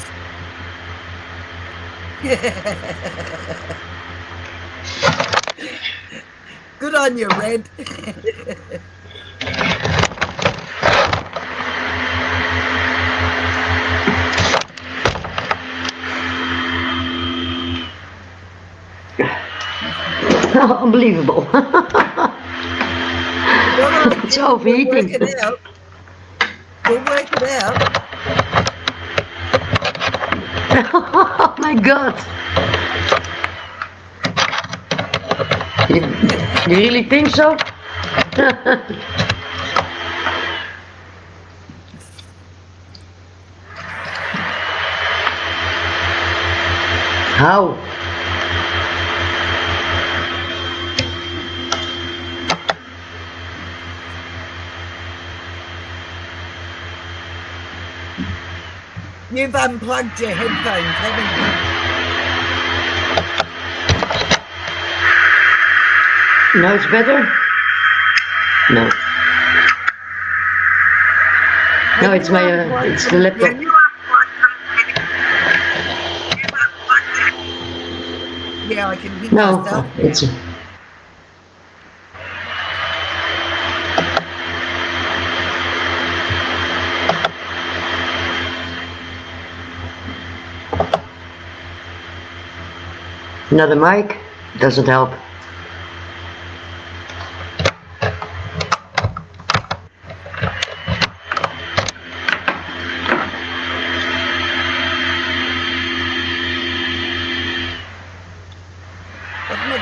Good on you, Red. Unbelievable. It's overheating. We'll work it out. Oh my God. You really think so? How? You've unplugged your headphones, haven't you? Now it's better? No. No, it's my, it's the laptop. Yeah, I can hear No, myself. it's... Another mic doesn't help.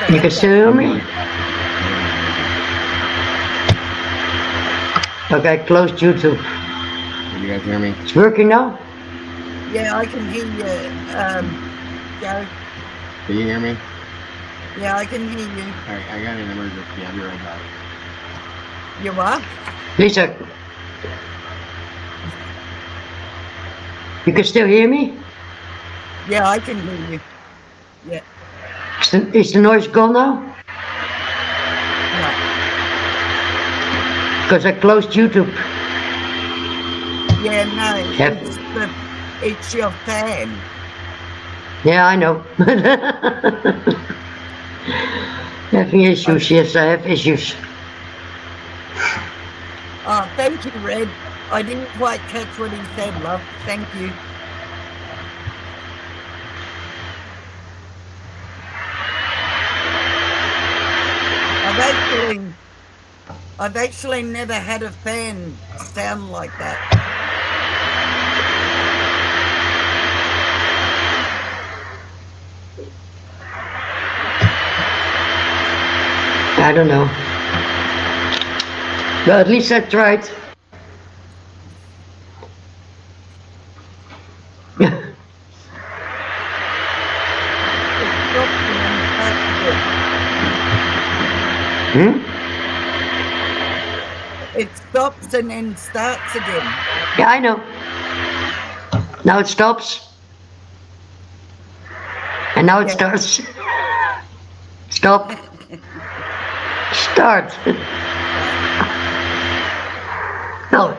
You can still hear me? Okay, closed YouTube. Can you guys hear me? It's working now? Yeah, I can hear you, Joe. Can you hear me? Yeah, I can hear you. All right, I got an emergency. I'll be right back. You what? Lisa, you can still hear me? Yeah, I can hear you. Yeah. Is the noise gone now? No. Because I closed YouTube. Yeah, no. Yep. It's your fan. Yeah, I know. Having issues, yes, I have issues. Oh, thank you, Red. I didn't quite catch what he said, love. Thank you. I've actually never had a fan sound like that. I don't know. But at least I tried. It stops and then starts again. Yeah, I know. Now it stops. And now it starts. Stop. Start. No,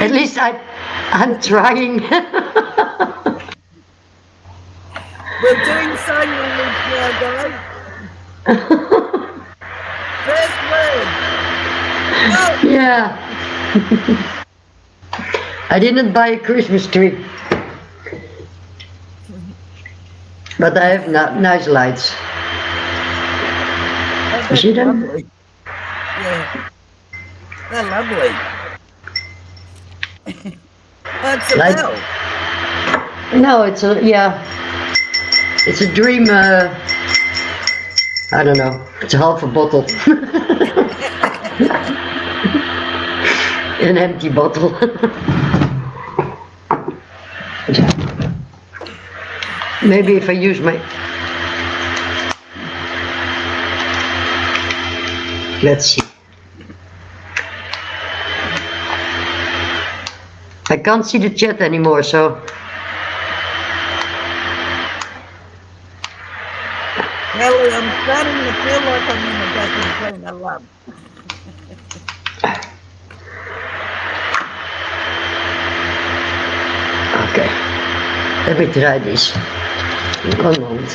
at least I'm trying. We're doing sign language now, guys. First word. No. Yeah. I didn't buy a Christmas tree. But I have nice lights. You see them? Lovely. Yeah. They're lovely. That's a bell. No, it's a, yeah. It's a dream, I don't know. It's half a bottle. An empty bottle. Maybe if I use my... Let's see. I can't see the chat anymore, so... Ellie, I'm starting to feel like I'm in a vacuum cleaner, love. Okay. Let me try this. One moment.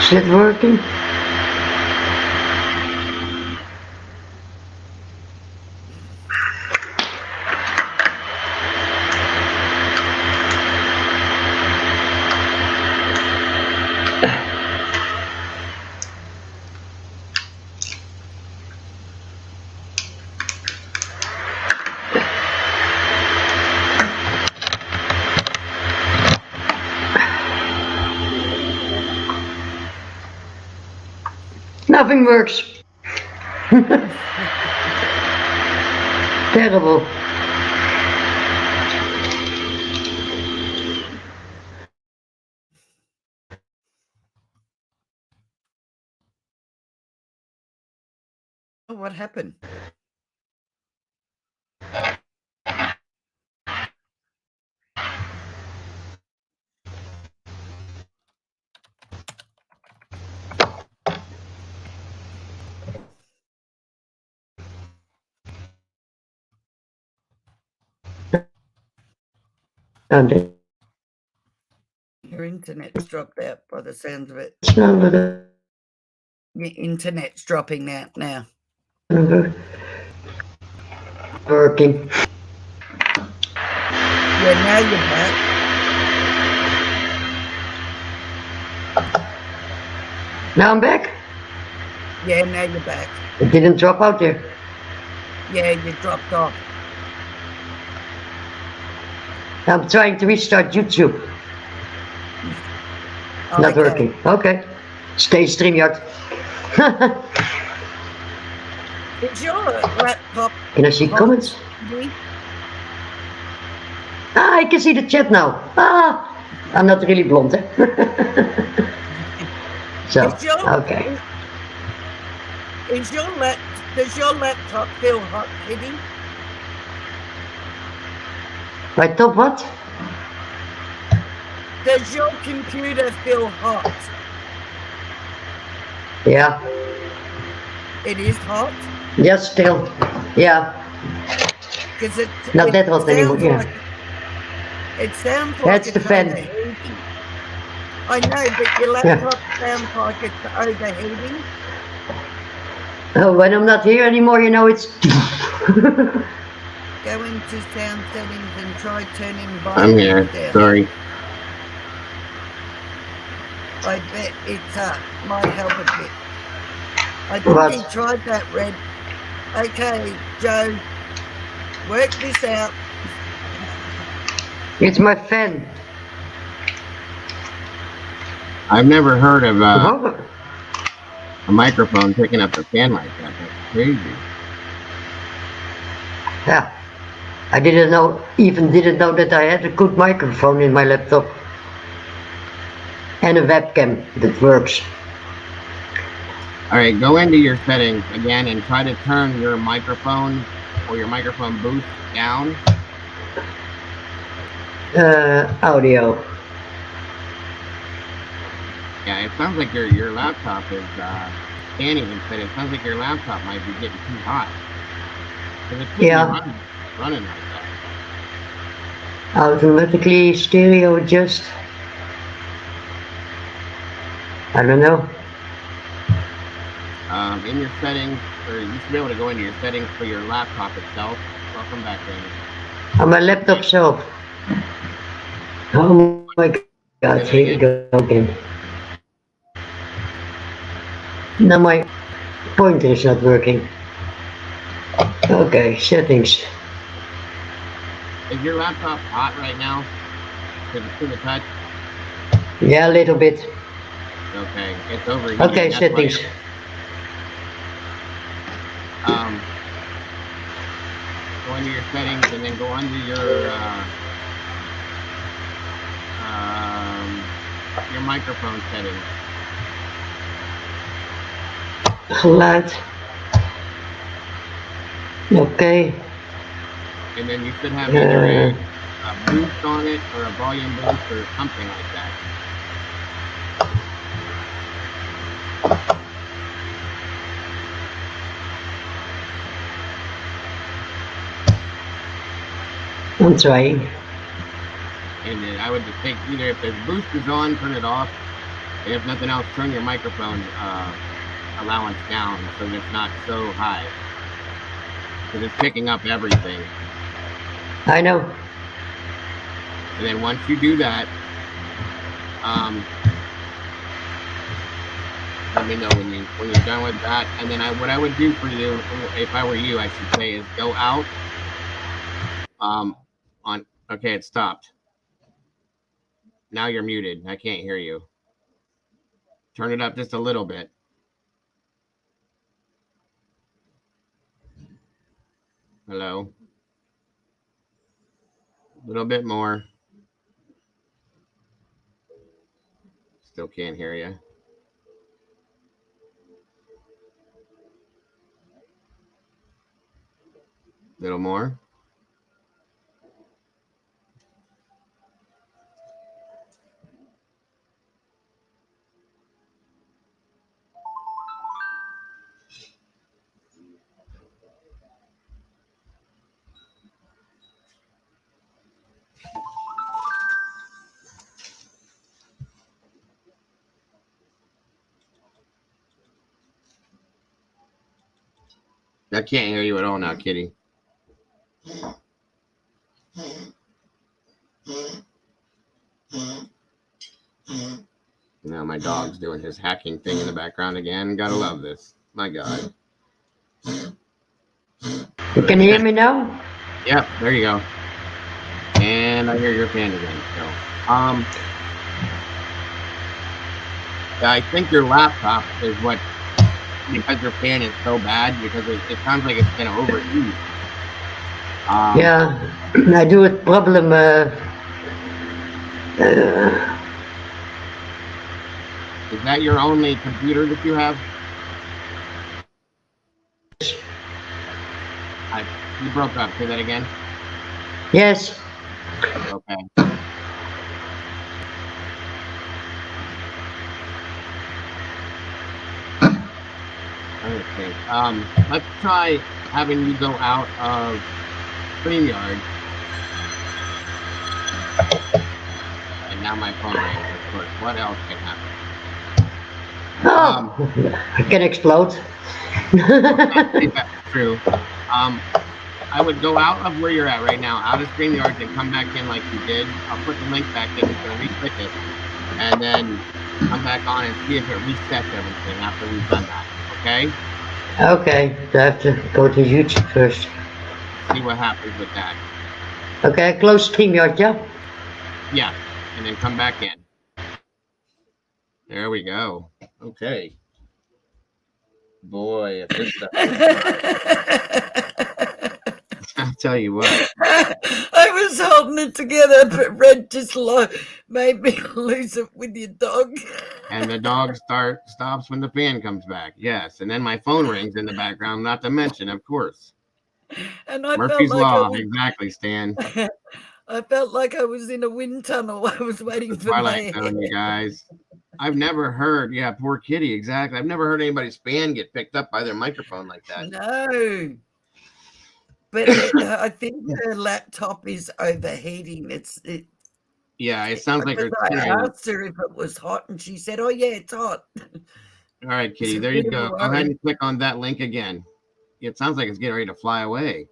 Is it working? Nothing works. Terrible. Oh, what happened? And Your internet's dropped out by the sounds of it. it's not Your internet's dropping out now. working. Yeah, now you're back. Now I'm back. Yeah, now you're back. It didn't drop out there. Yeah, you dropped off. I'm trying to restart YouTube. Not Okay. working. Okay. Stay StreamYard. Is your laptop? Can I see comments? Ah, I can see the chat now. Ah, I'm not really blonde, eh? So, okay. Does your laptop feel hot, Kitty? My top what? Does your computer feel hot? Yeah. It is hot? Yes, still. Yeah. Not that hot anymore, yeah. It sounds like That's it's the fan. overheating. I know, but your laptop sounds like it's overheating. Oh, when I'm not here anymore, you know, it's... Go into sound settings and try turning I'm here. down. Sorry. I bet it might help a bit. I think he tried that, Red. Okay, Joe, work this out. It's my fan. I've never heard of a microphone picking up a fan like that. That's crazy. Yeah. I didn't know that I had a good microphone in my laptop. And a webcam that works. All right, go into your settings again and try to turn your microphone or your microphone boost down. Audio. Yeah, it sounds like your laptop is scanning instead. It sounds like your laptop might be getting too hot. It's Yeah. running like that. Automatically stereo adjust. I don't know. In your settings, or you should be able to go into your settings for your laptop itself. Welcome back, Danny. On my laptop self. Oh my God, here we go again. Now my pointer is not working. Okay, settings. Is your laptop hot right now? To the touch? Yeah, a little bit. Okay, it's overheating. Okay, That's settings. Go into your settings and then go under your microphone settings. Geluid. Okay. And then you should have either a boost on it or a volume boost or something like that. I'm trying. And then I would just take either if the boost is on, turn it off. And if nothing else, turn your microphone allowance down so that it's not so high. Because it's picking up everything. I know. And then once you do that, let me know when you're done with that. And then what I would do for you, if I were you, I should say, is go out. Okay, it stopped. Now you're muted. I can't hear you. Turn it up just a little bit. Hello. A little bit more. Still can't hear you. A little more. I can't hear you at all now, Kitty. Now my dog's doing his hacking thing in the background again. Gotta love this. My God. You can hear me now? Yep, there you go. And I hear your fan again. So, I think your laptop is what, because your fan is so bad, because it sounds like it's going to overheat. Yeah, I do it problem. Is that your only computer that you have? You broke up. Say that again. Yes. Okay. Okay. Let's try having you go out of StreamYard. And now my phone rings, of course. What else can happen? I can explode. That's true. I would go out of where you're at right now, out of StreamYard, and come back in like you did. I'll put the link back in, it's going to re-click it, and then come back on and see if it resets everything after we've done that, okay? Okay, I have to go to YouTube first. See what happens with that. Okay, close StreamYard, yeah? Yeah, and then come back in. There we go. Okay. Boy, if this stuff... I'll tell you what. I was holding it together, but Red just made me lose it with your dog. And the dog stops when the fan comes back. Yes, and then my phone rings in the background, not to mention, of course. And I Murphy's felt like Law, exactly, Stan. I felt like I was in a wind tunnel. I was waiting for Twilight Zone, you guys. I've never heard, yeah, poor kitty, exactly. I've never heard anybody's fan get picked up by their microphone like that. No. But I think her laptop is overheating. Yeah, it sounds like her. I asked her if it was hot, and she said, "Oh yeah, it's hot." All right, Kitty, there you go. Go ahead and click on that link again. It sounds like it's getting ready to fly away.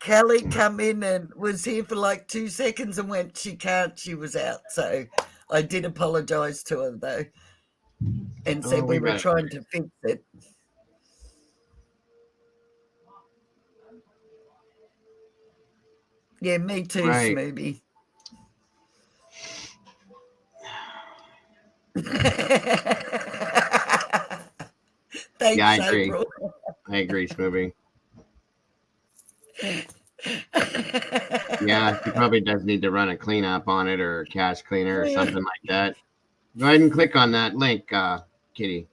Kelly come in and was here for like 2 seconds and went, she can't, she was out. So I did apologize to her though and said we were trying to fix it. Yeah, me too, right. Smoothie. Thanks, yeah, I agree. April. I agree, Smoothie. Yeah, she probably does need to run a cleanup on it or a cache cleaner or something like that. Go ahead and click on that link, Kitty.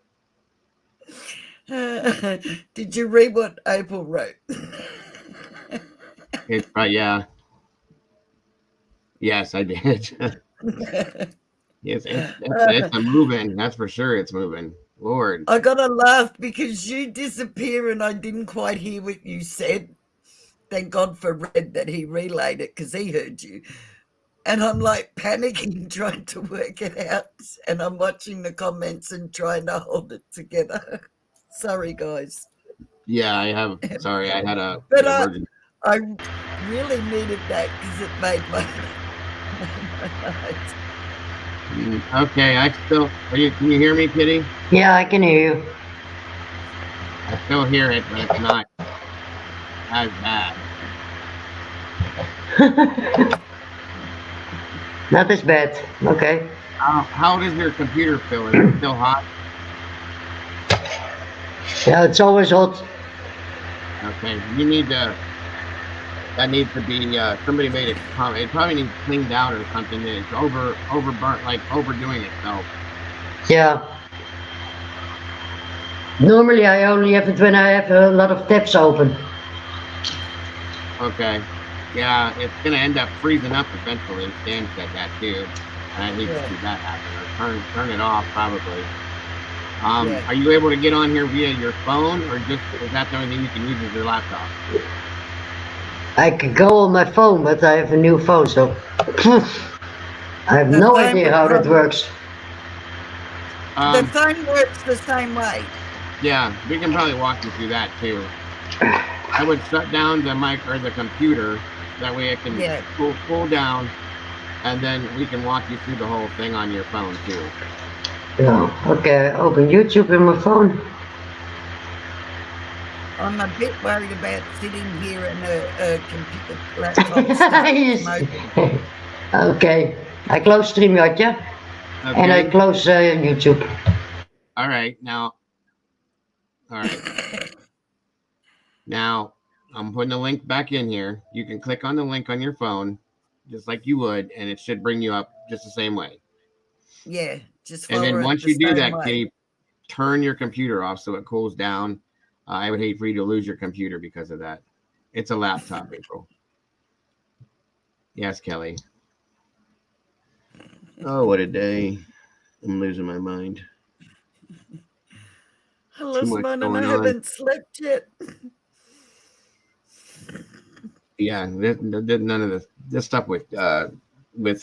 Did you read what April wrote? It's yeah. Yes, I did. Yes, it's a moving. That's for sure. It's moving. Lord, I gotta laugh because you disappear and I didn't quite hear what you said. Thank God for Red that he relayed it because he heard you. And I'm like panicking, trying to work it out. And I'm watching the comments and trying to hold it together. Sorry, guys. Yeah, I have. Sorry, I had a. But I really needed that because it made my night. Okay, I still. Can you hear me, Kitty? Yeah, I can hear you. I still hear it, but it's not as bad. Not as bad. Okay. How does your computer feel? Is it still hot? Yeah, it's always hot. Okay, you need to. That needs to be. Somebody made it. It probably needs cleaned out or something. It's overburnt, like overdoing itself. Yeah. Normally, I only have it when I have a lot of tabs open. Okay. Yeah, it's gonna end up freezing up eventually. Stan said that too, and I hate to see that happen. Or turn it off probably. Are you able to get on here via your phone, or just is that the only thing you can use as your laptop? I can go on my phone, but I have a new phone, so I have no idea how that works. The phone works the same way. Yeah, we can probably walk you through that too. I would shut down the mic or the computer. That way it can cool down, and then we can walk you through the whole thing on your phone too. Yeah. Okay, open YouTube in my phone. I'm a bit worried about sitting here in a computer laptop. Okay, I close StreamYard, yeah? Okay. And I close YouTube. All right, now. All right. Now, I'm putting the link back in here. You can click on the link on your phone, just like you would, and it should bring you up just the same way. Yeah, just and then follow it once the you do same that, way. Kitty, turn your computer off so it cools down. I would hate for you to lose your computer because of that. It's a laptop, April. Yes, Kelly. Oh, what a day. I'm losing my mind. I lost mine and I haven't slept yet. Yeah, none of this stuff with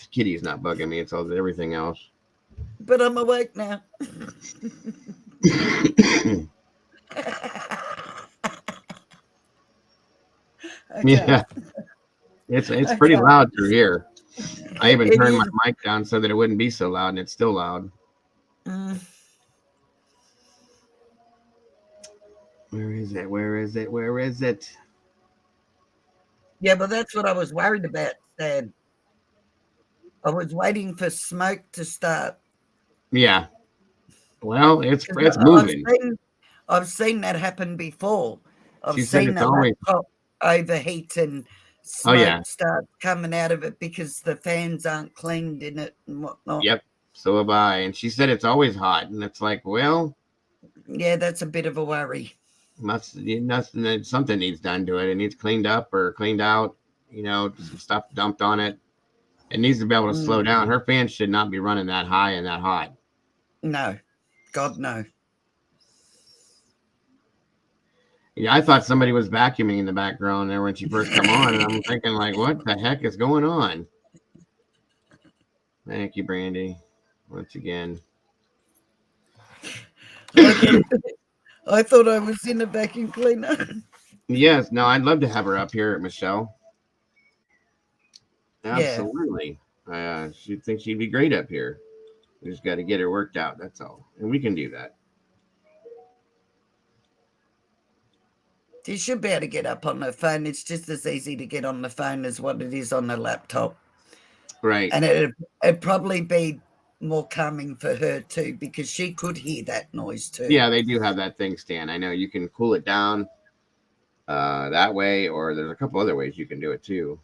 Kitty is not bugging me. It's all everything else. But I'm awake now. Yeah, it's pretty loud through here. I even turned my mic down so that it wouldn't be so loud, and it's still loud. Where is it? Where is it? Where is it? Yeah, but that's what I was worried about, Stan. I was waiting for smoke to start. Yeah. Well, it's moving. I've seen that happen before. I've She said seen it's the always laptop overheat and smoke start coming out of it because the fans aren't cleaned in it and whatnot. Yep. So have I. And she said it's always hot. And it's like, well. Yeah, that's a bit of a worry. Something needs done to it. It needs cleaned up or cleaned out. You know, some stuff dumped on it. It needs to be able to slow down. Her fans should not be running that high and that hot. No. God, no. Yeah, I thought somebody was vacuuming in the background there when she first come on, and I'm thinking, like, what the heck is going on? Thank you, Brandy, once again. I thought I was in a vacuum cleaner. Yes, no, I'd love to have her up here, Michelle. Absolutely. Yeah. She thinks she'd be great up here. We just got to get her worked out, that's all. And we can do that. You should be able to get up on the phone. It's just as easy to get on the phone as what it is on the laptop. Right. And it'd probably be more calming for her too, because she could hear that noise too. Yeah, they do have that thing, Stan. I know you can cool it down that way, or there's a couple other ways you can do it too.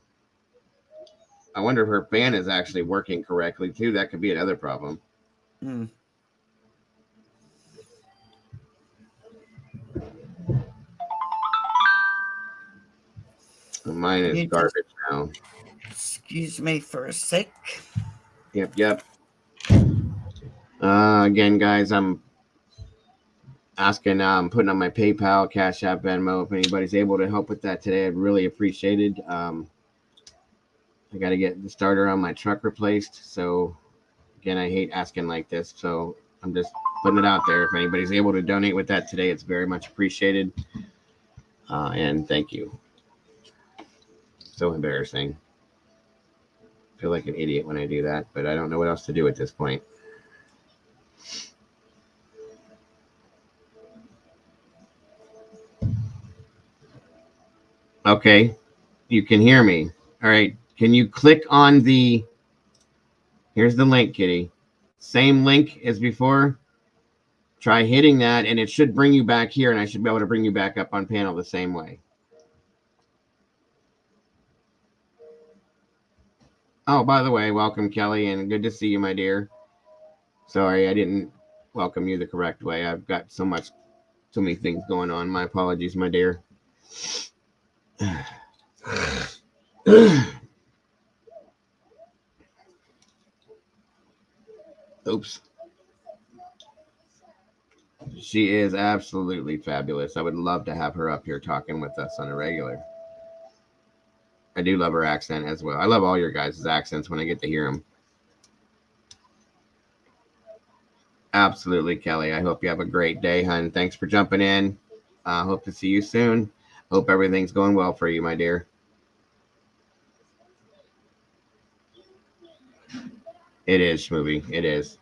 I wonder if her fan is actually working correctly too. That could be another problem. Mine is garbage now. Excuse me for a sec. Yep. Again, guys, I'm asking, putting on my PayPal, Cash App, Venmo. If anybody's able to help with that today, I'd really appreciate it. I got to get the starter on my truck replaced. So, again, I hate asking like this. So, I'm just putting it out there. If anybody's able to donate with that today, it's very much appreciated. And thank you. So embarrassing. I feel like an idiot when I do that, but I don't know what else to do at this point. Okay, you can hear me. All right, can you click on the Here's the link, Kitty. Same link as before. Try hitting that, and it should bring you back here, and I should be able to bring you back up on panel the same way. Oh, by the way, welcome, Kelly, and good to see you, my dear. Sorry, I didn't welcome you the correct way. I've got so many things going on. My apologies, my dear. Oops. She is absolutely fabulous. I would love to have her up here talking with us on a regular. I do love her accent as well. I love all your guys' accents when I get to hear them. Absolutely, Kelly. I hope you have a great day, hon. Thanks for jumping in. Hope to see you soon. Hope everything's going well for you, my dear. It is, Schmovie. It is.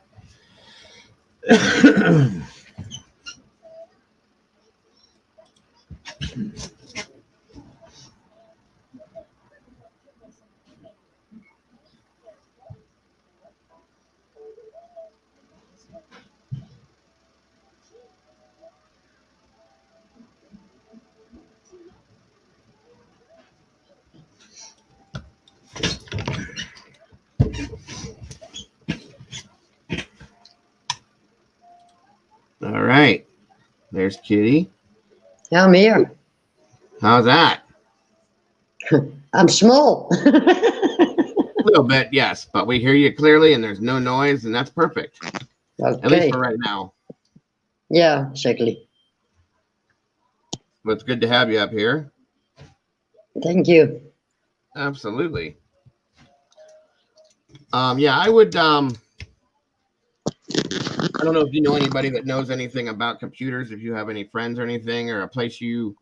All right. There's Kitty. Yeah, I'm here. How's that? I'm small. A little bit, yes, but we hear you clearly and there's no noise, and that's perfect. Okay. At least for right now. Yeah, exactly. Well, it's good to have you up here. Thank you. Absolutely. Yeah, I would I don't know if you know anybody that knows anything about computers, if you have any friends or anything, or a place you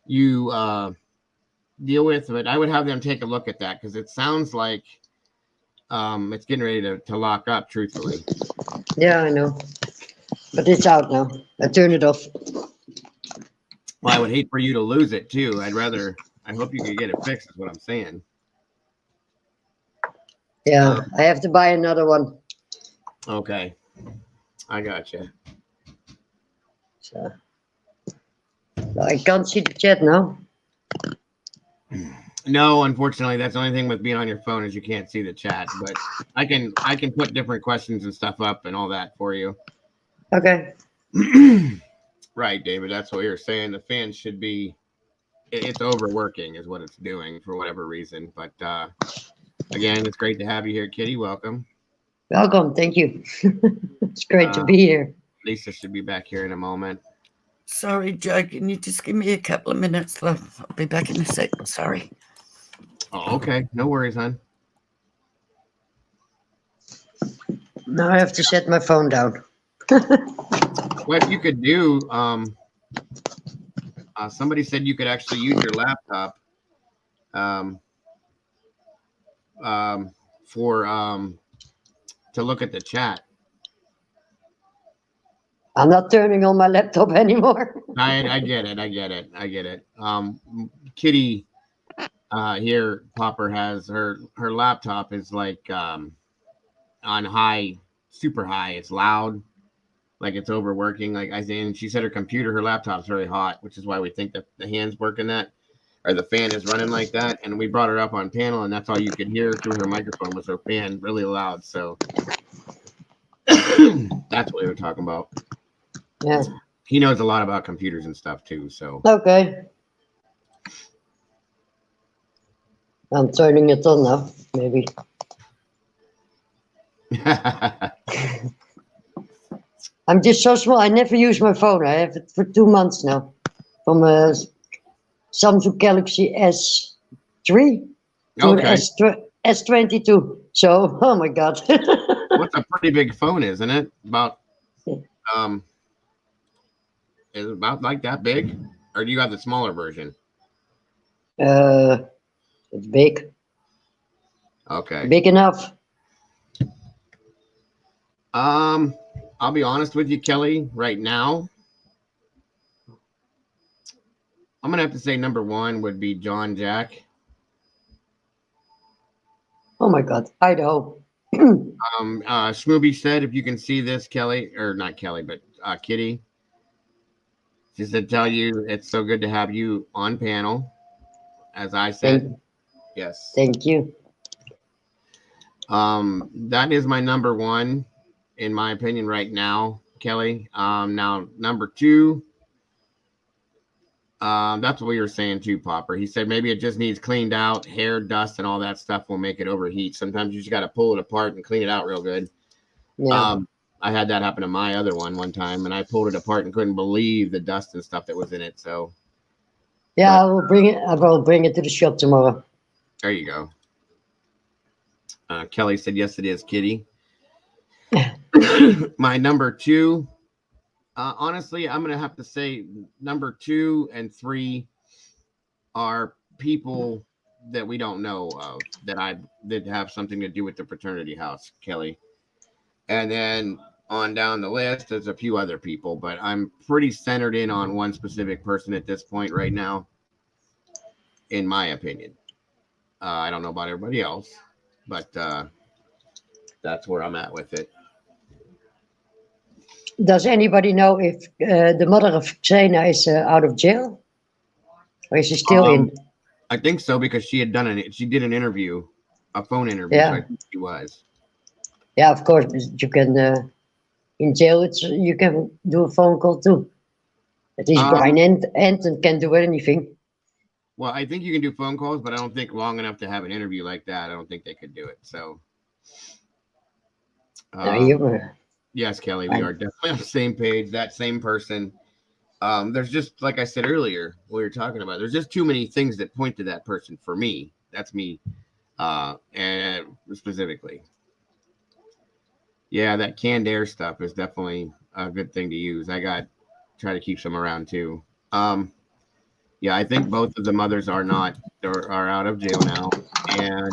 deal with, but I would have them take a look at that, because it sounds like it's getting ready to lock up, truthfully. Yeah, I know. But it's out now. I turned it off. Well, I would hate for you to lose it too. I hope you can get it fixed, is what I'm saying. Yeah, I have to buy another one. Okay. I gotcha. So I can't see the chat now. No, unfortunately, that's the only thing with being on your phone is you can't see the chat. But I can put different questions and stuff up and all that for you. Okay. Right, David. That's what you're saying. The fan should be. It's overworking, is what it's doing for whatever reason. But again, it's great to have you here, Kitty. Welcome. Welcome. Thank you. It's great to be here. Lisa should be back here in a moment. Sorry, Joe. Can you just give me a couple of minutes, love? I'll be back in a sec. Sorry. Oh, okay. No worries, hon. Now I have to set my phone down. What you could do, somebody said you could actually use your laptop to look at the chat. I'm not turning on my laptop anymore. I get it. Kitty here, Popper, has her laptop is like on high, super high. It's loud, like it's overworking. Like I say, and she said her laptop's very hot, which is why we think that the hand's working that, or the fan is running like that. And we brought her up on panel, and that's all you could hear through her microphone was her fan really loud. So that's what we were talking about. Yeah. He knows a lot about computers and stuff too. So okay. I'm turning it on now, maybe. I'm just so small. I never use my phone. I have it for 2 months now. From a Samsung Galaxy S3 to an S22. So, oh my God. What's a pretty big phone, isn't it? About is it about like that big? Or do you have the smaller version? It's big. Okay. Big enough. I'll be honest with you, Kelly, right now. I'm gonna have to say number one would be John Jack. Oh my God, Idaho. Smooby said, if you can see this, Kelly, or not Kelly, but Kitty, she said, tell you it's so good to have you on panel. As I said, yes. Thank you. That is my number one, in my opinion, right now, Kelly. Now number two, that's what we were saying too, Popper. He said maybe it just needs cleaned out. Hair, dust, and all that stuff will make it overheat. Sometimes you just got to pull it apart and clean it out real good. Yeah. I had that happen to my other one time, and I pulled it apart and couldn't believe the dust and stuff that was in it. So yeah, I will bring it to the shop tomorrow. There you go. Kelly said, yes, it is, Kitty. My number two, honestly, I'm going to have to say number 2 and 3 are people that we don't know of that have something to do with the fraternity house, Kelly. And then on down the list, there's a few other people, but I'm pretty centered in on one specific person at this point right now, in my opinion. I don't know about everybody else, but that's where I'm at with it. Does anybody know if the mother of Xena is out of jail? Or is she still in? I think so, because she did an interview, a phone interview. Yeah. So I think she was. Yeah, of course. You can, in jail, you can do a phone call too. At least Brian Anton can do anything. Well, I think you can do phone calls, but I don't think long enough to have an interview like that. I don't think they could do it. So, yes, Kelly, we are definitely on the same page. That same person. There's just, like I said earlier, we were talking about, there's just too many things that point to that person for me. That's me, and specifically. Yeah, that canned air stuff is definitely a good thing to use. Try to keep some around too. Yeah, I think both of the mothers are out of jail now. And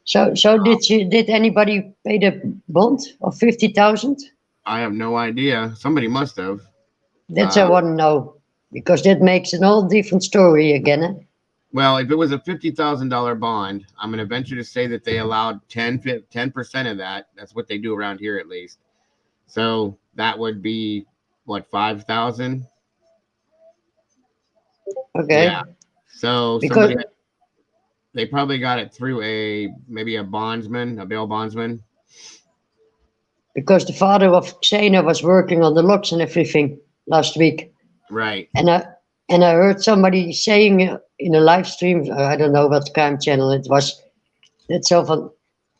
so did anybody pay the bond of 50,000? I have no idea. Somebody must have. That's I want to know, because that makes an all different story again. Eh? Well, if it was a $50,000 bond, I'm going to venture to say that they allowed 10% of that. That's what they do around here, at least. So that would be what, 5,000? Okay. Yeah. So they probably got it through maybe a bondsman, a bail bondsman. Because the father of Xena was working on the locks and everything last week. Right. And I heard somebody saying in a live stream, I don't know what crime channel it was, that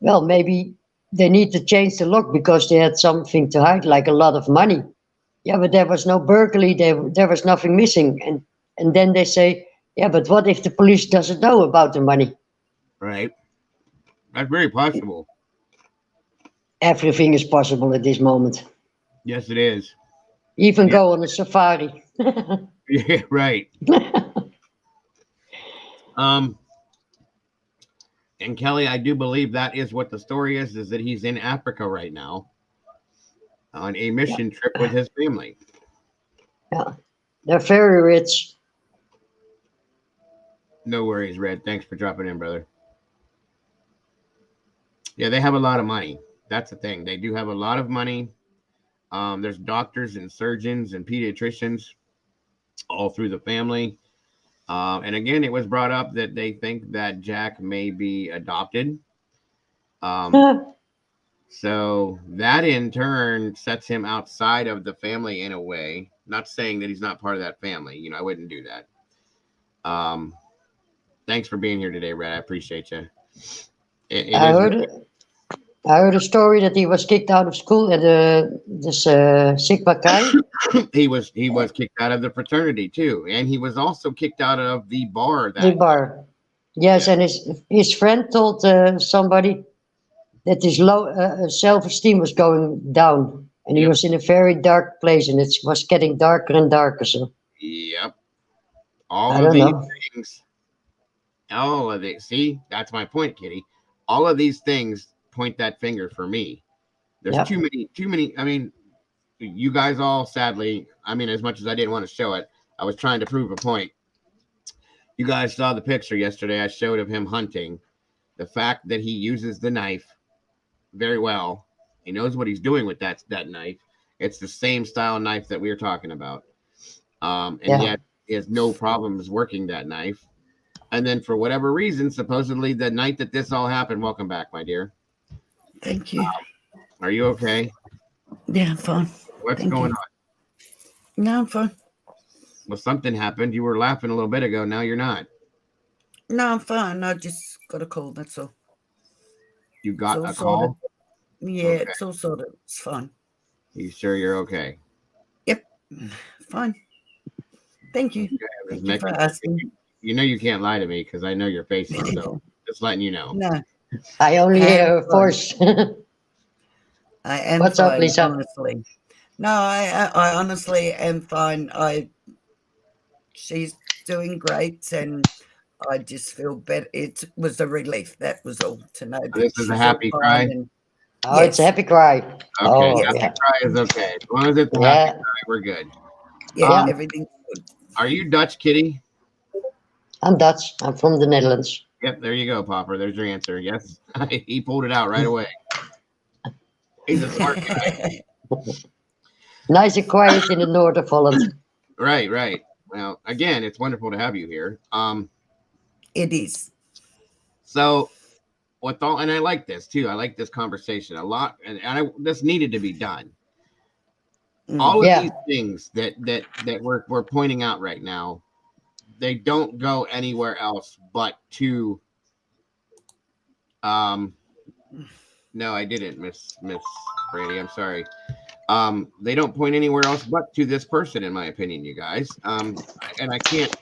well, maybe they need to change the lock because they had something to hide, like a lot of money. Yeah, but there was no burglary, there was nothing missing. And then they say, yeah, but what if the police doesn't know about the money? Right. That's very possible. Everything is possible at this moment. Yes, it is. Even go on a safari. Yeah, right. And Kelly, I do believe that is what the story is that he's in Africa right now on a mission trip with his family. Yeah, they're very rich. No worries, Red. Thanks for dropping in, brother. Yeah, they have a lot of money. That's the thing. They do have a lot of money. There's doctors and surgeons and pediatricians all through the family. And again, it was brought up that they think that Jack may be adopted. So that in turn sets him outside of the family in a way. Not saying that he's not part of that family. You know, I wouldn't do that. Thanks for being here today, Red. I appreciate you. I heard a story that he was kicked out of school at this Sigma Chi. He was kicked out of the fraternity too, and he was also kicked out of the bar. Yes, and his friend told somebody that his low self-esteem was going down, and he was in a very dark place, and it was getting darker and darker. So. Yep. All of these. See, that's my point, Kitty. All of these things point that finger for me. There's too many. I mean, you guys all, sadly, I mean, as much as I didn't want to show it, I was trying to prove a point. You guys saw the picture yesterday I showed of him hunting. The fact that he uses the knife very well. He knows what he's doing with that knife. It's the same style knife that we were talking about. And yet he has no problems working that knife. And then for whatever reason, supposedly the night that this all happened, welcome back, my dear. Thank you. Are you okay? Yeah, I'm fine. What's going on? No, I'm fine. Well, something happened. You were laughing a little bit ago. Now you're not. No, I'm fine. I just got a cold. That's all. You got a call? Yeah, okay. It's all sorted. It's fine. You sure you're okay? Yep. Fine. Thank you. Okay, Thank you for asking. You know you can't lie to me because I know your face, so just letting you know. No. I only hear force. I am What's fine, up, Lisa? honestly. No, I honestly am fine. She's doing great, and I just feel better. It was a relief. That was all to know. This is a happy cry. Oh, yes. It's a happy cry. Okay, oh, happy cry is okay. As long as it's a happy cry, we're good. Yeah, everything's good. Are you Dutch, Kitty? I'm Dutch. I'm from the Netherlands. Yep, there you go, Popper. There's your answer. Yes, he pulled it out right away. He's a smart guy. Nice and quiet in the north of Holland. Right, right. Well, again, it's wonderful to have you here. It is. So, and I like this too. I like this conversation a lot, and this needed to be done. All of these things that we're pointing out right now, they don't go anywhere else but to. No, I didn't, Miss Brady. I'm sorry. They don't point anywhere else but to this person, in my opinion, you guys. And I can't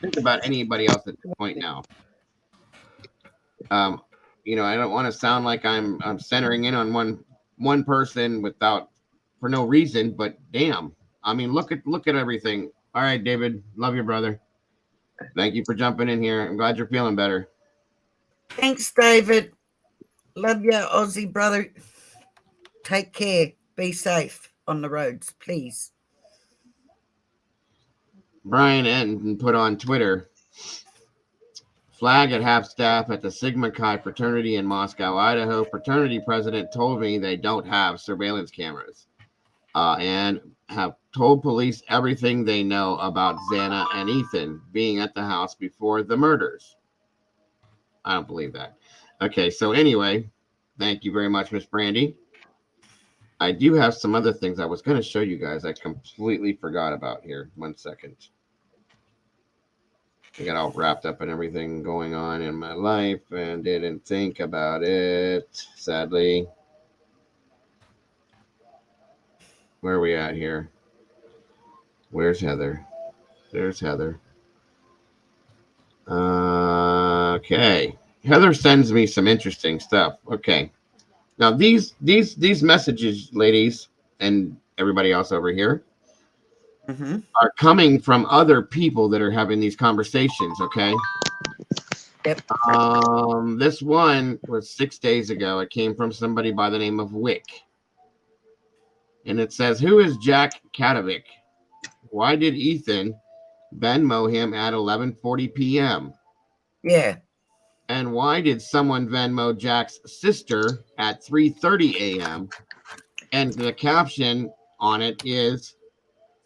think about anybody else at this point now. You know, I don't want to sound like I'm centering in on one person for no reason, but damn. I mean, look at everything. All right, David, love you, brother. Thank you for jumping in here. I'm glad you're feeling better. Thanks, David. Love you, Aussie brother. Take care. Be safe on the roads, please. Brian Enton put on Twitter, flag at half-staff at the Sigma Chi fraternity in Moscow, Idaho. Fraternity president told me they don't have surveillance cameras and have told police everything they know about Xana and Ethan being at the house before the murders. I don't believe that. Okay, so anyway, thank you very much, Miss Brandy. I do have some other things I was going to show you guys. I completely forgot about here. 1 second. I got all wrapped up in everything going on in my life and didn't think about it, sadly. Where are we at here? Where's Heather? There's Heather. Okay. Heather sends me some interesting stuff. Okay. Now, these messages, ladies, and everybody else over here, are coming from other people that are having these conversations, okay? Yep. This one was 6 days ago. It came from somebody by the name of Wick. And it says, who is Jack Katovic? Why did Ethan Venmo him at 11:40 p.m.? Yeah. And why did someone Venmo Jack's sister at 3:30 a.m.? And the caption on it is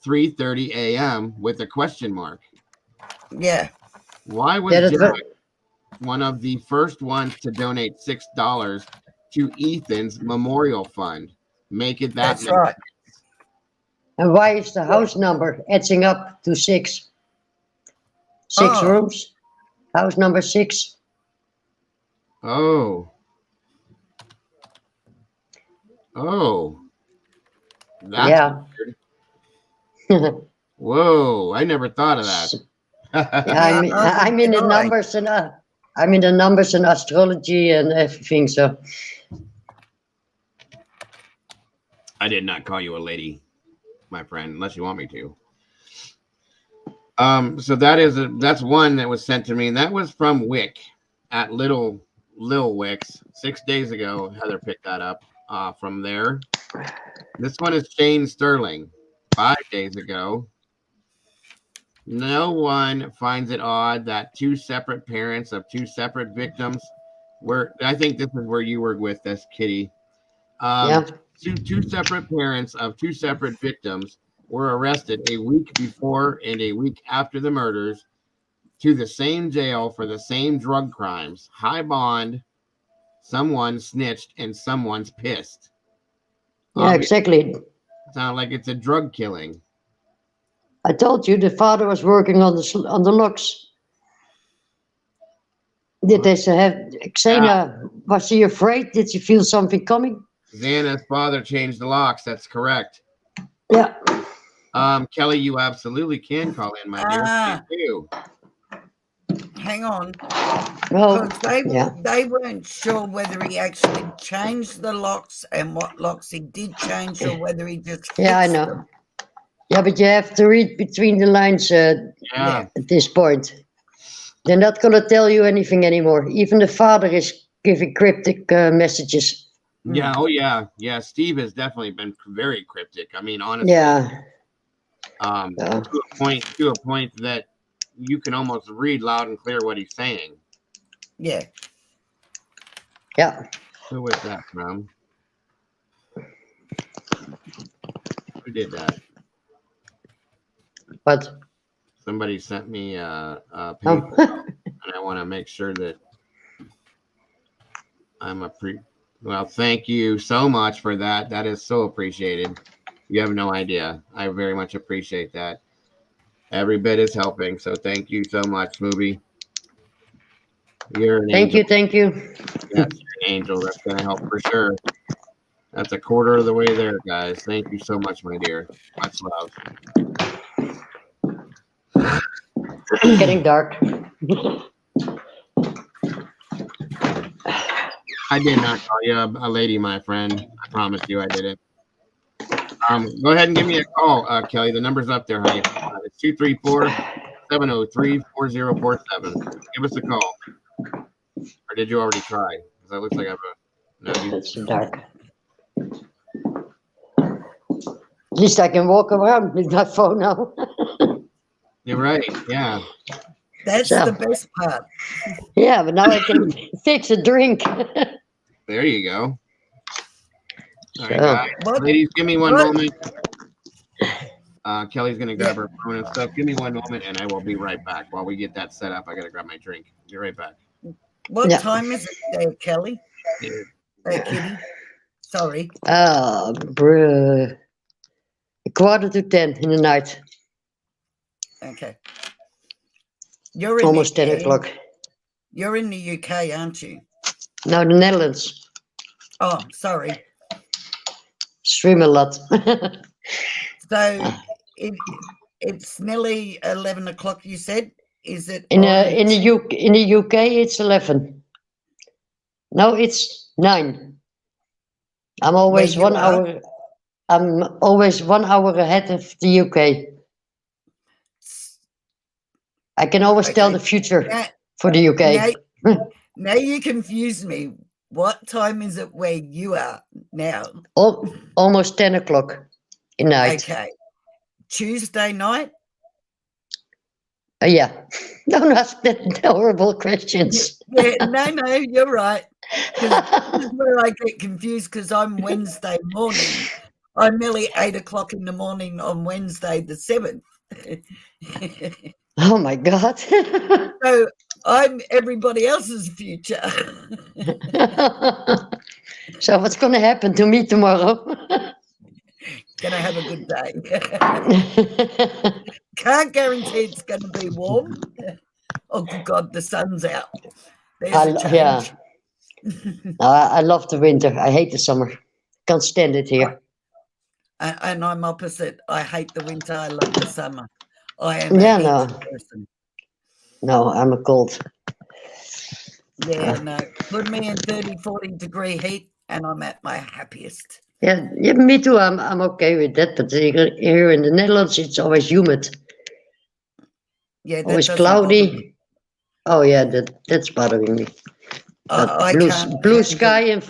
3:30 a.m. with a question mark. Yeah. Why was Jack one of the first ones to donate $6 to Ethan's memorial fund? Make it that. That's right. And why is the house number etching up to 6? 6 rooms. House number 6. Oh. That's weird. Whoa, I never thought of that. I'm in the numbers and I'm in the numbers and astrology and everything, so I did not call you a lady, my friend, unless you want me to. So that's one that was sent to me, and that was from Wick at Lil Wicks 6 days ago. Heather picked that up from there. This one is Shane Sterling 5 days ago. No one finds it odd that two separate parents of two separate victims I think this is where you were with this, Kitty. Yeah. Two separate parents of two separate victims were arrested a week before and a week after the murders to the same jail for the same drug crimes. High bond, someone snitched, and someone's pissed. Yeah, exactly. Sound like it's a drug killing. I told you the father was working on the locks. Did they have Xena? Was she afraid? Did she feel something coming? Xana's father changed the locks. That's correct. Yeah. Kelly, you absolutely can call in, my dear. Thank you. Hang on. Well, they weren't sure whether he actually changed the locks and what locks he did change, or whether he just yeah, I fixed know. them. Yeah, but you have to read between the lines at this point. They're not going to tell you anything anymore. Even the father is giving cryptic messages. Yeah. Oh, yeah. Yeah. Steve has definitely been very cryptic. I mean, honestly. Yeah. To a point that you can almost read loud and clear what he's saying. Yeah. Yeah. Who was that from? Who did that? What? Somebody sent me a paper, and I want to make sure that I'm well, thank you so much for that. That is so appreciated. You have no idea. I very much appreciate that. Every bit is helping. So thank you so much, Smoothie. You're an angel. Thank you. Yes, you're an angel. That's going to help for sure. That's a quarter of the way there, guys. Thank you so much, my dear. Much love. It's getting dark. I did not call you a lady, my friend. I promise you I didn't. Go ahead and give me a call, Kelly. The number's up there, honey. It's 234-703-4047. Give us a call. Or did you already try? Because that looks like I've It's dark. At least I can walk around with my phone now. You're right. Yeah. That's the best part. Yeah, but now I can fix a drink. There you go. All right, guys. Ladies, give me one moment. Kelly's going to grab her phone and stuff. Give me one moment, and I will be right back. While we get that set up, I got to grab my drink. Be right back. What time is it there, Kelly? Kitty? Sorry. Bruh. 9:45 in the night. Okay. You're in almost 10 o'clock. You're in the UK, aren't you? No, the Netherlands. Oh, sorry. Stream a lot. So it's nearly 11 o'clock, you said? Is it in the UK it's 11. No, it's 9. I'm always 1 hour. I'm always 1 hour ahead of the UK. I can always tell the future for the UK. Now you confuse me. What time is it where you are now? Almost 10 o'clock at night. Okay. Tuesday night? Yeah. Don't ask that horrible questions. Yeah, no, you're right. This is where I get confused because I'm Wednesday morning. I'm nearly 8 o'clock in the morning on Wednesday the 7th. Oh my God. So I'm everybody else's future. So what's going to happen to me tomorrow? Gonna have a good day. Can't guarantee it's going to be warm. Oh God, the sun's out. There's a change. Yeah. I love the winter. I hate the summer. Can't stand it here. And I'm opposite. I hate the winter. I love the summer. I am no. person. No, I'm a cold. Yeah, no. Put me in 30, 40 degree heat and I'm at my happiest. Yeah, me too. I'm okay with that. But here in the Netherlands, it's always humid. Yeah, always cloudy. Oh yeah, that's bothering me. Blue sky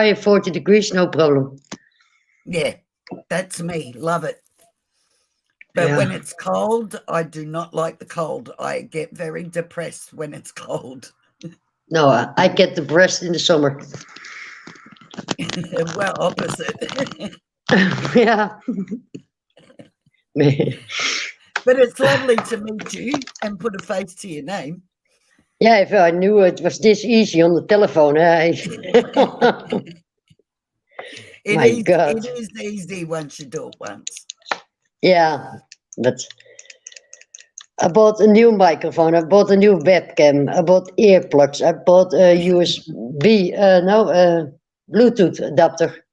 and 40 degrees, no problem. Yeah, that's me. Love it. But when it's cold, I do not like the cold. I get very depressed when it's cold. No, I get depressed in the summer. Well, opposite. Yeah. But it's lovely to meet you and put a face to your name. Yeah, if I knew it was this easy on the telephone. God. It is easy once you do it once. Yeah, but I bought a new microphone. I bought a new webcam. I bought earplugs. I bought a USB, Bluetooth adapter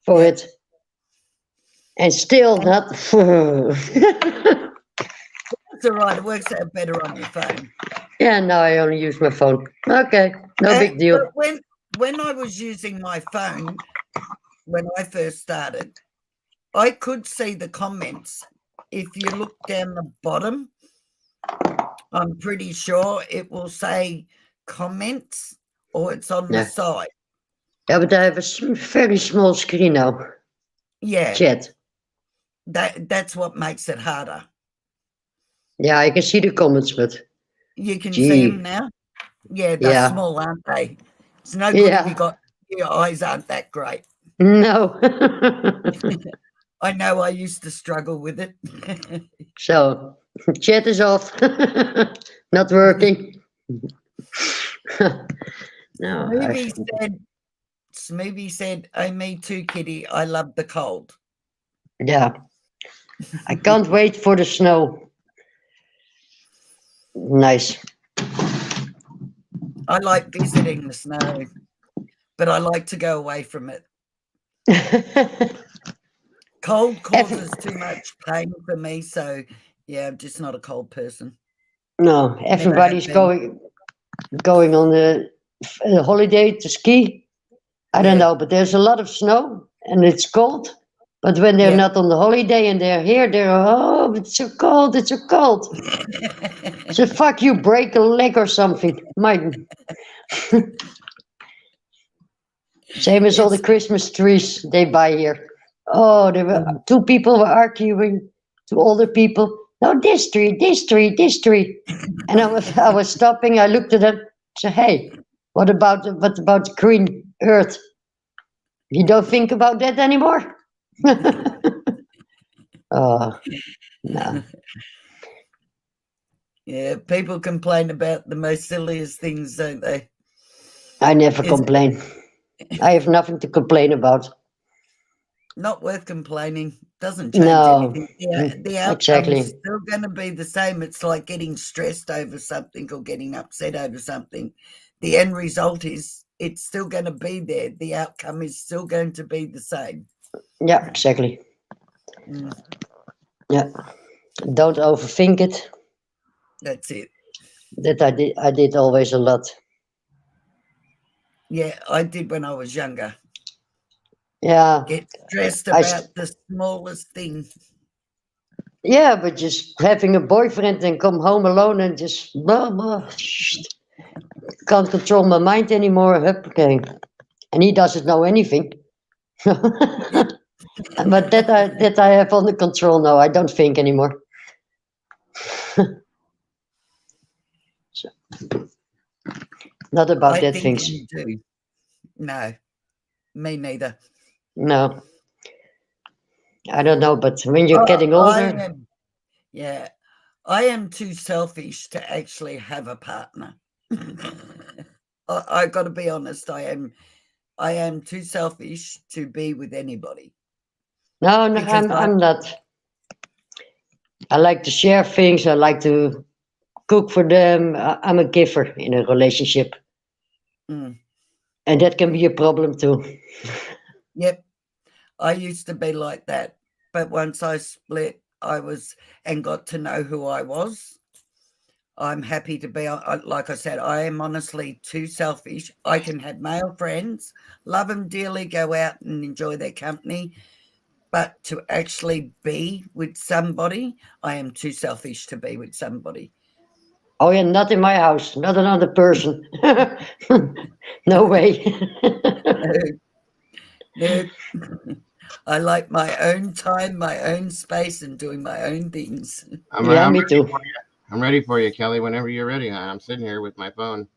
for it. And still not. That's all right. It works out better on your phone. Yeah, now I only use my phone. Okay, no big deal. But when I was using my phone, when I first started, I could see the comments. If you look down the bottom, I'm pretty sure it will say comments or it's on the side. Yeah, but I have a very small screen now. Yeah. Chat. That's what makes it harder. Yeah, I can see the comments, but you can see them now. Yeah, they're small, aren't they? It's no good if your eyes aren't that great. No. I know I used to struggle with it. So, chat is off. Not working. No. Smoothie said, oh, me too, Kitty. I love the cold. Yeah. I can't wait for the snow. Nice. I like visiting the snow, but I like to go away from it. Cold causes too much pain for me, so yeah, I'm just not a cold person. No, everybody's going on the holiday to ski. I don't know, but there's a lot of snow and it's cold. But when they're not on the holiday and they're here, oh, it's so cold, it's so cold. So fuck you, break a leg or something. Same as all the Christmas trees they buy here. Oh, there were two people were arguing to older people. No, this tree, this tree, this tree. And I was stopping. I looked at them. Said, "Hey, what about the green earth? You don't think about that anymore?" Oh, no. Yeah, people complain about the most silliest things, don't they? I never complain. I have nothing to complain about. Not worth complaining. Doesn't change anything. The outcome is still going to be the same. It's like getting stressed over something or getting upset over something. The end result is it's still going to be there. The outcome is still going to be the same. Yeah, exactly. Yeah. Don't overthink it. That's it. That I did always a lot. Yeah, I did when I was younger. Yeah. Get stressed about the smallest thing. Yeah, but just having a boyfriend and come home alone and just can't control my mind anymore. Okay. And he doesn't know anything. But that I have under control now. I don't think anymore. So, not about that things. You do. No, me neither. No. I don't know, but when you're getting older. I am too selfish to actually have a partner. I got to be honest. I am too selfish to be with anybody. No, I'm not. I like to share things. I like to cook for them. I'm a giver in a relationship. And that can be a problem too. Yep. I used to be like that. But once I split, and got to know who I was. I'm happy to be, like I said, I am honestly too selfish. I can have male friends, love them dearly, go out and enjoy their company. But to actually be with somebody, I am too selfish to be with somebody. Oh, yeah, not in my house, not another person. No way. No. I like my own time, my own space, and doing my own things. Me too. I'm ready for you, Kelly, whenever you're ready. I'm sitting here with my phone.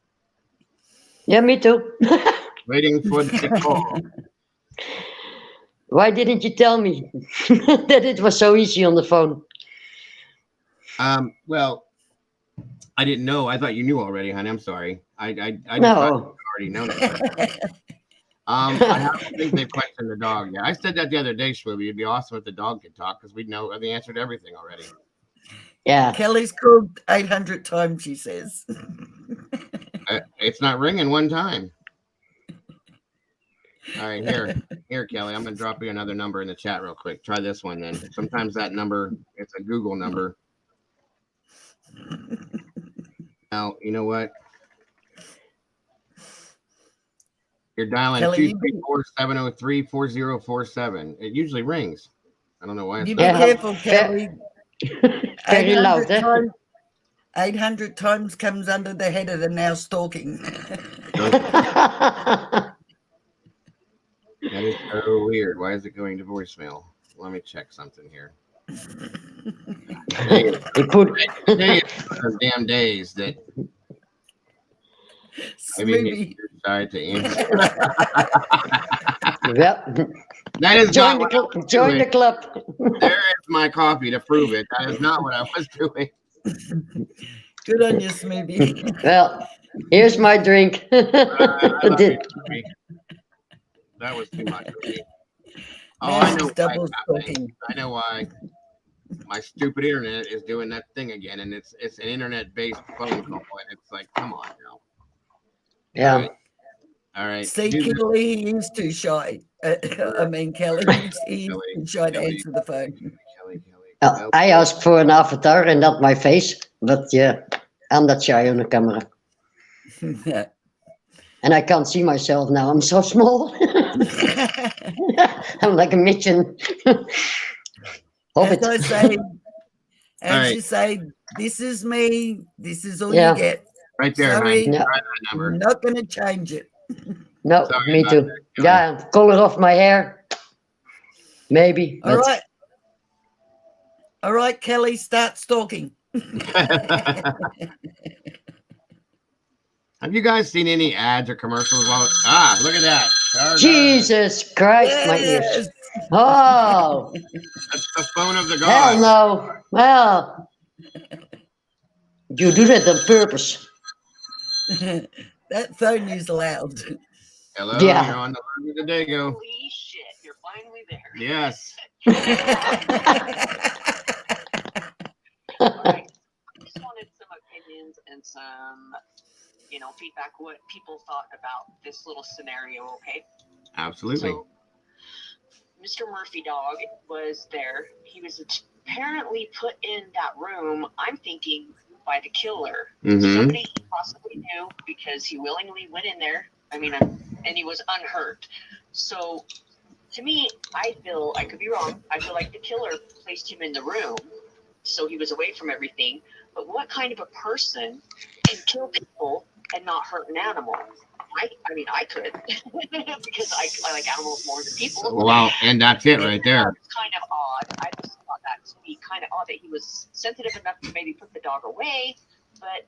Yeah, me too. Waiting for the call. Why didn't you tell me that it was so easy on the phone? Well, I didn't know. I thought you knew already, honey. I'm sorry. I just No. thought you already known it. I don't think they questioned the dog. Yeah, I said that the other day, Schwooby. It'd be awesome if the dog could talk because we'd know the answer to everything already. Yeah. Kelly's called 800 times, she says. It's not ringing one time. All right, here, Kelly. I'm going to drop you another number in the chat real quick. Try this one then. Sometimes that number, it's a Google number. Now, you know what? You're dialing 234-703-4047. It usually rings. I don't know why. You be careful, Kelly. Very loud, 800 times comes under the head of the now stalking. That is so weird. Why is it going to voicemail? Let me check something here. Today is those damn days that I mean, decide to answer. Yep. That is join not join the club. There is my coffee to prove it. That is not what I was doing. Good on you, Smoothie. Well, here's my drink. I love you, Smoothie. That was too much for me. Oh, I know why. I know why. My stupid internet is doing that thing again, and it's an internet-based phone call, and it's like, come on now. Yeah. All right. See, Kelly, he is too shy. I mean, Kelly, he's too shy to answer the phone. I asked for an avatar and not my face, but yeah, I'm not shy on the camera. And I can't see myself now. I'm so small. I'm like a midget. As you say, this is me. This is all you get. Right there, Sorry, honey. I'm not going to change it. No, Sorry me too. Yeah, color of my hair. Maybe. All right. All right, Kelly, start stalking. Have you guys seen any ads or commercials? Look at that. Jesus Christ, my ears. Oh. That's the phone of the god. Hell no. Well, you do that on purpose. That phone is loud. Hello, Yeah. you're on the road with the Dago. Holy shit, you're finally there. Yes. I just wanted some opinions and some, feedback, what people thought about this little scenario, okay? Absolutely. So, Mr. Murphy Dog was there. He was apparently put in that room, I'm thinking, by the killer. Mm-hmm. Somebody he possibly knew because he willingly went in there. And he was unhurt. So, to me, I could be wrong, I feel like the killer placed him in the room so he was away from everything. But what kind of a person can kill people and not hurt an animal? I could because I like animals more than people. Well, and that's it right there. It's kind of odd. I just thought that to be kind of odd that he was sensitive enough to maybe put the dog away, but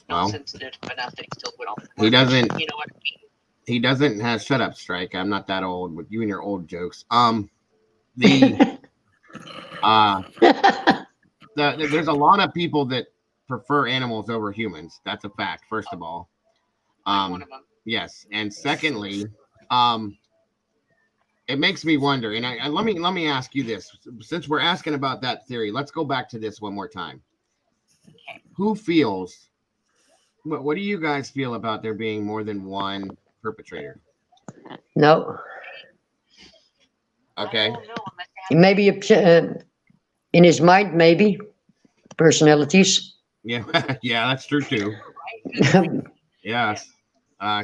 not sensitive enough that he still went off. He doesn't. You know what I mean? He doesn't have shut up, Strike. I'm not that old with you and your old jokes. There's a lot of people that prefer animals over humans. That's a fact, first of all. One of them. Yes, and secondly, it makes me wonder. And let me ask you this: since we're asking about that theory, let's go back to this one more time. Okay. Who feels? What do you guys feel about there being more than one perpetrator? No. Okay. Maybe in his mind, maybe personalities. Yeah, yeah, that's true too. Yes,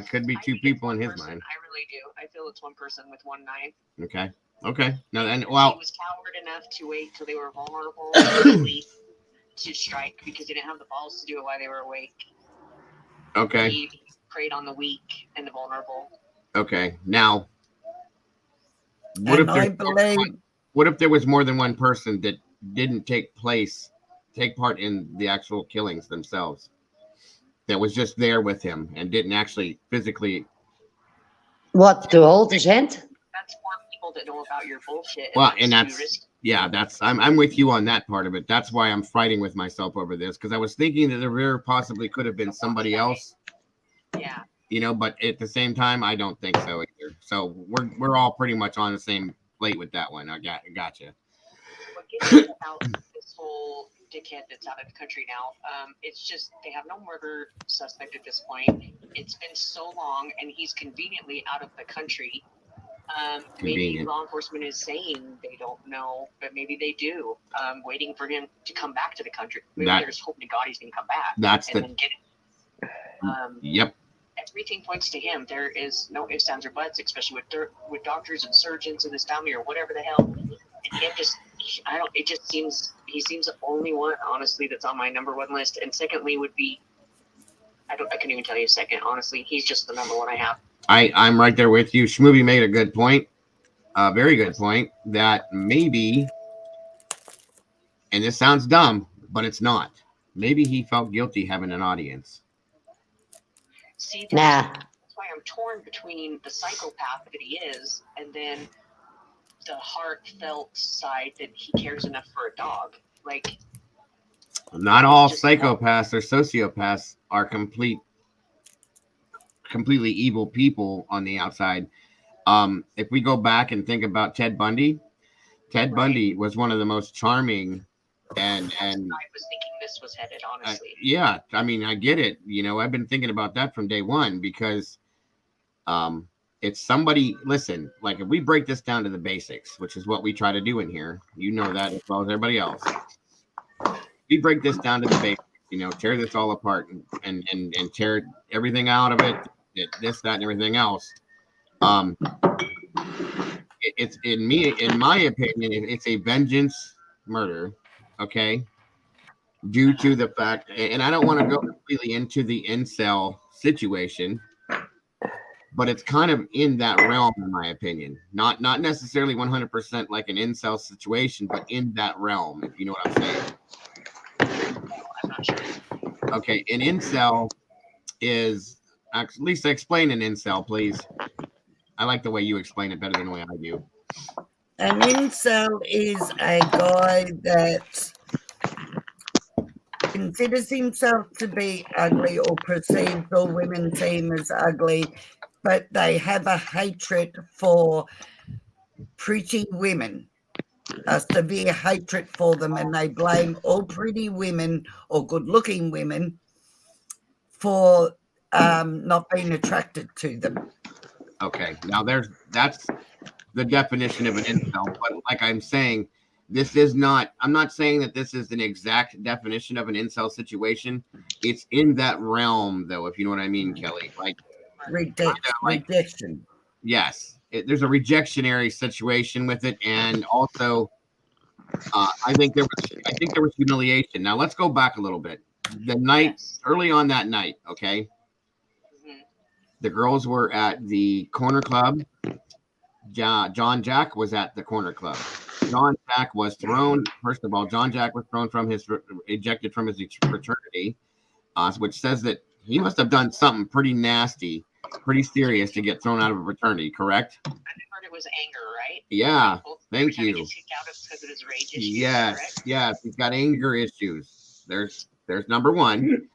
could be two people in his mind. I really do. I feel it's one person with one knife. Okay. Okay. No, and He was coward enough to wait till they were vulnerable to strike because he didn't have the balls to do it while they were awake. Okay. He preyed on the weak and the vulnerable. Okay. Now, what if there was more than one person that didn't take part in the actual killings themselves? that was just there with him and didn't actually physically. What, to hold his hand? That's more people that know about your bullshit. Well, and that's, yeah, that's, I'm with you on that part of it. That's why I'm fighting with myself over this, because I was thinking that there possibly could have been somebody else. Yeah. You know, but at the same time, I don't think so either. So we're all pretty much on the same plate with that one. Gotcha. What gets me about this whole dickhead that's out of the country now, it's just they have no murder suspect at this point. It's been so long, and he's conveniently out of the country. Maybe law enforcement is saying they don't know, but maybe they do. Waiting for him to come back to the country. Maybe there's hope to God he's going to come back. That's and then get it. Yep. Everything points to him. There is no ifs, ands, or buts, especially with doctors and surgeons in his family or whatever the hell. And him just, it just seems, he seems the only one, honestly, that's on my number one list. And secondly would be, I couldn't even tell you a second, honestly. He's just the number one I have. I'm right there with you. Schmooby made a good point, a very good point, that maybe, and this sounds dumb, but it's not. Maybe he felt guilty having an audience. See, that's why I'm torn between the psychopath that he is and then the heartfelt side that he cares enough for a dog. Like, not all psychopaths or sociopaths are completely evil people on the outside. If we go back and think about Ted Bundy was one of the most charming and I was thinking this was headed, honestly. Yeah, I mean, I get it. You know, I've been thinking about that from day one because it's somebody, listen, like if we break this down to the basics, which is what we try to do in here, you know that as well as everybody else. We break this down to the basics, you know, tear this all apart and tear everything out of it, this, that, and everything else. It's in my opinion, it's a vengeance murder, okay? Due to the fact, and I don't want to go completely into the incel situation, but it's kind of in that realm, in my opinion. Not necessarily 100% like an incel situation, but in that realm, if you know what I'm saying. I'm not sure. Okay, an incel is, at least explain an incel, please. I like the way you explain it better than the way I do. An incel is a guy that considers himself to be ugly or perceives all women seem as ugly, but they have a hatred for pretty women, a severe hatred for them, and they blame all pretty women or good-looking women for not being attracted to them. Okay, now that's the definition of an incel, but like I'm saying, this is not, I'm not saying that this is an exact definition of an incel situation. It's in that realm, though, if you know what I mean, Kelly. Like rejection. Yes, there's a rejectionary situation with it, and also, I think there was humiliation. Now let's go back a little bit. The night early on that night, okay, the girls were at the corner club. John Jack was at the corner club. John Jack was thrown. First of all, John Jack was thrown from ejected from his fraternity, which says that he must have done something pretty nasty, pretty serious to get thrown out of a fraternity. Correct? I heard it was anger, right? Yeah. Thank you. Because of his rage issues, yes. correct? Yes. He's got anger issues. There's number one.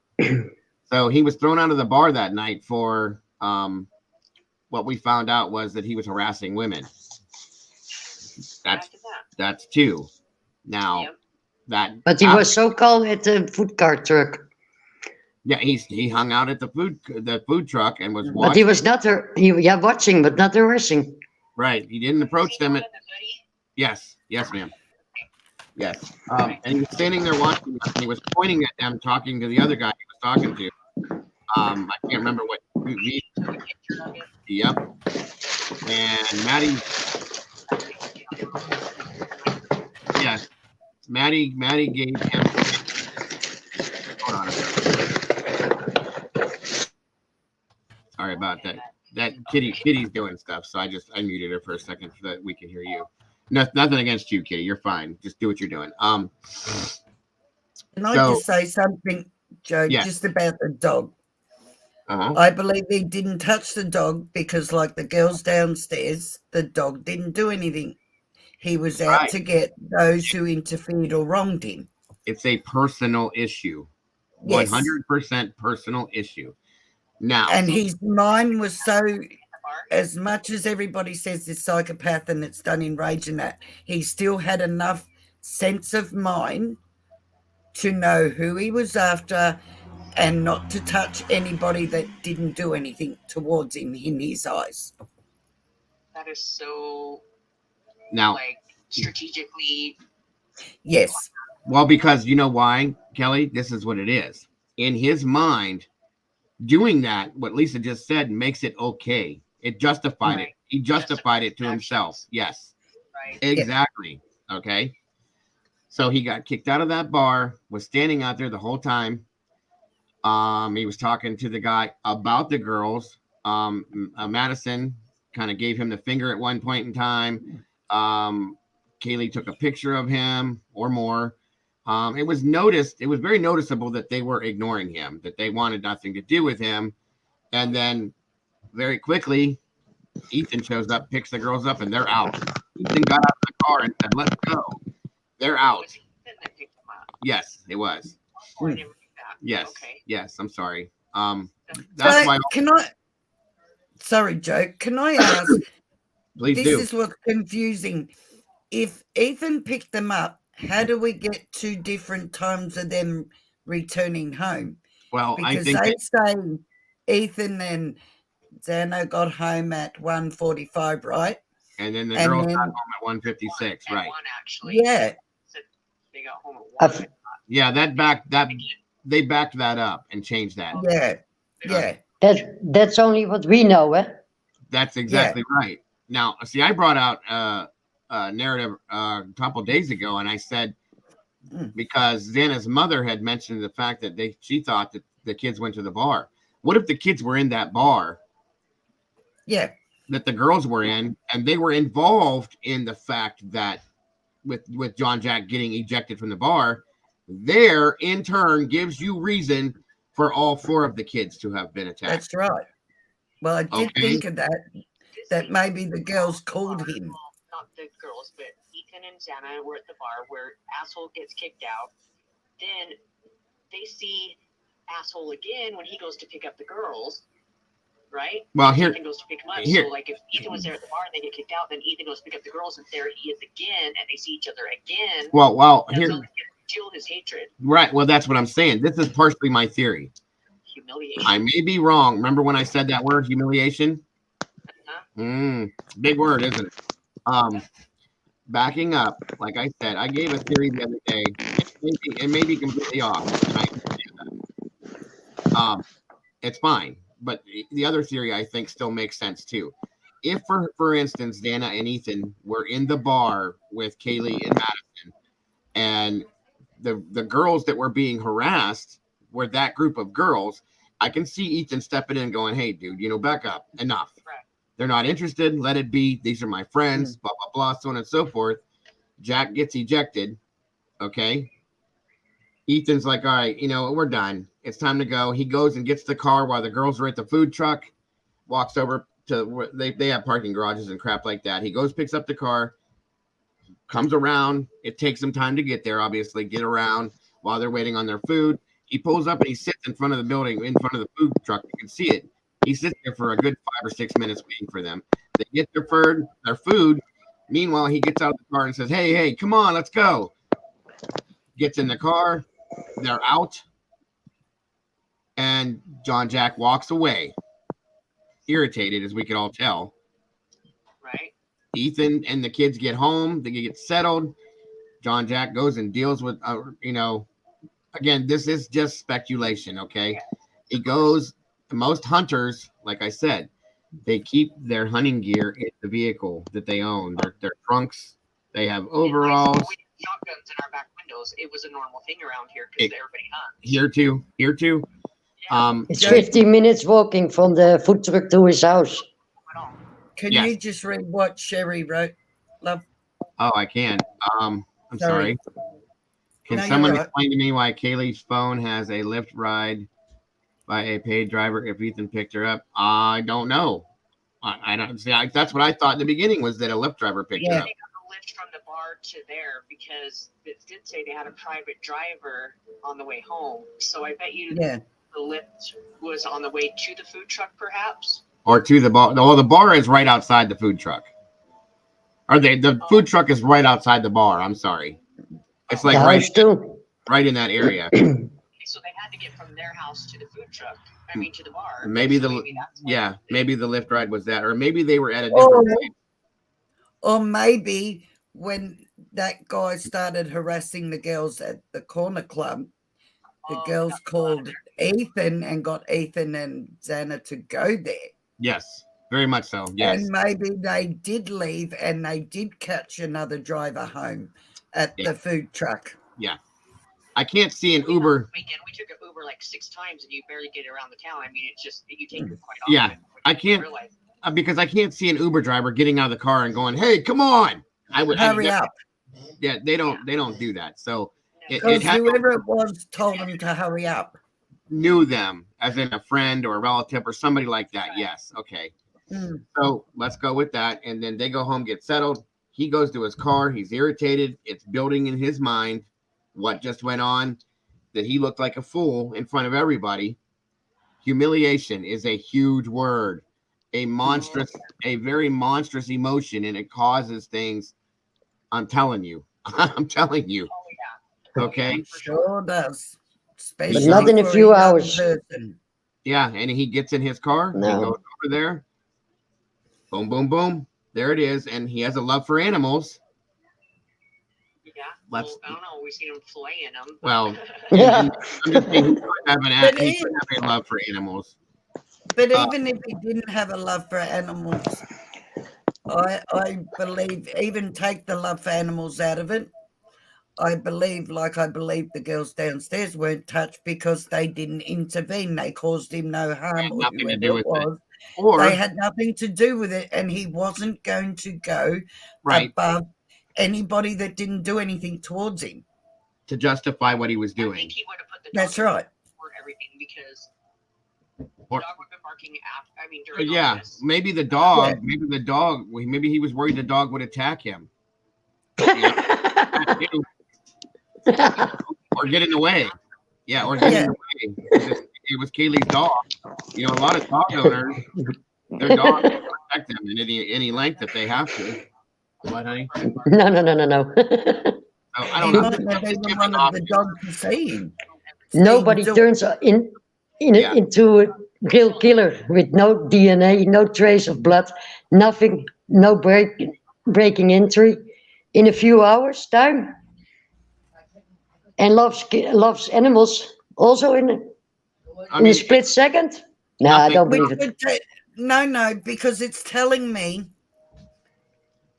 So he was thrown out of the bar that night for what we found out was that he was harassing women. That's two. Now but he was so calm at the food cart truck. Yeah, he hung out at the food truck and was watching. But he was not watching, but not harassing. Right. He didn't approach them. Yes, ma'am. Yes. And he was standing there watching them, and he was pointing at them, talking to the other guy he was talking to. I can't remember what. Yep. And Maddie. Yes. Maddie gave him. Hold on a second. Sorry about that. That Kitty's doing stuff, so I muted her for a second so that we can hear you. Nothing against you, Kitty. You're fine. Just do what you're doing. Can I just say something, Joe, just about the dog? I believe he didn't touch the dog because, like the girls downstairs, the dog didn't do anything. He was out to get those who interfered or wronged him. It's a personal issue. 100% personal issue. Now, and his mind was so, as much as everybody says this psychopath and it's done in rage and that, he still had enough sense of mind to know who he was after and not to touch anybody that didn't do anything towards him in his eyes. That is so, now, like, strategically. Yes. Well, because you know why, Kelly? This is what it is. In his mind, doing that, what Lisa just said, makes it okay. It justified it. He justified it to himself. Yes. Right. Exactly. Okay. So he got kicked out of that bar, was standing out there the whole time. He was talking to the guy about the girls. Madison kind of gave him the finger at one point in time. Kaylee took a picture of him or more. It was very noticeable that they were ignoring him, that they wanted nothing to do with him. And then very quickly, Ethan shows up, picks the girls up, and they're out. Ethan got out of the car and said, "Let's go." They're out. Yes, it was. Yes. Okay. Yes, I'm sorry. That's why. Sorry, Joe. Can I ask? Please do. This is what's confusing. If Ethan picked them up, how do we get 2 different times of them returning home? Well, because I think they say Ethan and Zano got home at 1:45, right? And then the girls got home at 1:56, right? Yeah. They got home at 1. Yeah, they backed that up and changed that. Yeah. That's only what we know, eh? That's exactly right. Now, see, I brought out a narrative a couple days ago, and I said because Xana's mother had mentioned the fact that she thought that the kids went to the bar. What if the kids were in that bar? Yeah. That the girls were in, and they were involved in the fact that with John Jack getting ejected from the bar, there in turn gives you reason for all 4 of the kids to have been attacked. That's right. Well, I did think of that maybe the girls called him. Not the girls, but Ethan and Xana were at the bar where asshole gets kicked out. Then they see asshole again when he goes to pick up the girls, right? Well, Ethan goes to pick them up. So, like, if Ethan was there at the bar and they get kicked out, then Ethan goes to pick up the girls, and there he is again, and they see each other again. Well, here. Fuel his hatred. Right. Well, that's what I'm saying. This is partially my theory. Humiliation. I may be wrong. Remember when I said that word, humiliation? Big word, isn't it? Backing up, like I said, I gave a theory the other day. It may be completely off. It's fine. But the other theory I think still makes sense too. If, for instance, Dana and Ethan were in the bar with Kaylee and Madison, and the girls that were being harassed were that group of girls, I can see Ethan stepping in and going, "Hey, dude, back up. Enough. They're not interested. Let it be. These are my friends, blah, blah, blah, so on and so forth." Jack gets ejected. Okay. Ethan's like, "All right, we're done. It's time to go." He goes and gets the car while the girls are at the food truck, walks over to where they have parking garages and crap like that. He goes, picks up the car, comes around. It takes some time to get there, obviously, get around while they're waiting on their food. He pulls up and he sits in front of the building, in front of the food truck. You can see it. He sits there for a good 5 or 6 minutes waiting for them. They get their food. Meanwhile, he gets out of the car and says, hey, come on, let's go. Gets in the car. They're out. And John Jack walks away, irritated, as we could all tell. Right. Ethan and the kids get home. They get settled. John Jack goes and deals with, again, this is just speculation, okay? He goes, most hunters, like I said, they keep their hunting gear in the vehicle that they own. Their trunks, they have overalls. Shotguns in our back windows. It was a normal thing around here because everybody hunts. Here too. It's 15 minutes walking from the food truck to his house. Can you just read what Sherry wrote, love? Oh, I can. I'm sorry. Can someone explain to me why Kaylee's phone has a Lyft ride by a paid driver if Ethan picked her up. I don't know. I don't see. That's what I thought in the beginning, was that a Lyft driver picked her up. They got a lift from the bar to there because it did say they had a private driver on the way home. So I bet you the lift was on the way to the food truck, perhaps. Or to the bar. Well, the bar is right outside the food truck. Or the food truck is right outside the bar. I'm sorry. It's like right in that area. So they had to get from their house to the food truck. I mean, to the bar. Maybe so maybe the Lyft ride was that, or maybe they were at a different place. Or maybe when that guy started harassing the girls at the corner club, the girls called Ethan and got Ethan and Xana to go there. Yes, very much so. Yes. And maybe they did leave and they did catch another driver home at the food truck. Yeah. I can't see an Uber. Weekend, we took an Uber like 6 times and you barely get around the town. I mean, it's just, you take it quite often. Yeah. I can't, because I can't see an Uber driver getting out of the car and going, "Hey, come on." Hurry up. Yeah, they don't do that. So because whoever it was told them to hurry up. Knew them, as in a friend or a relative or somebody like that. Yes. Okay. So let's go with that. And then they go home, get settled. He goes to his car. He's irritated. It's building in his mind what just went on, that he looked like a fool in front of everybody. Humiliation is a huge word, a very monstrous emotion, and it causes things. I'm telling you. Okay. Sure does. But not in a few hours. Yeah, and he gets in his car. He goes over there. Boom, boom, boom. There it is. And he has a love for animals. Yeah. I don't know. We've seen him flaying them. Well, I'm just saying he could have a love for animals. But even if he didn't have a love for animals, I believe, even take the love for animals out of it, I believe the girls downstairs weren't touched because they didn't intervene. They caused him no harm. Nothing to do with it. They had nothing to do with it, and he wasn't going to go above anybody that didn't do anything towards him to justify what he was doing. I think he would have put the dog for everything because the dog would have been barking after. I mean, during all this. Maybe the dog. Maybe he was worried the dog would attack him. Or get in the way. Yeah, or get in the way. It was Kaylee's dog. A lot of dog owners, their dogs protect them in any length if they have to. What, honey? No. I don't know. The dog to see him. Nobody turns into a real killer with no DNA, no trace of blood, nothing, no breaking entry in a few hours time. And loves animals also in a split second. No, I don't believe it. No, because it's telling me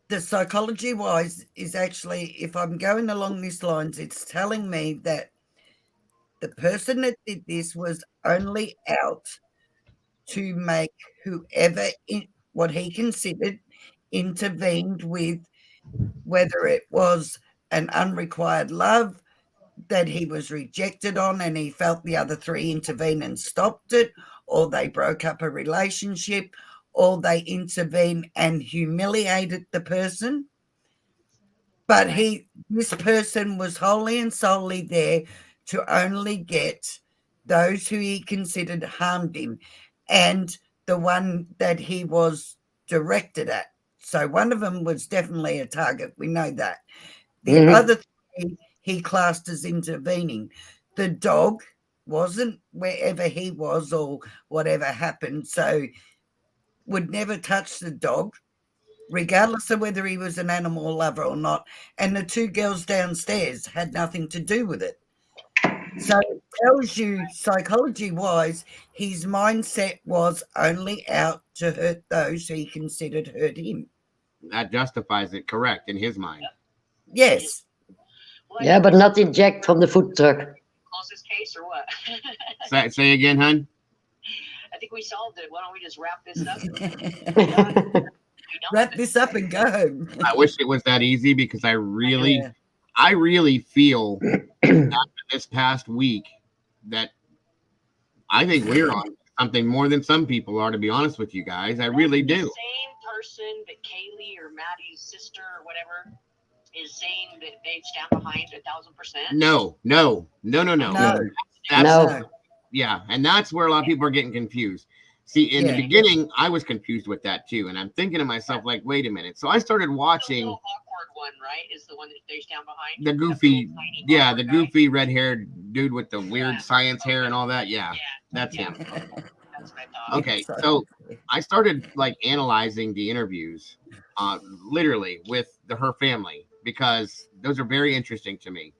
the psychology wise is actually, if I'm going along these lines, it's telling me that the person that did this was only out to make whoever what he considered intervened with, whether it was an unrequited love that he was rejected on and he felt the other 3 intervened and stopped it, or they broke up a relationship, or they intervened and humiliated the person. But this person was wholly and solely there to only get those who he considered harmed him and the one that he was directed at. So one of them was definitely a target. We know that. The other 3 he classed as intervening. The dog wasn't wherever he was or whatever happened, so would never touch the dog, regardless of whether he was an animal lover or not. And the 2 girls downstairs had nothing to do with it. So it tells you, psychology-wise, his mindset was only out to hurt those who he considered hurt him. That justifies it, correct, in his mind. Yes. Yeah, but not inject from the food truck. Close this case or what? Say again, hon? I think we solved it. Why don't we just wrap this up? Wrap this up and go home. I wish it was that easy, because I really feel after this past week that I think we're on something more than some people are, to be honest with you guys. I really do. The same person that Kaylee or Maddie's sister or whatever is saying that they stand behind 1,000%. No. No. Yeah, and that's where a lot of people are getting confused. See, in the beginning, I was confused with that too, and I'm thinking to myself, like, wait a minute. So I started watching. The awkward one, right, is the one that they stand behind. The goofy, the goofy red-haired dude with the weird science hair and all that. Yeah, that's him. That's what I thought. Okay, so I started like analyzing the interviews, literally with her family, because those are very interesting to me.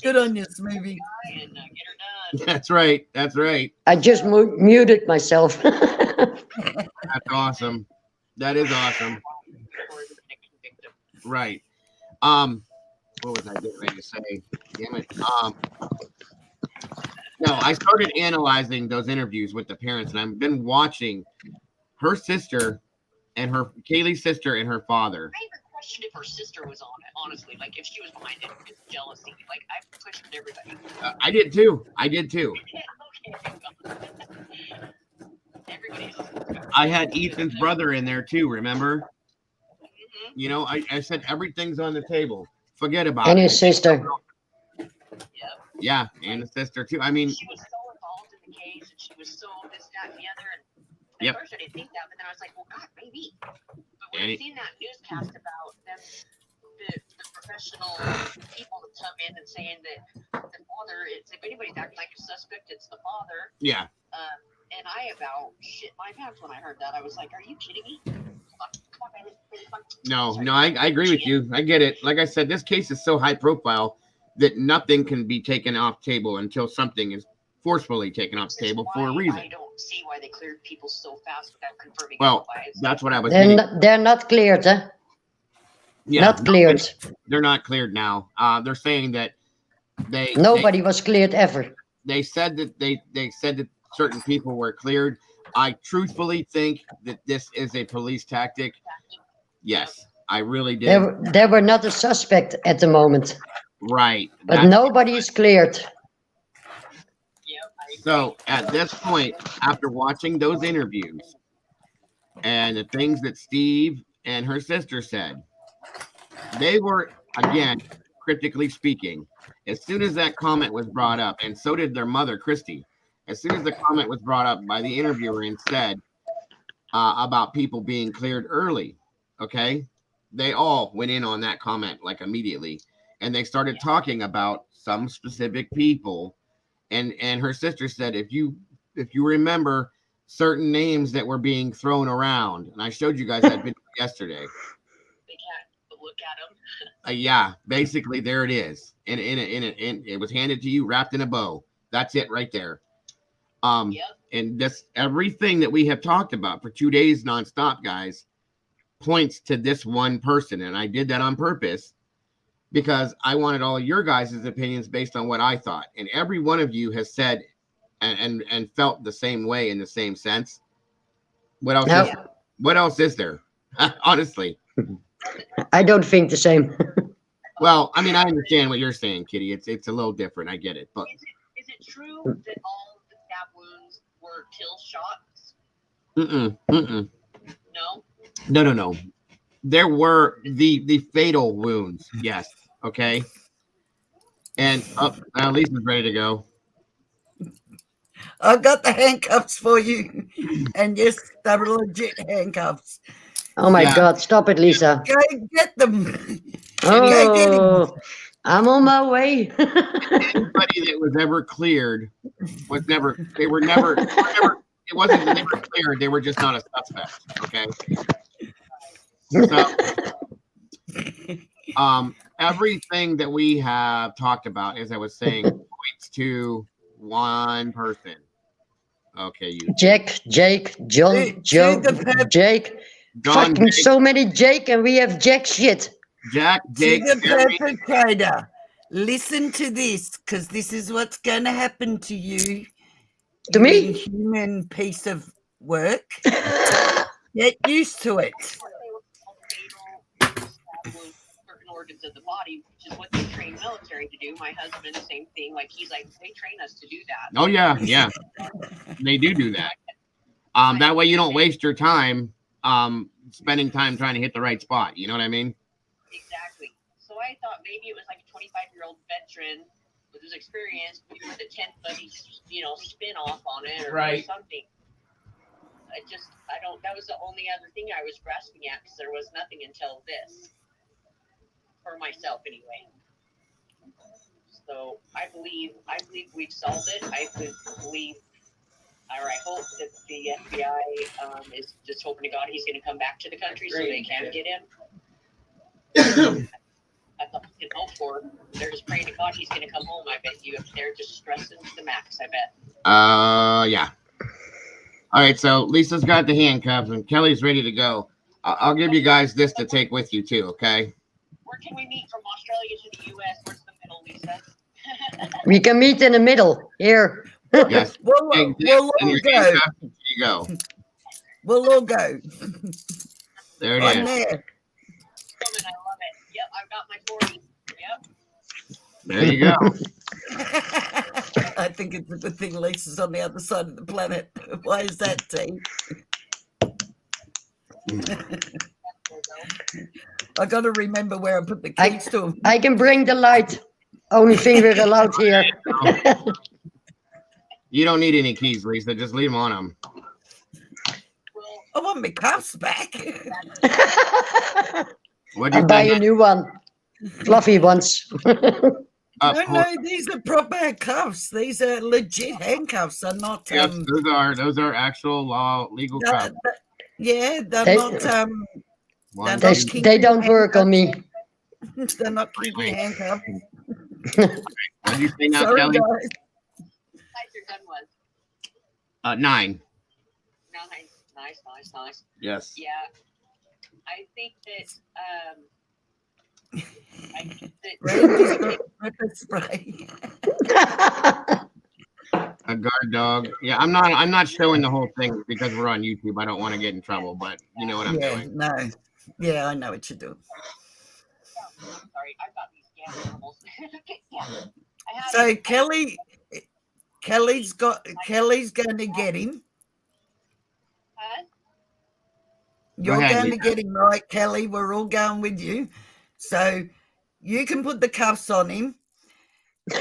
Good on you, Smoothie. That's right. That's right. I just muted myself. That's awesome. That is awesome. Right. What was I getting ready to say? Damn it. No, I started analyzing those interviews with the parents, and I've been watching her sister and Kaylee's sister and her father. I even questioned if her sister was on it, honestly. Like, if she was behind it, it's jealousy. Like, I questioned everybody. I did too. I had Ethan's brother in there too, remember? You know, I said everything's on the table. Forget about it. And his sister. Yeah, and his sister too. I mean, she was so involved in the case, and she was so this, that, and the other. And at first I didn't think that, but then I was like, well, God, maybe. But when I seen that newscast about them, the professional people that come in and saying that the father, if anybody's acting like a suspect, it's the father. Yeah. And I about shit my pants when I heard that. I was like, are you kidding me? No, I agree with you. I get it. Like I said, this case is so high profile that nothing can be taken off table until something is forcefully taken off the table for a reason. I don't see why they cleared people so fast without confirming. Well, that's what I was. They're not cleared, huh? Yeah, not cleared. They're not cleared now. They're saying that nobody was cleared ever. They said that they said that certain people were cleared. I truthfully think that this is a police tactic. Yes, I really did. They were not a suspect at the moment. Right. But nobody is cleared. So at this point, after watching those interviews and the things that Steve and her sister said, they were, again, critically speaking, as soon as that comment was brought up, and so did their mother, Christy, as soon as the comment was brought up by the interviewer and said about people being cleared early, okay, they all went in on that comment like immediately, and they started talking about some specific people. And her sister said, if you remember certain names that were being thrown around, and I showed you guys that video yesterday. They can't look at them. Yeah, basically there it is, and it was handed to you wrapped in a bow. That's it right there. And this everything that we have talked about for 2 days nonstop, guys, points to this one person, and I did that on purpose because I wanted all of your guys' opinions based on what I thought, and every one of you has said and felt the same way in the same sense. What else? No. What else is there? Honestly, I don't think the same. Well, I mean, I understand what you're saying, Kitty. It's a little different. I get it, but is it true that all the stab wounds were kill shots? No. There were the fatal wounds. Yes. Okay. And Lisa's ready to go. I've got the handcuffs for you. And yes, they were legit handcuffs. Oh my God, stop it, Lisa. Go get them. Oh, I'm on my way. Anybody that was ever cleared was never, it wasn't that they were cleared, they were just not a suspect. Okay. So everything that we have talked about, as I was saying, points to one person. Okay, you Jake, John, Joe, Jake. John, fucking Jake. So many Jake, and we have Jack shit. Jack, Jake, to the perpetrator. Listen to this, because this is what's going to happen to you. To me? Human piece of work. Get used to it. vital organs of the body, which is what they train military to do. My husband, same thing. Like he's like, they train us to do that. Oh yeah, yeah. They do that. That way you don't waste your time spending time trying to hit the right spot. You know what I mean? Exactly. So I thought maybe it was like a 25-year-old veteran with his experience with a 10-buddy, spin off on it or something. That was the only other thing I was grasping at, because there was nothing until this. For myself anyway. So I believe we've solved it. I believe, or I hope that the FBI is just hoping to God he's going to come back to the country so they can get him. That's all we can hope for. They're just praying to God he's going to come home. I bet you, if they're just stressing to the max, I bet. Yeah. All right, so Lisa's got the handcuffs and Kelly's ready to go. I'll give you guys this to take with you too, okay? Where can we meet from Australia to the U.S.? Where's the middle, Lisa? We can meet in the middle here. Yes. We'll all go. There you go. We'll all go. There it I'm is. there. I love it. Yep, I've got my 40. Yep. There you go. I think it's a good thing Lisa's on the other side of the planet. Why is that, T? I got to remember where I put the keys to them. I can bring the light. Only thing we're allowed here. You don't need any keys, Lisa. Just leave them on them. I want my cuffs back. I'll buy a new one. Fluffy ones. No, these are proper cuffs. These are legit handcuffs. They're not. Yes, those are actual legal cuffs. Yeah, they're not. They don't work on me. They're not kinky handcuffs. What do you say now, Sorry, Kelly? guys. Your gun was 9. Nice. Yes. Yeah, I think that. A guard dog. Yeah, I'm not showing the whole thing because we're on YouTube. I don't want to get in trouble, but you know what I'm doing. No. Yeah, I know what you're doing. I'm sorry, I've got these gas animals. So Kelly's going to get him. Huh? You're going to get him, right, Kelly? We're all going with you. So you can put the cuffs on him.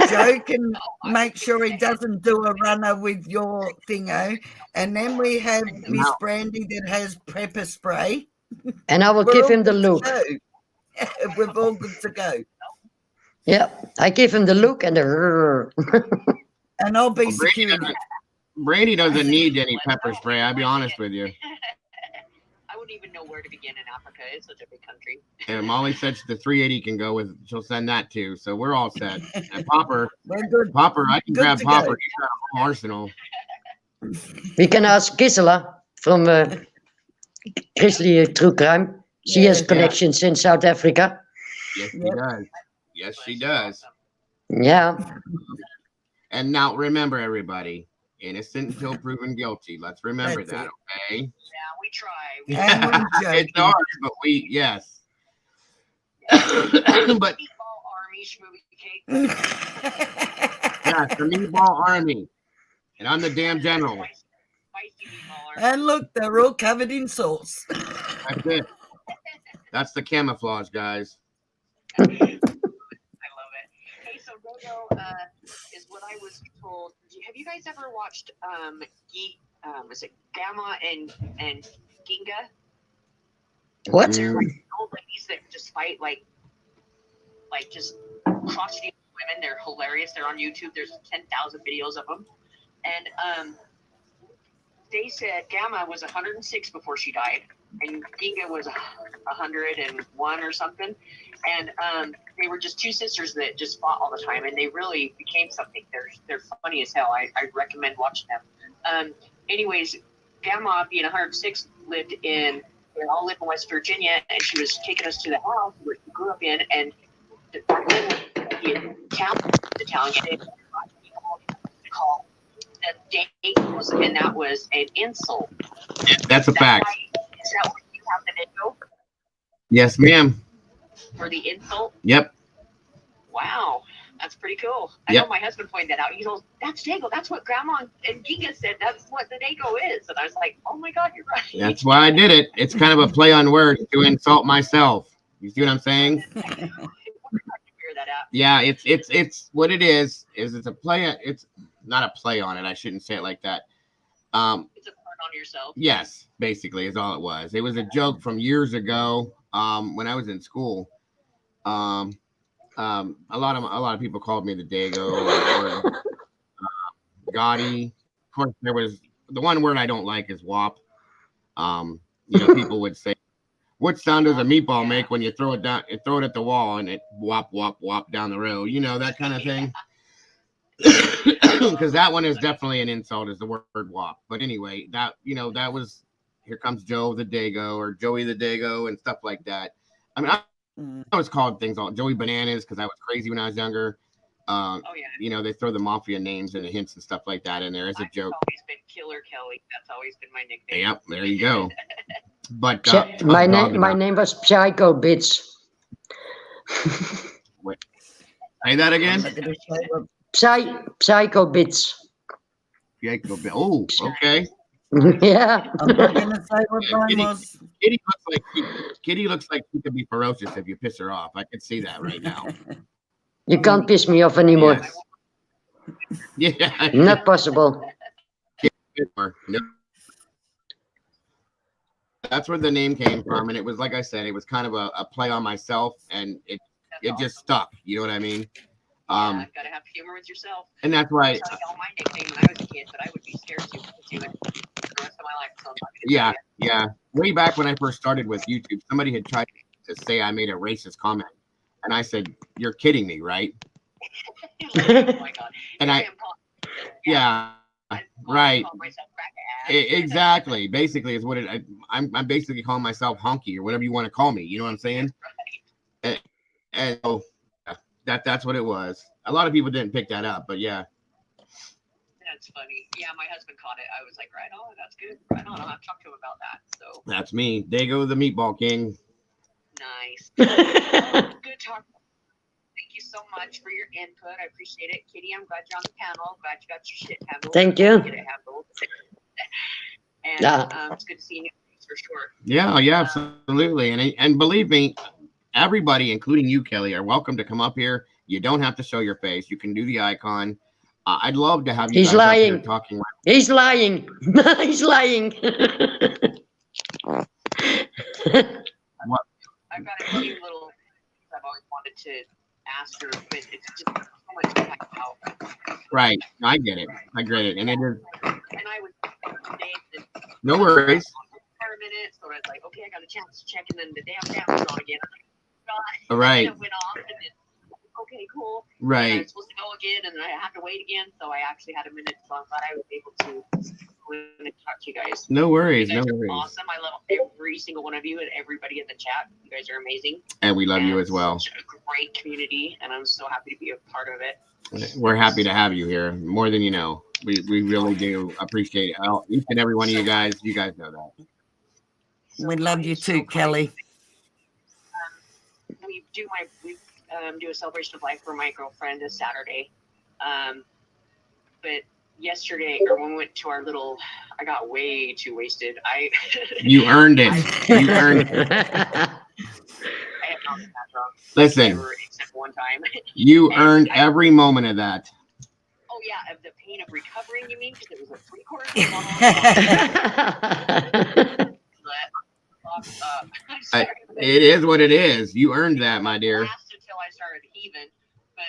Joe can make sure he doesn't do a runner with your thingo. And then we have Miss Brandy that has pepper spray. And I will give him the look. We're all good to go. Yeah, I give him the look and the. And I'll be security. Brandy doesn't need any pepper spray. I'll be honest with you. I wouldn't even know where to begin in Africa. It's such a big country. And Molly said the 380 can go with. She'll send that too. So we're all set. And Popper, I can grab Popper. He's got a whole arsenal. We can ask Gisela from Grizzly True Crime. She has connections in South Africa. Yes, she does. Yes, she does. Yeah. And now remember, everybody, innocent until proven guilty. Let's remember that, okay? Yeah, we try. It's hard, but yes. But Meatball Army, schmovie cake. Yes, the Meatball Army. And I'm the damn general. And look, they're all covered in sauce. That's it. That's the camouflage, guys. I love it. Hey, so Rodo is what I was told. Have you guys ever watched was it Gamma and Ginga? What? They're like old ladies that just fight like just crotchety women. They're hilarious. They're on YouTube. There's 10,000 videos of them. And they said Gamma was 106 before she died, and Ginga was 101 or something. And they were just two sisters that just fought all the time, and they really became something. They're funny as hell. I recommend watching them. Anyways, Gamma, being 106, they all lived in West Virginia, and she was taking us to the house where she grew up in, and the town, and they call the date was, and that was an insult. That's a fact. Is that what you have the video? Yes, ma'am. for the insult? Yep. Wow, that's pretty cool. I know my husband pointed that out. He goes, "That's Dago. That's what Grandma and Giga said. That's what the Dago is." And I was like, "Oh my God, you're right." That's why I did it. It's kind of a play on words to insult myself. You see what I'm saying? Yeah, it's what it is it's a play. It's not a play on it. I shouldn't say it like that. It's a pun on yourself. Yes, basically is all it was. It was a joke from years ago. When I was in school. A lot of people called me the Dago or Gotti. Of course, there was the one word I don't like is wop. People would say, "What sound does a meatball make when you throw it down? You throw it at the wall and it wop wop wop down the road." That kind of thing. Because that one is definitely an insult, is the word wop. But anyway, that was here comes Joe the Dago or Joey the Dago and stuff like that. I mean, I was called things all Joey Bananas because I was crazy when I was younger. They throw the mafia names and the hints and stuff like that in there as a joke. I've always been Killer Kelly. That's always been my nickname. Yep, there you go. But my name was Psycho Bitch. Wait, say that again. Psycho Bitch. Psycho Bitch. Oh, okay. Yeah. I'm not gonna say what mine was. Kitty looks like she could be ferocious if you piss her off. I can see that right now. You can't piss me off anymore. Yes. Yeah. Not possible. No. That's where the name came from, and it was like I said, it was kind of a play on myself, and it just stuck. You know what I mean? Yeah, I've got to have humor with yourself. And that's why. I tell my nickname when I was a kid, but I would be scared to do it the rest of my life. So Yeah. Way back when I first started with YouTube, somebody had tried to say I made a racist comment, and I said, "You're kidding me, right?" Oh my God. And right. Exactly. Basically, is what I'm basically calling myself honky or whatever you want to call me. You know what I'm saying? Right. And so that's what it was. A lot of people didn't pick that up, but yeah. That's funny. Yeah, my husband caught it. I was like, right on, that's good. Right on. I'll have to talk to him about that. So that's me. Dago the Meatball King. Nice. Good talk. Thank you so much for your input. I appreciate it. Kitty, I'm glad you're on the panel. Glad you got your shit handled. Thank you. Get it handled. And it's good to see you for sure. Yeah, absolutely. And believe me, everybody, including you, Kelly, are welcome to come up here. You don't have to show your face. You can do the icon. I'd love to have you guys up here talking. He's lying. He's lying. What? I've got a few little things I've always wanted to ask her, but it's just so much to talk about. Right. I get it. And it is. And I was no worries. For a minute, so I was like, okay, I got a chance to check, and then the damn camera's on again. All right. And it went off, and then okay, cool. Right. And I was supposed to go again, and then I have to wait again, so I actually had a minute, so I'm glad I was able to go in and talk to you guys. No worries. You guys No are worries. awesome. I love every single one of you and everybody in the chat. You guys are amazing. And we love you as well. Such a great community, and I'm so happy to be a part of it. We're happy to have you here, more than you know. We really do appreciate each and every one of you guys. You guys know that. We love you too, Kelly. We do a celebration of life for my girlfriend this Saturday. But yesterday, or when we went to our little, I got way too wasted. You earned it. You earned it. I have not been that drunk. Listen, Never, except one time. You earned every moment of that. Oh yeah, of the pain of recovering, you mean? Because it was a 3/4 It is what it is. You earned that, my dear. Until I started heaving, but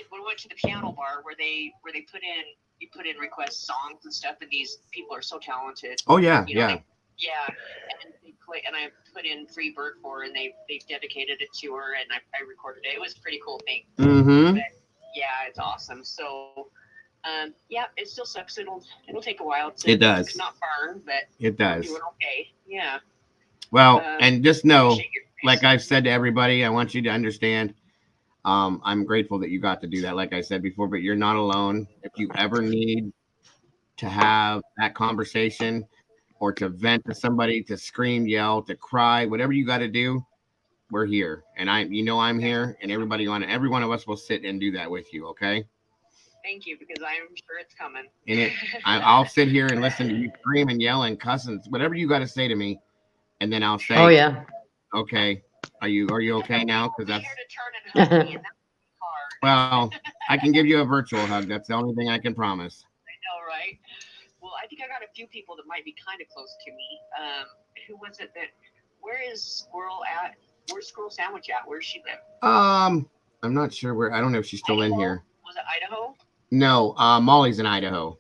when we went to the piano bar where you put in request songs and stuff, and these people are so talented. Oh yeah, you know, yeah. And they play, and I put in Free Bird for her, and they dedicated it to her, and I recorded it. It was a pretty cool thing. Mm-hmm. But, yeah, it's awesome. So, yeah, it still sucks. It'll take a while. It does. It's not far, but it does. We're doing okay. Yeah. Well, and just know, like I've said to everybody, I want you to understand. I'm grateful that you got to do that, like I said before, but you're not alone. If you ever need to have that conversation or to vent to somebody, to scream, yell, to cry, whatever you got to do, we're here, and I'm here, and every one of us will sit and do that with you. Okay. Thank you, because I'm sure it's coming. And I'll sit here and listen to you scream and yell and cuss and whatever you got to say to me, and then I'll say, "Oh yeah, okay. Are you okay now?" Because that's well, I can give you a virtual hug. That's the only thing I can promise. I know, right? Well, I think I got a few people that might be kind of close to me. Who was it that? Where is Squirrel at? Where's Squirrel Sandwich at? Where's she live? I'm not sure where. I don't know if she's still in here. Was it Idaho? No, Molly's in Idaho.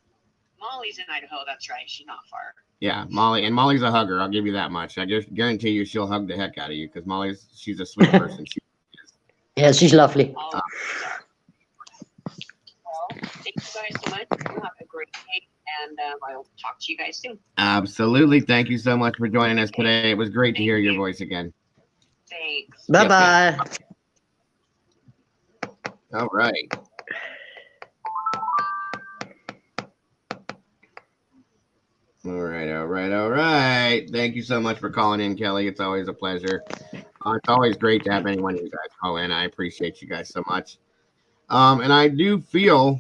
Molly's in Idaho. That's right. She's not far. Yeah, Molly's a hugger. I'll give you that much. I just guarantee you she'll hug the heck out of you because she's a sweet person. yeah, she's lovely." Well, thank you guys so much. You have a great day, and I'll talk to you guys soon. Absolutely. Thank you so much for joining us today. It was great to hear your voice again. Thanks. Bye-bye. All right. All right. Thank you so much for calling in, Kelly. It's always a pleasure. It's always great to have anyone of you guys call in. I appreciate you guys so much. And I do feel,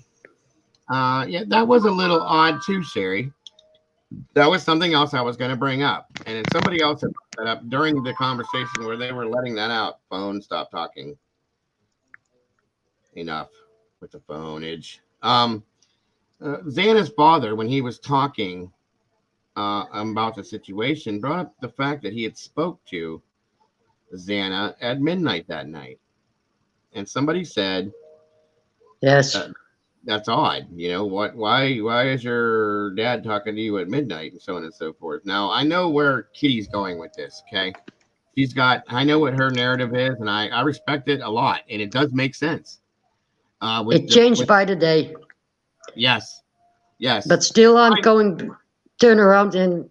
that was a little odd too, Sherry. That was something else I was going to bring up. And then somebody else had brought that up during the conversation where they were letting that out. Phone, stop talking. Enough with the phoneage. Xana's father, when he was talking about the situation, brought up the fact that he had spoke to Xana at midnight that night. And somebody said, "Yes, that's odd. Why is your dad talking to you at midnight?" and so on and so forth. Now, I know where Kitty's going with this, okay? I know what her narrative is, and I respect it a lot, and it does make sense. It changed by the day. Yes. But still, I'm going turn around and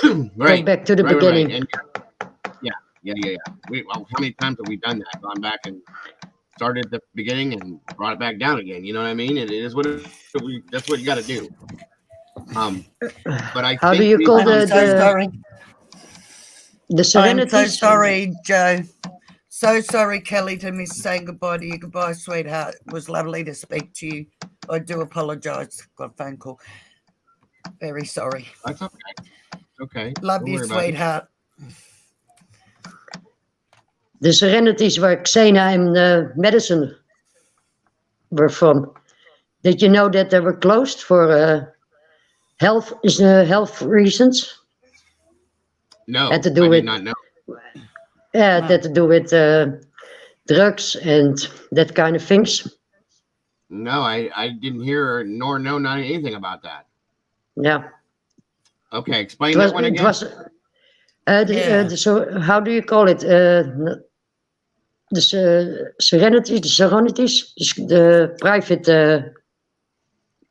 go back to the beginning. Right. Yeah. How many times have we done that? Gone back and started at the beginning and brought it back down again. You know what I mean? It is that's what you got to do. But I How think do you call the Serenity? I'm so sorry, Joe. So sorry, Kelly, to miss saying goodbye to you. Goodbye, sweetheart. It was lovely to speak to you. I do apologise. Got a phone call. Very sorry. That's okay. Okay. Love you, sweetheart. The Serenities where Xena and Madison were from. Did you know that they were closed for health reasons? No, had to do I with, did not know. Yeah, it had to do with drugs and that kind of things. No, I didn't hear nor know anything about that. Yeah. Okay, explain that one again. So how do you call it? The Serenities, the private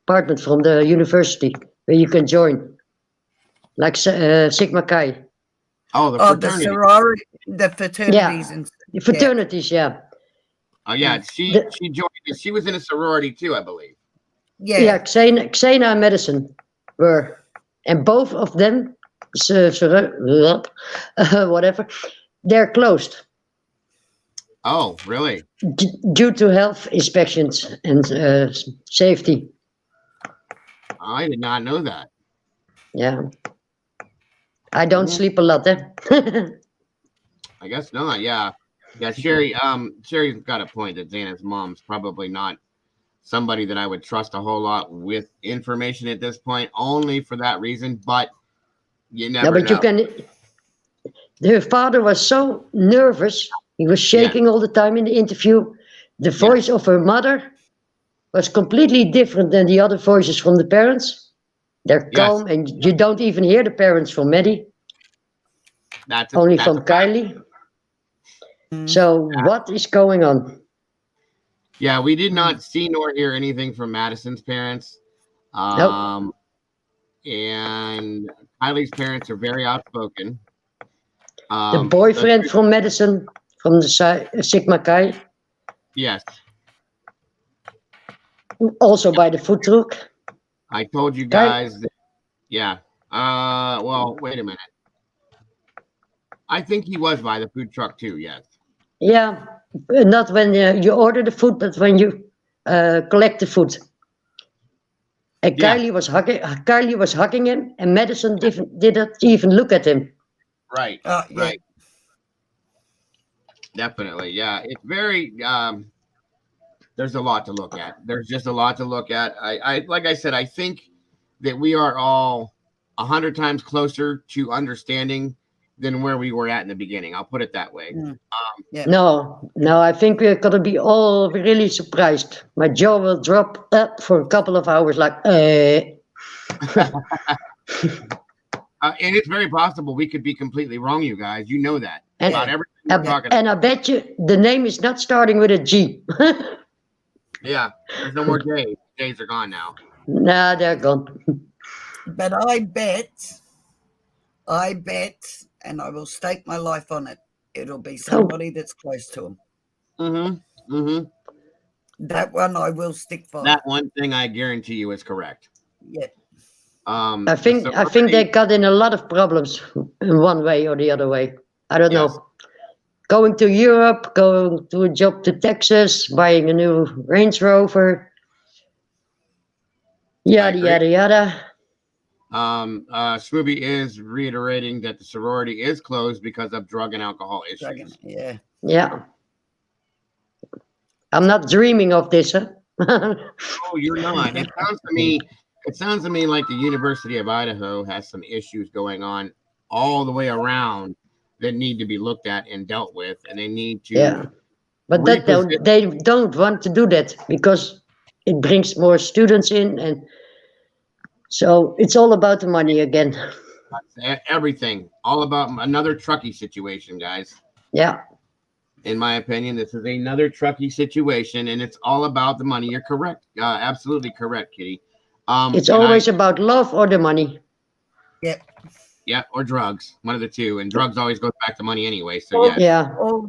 apartment from the university where you can join, like Sigma Chi. Oh, the sorority, the fraternities, yeah. and The fraternities, yeah. Oh yeah, she joined. She was in a sorority too, I believe. Yeah, Xena and Madison were, and both of them, whatever, they're closed. Oh, really? Due to health inspections and safety. I did not know that. Yeah. I don't sleep a lot, eh? I guess not. Yeah. Yeah, Sherry. Sherry's got a point that Xana's mom's probably not somebody that I would trust a whole lot with information at this point, only for that reason. But you never know. You can. Her father was so nervous; he was shaking all the time in the interview. The voice of her mother was completely different than the other voices from the parents. They're calm, and you don't even hear the parents from Maddie. That's only from Kylie. So what is going on? Yeah, we did not see nor hear anything from Madison's parents. Nope. And Kylie's parents are very outspoken. The boyfriend from Madison, from the Sigma Chi. Yes. Also by the food truck. I told you guys that, yeah. Well, wait a minute. I think he was by the food truck too. Yes. Yeah, not when you order the food, but when you collect the food. And Yeah. Kylie was hugging him, and Madison didn't even look at him. Right. Yeah. Right. Definitely. Yeah. It's very. There's a lot to look at. There's just a lot to look at. I like I said, I think that we are all 100 times closer to understanding than where we were at in the beginning. I'll put it that way. Yeah. No, I think we're gonna be all really surprised. My jaw will drop up for a couple of hours, like. And it's very possible we could be completely wrong, you guys. You know that about everything we're talking. And I bet you the name is not starting with a G. Yeah, there's no more J's. J's are gone now. Nah, they're gone. But I bet, and I will stake my life on it, it'll be somebody that's close to him. Mm-hmm. Mm-hmm. That one I will stick by. That one thing I guarantee you is correct. Yeah. I think they got in a lot of problems in one way or the other way. I don't know. Going to Europe, going to a job to Texas, buying a new Range Rover. Yada yada yada. Smoothie is reiterating that the sorority is closed because of drug and alcohol issues. Yeah. Yeah. I'm not dreaming of this, huh? Oh, you're not. It sounds to me like the University of Idaho has some issues going on all the way around that need to be looked at and dealt with, and they need to. Yeah, but they don't want to do that because it brings more students in, and so it's all about the money again. Everything, all about another Truckee situation, guys. Yeah. In my opinion, this is another Truckee situation, and it's all about the money. You're correct. Absolutely correct, Kitty. It's always about love or the money. Yep. Yeah, or drugs. One of the two. And drugs always goes back to money anyway. So yeah. Or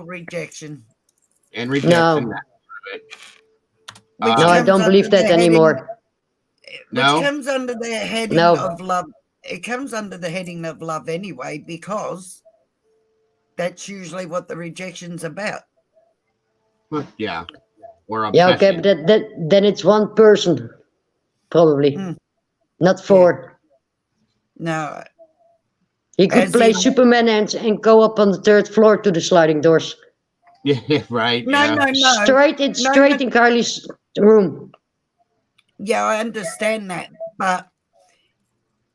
rejection. And rejection. No, I don't believe that anymore. Which comes under the heading of love. It comes under the heading of love anyway, because that's usually what the rejection's about. Yeah. Or obsession. Yeah, okay, but then it's one person, probably. Not four. No. He could play Superman and go up on the 3rd floor to the sliding doors. Yeah, right. No. Straight in Carly's room. Yeah, I understand that. But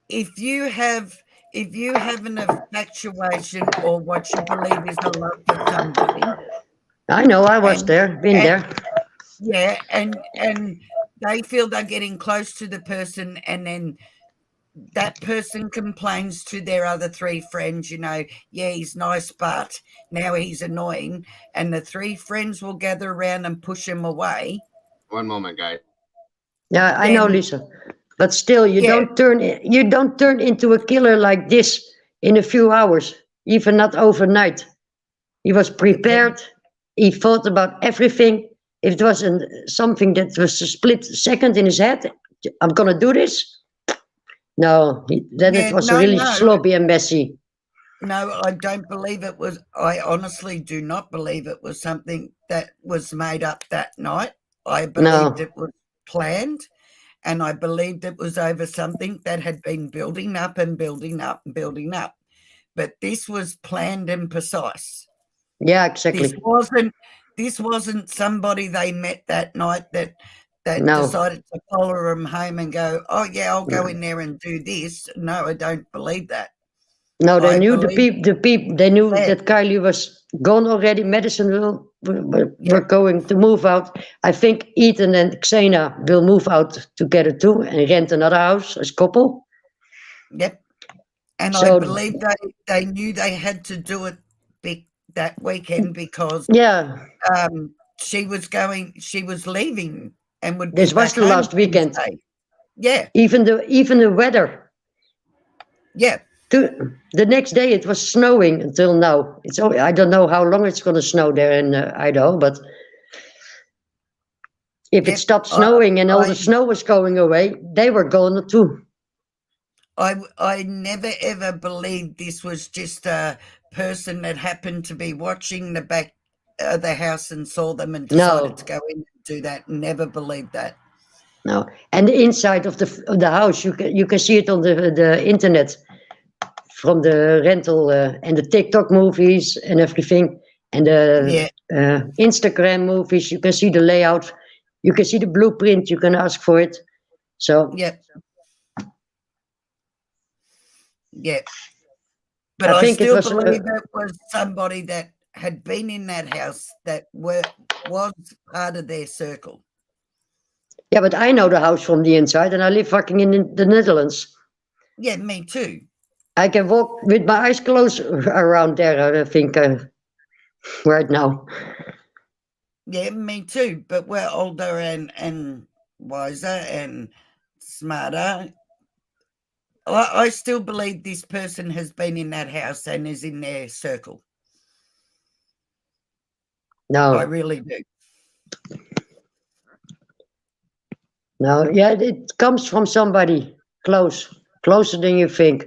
if you have an infatuation or what you believe is a love for somebody. I know, I was there, been there. Yeah, and they feel they're getting close to the person, and then that person complains to their other 3 friends, yeah, he's nice, but now he's annoying. And the 3 friends will gather around and push him away. One moment, guys. Yeah, I know, Lisa. But still, you don't turn into a killer like this in a few hours, even not overnight. He was prepared. He thought about everything. If it wasn't something that was a split second in his head, I'm going to do this. No, it was really sloppy and messy. No, I don't believe it was. I honestly do not believe it was something that was made up that night. I believed it was planned, and I believed it was over something that had been building up and building up and building up. But this was planned and precise. Yeah, exactly. This wasn't somebody they met that night that decided to follow him home and go, oh yeah, I'll go in there and do this. No, I don't believe that. No, they knew they knew that Kylie was gone already. Madison were going to move out. I think Ethan and Xena will move out together too and rent another house as couple. Yep. And so, I believe they knew they had to do it that weekend because she was leaving and would be this was the last weekend. Yeah. Even the weather. Yeah. The next day it was snowing until now. I don't know how long it's going to snow there in Idaho, but if it stopped snowing and all the snow was going away, they were going too. I never ever believed this was just a person that happened to be watching the back of the house and saw them and decided to go in and do that. Never believed that. No, and the inside of the house, you can see it on the internet from the rental and the TikTok movies and everything, and the Instagram movies. You can see the layout, you can see the blueprint. You can ask for it. So but I still believe it was somebody that had been in that house that was part of their circle. Yeah, but I know the house from the inside, and I live fucking in the Netherlands. Yeah, me too. I can walk with my eyes closed around there, I think, right now. Yeah, me too. But we're older and wiser and smarter. I still believe this person has been in that house and is in their circle. No. I really do. No, yeah, it comes from somebody closer than you think.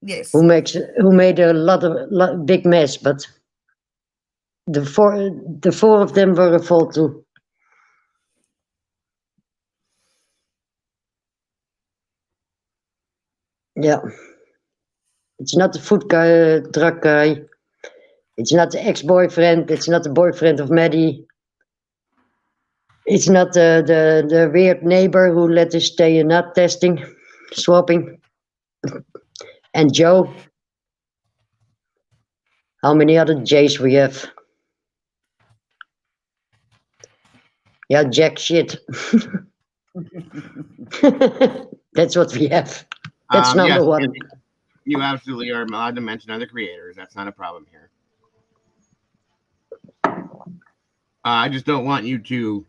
Yes. Who made a big mess, but the four of them were a fault too. Yeah. It's not the food guy, drug guy. It's not the ex-boyfriend. It's not the boyfriend of Maddie. It's not the weird neighbor who let us stay in nut testing, swapping. And Joe. How many other J's we have? Yeah, jack shit. That's what we have. That's number one. You absolutely are allowed to mention other creators. That's not a problem here. I just don't want you to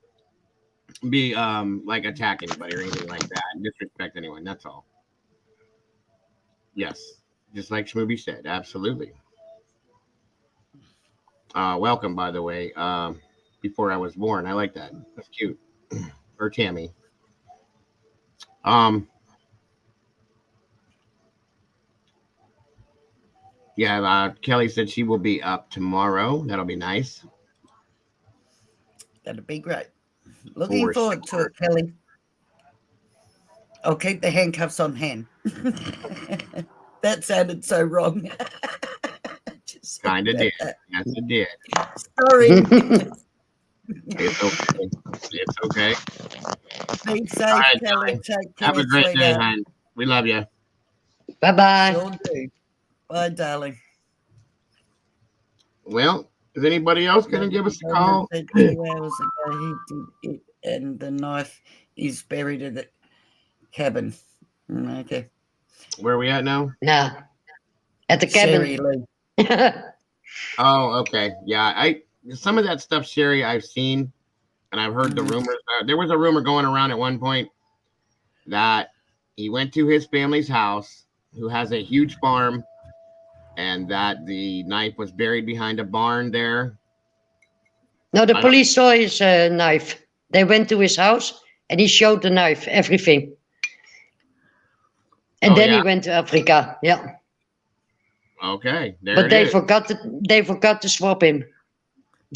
be like attack anybody or anything like that. Disrespect anyone. That's all. Yes, just like Shmooby said, absolutely. Welcome, by the way. Before I was born, I like that. That's cute. Or Tammy. Yeah, Kelly said she will be up tomorrow. That'll be nice. That'll be great. Looking forward to it, Kelly. I'll keep the handcuffs on hand. That sounded so wrong. Kind of did. Yes, it did. Sorry. It's okay. It's okay. Be safe, Kelly. Take care. Have a great day, hon. We love you. Bye-bye. Sure do. Bye, darling. Well, is anybody else going to give us a call? 2 hours ago, he did it, and the knife is buried in the cabin. Okay. Where are we at now? No. At the cabin. Oh, okay. Yeah, some of that stuff, Sherry, I've seen, and I've heard the rumors. There was a rumor going around at one point that he went to his family's house, who has a huge farm, and that the knife was buried behind a barn there. No, the police saw his knife. They went to his house, and he showed the knife, everything. And then he went to Africa. Yeah. Okay. But they forgot to swap him.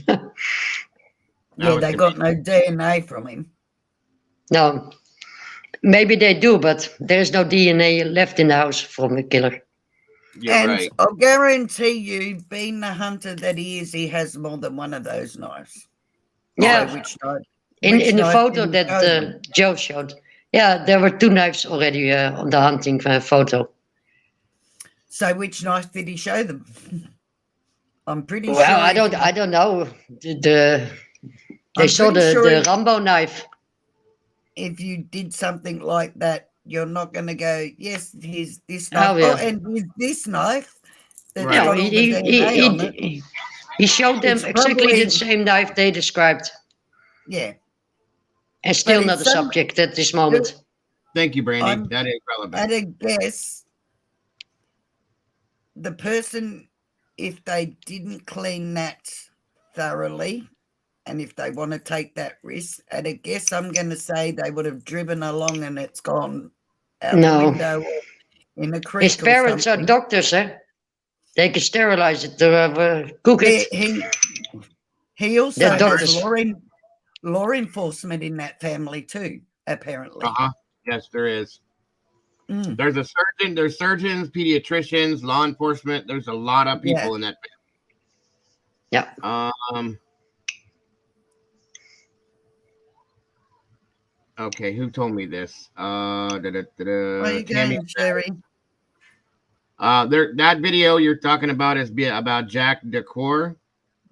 Yeah, they got no DNA from him. No. Maybe they do, but there's no DNA left in the house from the killer. And right. I'll guarantee you, being the hunter that he is, he has more than one of those knives. Yeah. So which knife? In the photo that Joe showed. Yeah, there were 2 knives already on the hunting photo. So which knife did he show them? I'm pretty sure. Well, I don't know. They saw the Rambo knife. If you did something like that, you're not going to go, yes, here's this knife. Oh, and here's this knife. Right. He showed them exactly the same knife they described. Yeah. And still not a subject at this moment. Thank you, Brandy. That is relevant. At a guess, the person, if they didn't clean that thoroughly, and if they want to take that risk, at a guess, I'm going to say they would have driven along and it's gone out the window. in a creek. His parents are doctors, eh? They can sterilize it to cook it. He also They're has doctors. law enforcement in that family too, apparently. Yes, there is. Mm. There's a surgeon, there's surgeons, pediatricians, law enforcement. There's a lot of people in that family. Yeah. Okay, who told me this? Where you going, Sherry? That video you're talking about is about Jack Decor.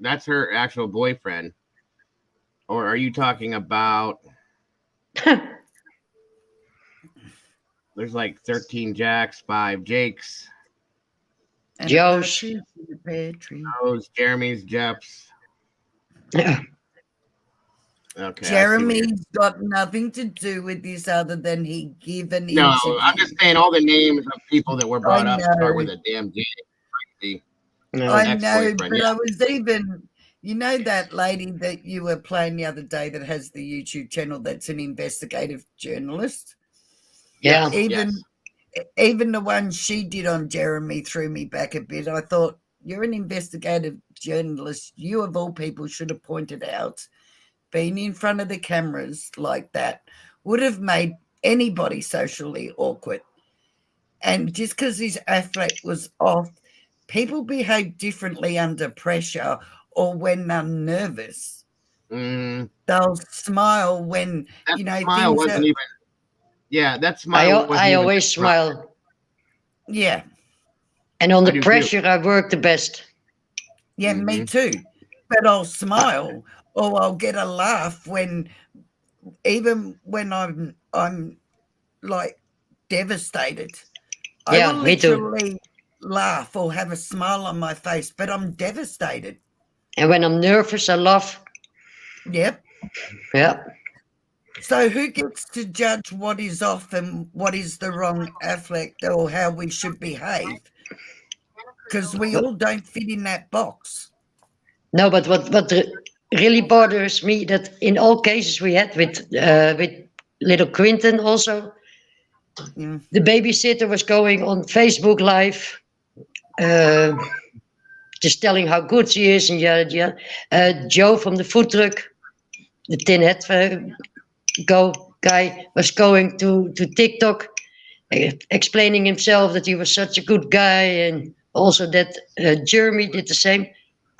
That's her actual boyfriend. Or are you talking about? There's like 13 Jacks, 5 Jakes. Joe's. Joe's, Jeremy's, Jeff's. Okay. Jeremy's got nothing to do with this other than he gave an interview. No, I'm just saying all the names of people that were brought up start with a damn J. I know, but I was even, you know, that lady that you were playing the other day that has the YouTube channel that's an investigative journalist? Yeah. Even the one she did on Jeremy threw me back a bit. I thought, you're an investigative journalist. You, of all people, should have pointed out being in front of the cameras like that would have made anybody socially awkward. And just because his affect was off, people behave differently under pressure or when they're nervous. They'll smile when, that you know, smile things wasn't are, even. Yeah, that smile. I always smile. Yeah. And on the pressure, I work the best. Yeah, me too. But I'll smile or I'll get a laugh even when I'm like devastated. Yeah, I will me too. literally laugh or have a smile on my face, but I'm devastated. And when I'm nervous, I laugh. Yep. Yeah. So who gets to judge what is off and what is the wrong affect or how we should behave? Because we all don't fit in that box. No, but what really bothers me that in all cases we had with little Quinton also, the babysitter was going on Facebook Live, just telling how good she is and yada. Joe from the food truck, the tin hat guy, was going to TikTok, explaining himself that he was such a good guy, and also that Jeremy did the same.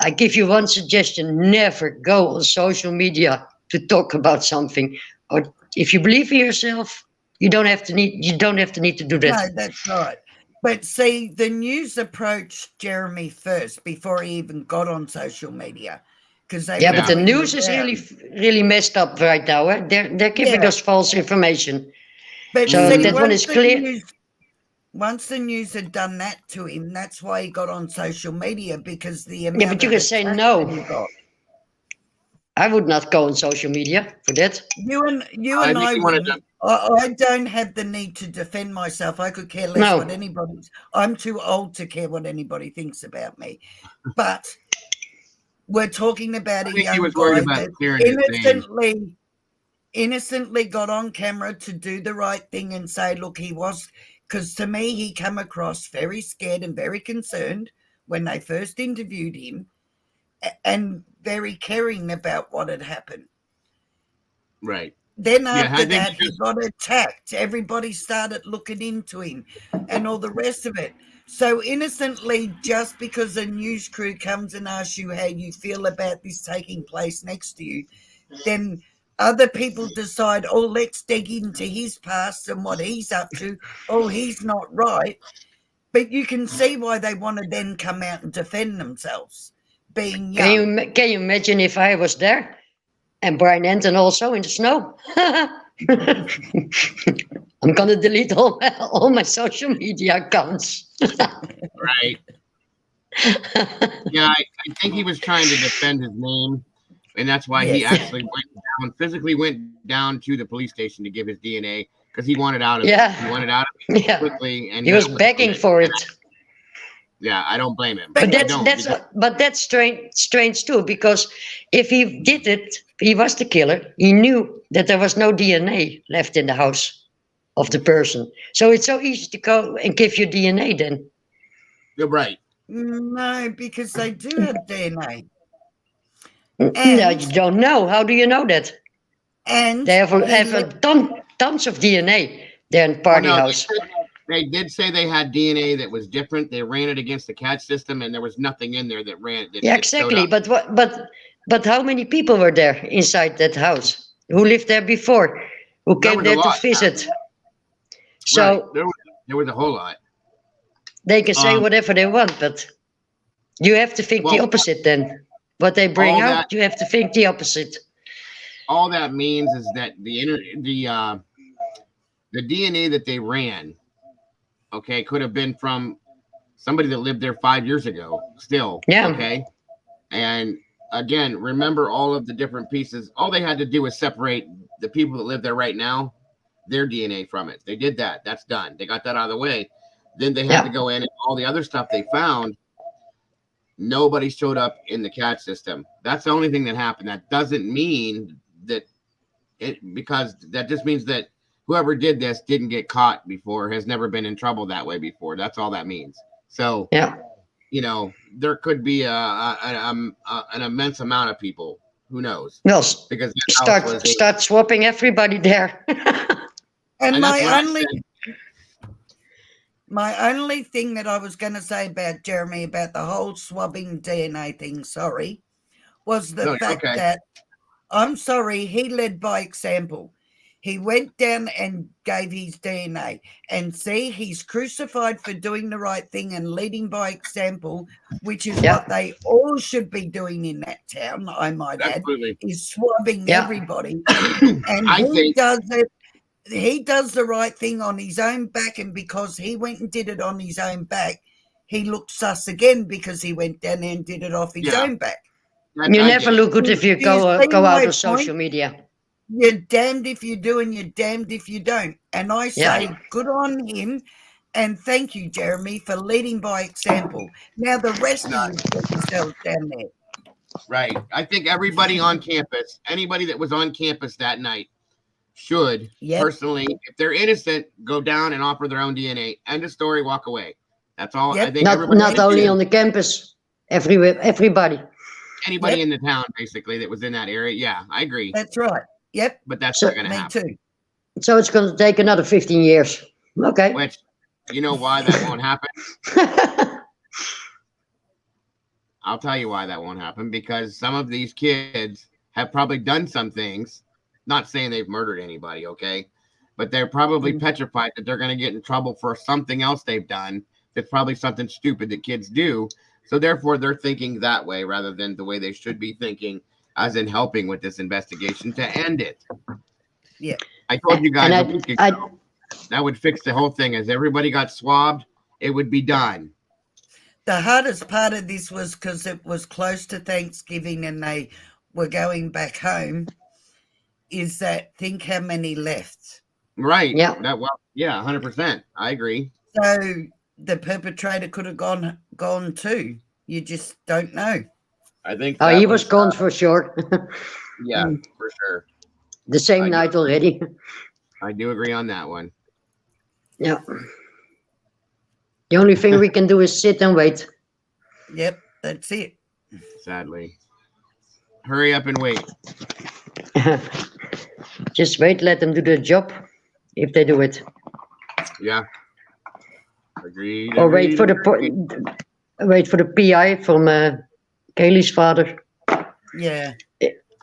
I give you one suggestion: never go on social media to talk about something. Or if you believe in yourself, you don't have to need to do that. No, that's right. But see, the news approached Jeremy first before he even got on social media. But the news is really messed up right now. Eh? They're giving us false information. But so see, that one is clear. Once the news had done that to him, that's why he got on social media, because the amount. Yeah, but you can say no. I would not go on social media for that. You and I don't have the need to defend myself. I could care less what anybody's. I'm too old to care what anybody thinks about me. But we're talking about a young guy that innocently got on camera to do the right thing and say, look, he was. Because to me, he came across very scared and very concerned when they first interviewed him, and very caring about what had happened. Right. Then after that, he got attacked. Everybody started looking into him and all the rest of it. So innocently, just because a news crew comes and asks you how you feel about this taking place next to you, then other people decide, oh, let's dig into his past and what he's up to. Oh, he's not right. But you can see why they want to then come out and defend themselves, being young. Can you imagine if I was there and Brian Anton also in the snow? I'm going to delete all my social media accounts. Right. Yeah, I think he was trying to defend his name. And that's why he actually physically went down to the police station to give his DNA, because he wanted out of it. He wanted out of it quickly. And he was begging for it. Yeah, I don't blame him. But that's strange too, because if he did it, he was the killer. He knew that there was no DNA left in the house. of the person. So it's so easy to go and give your DNA then. You're right. No, because they do have DNA. No, you don't know. How do you know that? And they have tons of DNA there in Party House. They did say they had DNA that was different. They ran it against the CAT system, and there was nothing in there that ran. Yeah, exactly. But how many people were there inside that house? Who lived there before? Who came there to visit? So right. There was a whole lot. They can say whatever they want, but you have to think the opposite then. What they bring out, you have to think the opposite. All that means is that the DNA that they ran, okay, could have been from somebody that lived there 5 years ago still. Yeah. Okay. And again, remember all of the different pieces. All they had to do was separate the people that live there right now, their DNA from it. They did that. That's done. They got that out of the way. Then they had to go in and all the other stuff they found. Nobody showed up in the CAT system. That's the only thing that happened. That doesn't mean that because that just means that whoever did this didn't get caught before, has never been in trouble that way before. That's all that means. So, you know, there could be an immense amount of people. Who knows? No, because start swapping everybody there. And my only thing that I was going to say about Jeremy, about the whole swabbing DNA thing, was the fact that, I'm sorry, he led by example. He went down and gave his DNA. And see, he's crucified for doing the right thing and leading by example, which is what they all should be doing in that town, I might add, is swabbing everybody. And he does the right thing on his own back, and because he went and did it on his own back, he looked sus again because he went down there and did it off his own back. You never look good if you go out of social media. You're damned if you do and you're damned if you don't. And I say good on him, and thank you, Jeremy, for leading by example. Now the rest of you put yourselves down there. Right. I think everybody on campus, anybody that was on campus that night, should personally, if they're innocent, go down and offer their own DNA. End of story. Walk away. That's all. I think not only on the campus, everywhere, everybody. Anybody in the town, basically, that was in that area. Yeah, I agree. That's right. Yep. But that's not going to happen. Me too. So it's going to take another 15 years. Okay. Which, you know why that won't happen? I'll tell you why that won't happen. Because some of these kids have probably done some things. Not saying they've murdered anybody, okay? But they're probably petrified that they're going to get in trouble for something else they've done. That's probably something stupid that kids do. So therefore, they're thinking that way rather than the way they should be thinking, as in helping with this investigation to end it. Yeah. I told you guys a week ago that would fix the whole thing. As everybody got swabbed, it would be done. The hardest part of this was because it was close to Thanksgiving and they were going back home. Is that think how many left? Right. Yeah. 100%. I agree. So the perpetrator could have gone too. You just don't know. I think. Oh, he was gone for sure. Yeah, for sure. The same night already. I do agree on that one. Yeah. The only thing we can do is sit and wait. Yep, that's it. Sadly. Hurry up and wait. Just wait, let them do their job if they do it. Yeah. Agreed. Or wait for the PI from Kaylee's father. Yeah.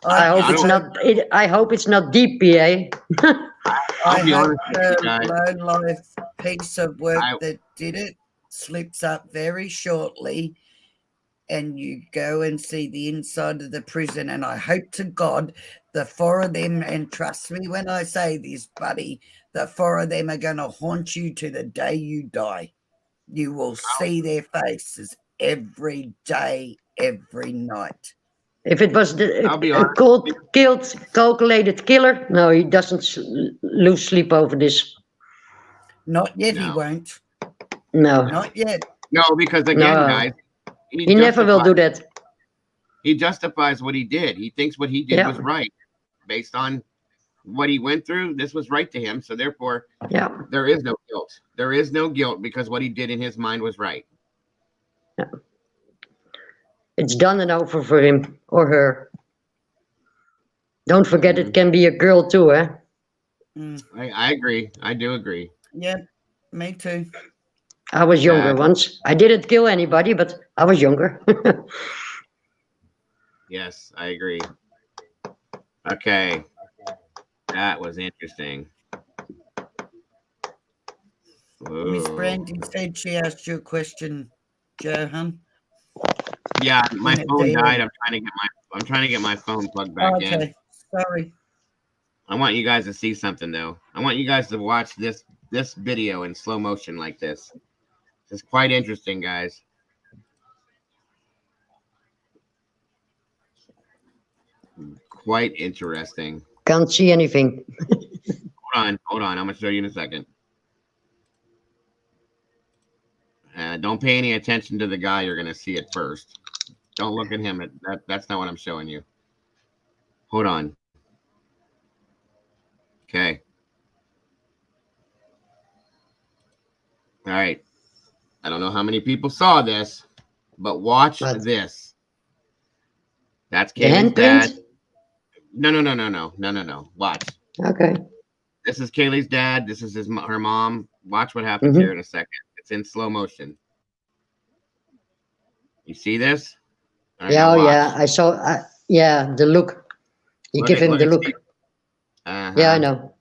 I hope it's not deep PA. I hope the low-life piece of work that did it slips up very shortly and you go and see the inside of the prison. And I hope to God the four of them, and trust me when I say this, buddy, the four of them are going to haunt you to the day you die. You will see their faces every day, every night. If it was a cold, calculated killer, no, he doesn't lose sleep over this. Not yet, he won't. No. Not yet. No, because again, guys, he never will do that. He justifies what he did. He thinks what he did was right based on what he went through, this was right to him. So therefore, Yeah. there is no guilt. There is no guilt because what he did in his mind was right. Yeah. It's done and over for him or her. Don't forget it can be a girl too, eh? I agree. I do agree. Yeah, me too. I was younger once. I didn't kill anybody, but I was younger. Yes, I agree. Okay. That was interesting. Miss Whoa. Brandy said she asked you a question, Johan. Yeah, my phone died. I'm trying to get my phone plugged back in. Okay, sorry. I want you guys to see something though. I want you guys to watch this video in slow motion like this. It's quite interesting, guys. Quite interesting. Can't see anything. Hold on. I'm gonna show you in a second. Don't pay any attention to the guy. You're gonna see it first. Don't look at him. That's not what I'm showing you. Hold on. Okay. All right. I don't know how many people saw this, but watch this. That's Kaylee's dad. No. Watch. Okay. This is Kaylee's dad. This is her mom. Watch what happens here in a second. It's in slow motion. You see this? Right, yeah, yeah. I saw. Yeah, the look. You give him the look. Yeah, I know.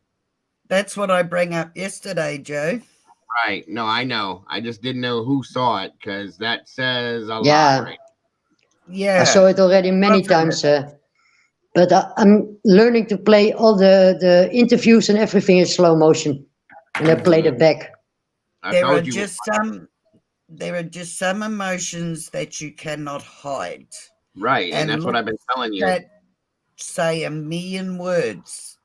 That's what I bring up yesterday, Joe. Right. No, I know. I just didn't know who saw it because that says a lot. Right? Yeah. I saw it already many times. But I'm learning to play all the interviews and everything in slow motion, and I played it back. There are just some emotions that you cannot hide. Right, and that's what I've been telling you. That say a million words.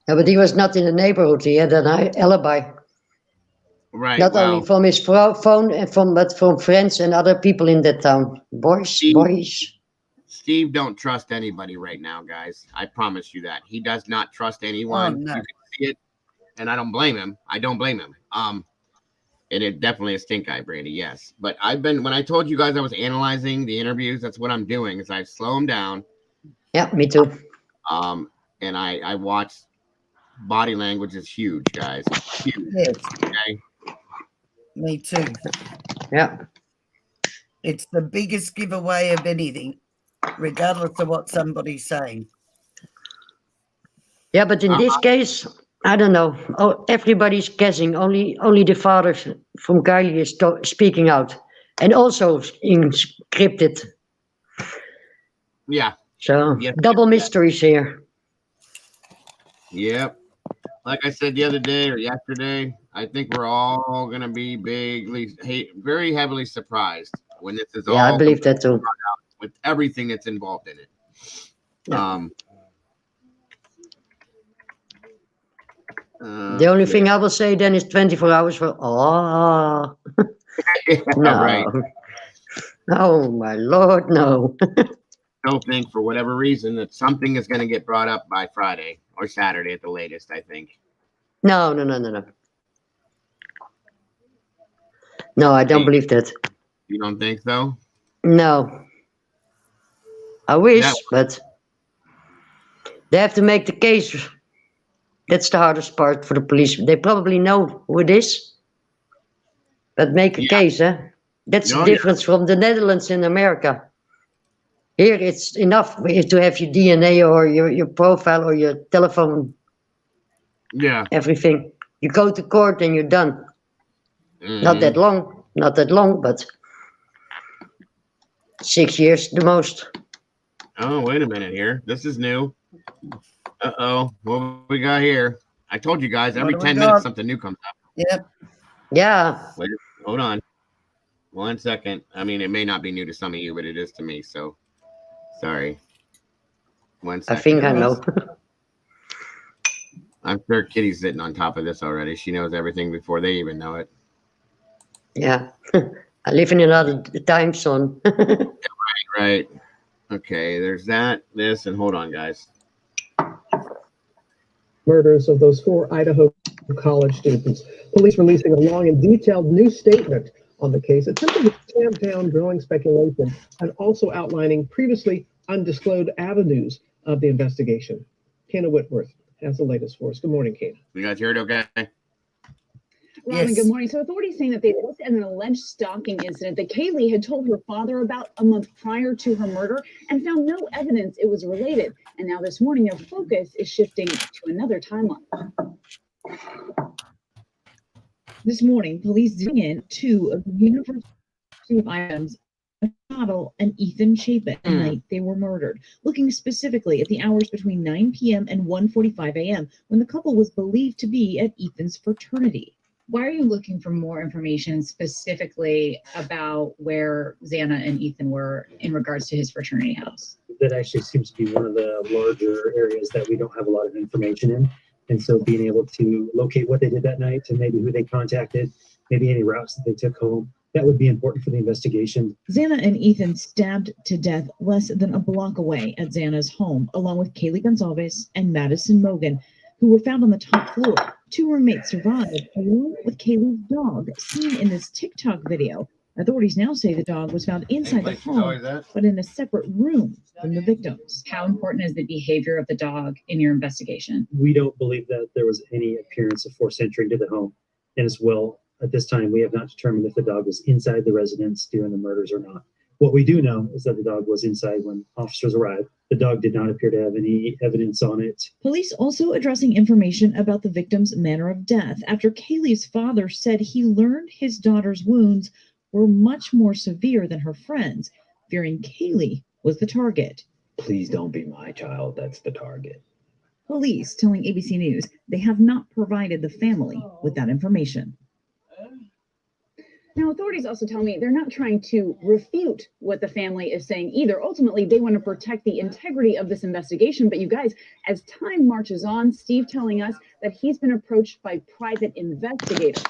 Yeah, but he was not in the neighborhood. He had an alibi. Right. Not only from his phone but from friends and other people in that town. Boys. Steve don't trust anybody right now, guys. I promise you that. He does not trust anyone. Oh, no. You can see it, and I don't blame him. And it definitely is stink eye, Brandy, yes. But when I told you guys I was analyzing the interviews, that's what I'm doing, is I slow them down. Yeah, me too. And I watch body language is huge, guys. Huge. Yes. Okay. Me too. Yeah. It's the biggest giveaway of anything, regardless of what somebody's saying. Yeah, but in this case, I don't know. Oh, everybody's guessing. Only the father from Kylie is speaking out, and also encrypted. Yeah. So double mysteries here. Yep. Like I said the other day or yesterday, I think we're all gonna be very heavily surprised when this is all. Yeah, I believe that too. With everything that's involved in it. Yeah. The only thing I will say then is 24 hours for no. Right. Oh my Lord, no. Don't think for whatever reason that something is going to get brought up by Friday or Saturday at the latest, I think. No. No, I don't believe that. You don't think so? No. I wish, but they have to make the case. That's the hardest part for the police. They probably know who it is, but make a case, eh? That's the difference from the Netherlands and America. Here, it's enough to have your DNA or your profile or your telephone. Yeah. Everything. You go to court and you're done. Not that long, but 6 years the most. Oh, wait a minute here. This is new. Uh-oh. What we got here? I told you guys every 10 minutes something new comes up. Yep. Yeah. Wait, hold on. 1 second. I mean, it may not be new to some of you, but it is to me, so sorry. 1 second. I think I know. I'm sure Kitty's sitting on top of this already. She knows everything before they even know it. Yeah. I live in another time zone. Right. Okay, there's this, and hold on, guys. murders of those 4 Idaho college students. Police releasing a long and detailed new statement on the case, attempting to tamp down growing speculation and also outlining previously undisclosed avenues of the investigation. Kana Whitworth has the latest for us. Good morning, Kana. You guys hear it okay? Robin, Yes. good morning. So authorities saying that they looked at an alleged stalking incident that Kaylee had told her father about a month prior to her murder and found no evidence it was related. And now this morning, their focus is shifting to another timeline. This morning, police zoom in 2 of the University of Idaho's Model and Ethan Chapin the night they were murdered, looking specifically at the hours between 9 p.m. and 1:45 a.m. when the couple was believed to be at Ethan's fraternity. Why are you looking for more information specifically about where Xana and Ethan were in regards to his fraternity house? That actually seems to be one of the larger areas that we don't have a lot of information in. And so being able to locate what they did that night and maybe who they contacted, maybe any routes that they took home, that would be important for the investigation. Xana and Ethan stabbed to death less than a block away at Xana's home, along with Kaylee Gonzalez and Madison Mogan, who were found on the top floor. 2 roommates survived, along with Kaylee's dog, seen in this TikTok video. Authorities now say the dog was found inside the home, but in a separate room from the victims. How important is the behavior of the dog in your investigation? We don't believe that there was any appearance of forced entry into the home. And as well, at this time, we have not determined if the dog was inside the residence during the murders or not. What we do know is that the dog was inside when officers arrived. The dog did not appear to have any evidence on it. Police also addressing information about the victim's manner of death after Kaylee's father said he learned his daughter's wounds were much more severe than her friends, fearing Kaylee was the target. Please don't be my child. That's the target. Police telling ABC News they have not provided the family with that information. Now, authorities also tell me they're not trying to refute what the family is saying either. Ultimately, they want to protect the integrity of this investigation. But you guys, as time marches on, Steve telling us that he's been approached by private investigators.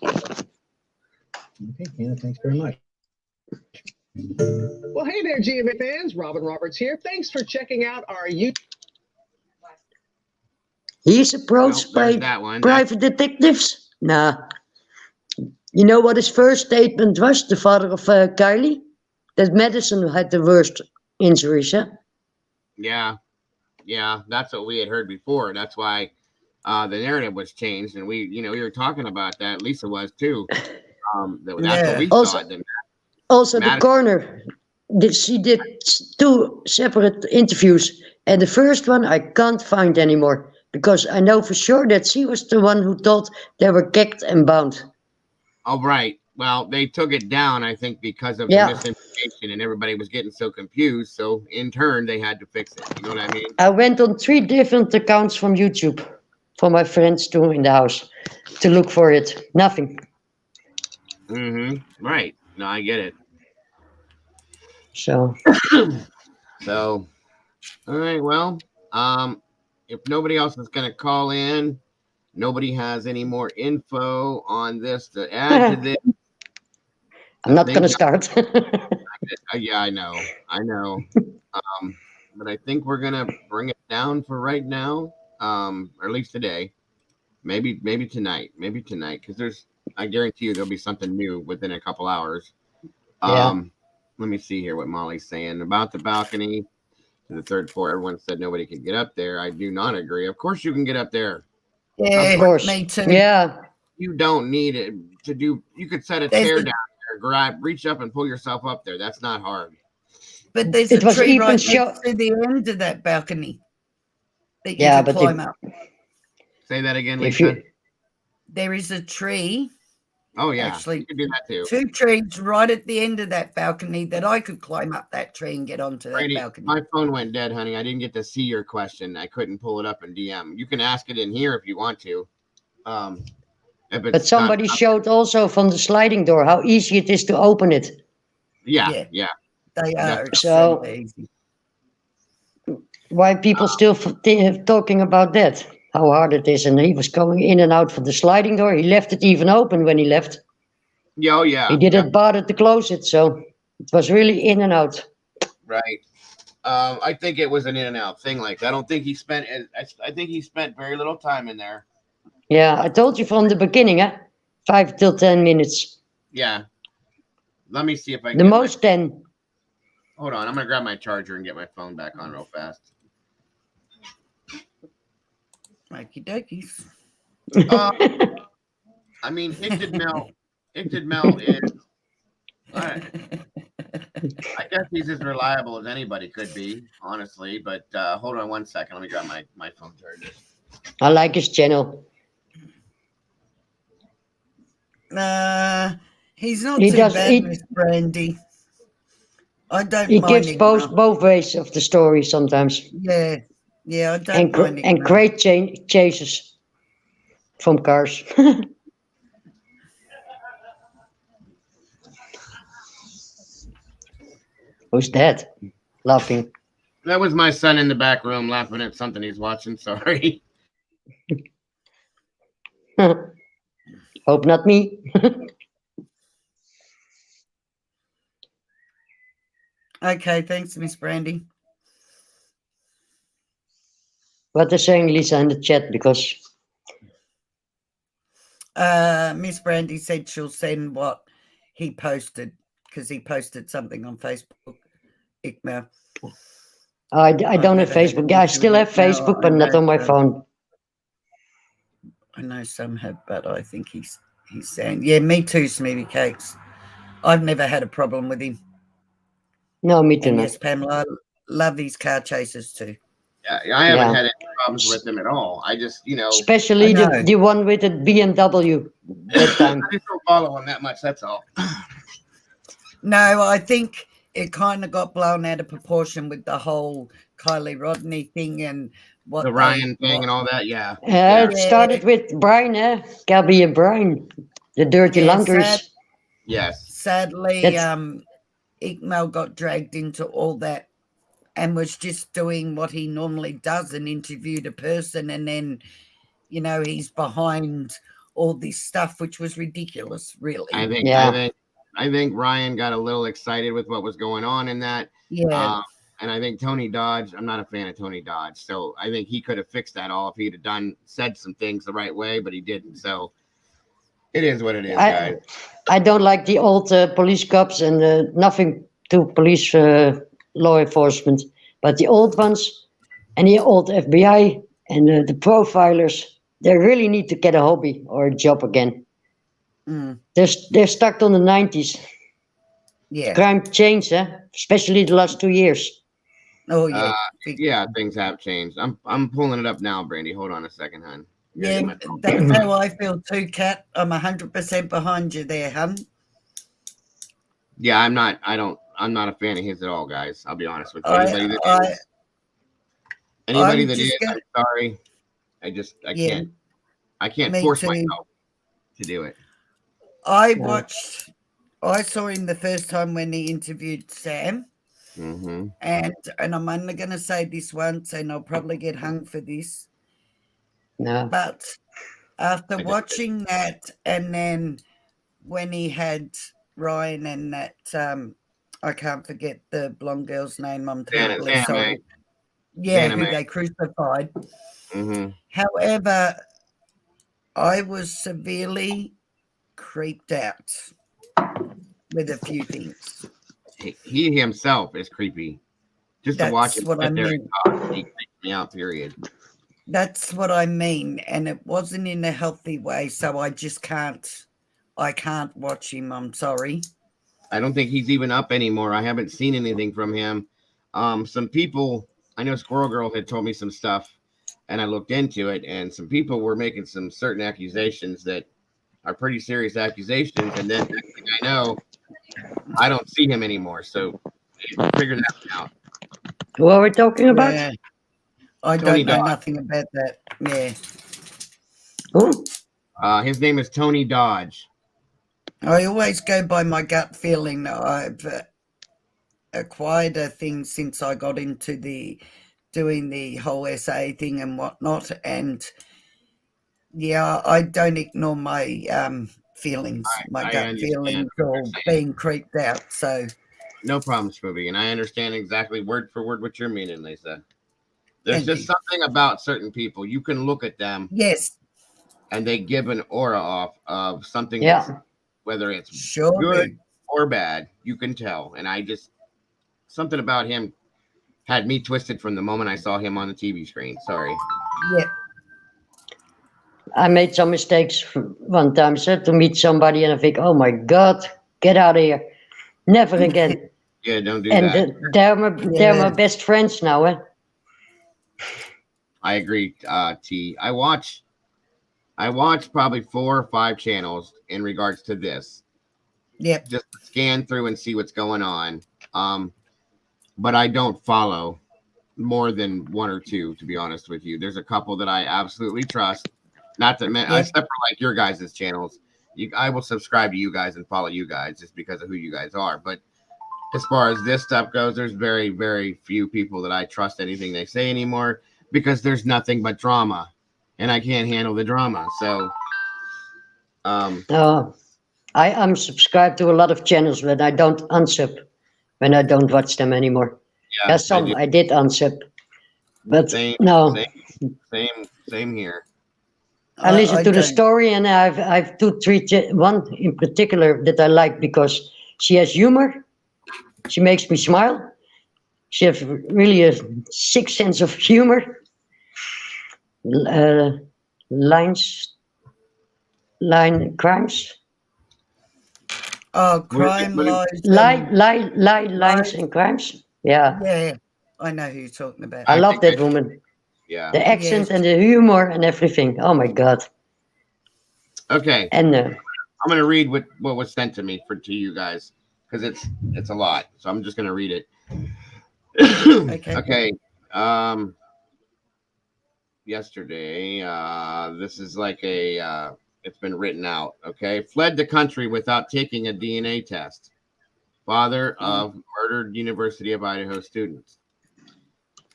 Okay, Anna, thanks very much. Well, hey there, GMA fans. Robin Roberts here. Thanks for checking out our YouTube. He's approached by private detectives? Nah. You know what his first statement was, the father of Kylie? That Madison had the worst injuries, huh? Yeah, that's what we had heard before. That's why the narrative was changed, and we were talking about that. Lisa was too. That's what we thought. Also, the coroner, she did 2 separate interviews, and the first one I can't find anymore because I know for sure that she was the one who thought they were gagged and bound. Oh, right. Well, they took it down, I think, because of the misinformation, and everybody was getting so confused. So, in turn, they had to fix it. You know what I mean? I went on 3 different accounts from YouTube for my friends too in the house to look for it. Nothing. Right. No, I get it. So. All right. Well, if nobody else is going to call in, nobody has any more info on this to add to this. I'm not going to start. Yeah, I know. But I think we're going to bring it down for right now, or at least today. Maybe tonight. Because I guarantee you there'll be something new within a couple hours. Let me see here what Molly's saying about the balcony to the 3rd floor. Everyone said nobody could get up there. I do not agree. Of course you can get up there. Yeah, of course. Me too. Yeah. You don't need it to do. You could set a chair down there, reach up and pull yourself up there. That's not hard. But there's a tree right next to the end of that balcony that you can climb up. Say that again, Lisa. There is a tree. Oh, yeah. Actually, you can do that too. 2 trees right at the end of that balcony that I could climb up that tree and get onto that balcony. My phone went dead, honey. I didn't get to see your question. I couldn't pull it up in DM. You can ask it in here if you want to. But somebody showed also from the sliding door how easy it is to open it. Yeah. They are so easy. Why people still talking about that? How hard it is, and he was going in and out from the sliding door. He left it even open when he left. Yeah. He didn't bother to close it, so it was really in and out. Right. I think it was an in and out thing. Like I don't think he spent. I think he spent very little time in there. Yeah, I told you from the beginning, 5 till 10 minutes. Yeah. Let me see if I can. The most 10. Hold on, I'm gonna grab my charger and get my phone back on real fast. Mikey dokies. I mean, it did melt. It did melt is. I guess he's as reliable as anybody could be, honestly. But hold on 1 second. Let me grab my phone charger. I like his channel. He's not too bad, Miss Brandy. I don't He mind gives him. both ways of the story sometimes. Yeah, I don't mind him. And great chases from cars. Who's that? Laughing. That was my son in the back room laughing at something he's watching. Sorry. Hope not me. Okay, thanks, Miss Brandy. What they're saying, Lisa, in the chat, because Miss Brandy said she'll send what he posted because he posted something on Facebook. Ickmel. I don't have Facebook. I still have Facebook, but not on my phone. I know some have, but I think he's saying, yeah, me too, Smeety Cakes. I've never had a problem with him. No, me too. And yes, Pamela, I love these car chasers too. Yeah, I haven't had any problems with him at all. I just, especially the one with the BMW that time. I just don't follow him that much. That's all. No, I think it kind of got blown out of proportion with the whole Kylie Rodney thing and what the Ryan thing and all that. Yeah. It started with Brian, Gabby and Brian, the dirty laundries. Yes. Sadly, Ickmel got dragged into all that and was just doing what he normally does and interviewed a person, and then he's behind all this stuff, which was ridiculous, really. I think Ryan got a little excited with what was going on in that. Yeah. And I think Tony Dodge, I'm not a fan of Tony Dodge, so I think he could have fixed that all if he'd have said some things the right way, but he didn't. So it is what it is, guys. I don't like the old police cops, and nothing to police law enforcement, but the old ones and the old FBI and the profilers, they really need to get a hobby or a job again. They're stuck on the 90s. Yeah. Crime changed, especially the last 2 years. Oh yeah. Yeah, things have changed. I'm pulling it up now, Brandy. Hold on a second, hon. Yeah, that's how I feel too, Kat. I'm 100% behind you there, hun. Yeah, I'm not a fan of his at all, guys. I'll be honest with you. Anybody that is, I'm sorry. I can't force myself to do it. I saw him the first time when he interviewed Sam. Mm-hmm. And I'm only going to say this once, and I'll probably get hung for this. No. But after watching that, and then when he had Ryan and that, I can't forget the blonde girl's name. I'm terribly sorry. Yeah, who they crucified. Mm-hmm. However, I was severely creeped out with a few things. He himself is creepy. Just to watch him sit there and talk, he creeps me out, period. That's what I mean. And it wasn't in a healthy way, so I just can't watch him. I'm sorry. I don't think he's even up anymore. I haven't seen anything from him. Some people, I know Squirrel Girl had told me some stuff, and I looked into it, and some people were making some certain accusations that are pretty serious accusations, and then next thing I know, I don't see him anymore. So figure that out. Who are we talking about? Yeah. I don't know nothing about that. Yeah. Who? His name is Tony Dodge. I always go by my gut feeling. I've acquired a thing since I got into doing the whole SA thing and whatnot. And yeah, I don't ignore my feelings, my gut feelings or being creeped out. So No problem, Smoothie. And I understand exactly word for word what you're meaning, Lisa. There's just something about certain people. You can look at them. Yes. And they give an aura off of something Yeah. whether it's good or bad, you can tell. And something about him had me twisted from the moment I saw him on the TV screen. Sorry. Yeah. I made some mistakes one time, said to meet somebody, and I think, oh my God, get out of here. Never again. Yeah, don't do and that. They're my best friends now, eh? I agree, T. I watch probably 4 or 5 channels in regards to this. Yep. Just scan through and see what's going on. But I don't follow more than 1 or 2, to be honest with you. There's a couple that I absolutely trust. Not that except for like your guys' channels. I will subscribe to you guys and follow you guys just because of who you guys are. But as far as this stuff goes, there's very, very few people that I trust anything they say anymore because there's nothing but drama. And I can't handle the drama. So I unsubscribe to a lot of channels, but I don't unsub when I don't watch them anymore. Yeah, some I did unsub, but same here. I listen to the story, and I've 2, 3, one in particular that I like because she has humor. She makes me smile. She has really a sick sense of humor. Line crimes. Oh, crime, lies. Lines and crimes. Yeah. Yeah, I know who you're talking about. I love that woman. Yeah. The accent and the humor and everything. Oh my God. Okay. And I'm gonna read what was sent to me to you guys because it's a lot. So I'm just gonna read it. Okay. Yesterday, this is like it's been written out. Okay. Fled the country without taking a DNA test. Father of murdered University of Idaho students.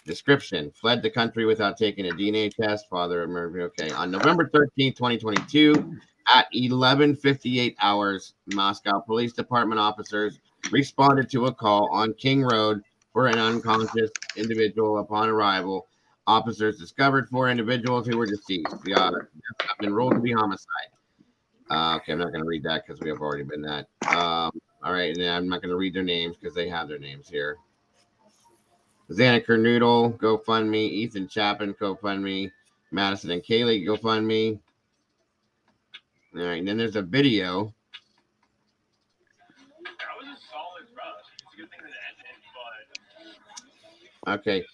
Description: fled the country without taking a DNA test. Father of murder. Okay. On November 13th, 2022, at 11:58 hours, Moscow Police Department officers responded to a call on King Road for an unconscious individual. Upon arrival, officers discovered 4 individuals who were deceased. The deaths have been ruled to be homicide. Okay, I'm not going to read that because we have already been that. All right, and I'm not going to read their names because they have their names here. Xanaker Noodle, GoFundMe. Ethan Chapin, GoFundMe. Madison and Kaylee, GoFundMe. All right, and then there's a video. Okay.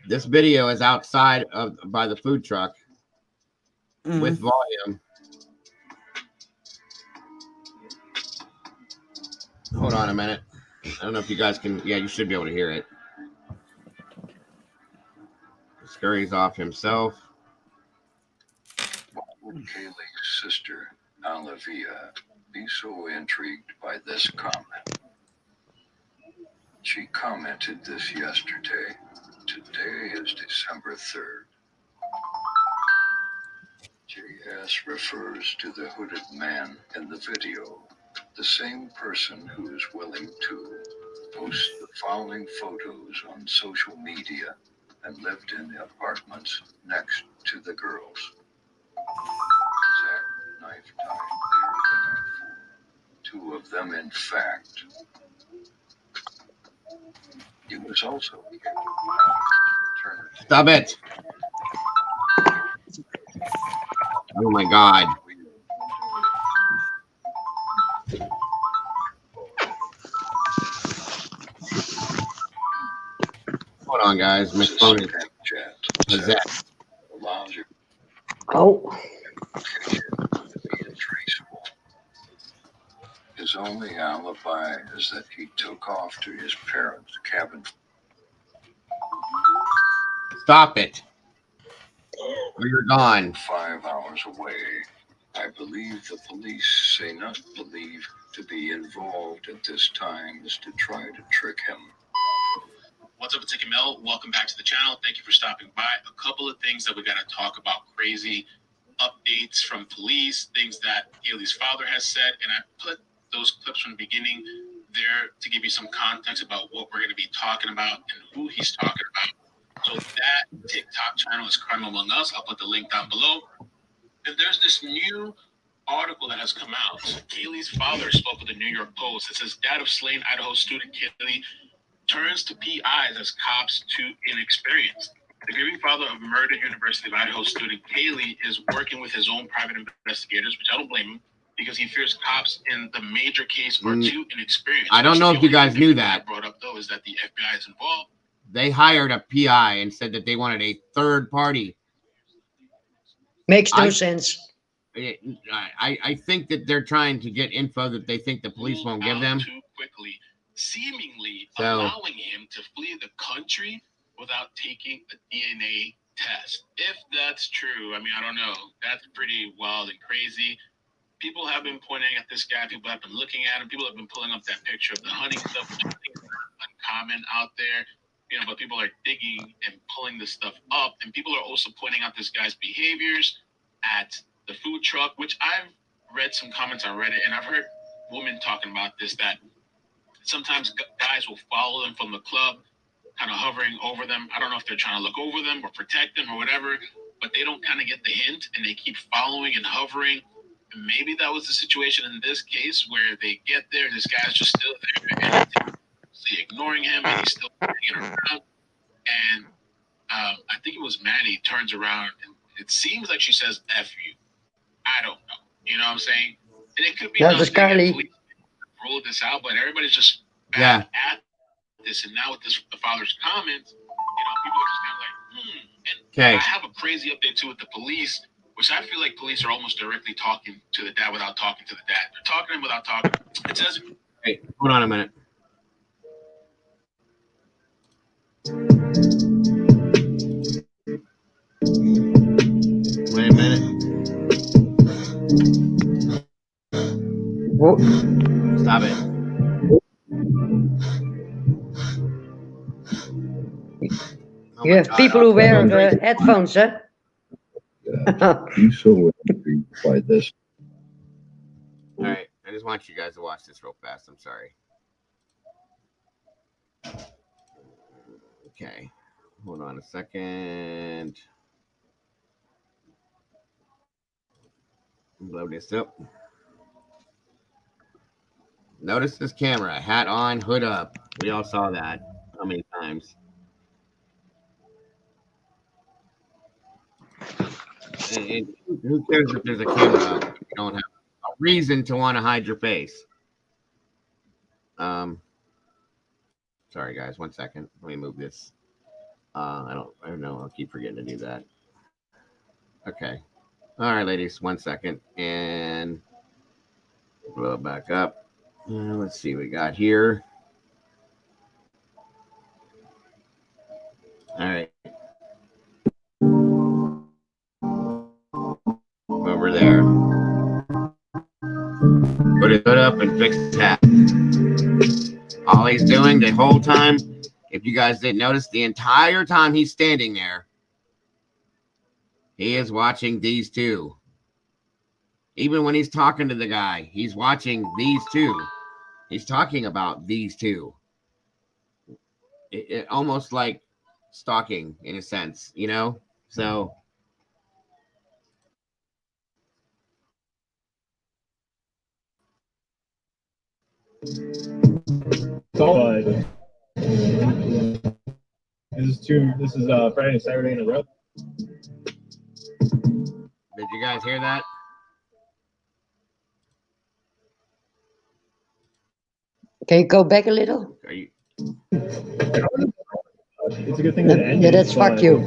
This video is outside by the food truck with volume. Hold on a minute. I don't know if you guys can. Yeah, you should be able to hear it. Scurries off himself. Why would Kaylee's sister, Olivia, be so intrigued by this comment? She commented this yesterday. Today is December 3rd. JS refers to the hooded man in the video, the same person who is willing to post the following photos on social media and lived in the apartments next to the girls. Exact knife time, 2 of them, in fact. He was also Stop it. Oh my God. Hold on, guys. My phone is possessed. Oh. His only alibi is that he took off to his parents' cabin. Stop it. You're gone. 5 hours away. I believe the police say not believe to be involved at this time is to try to trick him. What's up, it's Mel. Welcome back to the channel. Thank you for stopping by. A couple of things that we got to talk about. Crazy updates from police, things that Kaylee's father has said, and I put those clips from the beginning there to give you some context about what we're going to be talking about and who he's talking about. So that TikTok channel is Crime Among Us. I'll put the link down below. And there's this new article that has come out. Kaylee's father spoke with the New York Post. It says, dad of slain Idaho student Kaylee turns to PIs as cops too inexperienced. The grieving father of murdered University of Idaho student Kaylee is working with his own private investigators, which I don't blame him, because he fears cops in the major case are too inexperienced. I don't know if you guys knew that. Brought up though is that the FBI is involved. They hired a PI and said that they wanted a third party. Makes no sense. I think that they're trying to get info that they think the police won't give them. Too quickly, seemingly allowing him to flee the country without taking a DNA test. If that's true, I mean, I don't know. That's pretty wild and crazy. People have been pointing at this guy. People have been looking at him. People have been pulling up that picture of the hunting stuff, which I think is uncommon out there. You know, but people are digging and pulling this stuff up. And people are also pointing out this guy's behaviors at the food truck, which I've read some comments on Reddit, and I've heard women talking about this, that sometimes guys will follow them from the club, kind of hovering over them. I don't know if they're trying to look over them or protect them or whatever, but they don't kind of get the hint, and they keep following and hovering. And maybe that was the situation in this case where they get there, this guy's just still there, and ignoring him, and he's still hanging around. And I think it was Maddie turns around, and it seems like she says F you. I don't know. You know what I'm saying? And it could be nothing. Police ruled this out, but everybody's just at this. And now with this, the father's comments, you know, people are just kind of like, And I have a crazy update too with the police, which I feel like police are almost directly talking to the dad without talking to the dad. They're talking to him without talking. It says, hey, hold on a minute. Wait a minute. Stop it. You have people who wear headphones, huh? You so angry by this. All right, I just want you guys to watch this real fast. I'm sorry. Okay, hold on a second. Blow this up. Notice this camera, hat on, hood up. We all saw that. How many times? And who cares if there's a camera up? You don't have a reason to want to hide your face. Sorry guys, 1 second. Let me move this. I don't know. I'll keep forgetting to do that. Okay. All right, ladies, 1 second, and blow it back up. Let's see what we got here. All right. Over there. Put his hood up and fix his hat. All he's doing the whole time, if you guys didn't notice, the entire time he's standing there, he is watching these two. Even when he's talking to the guy, he's watching these two. He's talking about these two. It almost like stalking in a sense, you know? So. This is Friday and Saturday in a row. Did you guys hear that? Can you go back a little? Are you? It's a good thing that it ended. Yeah, that's fuck you.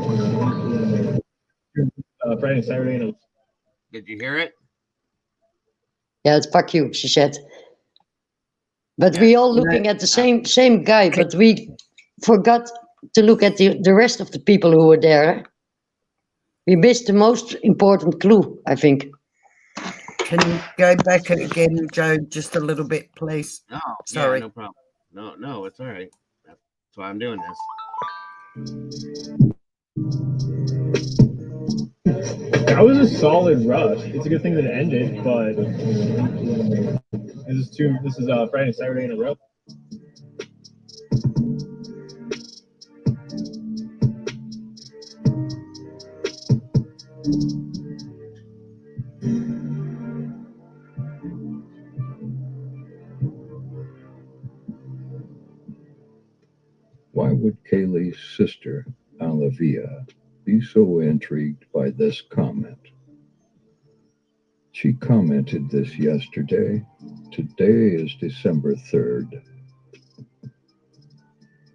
Friday and Saturday in a row. Did you hear it? Yeah, it's fuck you, she said. But we all looking at the same guy, but we forgot to look at the rest of the people who were there. We missed the most important clue, I think. Can you go back again, Joe, just a little bit, please? No, sorry. Yeah, no problem. No, it's all right. That's why I'm doing this. That was a solid rush. It's a good thing that it ended, but this is Friday and Saturday in a row. Why would Kaylee's sister, Olivia, be so intrigued by this comment? She commented this yesterday. Today is December 3rd.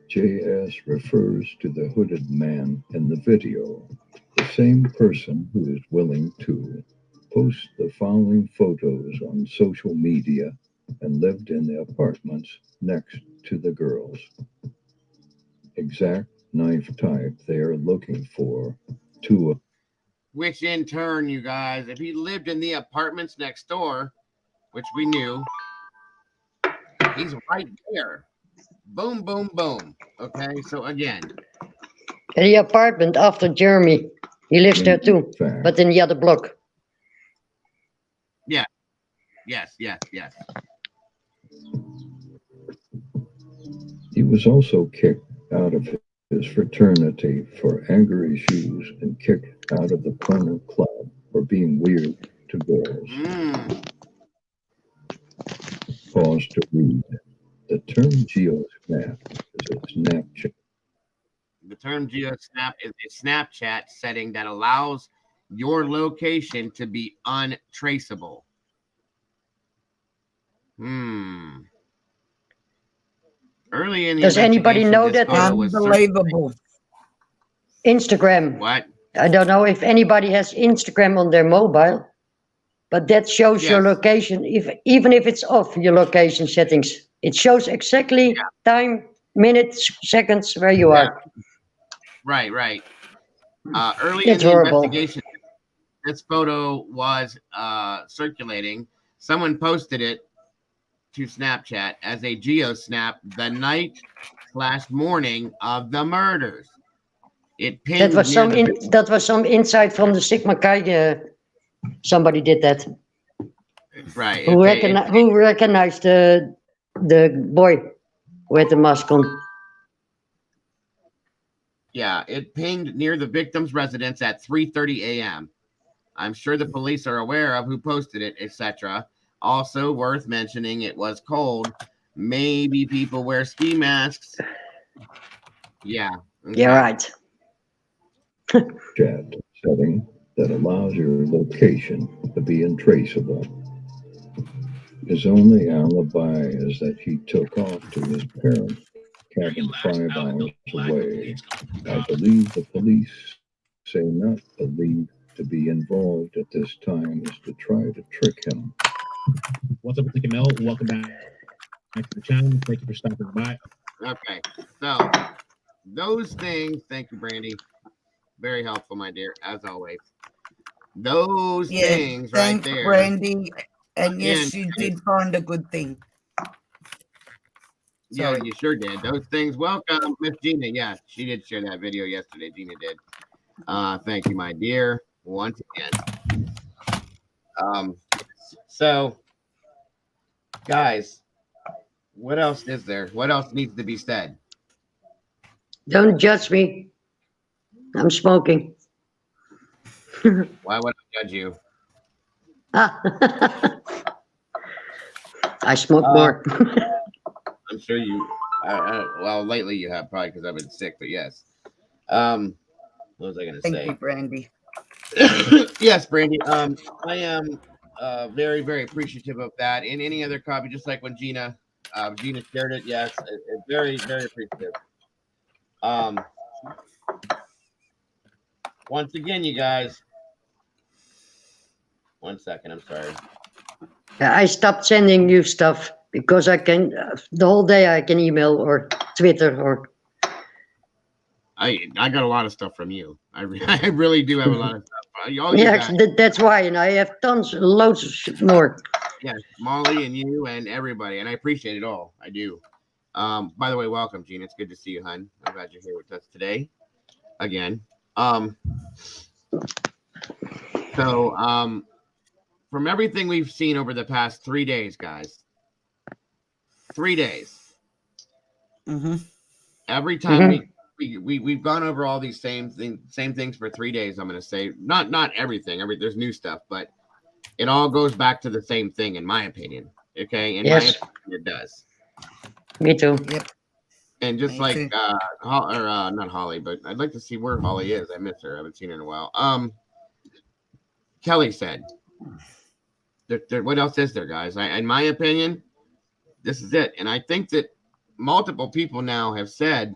JS refers to the hooded man in the video, the same person who is willing to post the following photos on social media and lived in the apartments next to the girls. Exact knife type they are looking for to Which in turn, you guys, if he lived in the apartments next door, which we knew, he's right there. Boom, boom, boom. Okay, so again. The apartment after Jeremy. He lives there too, but in the other block. Yeah. Yes. He was also kicked out of his fraternity for anger issues and kicked out of the corner club for being weird to girls. Pause to read. The term geosnap is a Snapchat. The term geosnap is a Snapchat setting that allows your location to be untraceable. Early in the Does anybody know that? Unbelievable. Instagram. What? I don't know if anybody has Instagram on their mobile, but that shows your location, even if it's off your location settings. It shows exactly time, minutes, seconds where you are. Right. Early It's in the horrible. investigation, this photo was circulating. Someone posted it to Snapchat as a geosnap the night/morning of the murders. It That was some insight from the Sigma Chi. Somebody did that. Right. Who recognized the boy with the mask on? Yeah, it pinged near the victim's residence at 3:30 a.m. I'm sure the police are aware of who posted it, etc. Also worth mentioning, it was cold. Maybe people wear ski masks. Yeah. Okay. Yeah, right. Chat setting that allows your location to be untraceable. His only alibi is that he took off to his parents' cabin 5 hours away. I believe the police say not believe to be involved at this time is to try to trick him. What's up, Nick Mel? Welcome back to the channel. Thank you for stopping by. Okay, so those things, thank you, Brandy. Very helpful, my dear, as always. Those things right there. Brandy. And yes, you did find a good thing. Yeah, you sure did. Those things. Welcome, Miss Gina. Yeah, she did share that video yesterday. Gina did. Thank you, my dear, once again. So, guys, what else is there? What else needs to be said? Don't judge me. I'm smoking. Why would I judge you? I smoke more. I'm sure you. Well, lately you have, probably because I've been sick. But yes. What was I going to say? Thank you, Brandy. Yes, Brandy. I am very, very appreciative of that. And any other copy, just like when Gina shared it. Yes, very, very appreciative. Once again, you guys. 1 second. I'm sorry. I stopped sending you stuff because I can the whole day I can email or Twitter or. I got a lot of stuff from you. I really do have a lot of stuff. Yeah, that's why, and I have loads more. Yes, Molly and you and everybody, and I appreciate it all. I do. By the way, welcome, Gene. It's good to see you, hon. I'm glad you're here with us today. Again. From everything we've seen over the past 3 days, guys. 3 days. Mm-hmm. Every time we've gone over all these same things for 3 days. I'm going to say not everything. There's new stuff, but it all goes back to the same thing, in my opinion. Okay, in my opinion, it does. Me too. Yep. And just like not Holly, but I'd like to see where Holly is. I miss her. I haven't seen her in a while. Kelly said, what else is there, guys? In my opinion, this is it. And I think that multiple people now have said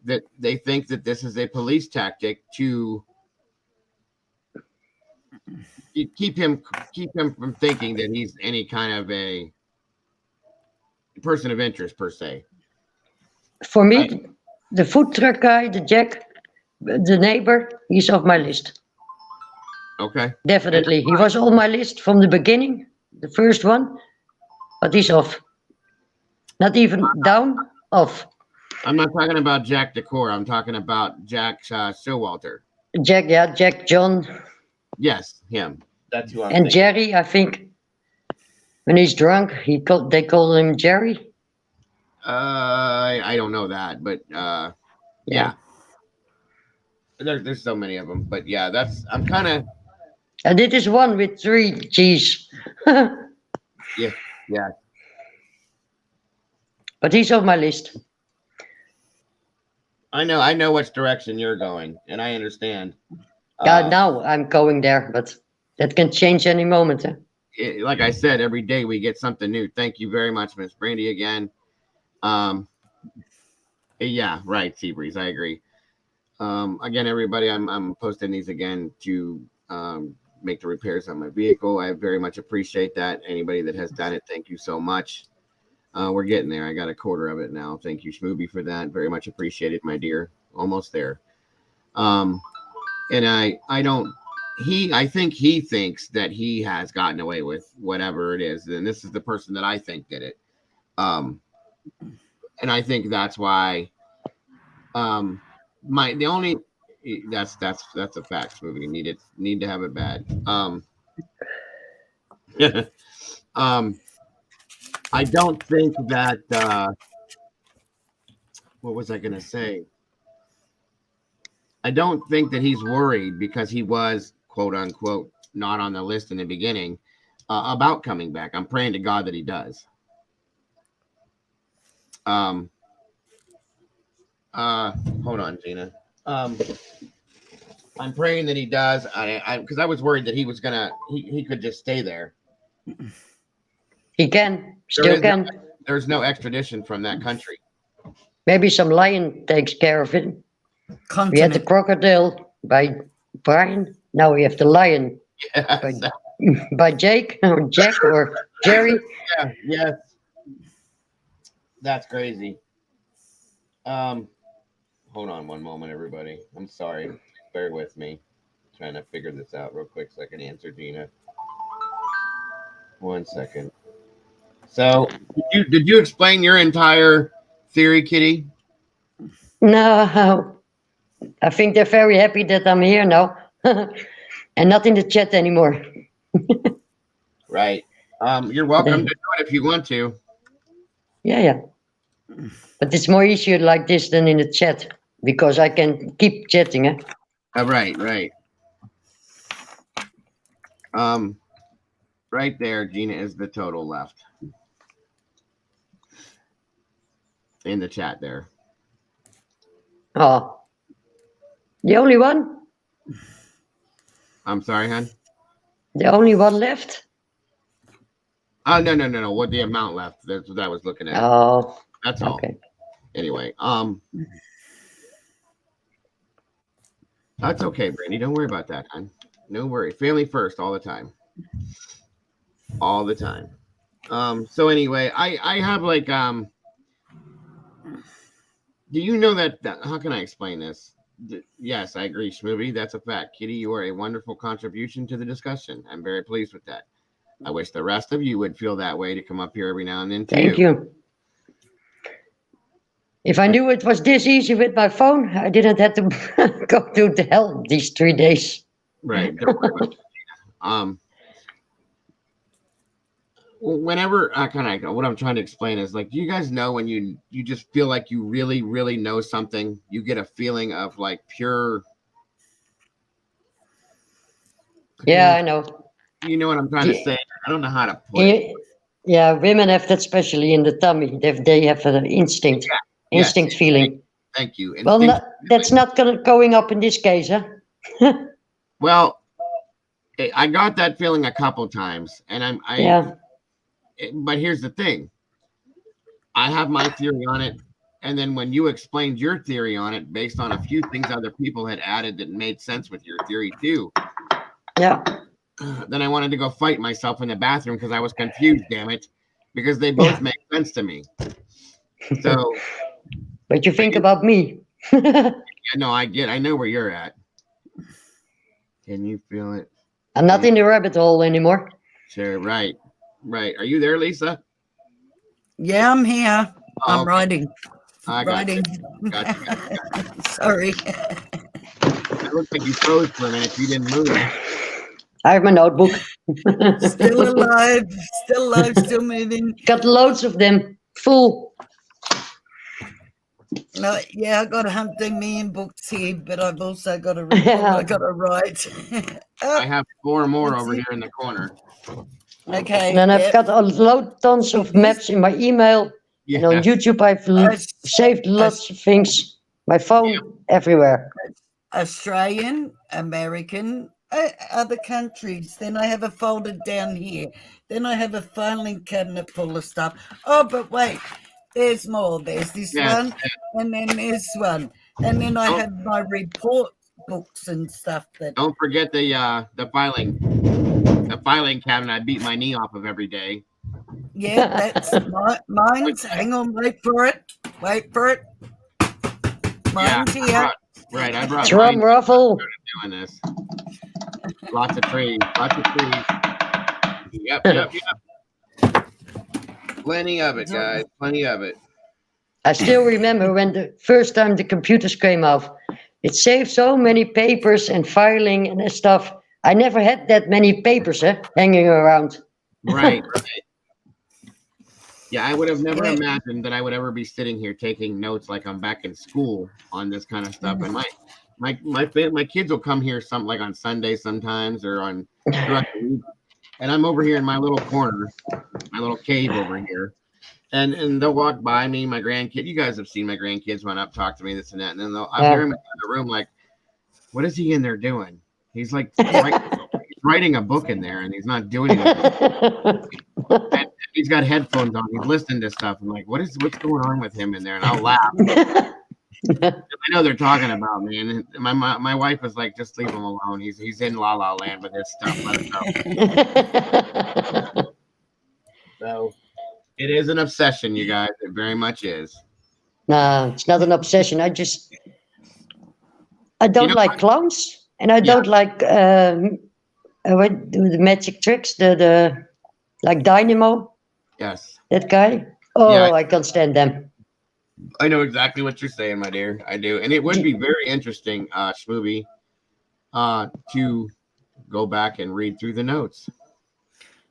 that they think that this is a police tactic to keep him from thinking that he's any kind of a person of interest per se. For me, the food truck guy, the Jack, the neighbor, he's off my list. Okay. Definitely. He was on my list from the beginning, the first one, but he's off. Not even down, off. I'm not talking about Jack Decor. I'm talking about Jack Showalter. Jack John. Yes, him. That's who I'm And thinking. Jerry, I think, when he's drunk, they call him Jerry. I don't know that, but yeah. There's so many of them, but yeah, I'm kind of. And it is one with 3 G's. Yeah. But he's on my list. I know which direction you're going, and I understand. Now I'm going there, but that can change any moment. Like I said, every day we get something new. Thank you very much, Miss Brandy, again. Yeah, right, Seabreeze, I agree. Again, everybody, I'm posting these again to make the repairs on my vehicle. I very much appreciate that. Anybody that has done it, thank you so much. We're getting there. I got a quarter of it now. Thank you, Schmoobie, for that. Very much appreciated, my dear. Almost there. And I think he thinks that he has gotten away with whatever it is, and this is the person that I think did it. And I think that's why that's a fact movie. Need to have it bad. I don't think that what was I gonna say? I don't think that he's worried because he was, quote unquote, not on the list in the beginning about coming back. I'm praying to God that he does. Hold on, Gina. I'm praying that he does. Because I was worried that he was he could just stay there. He can, still can. There's no extradition from that country. Maybe some lion takes care of it. We had the crocodile by Brian. Now we have the lion by Jake or Jack or Jerry. Yeah, yes. That's crazy. Hold on one moment, everybody. I'm sorry. Bear with me. I'm trying to figure this out real quick so I can answer Gina. 1 second. So, did you explain your entire theory, Kitty? No, I think they're very happy that I'm here now, and not in the chat anymore. Right. You're welcome to do it if you want to. Yeah. But it's more easier like this than in the chat because I can keep chatting. Right. Right there, Gina, is the total left in the chat there. Oh, the only one? I'm sorry, hon? The only one left? Oh, no. What the amount left? That's what I was looking at. Oh, that's all. Okay. Anyway, that's okay, Brandy. Don't worry about that, hon. No worry. Family first all the time. All the time. So anyway, I have like do you know that how can I explain this? Yes, I agree, Schmoobie. That's a fact. Kitty, you are a wonderful contribution to the discussion. I'm very pleased with that. I wish the rest of you would feel that way to come up here every now and then. Thank you. If I knew it was this easy with my phone, I didn't have to go to the hell these 3 days. Right. Don't worry about it. whenever I kind of what I'm trying to explain is like, do you guys know when you just feel like you really, really know something, you get a feeling of like pure. Yeah, I know. You know what I'm trying to say? I don't know how to put Can it. you, yeah, women have that especially in the tummy. They have an instinct, instinct feeling. Thank you. Well, that's not going up in this case, huh? Well, I got that feeling a couple times, and but here's the thing. I have my theory on it, and then when you explained your theory on it, based on a few things other people had added that made sense with your theory too. Yeah. Then I wanted to go fight myself in the bathroom because I was confused, damn it, because they both make sense to me. So, what you think about me? Yeah, no, I know where you're at. Can you feel it? I'm not in the rabbit hole anymore. Sure, right. Are you there, Lisa? Yeah, I'm here. Oh, I'm writing. I got writing. Gotcha. Sorry. It looked like you froze for a minute. You didn't move. I have my notebook. Still alive, still moving. Got loads of them, full. No, yeah, I got 100 million books here, but I've also got a report I got to write. I have 4 more over here in the corner. Okay. And then I've got tons of maps in my email. Yeah. And on YouTube, I've saved lots of things. My phone, everywhere. Australian, American, other countries. Then I have a folder down here. Then I have a filing cabinet full of stuff. Oh, but wait, there's more. There's this one, and then there's one, and then I have my report books and stuff. That don't forget the filing cabinet. I beat my knee off of every day. Yeah, that's mine's. Hang on, wait for it. Mine's here. I brought drum ruffle. Doing this. Lots of trees. Yep. Plenty of it, guys. Plenty of it. I still remember when the first time the computers came out. It saved so many papers and filing and stuff. I never had that many papers hanging around. Right. Yeah, I would have never imagined that I would ever be sitting here taking notes like I'm back in school on this kind of stuff. And my kids will come here like on Sunday sometimes or on throughout the week, and I'm over here in my little corner, my little cave over here, and they'll walk by me. My grandkid, you guys have seen my grandkids run up, talk to me, this and that, and then I'll hear him in the room like, "What is he in there doing?" He's like writing a book in there, and he's not doing anything. And he's got headphones on. He's listening to stuff. I'm like, what's going on with him in there? And I'll laugh. I know they're talking about me, and my wife is like, just leave him alone. He's in La La Land with his stuff. Let him go. So it is an obsession, you guys. It very much is. No, it's not an obsession. I don't like clowns, and I don't like what do the magic tricks. The like Dynamo. Yes. That guy. Oh, yeah, I can't stand them. I know exactly what you're saying, my dear. I do. And it would be very interesting, Schmooby, to go back and read through the notes.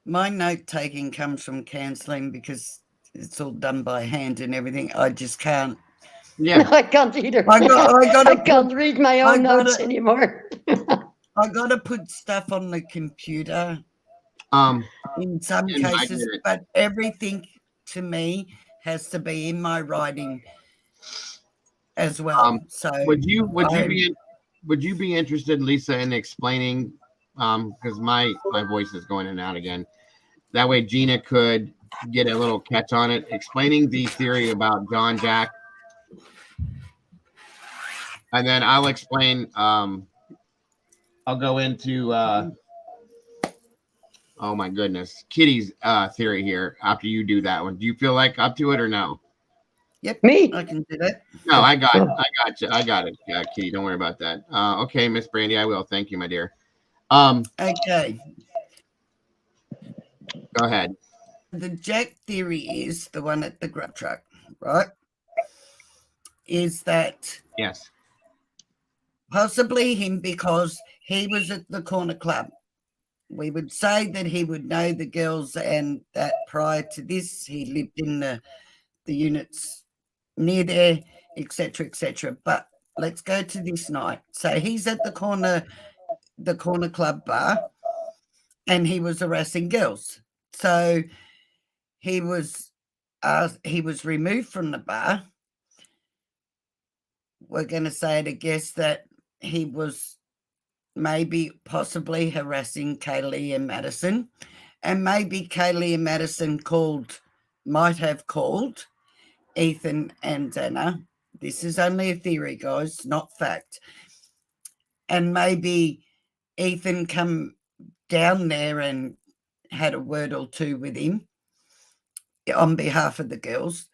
My note taking comes from cancelling because it's all done by hand and everything. I just can't. Yeah. No, I can't either. I can't read my own notes anymore. I got to put stuff on the computer. In some cases, but everything to me has to be in my writing as well. So would you be interested, Lisa, in explaining because my voice is going in and out again. That way Gina could get a little catch on it, explaining the theory about John Jack. And then I'll explain I'll go into oh my goodness, Kitty's theory here after you do that one. Do you feel like up to it or no? Yep, me. I can do that. No, I got you. I got it. Yeah, Kitty, don't worry about that. Okay, Miss Brandy, I will. Thank you, my dear. Okay. Go ahead. The Jack theory is the one at the grub truck, right? Is that yes, possibly him because he was at the corner club. we would say that he would know the girls and that prior to this, he lived in the units near there, etc., etc. But let's go to this night. So he's at the corner club bar, and he was harassing girls. So he was removed from the bar. We're going to say to guess that he was maybe possibly harassing Kaylee and Madison, and maybe Kaylee and Madison might have called Ethan and Xana. This is only a theory, guys, not fact. And maybe Ethan come down there and had a word or two with him on behalf of the girls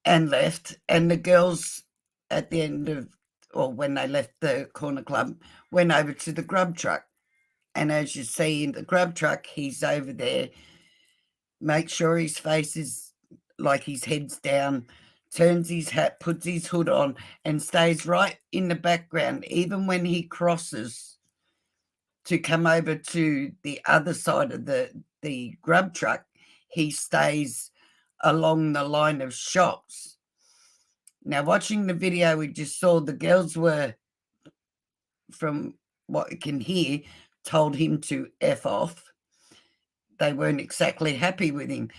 and left. And the girls at the end of, or when they left the corner club, went over to the grub truck. And as you see in the grub truck, he's over there, make sure his face is like his head's down, turns his hat, puts his hood on, and stays right in the background. Even when he crosses to come over to the other side of the grub truck, he stays along the line of shops. Now, watching the video, we just saw the girls were, from what you can hear, told him to F off. They weren't exactly happy with him.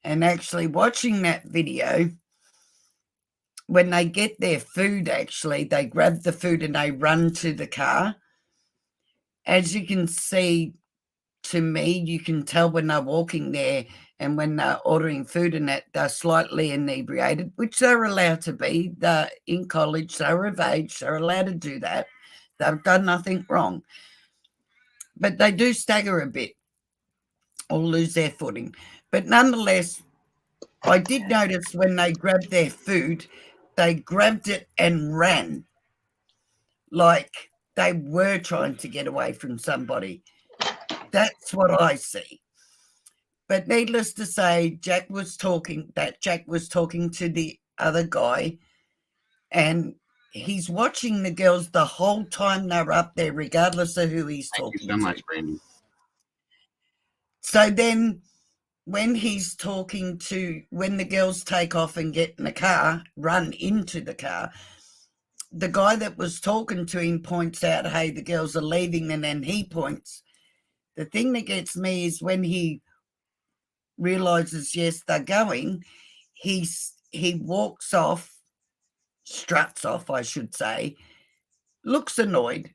And actually watching that video, when they get their food, actually, they grab the food and they run to the car. As you can see, to me, you can tell when they're walking there and when they're ordering food and that, they're slightly inebriated, which they're allowed to be. They're in college, they're of age, they're allowed to do that. They've done nothing wrong. But they do stagger a bit or lose their footing. But nonetheless, I did notice when they grabbed their food, they grabbed it and ran like they were trying to get away from somebody. That's what I see. But needless to say, Jack was talking to the other guy, and he's watching the girls the whole time they're up there, regardless of who he's talking to. Thank you so much, Brandy. So then when when the girls take off and get in the car, run into the car, the guy that was talking to him points out, hey, the girls are leaving, and then he points. The thing that gets me is when he realizes, yes, they're going, he walks off, struts off, I should say, looks annoyed,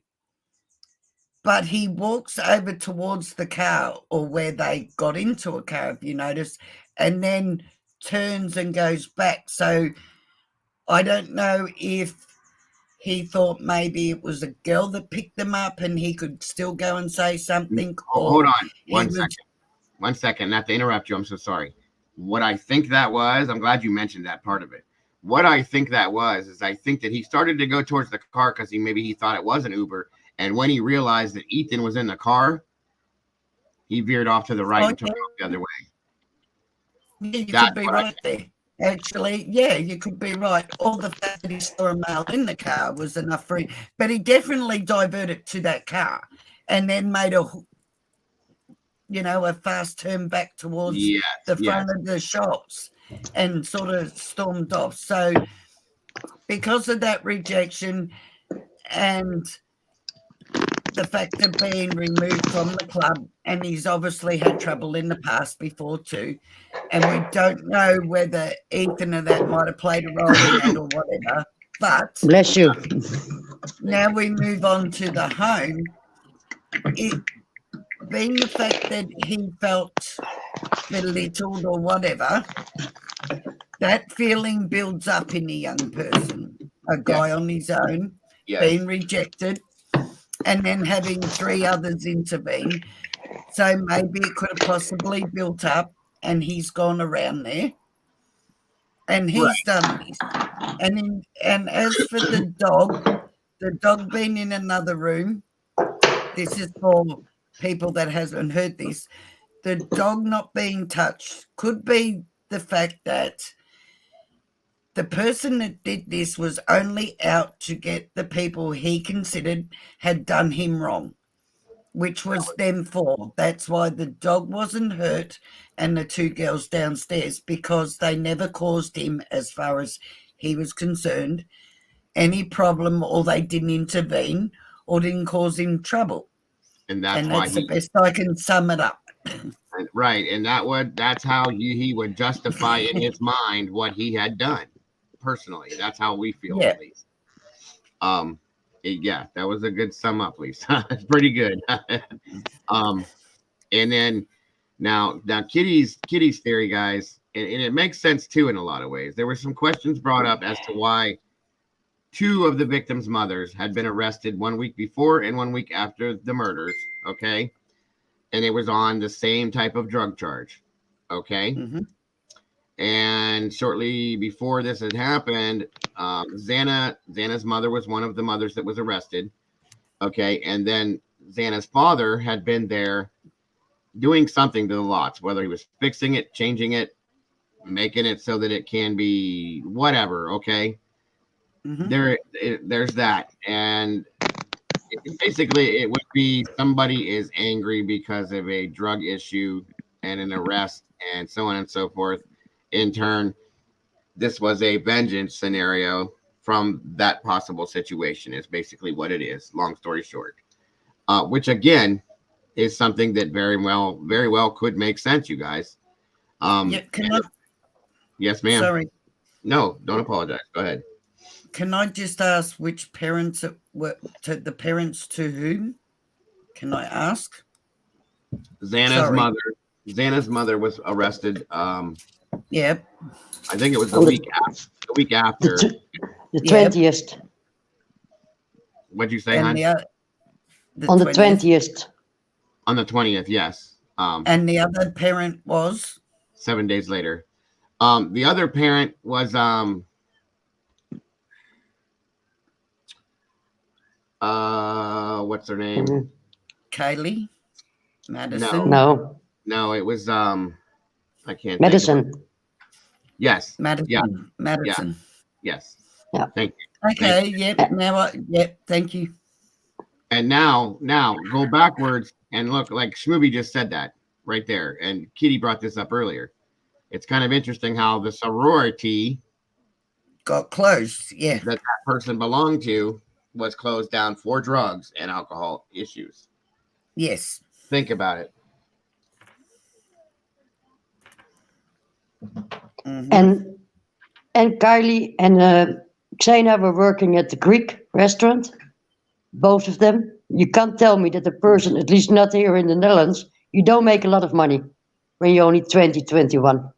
but he walks over towards the car, or where they got into a car, if you notice, and then turns and goes back. So I don't know if he thought maybe it was a girl that picked them up and he could still go and say something. Hold on one second, not to interrupt you, I'm so sorry. What I think that was, I'm glad you mentioned that part of it. What I think that was is I think that he started to go towards the car because he thought it was an Uber, and when he realized that Ethan was in the car, he veered off to the right and turned the other way. Yeah, you could be right there. Actually, yeah, you could be right. All the fact that he saw a male in the car was enough for him. But he definitely diverted to that car and then made a fast turn back towards the front of the shops and sort of stormed off. So because of that rejection and the fact of being removed from the club, and he's obviously had trouble in the past before too, and we don't know whether Ethan or that might have played a role in that or whatever, but bless you. Now we move on to the home. It being the fact that he felt belittled or whatever, that feeling builds up in a young person, a guy on his own, being rejected, and then having 3 others intervene. So maybe it could have possibly built up, and he's gone around there and he's done this. And as for the dog being in another room, this is for people that hasn't heard this, the dog not being touched could be the fact that the person that did this was only out to get the people he considered had done him wrong. which was them four. That's why the dog wasn't hurt and the two girls downstairs, because they never caused him, as far as he was concerned, any problem, or they didn't intervene or didn't cause him trouble. And that's the best I can sum it up. Right, and that's how he would justify in his mind what he had done personally. That's how we feel, at least. Yeah, that was a good sum up, Lisa. It's pretty good. And then now Kitty's theory, guys, and it makes sense too in a lot of ways. There were some questions brought up as to why two of the victims' mothers had been arrested 1 week before and 1 week after the murders. Okay. And it was on the same type of drug charge. Okay. Mm-hmm. And shortly before this had happened, Xana's mother was one of the mothers that was arrested. Okay. And then Xana's father had been there doing something to the lots, whether he was fixing it, changing it, making it so that it can be whatever. Okay. Mm-hmm. There's that. And basically it would be somebody is angry because of a drug issue and an arrest and so on and so forth. In turn, this was a vengeance scenario from that possible situation, is basically what it is, long story short. Which again is something that very well could make sense, you guys. Yes, ma'am. Sorry. No, don't apologize. Go ahead. Can I just ask which parents were the parents to whom? Can I ask? Xana's mother was arrested. Yep. I think it was the week after. The 20th. What'd you say, hon? On the 20th. On the 20th, yes. And the other parent was? 7 days later. The other parent was what's her name? Kaylee? Madison? No, it was I can't. Madison. Yes. Madison. Yeah. Madison. Yeah. Yes. Yeah. Thank you. Okay. Yep. Thank you. And now go backwards and look, like Schmooby just said that right there, and Kitty brought this up earlier. It's kind of interesting how the sorority got closed. Yeah. That person belonged to was closed down for drugs and alcohol issues. Yes. Think about it. Mm-hmm. And Kylie and Xena were working at the Greek restaurant, both of them. You can't tell me that a person, at least not here in the Netherlands, you don't make a lot of money when you're only 20, 21.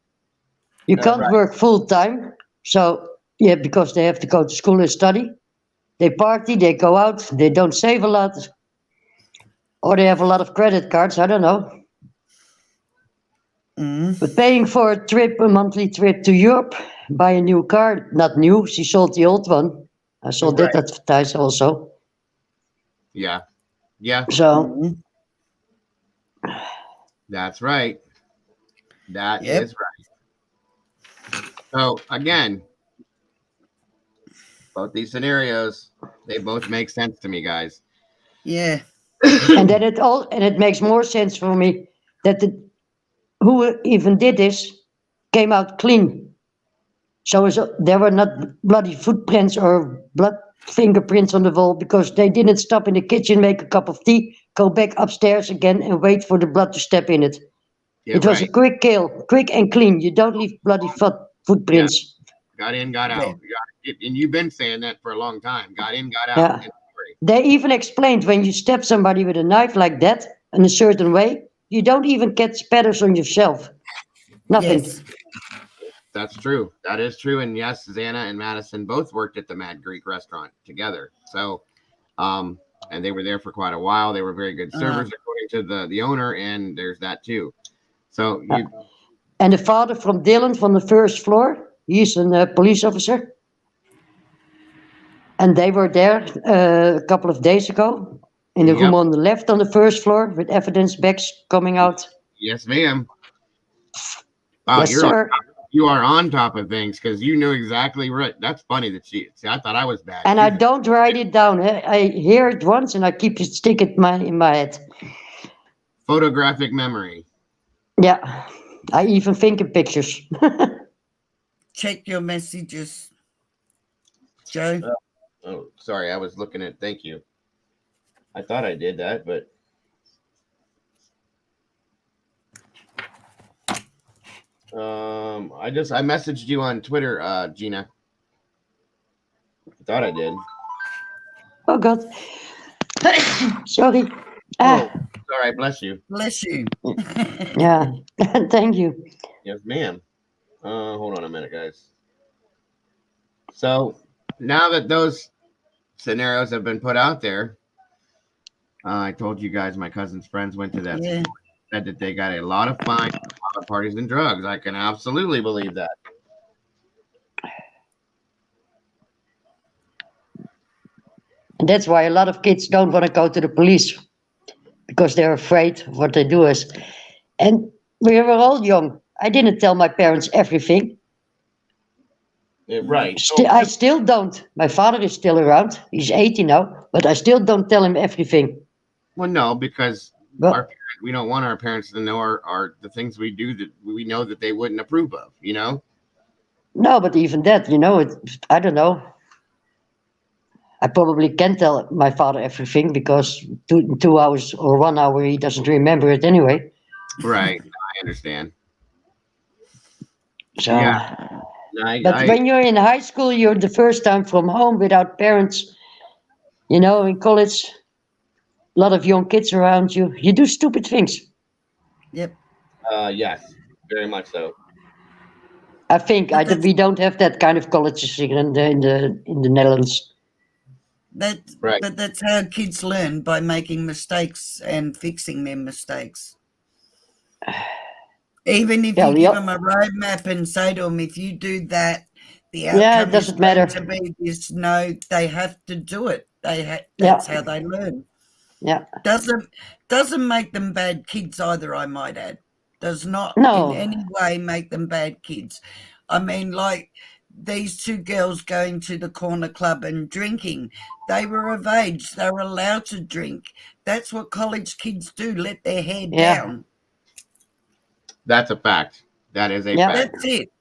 You can't work full time. So, yeah, because they have to go to school and study. They party, they go out, they don't save a lot. Or they have a lot of credit cards, I don't know. But paying for a monthly trip to Europe, buy a new car, not new, she sold the old one. I saw that advertised also. Yeah. Yeah. So. That's right. That is right. So again, both these scenarios, they both make sense to me, guys. Yeah. And then it makes more sense for me that who even did this came out clean. So there were not bloody footprints or blood fingerprints on the wall, because they didn't stop in the kitchen, make a cup of tea, go back upstairs again and wait for the blood to step in it. It was a quick kill, quick and clean. You don't leave bloody footprints. Yeah. Got in, got out. Yeah. And you've been saying that for a long time. Got in, got out. Yeah. They even explained when you stab somebody with a knife like that in a certain way, you don't even get spatters on yourself. Nothing. Yes. That's true. That is true. And yes, Xana and Madison both worked at the Mad Greek restaurant together. So, and they were there for quite a while. They were very good servers, according to the owner. And there's that too. So, and the father from Dylan from the first floor, he's a police officer. And they were there a couple of days ago in the room on the left on the first floor with evidence bags coming out. Yes, ma'am. Yes, sir. You are on top of things because you knew exactly right. That's funny that see, I thought I was bad. And I don't write it down. I hear it once and I stick it in my head. Photographic memory. Yeah. I even think in pictures. Check your messages, Joe. Oh, sorry. I was looking at, thank you. I thought I did that, but. I messaged you on Twitter, Gina. I thought I did. Oh God. Sorry. Oh, sorry. Bless you. Bless you. Yeah. Thank you. Yes, ma'am. Hold on a minute, guys. So now that those scenarios have been put out there, I told you guys my cousin's friends went to that. Yeah. Said that they got a lot of fines, a lot of parties and drugs. I can absolutely believe that. And that's why a lot of kids don't want to go to the police because they're afraid of what they do is. And we were all young. I didn't tell my parents everything. Right. I still don't. My father is still around. He's 80 now, but I still don't tell him everything. Well, no, because we don't want our parents to know our the things we do that we know that they wouldn't approve of, you know? No, but even that, I don't know. I probably can tell my father everything because 2 hours or 1 hour he doesn't remember it anyway. Right. I understand. So, yeah. But when you're in high school, you're the first time from home without parents. In college, a lot of young kids around you. You do stupid things. Yep. Yes, very much so. I think we don't have that kind of colleges in the Netherlands. But that's how kids learn, by making mistakes and fixing their mistakes. Even if you give them a roadmap and say to them, if you do that, the outcome it doesn't is matter. going to be this. No, they have to do it. That's how they learn. Yeah. Doesn't make them bad kids either, I might add. Does not No. in any way make them bad kids. I mean, like these two girls going to the corner club and drinking. They were of age. They were allowed to drink. That's what college kids do, let their hair down. That's a fact. That is a fact. That's it.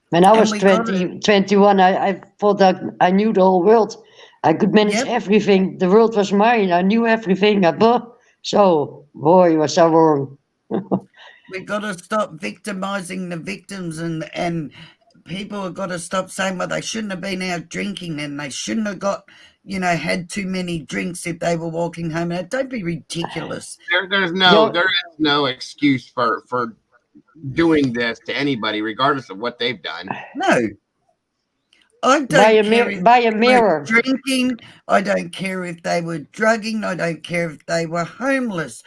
When I was 21, I thought that I knew the whole world. I could manage everything. The world was mine. I knew everything. So, boy, you were so wrong. We've got to stop victimizing the victims, and people have got to stop saying, well, they shouldn't have been out drinking and they shouldn't have got, had too many drinks if they were walking home. Now, don't be ridiculous. There is no excuse for doing this to anybody, regardless of what they've done. No. I don't care if they were drinking. I don't care if they were drugging. I don't care if they were homeless.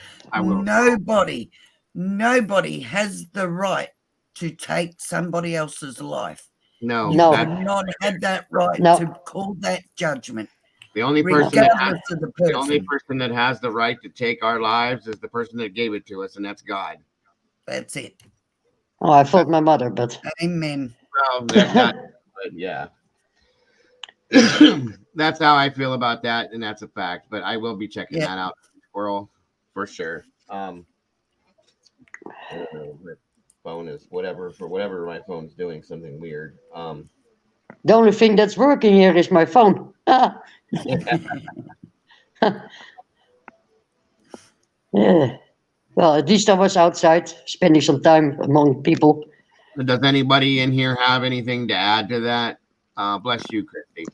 Nobody has the right to take somebody else's life. No. You do not have that right to call that judgment. The only person that has the right to take our lives is the person that gave it to us, and that's God. That's it. Oh, I thought my mother, but amen. Well, yeah. That's how I feel about that, and that's a fact. But I will be checking that out, Squirrel, for sure. I don't know, my phone is whatever my phone's doing something weird. The only thing that's working here is my phone. Yeah. Well, at least I was outside spending some time among people. Does anybody in here have anything to add to that? Bless you, Christy.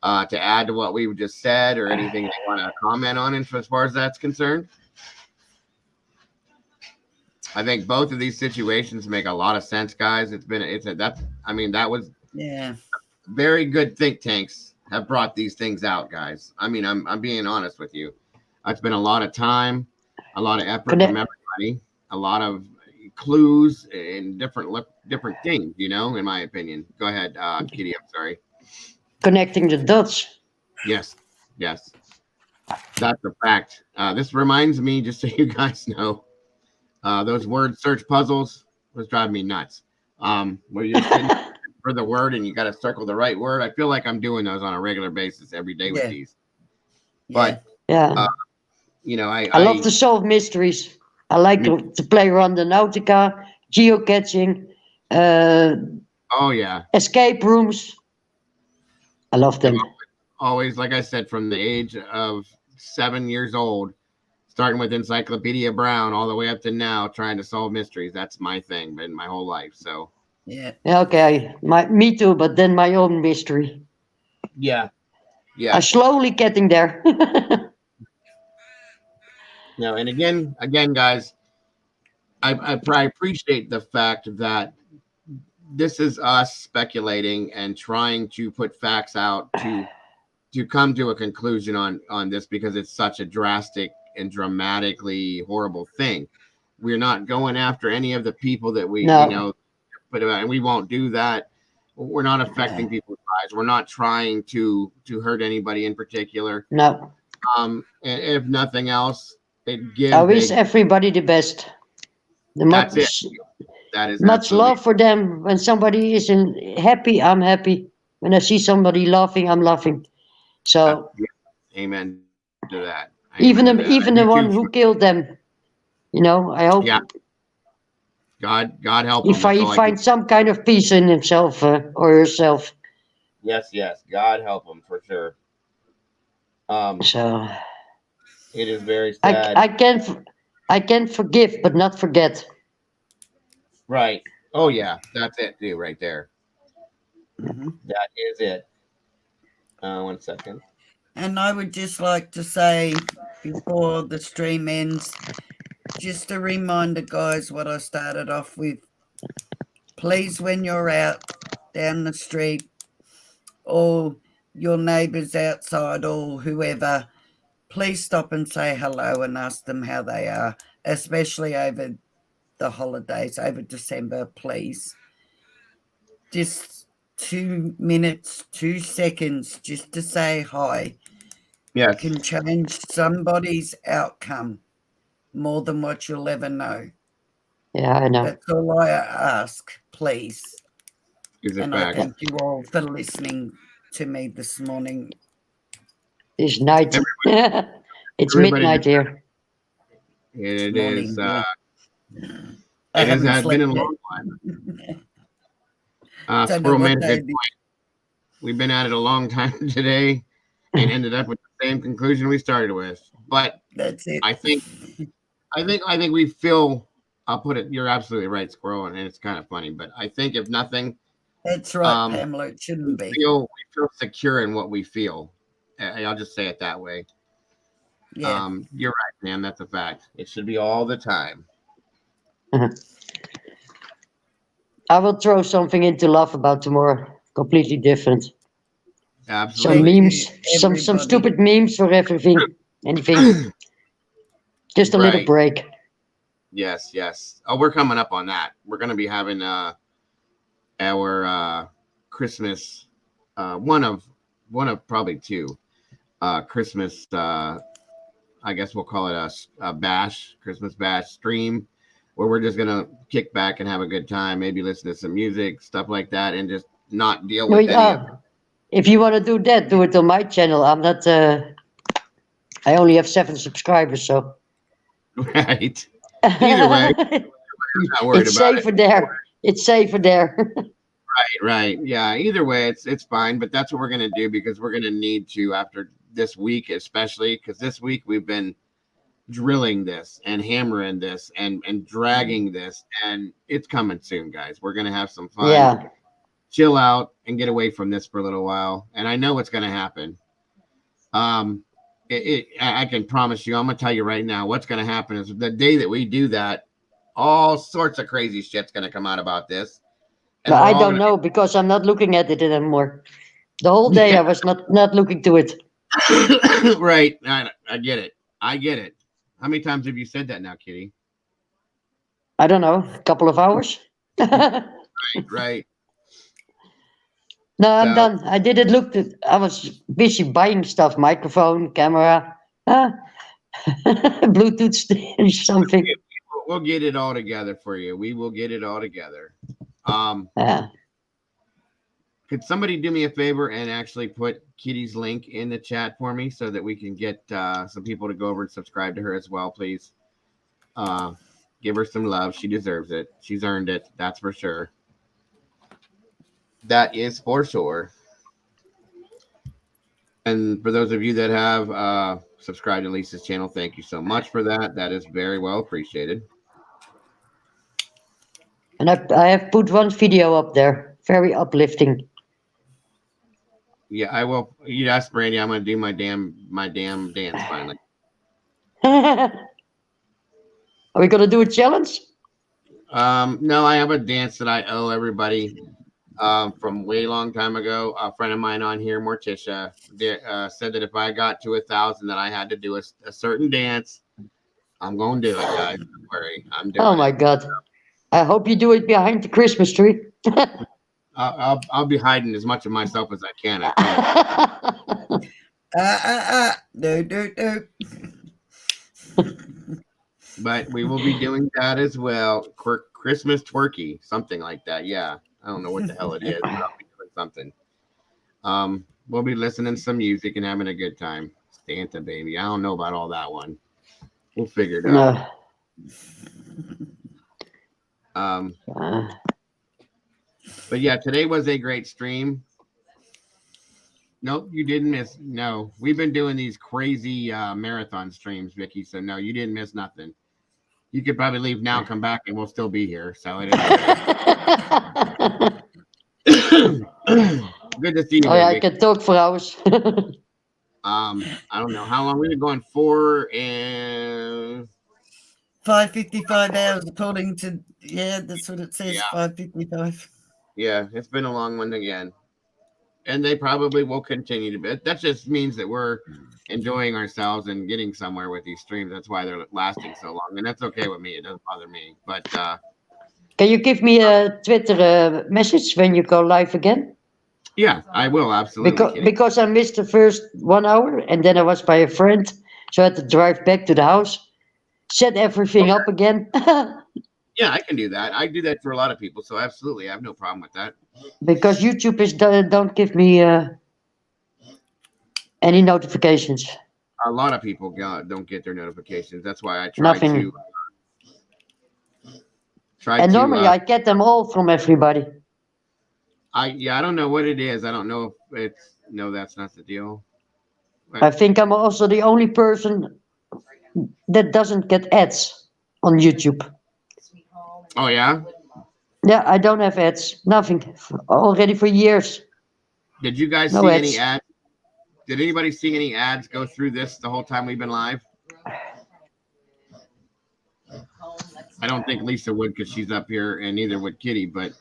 To add to what we've just said, or anything they want to comment on as far as that's concerned? I think both of these situations make a lot of sense, guys. That was very good think tanks have brought these things out, guys. I mean, I'm being honest with you. It's been a lot of time, a lot of effort from everybody, a lot of clues and different things, in my opinion. Go ahead, Kitty. I'm sorry. Connecting the dots. Yes. That's a fact. This reminds me, just so you guys know, those word search puzzles was driving me nuts. Where you're sitting for the word and you got to circle the right word. I feel like I'm doing those on a regular basis every day with these. But you know, I love to solve mysteries. I like to play around the Nautica, geocaching, escape rooms. I love them. Always, like I said, from the age of 7 years old, starting with Encyclopedia Brown all the way up to now, trying to solve mysteries. That's my thing, been my whole life. So okay, me too, but then my own mystery. Yeah. I'm slowly getting there. No, and again, guys, I appreciate the fact that this is us speculating and trying to put facts out to come to a conclusion on this, because it's such a drastic and dramatically horrible thing. We're not going after any of the people that we but and we won't do that. We're not affecting people's lives. We're not trying to hurt anybody in particular. No. And if nothing else, it gives. I wish everybody the best. That's it. That is much love for them. When somebody is happy, I'm happy. When I see somebody laughing, I'm laughing. So, amen to that. Even the one who killed them, you know, I hope. Yeah. God help him. He finds some kind of peace in himself or herself. Yes. God help him for sure. So it is very sad. I can forgive but not forget. Right. Oh yeah, that's it too, right there. That is it. 1 second. And I would just like to say before the stream ends, just a reminder, guys, what I started off with. Please, when you're out down the street or your neighbours outside or whoever, please stop and say hello and ask them how they are, especially over the holidays, over December, please. Just 2 minutes, 2 seconds, just to say hi. Yes. Can change somebody's outcome more than what you'll ever know. Yeah, I know. That's all I ask, please. And I thank you all for listening to me this morning. It's night. It's midnight here. It is. I It has been a slept long time. Squirrel made a good point. We've been at it a long time today and ended up with the same conclusion we started with. But that's it. I think we feel. I'll put it. You're absolutely right, Squirrel, and it's kind of funny. But I think if nothing, that's right, Pamela. It shouldn't be. We feel secure in what we feel. I'll just say it that way. Yeah. You're right, man. That's a fact. It should be all the time. I will throw something in to laugh about tomorrow. Completely different. Absolutely. Some memes, some stupid memes for everything, anything. Just a little break. Yes. Oh, we're coming up on that. We're going to be having our Christmas, one of probably two Christmas. I guess we'll call it a Christmas bash stream, where we're just gonna kick back and have a good time, maybe listen to some music, stuff like that, and just not deal with any of it. If you want to do that, do it on my channel. I'm not. I only have 7 subscribers, so. Right. Either way, I'm not worried it's about safer it. there. It's safer there. Right. Yeah. Either way, it's fine. But that's what we're gonna do, because we're gonna need to, after this week, especially because this week we've been drilling this and hammering this and dragging this, and it's coming soon, guys. We're gonna have some fun. Yeah. Chill out and get away from this for a little while. And I know what's gonna happen. I can promise you, I'm gonna tell you right now, what's gonna happen is the day that we do that, all sorts of crazy shit's gonna come out about this. But I don't know, because I'm not looking at it anymore. The whole day I was not looking to it. Right. I get it. How many times have you said that now, Kitty? I don't know, a couple of hours. Right. No, I'm done. I didn't look at. I was busy buying stuff: microphone, camera, Bluetooth something. We'll get it all together for you. We will get it all together. Could somebody do me a favor and actually put Kitty's link in the chat for me so that we can get some people to go over and subscribe to her as well, please? Give her some love. She deserves it. She's earned it. That's for sure. That is for sure. And for those of you that have subscribed to Lisa's channel, thank you so much for that. That is very well appreciated. And I have put one video up there. Very uplifting. Yeah, I will. You asked Brandy, I'm gonna do my damn dance finally. Are we gonna do a challenge? No, I have a dance that I owe everybody from way long time ago. A friend of mine on here, Morticia, said that if I got to 1,000, that I had to do a certain dance. I'm gonna do it, guys. Don't worry, I'm doing it. Oh my God! I hope you do it behind the Christmas tree. I'll be hiding as much of myself as I can. No. But we will be doing that as well. Christmas twerky, something like that. Yeah, I don't know what the hell it is, but I'll be doing something. We'll be listening to some music and having a good time. Santa baby. I don't know about all that one. We'll figure it out. But yeah, today was a great stream. Nope, you didn't miss. No, we've been doing these crazy marathon streams, Vicky. So no, you didn't miss nothing. You could probably leave now, come back, and we'll still be here. So it is good to see you. Oh yeah, I can talk for hours. I don't know how long we've been going for, and 5:55 hours, according to that's what it says. 5:55. Yeah, it's been a long one again. And they probably will continue to be. That just means that we're enjoying ourselves and getting somewhere with these streams. That's why they're lasting so long. And that's okay with me. It doesn't bother me. But can you give me a Twitter message when you go live again? Yeah, I will. Absolutely. Because I missed the first 1 hour and then I was by a friend. So I had to drive back to the house, set everything up again. Yeah, I can do that. I do that for a lot of people. So absolutely. I have no problem with that. Because YouTube don't give me any notifications. A lot of people don't get their notifications. That's why I try to. Normally I get them all from everybody. I don't know what it is. I don't know if it's that's not the deal. I think I'm also the only person that doesn't get ads on YouTube. Oh yeah? Yeah, I don't have ads. Nothing. Already for years. Did you guys see any ads? Did anybody see any ads go through this the whole time we've been live? I don't think Lisa would because she's up here, and neither would Kitty, but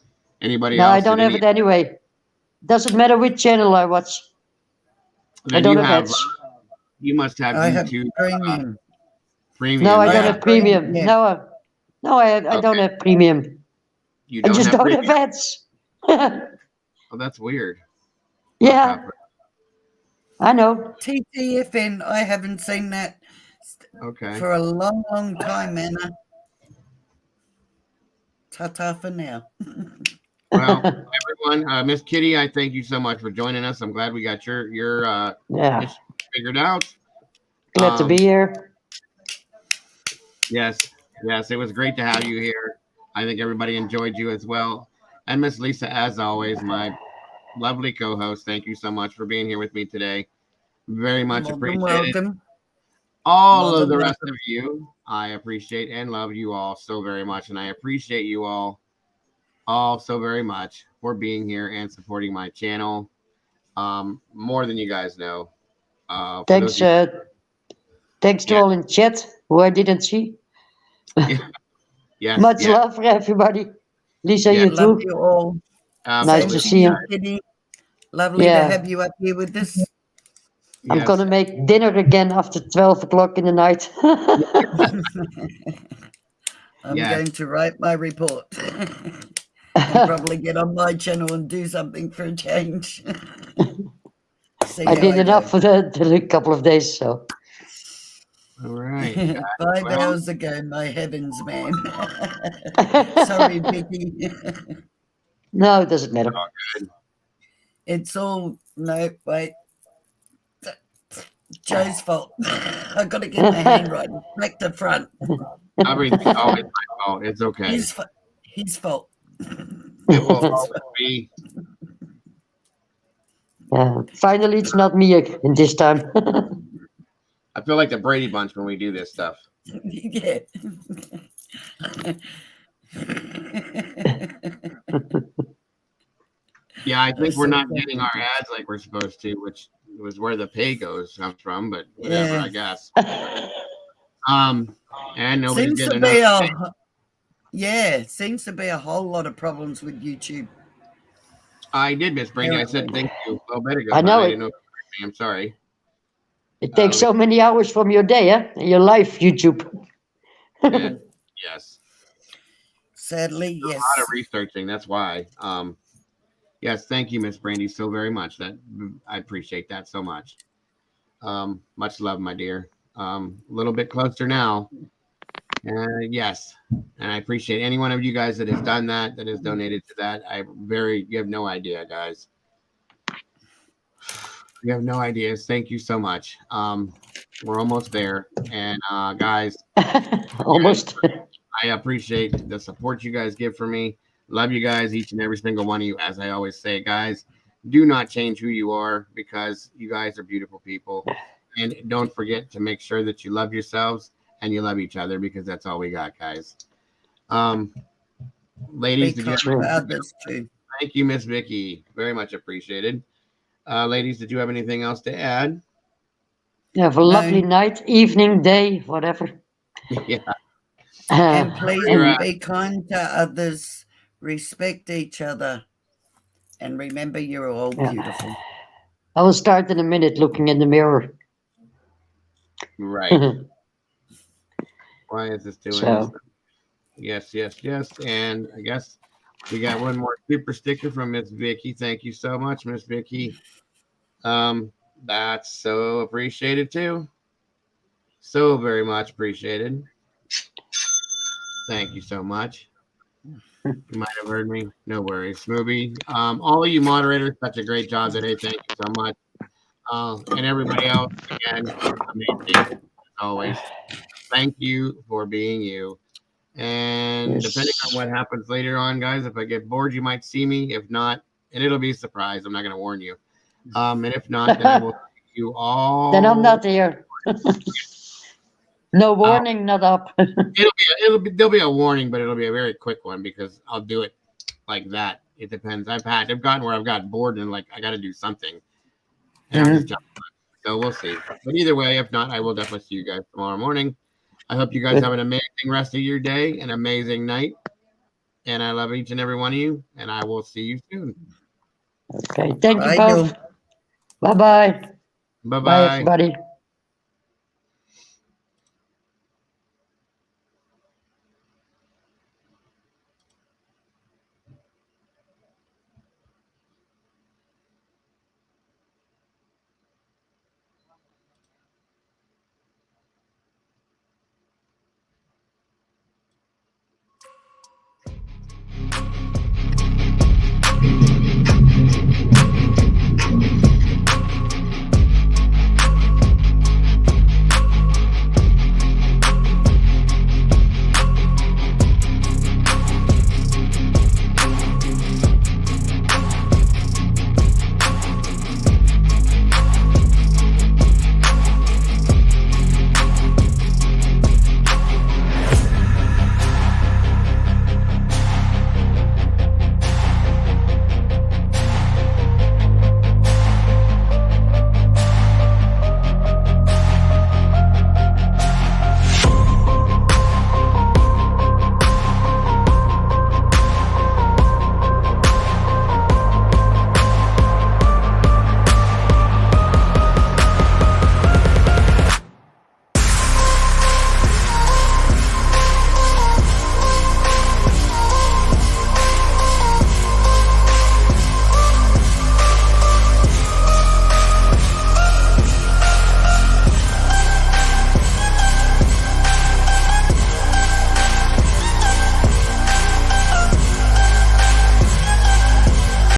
anybody else? No, I don't have it anyway. Doesn't matter which channel I watch. I don't have ads. You must have YouTube premium. Premium. No, I don't have premium. Yeah. No, I don't have premium. You I just don't premium? have ads. Oh, that's weird. Yeah. I know. TTFN, I haven't seen that for a long, long time, Anna. Ta-ta for now. Well, everyone, Miss Kitty, I thank you so much for joining us. I'm glad we got your issue figured out. Glad to be here. Yes, it was great to have you here. I think everybody enjoyed you as well. And Miss Lisa, as always, my lovely co-host, thank you so much for being here with me today. Very much appreciate it. All of the rest of you, I appreciate and love you all so very much. And I appreciate you all so very much for being here and supporting my channel. More than you guys know. Thanks to all in chat who I didn't see. Much love for everybody. Lisa, you too. Love you all. Nice to see you. Kitty. Lovely to have you up here with us. I'm going to make dinner again after 12 o'clock in the night. I'm going to write my report. And probably get on my channel and do something for a change. I did enough for a couple of days, so. All right. 5 hours ago, my heavens, man. Sorry, Vicky. No, it doesn't matter. Oh, good. It's all no wait. Joe's fault. I got to get my handwriting back to front. Everything's always my fault. It's okay. His fault. It will always be. Finally, it's not me in this time. I feel like the Brady Bunch when we do this stuff. Yeah. Yeah, I think we're not getting our ads like we're supposed to, which was where the pay comes from, but whatever, Yeah. I guess. And nobody's Seems getting to be enough. seems to be a whole lot of problems with YouTube. I did, Miss Brady. I said thank you a little bit ago. I know I it. didn't know. I'm sorry. It takes so many hours from your day, your life, YouTube. Yes. Sadly, yes. A lot of researching. That's why. Yes, thank you, Miss Brandy, so very much. That I appreciate that so much. Much love, my dear. A little bit closer now. Yes, and I appreciate any one of you guys that has done that, that has donated to that. You have no idea, guys. You have no ideas. Thank you so much. We're almost there, and guys, almost. I appreciate the support you guys give for me. Love you guys, each and every single one of you. As I always say, guys, do not change who you are, because you guys are beautiful people. And don't forget to make sure that you love yourselves and you love each other, because that's all we got, guys. Ladies, did you have thank you, Miss Vicky. Very much appreciated. Ladies, did you have anything else to add? Have a lovely night, evening, day, whatever. Yeah. And please be kind to others, respect each other, and remember you're all beautiful. I will start in a minute looking in the mirror. Right. Why is this doing So. this? Yes. And I guess we got one more super sticker from Miss Vicky. Thank you so much, Miss Vicky. That's so appreciated too. So very much appreciated. Thank you so much. You might have heard me. No worries. Smoothie. All of you moderators, such a great job today. Thank you so much. And everybody else, again, amazing as always. Thank you for being you. And depending on what happens later on, guys, if I get bored, you might see me. If not, and it'll be a surprise. I'm not going to warn you. And if not, then I will see you all. Then I'm not here. No warning, not up. There'll be a warning, but it'll be a very quick one, because I'll do it like that. It depends. I've gotten where I've got bored and like I got to do something. And I'll just jump on. So we'll see. But either way, if not, I will definitely see you guys tomorrow morning. I hope you guys have an amazing rest of your day, an amazing night. And I love each and every one of you. And I will see you soon. Okay. Thank you both. Bye-bye. Bye-bye. Bye, everybody.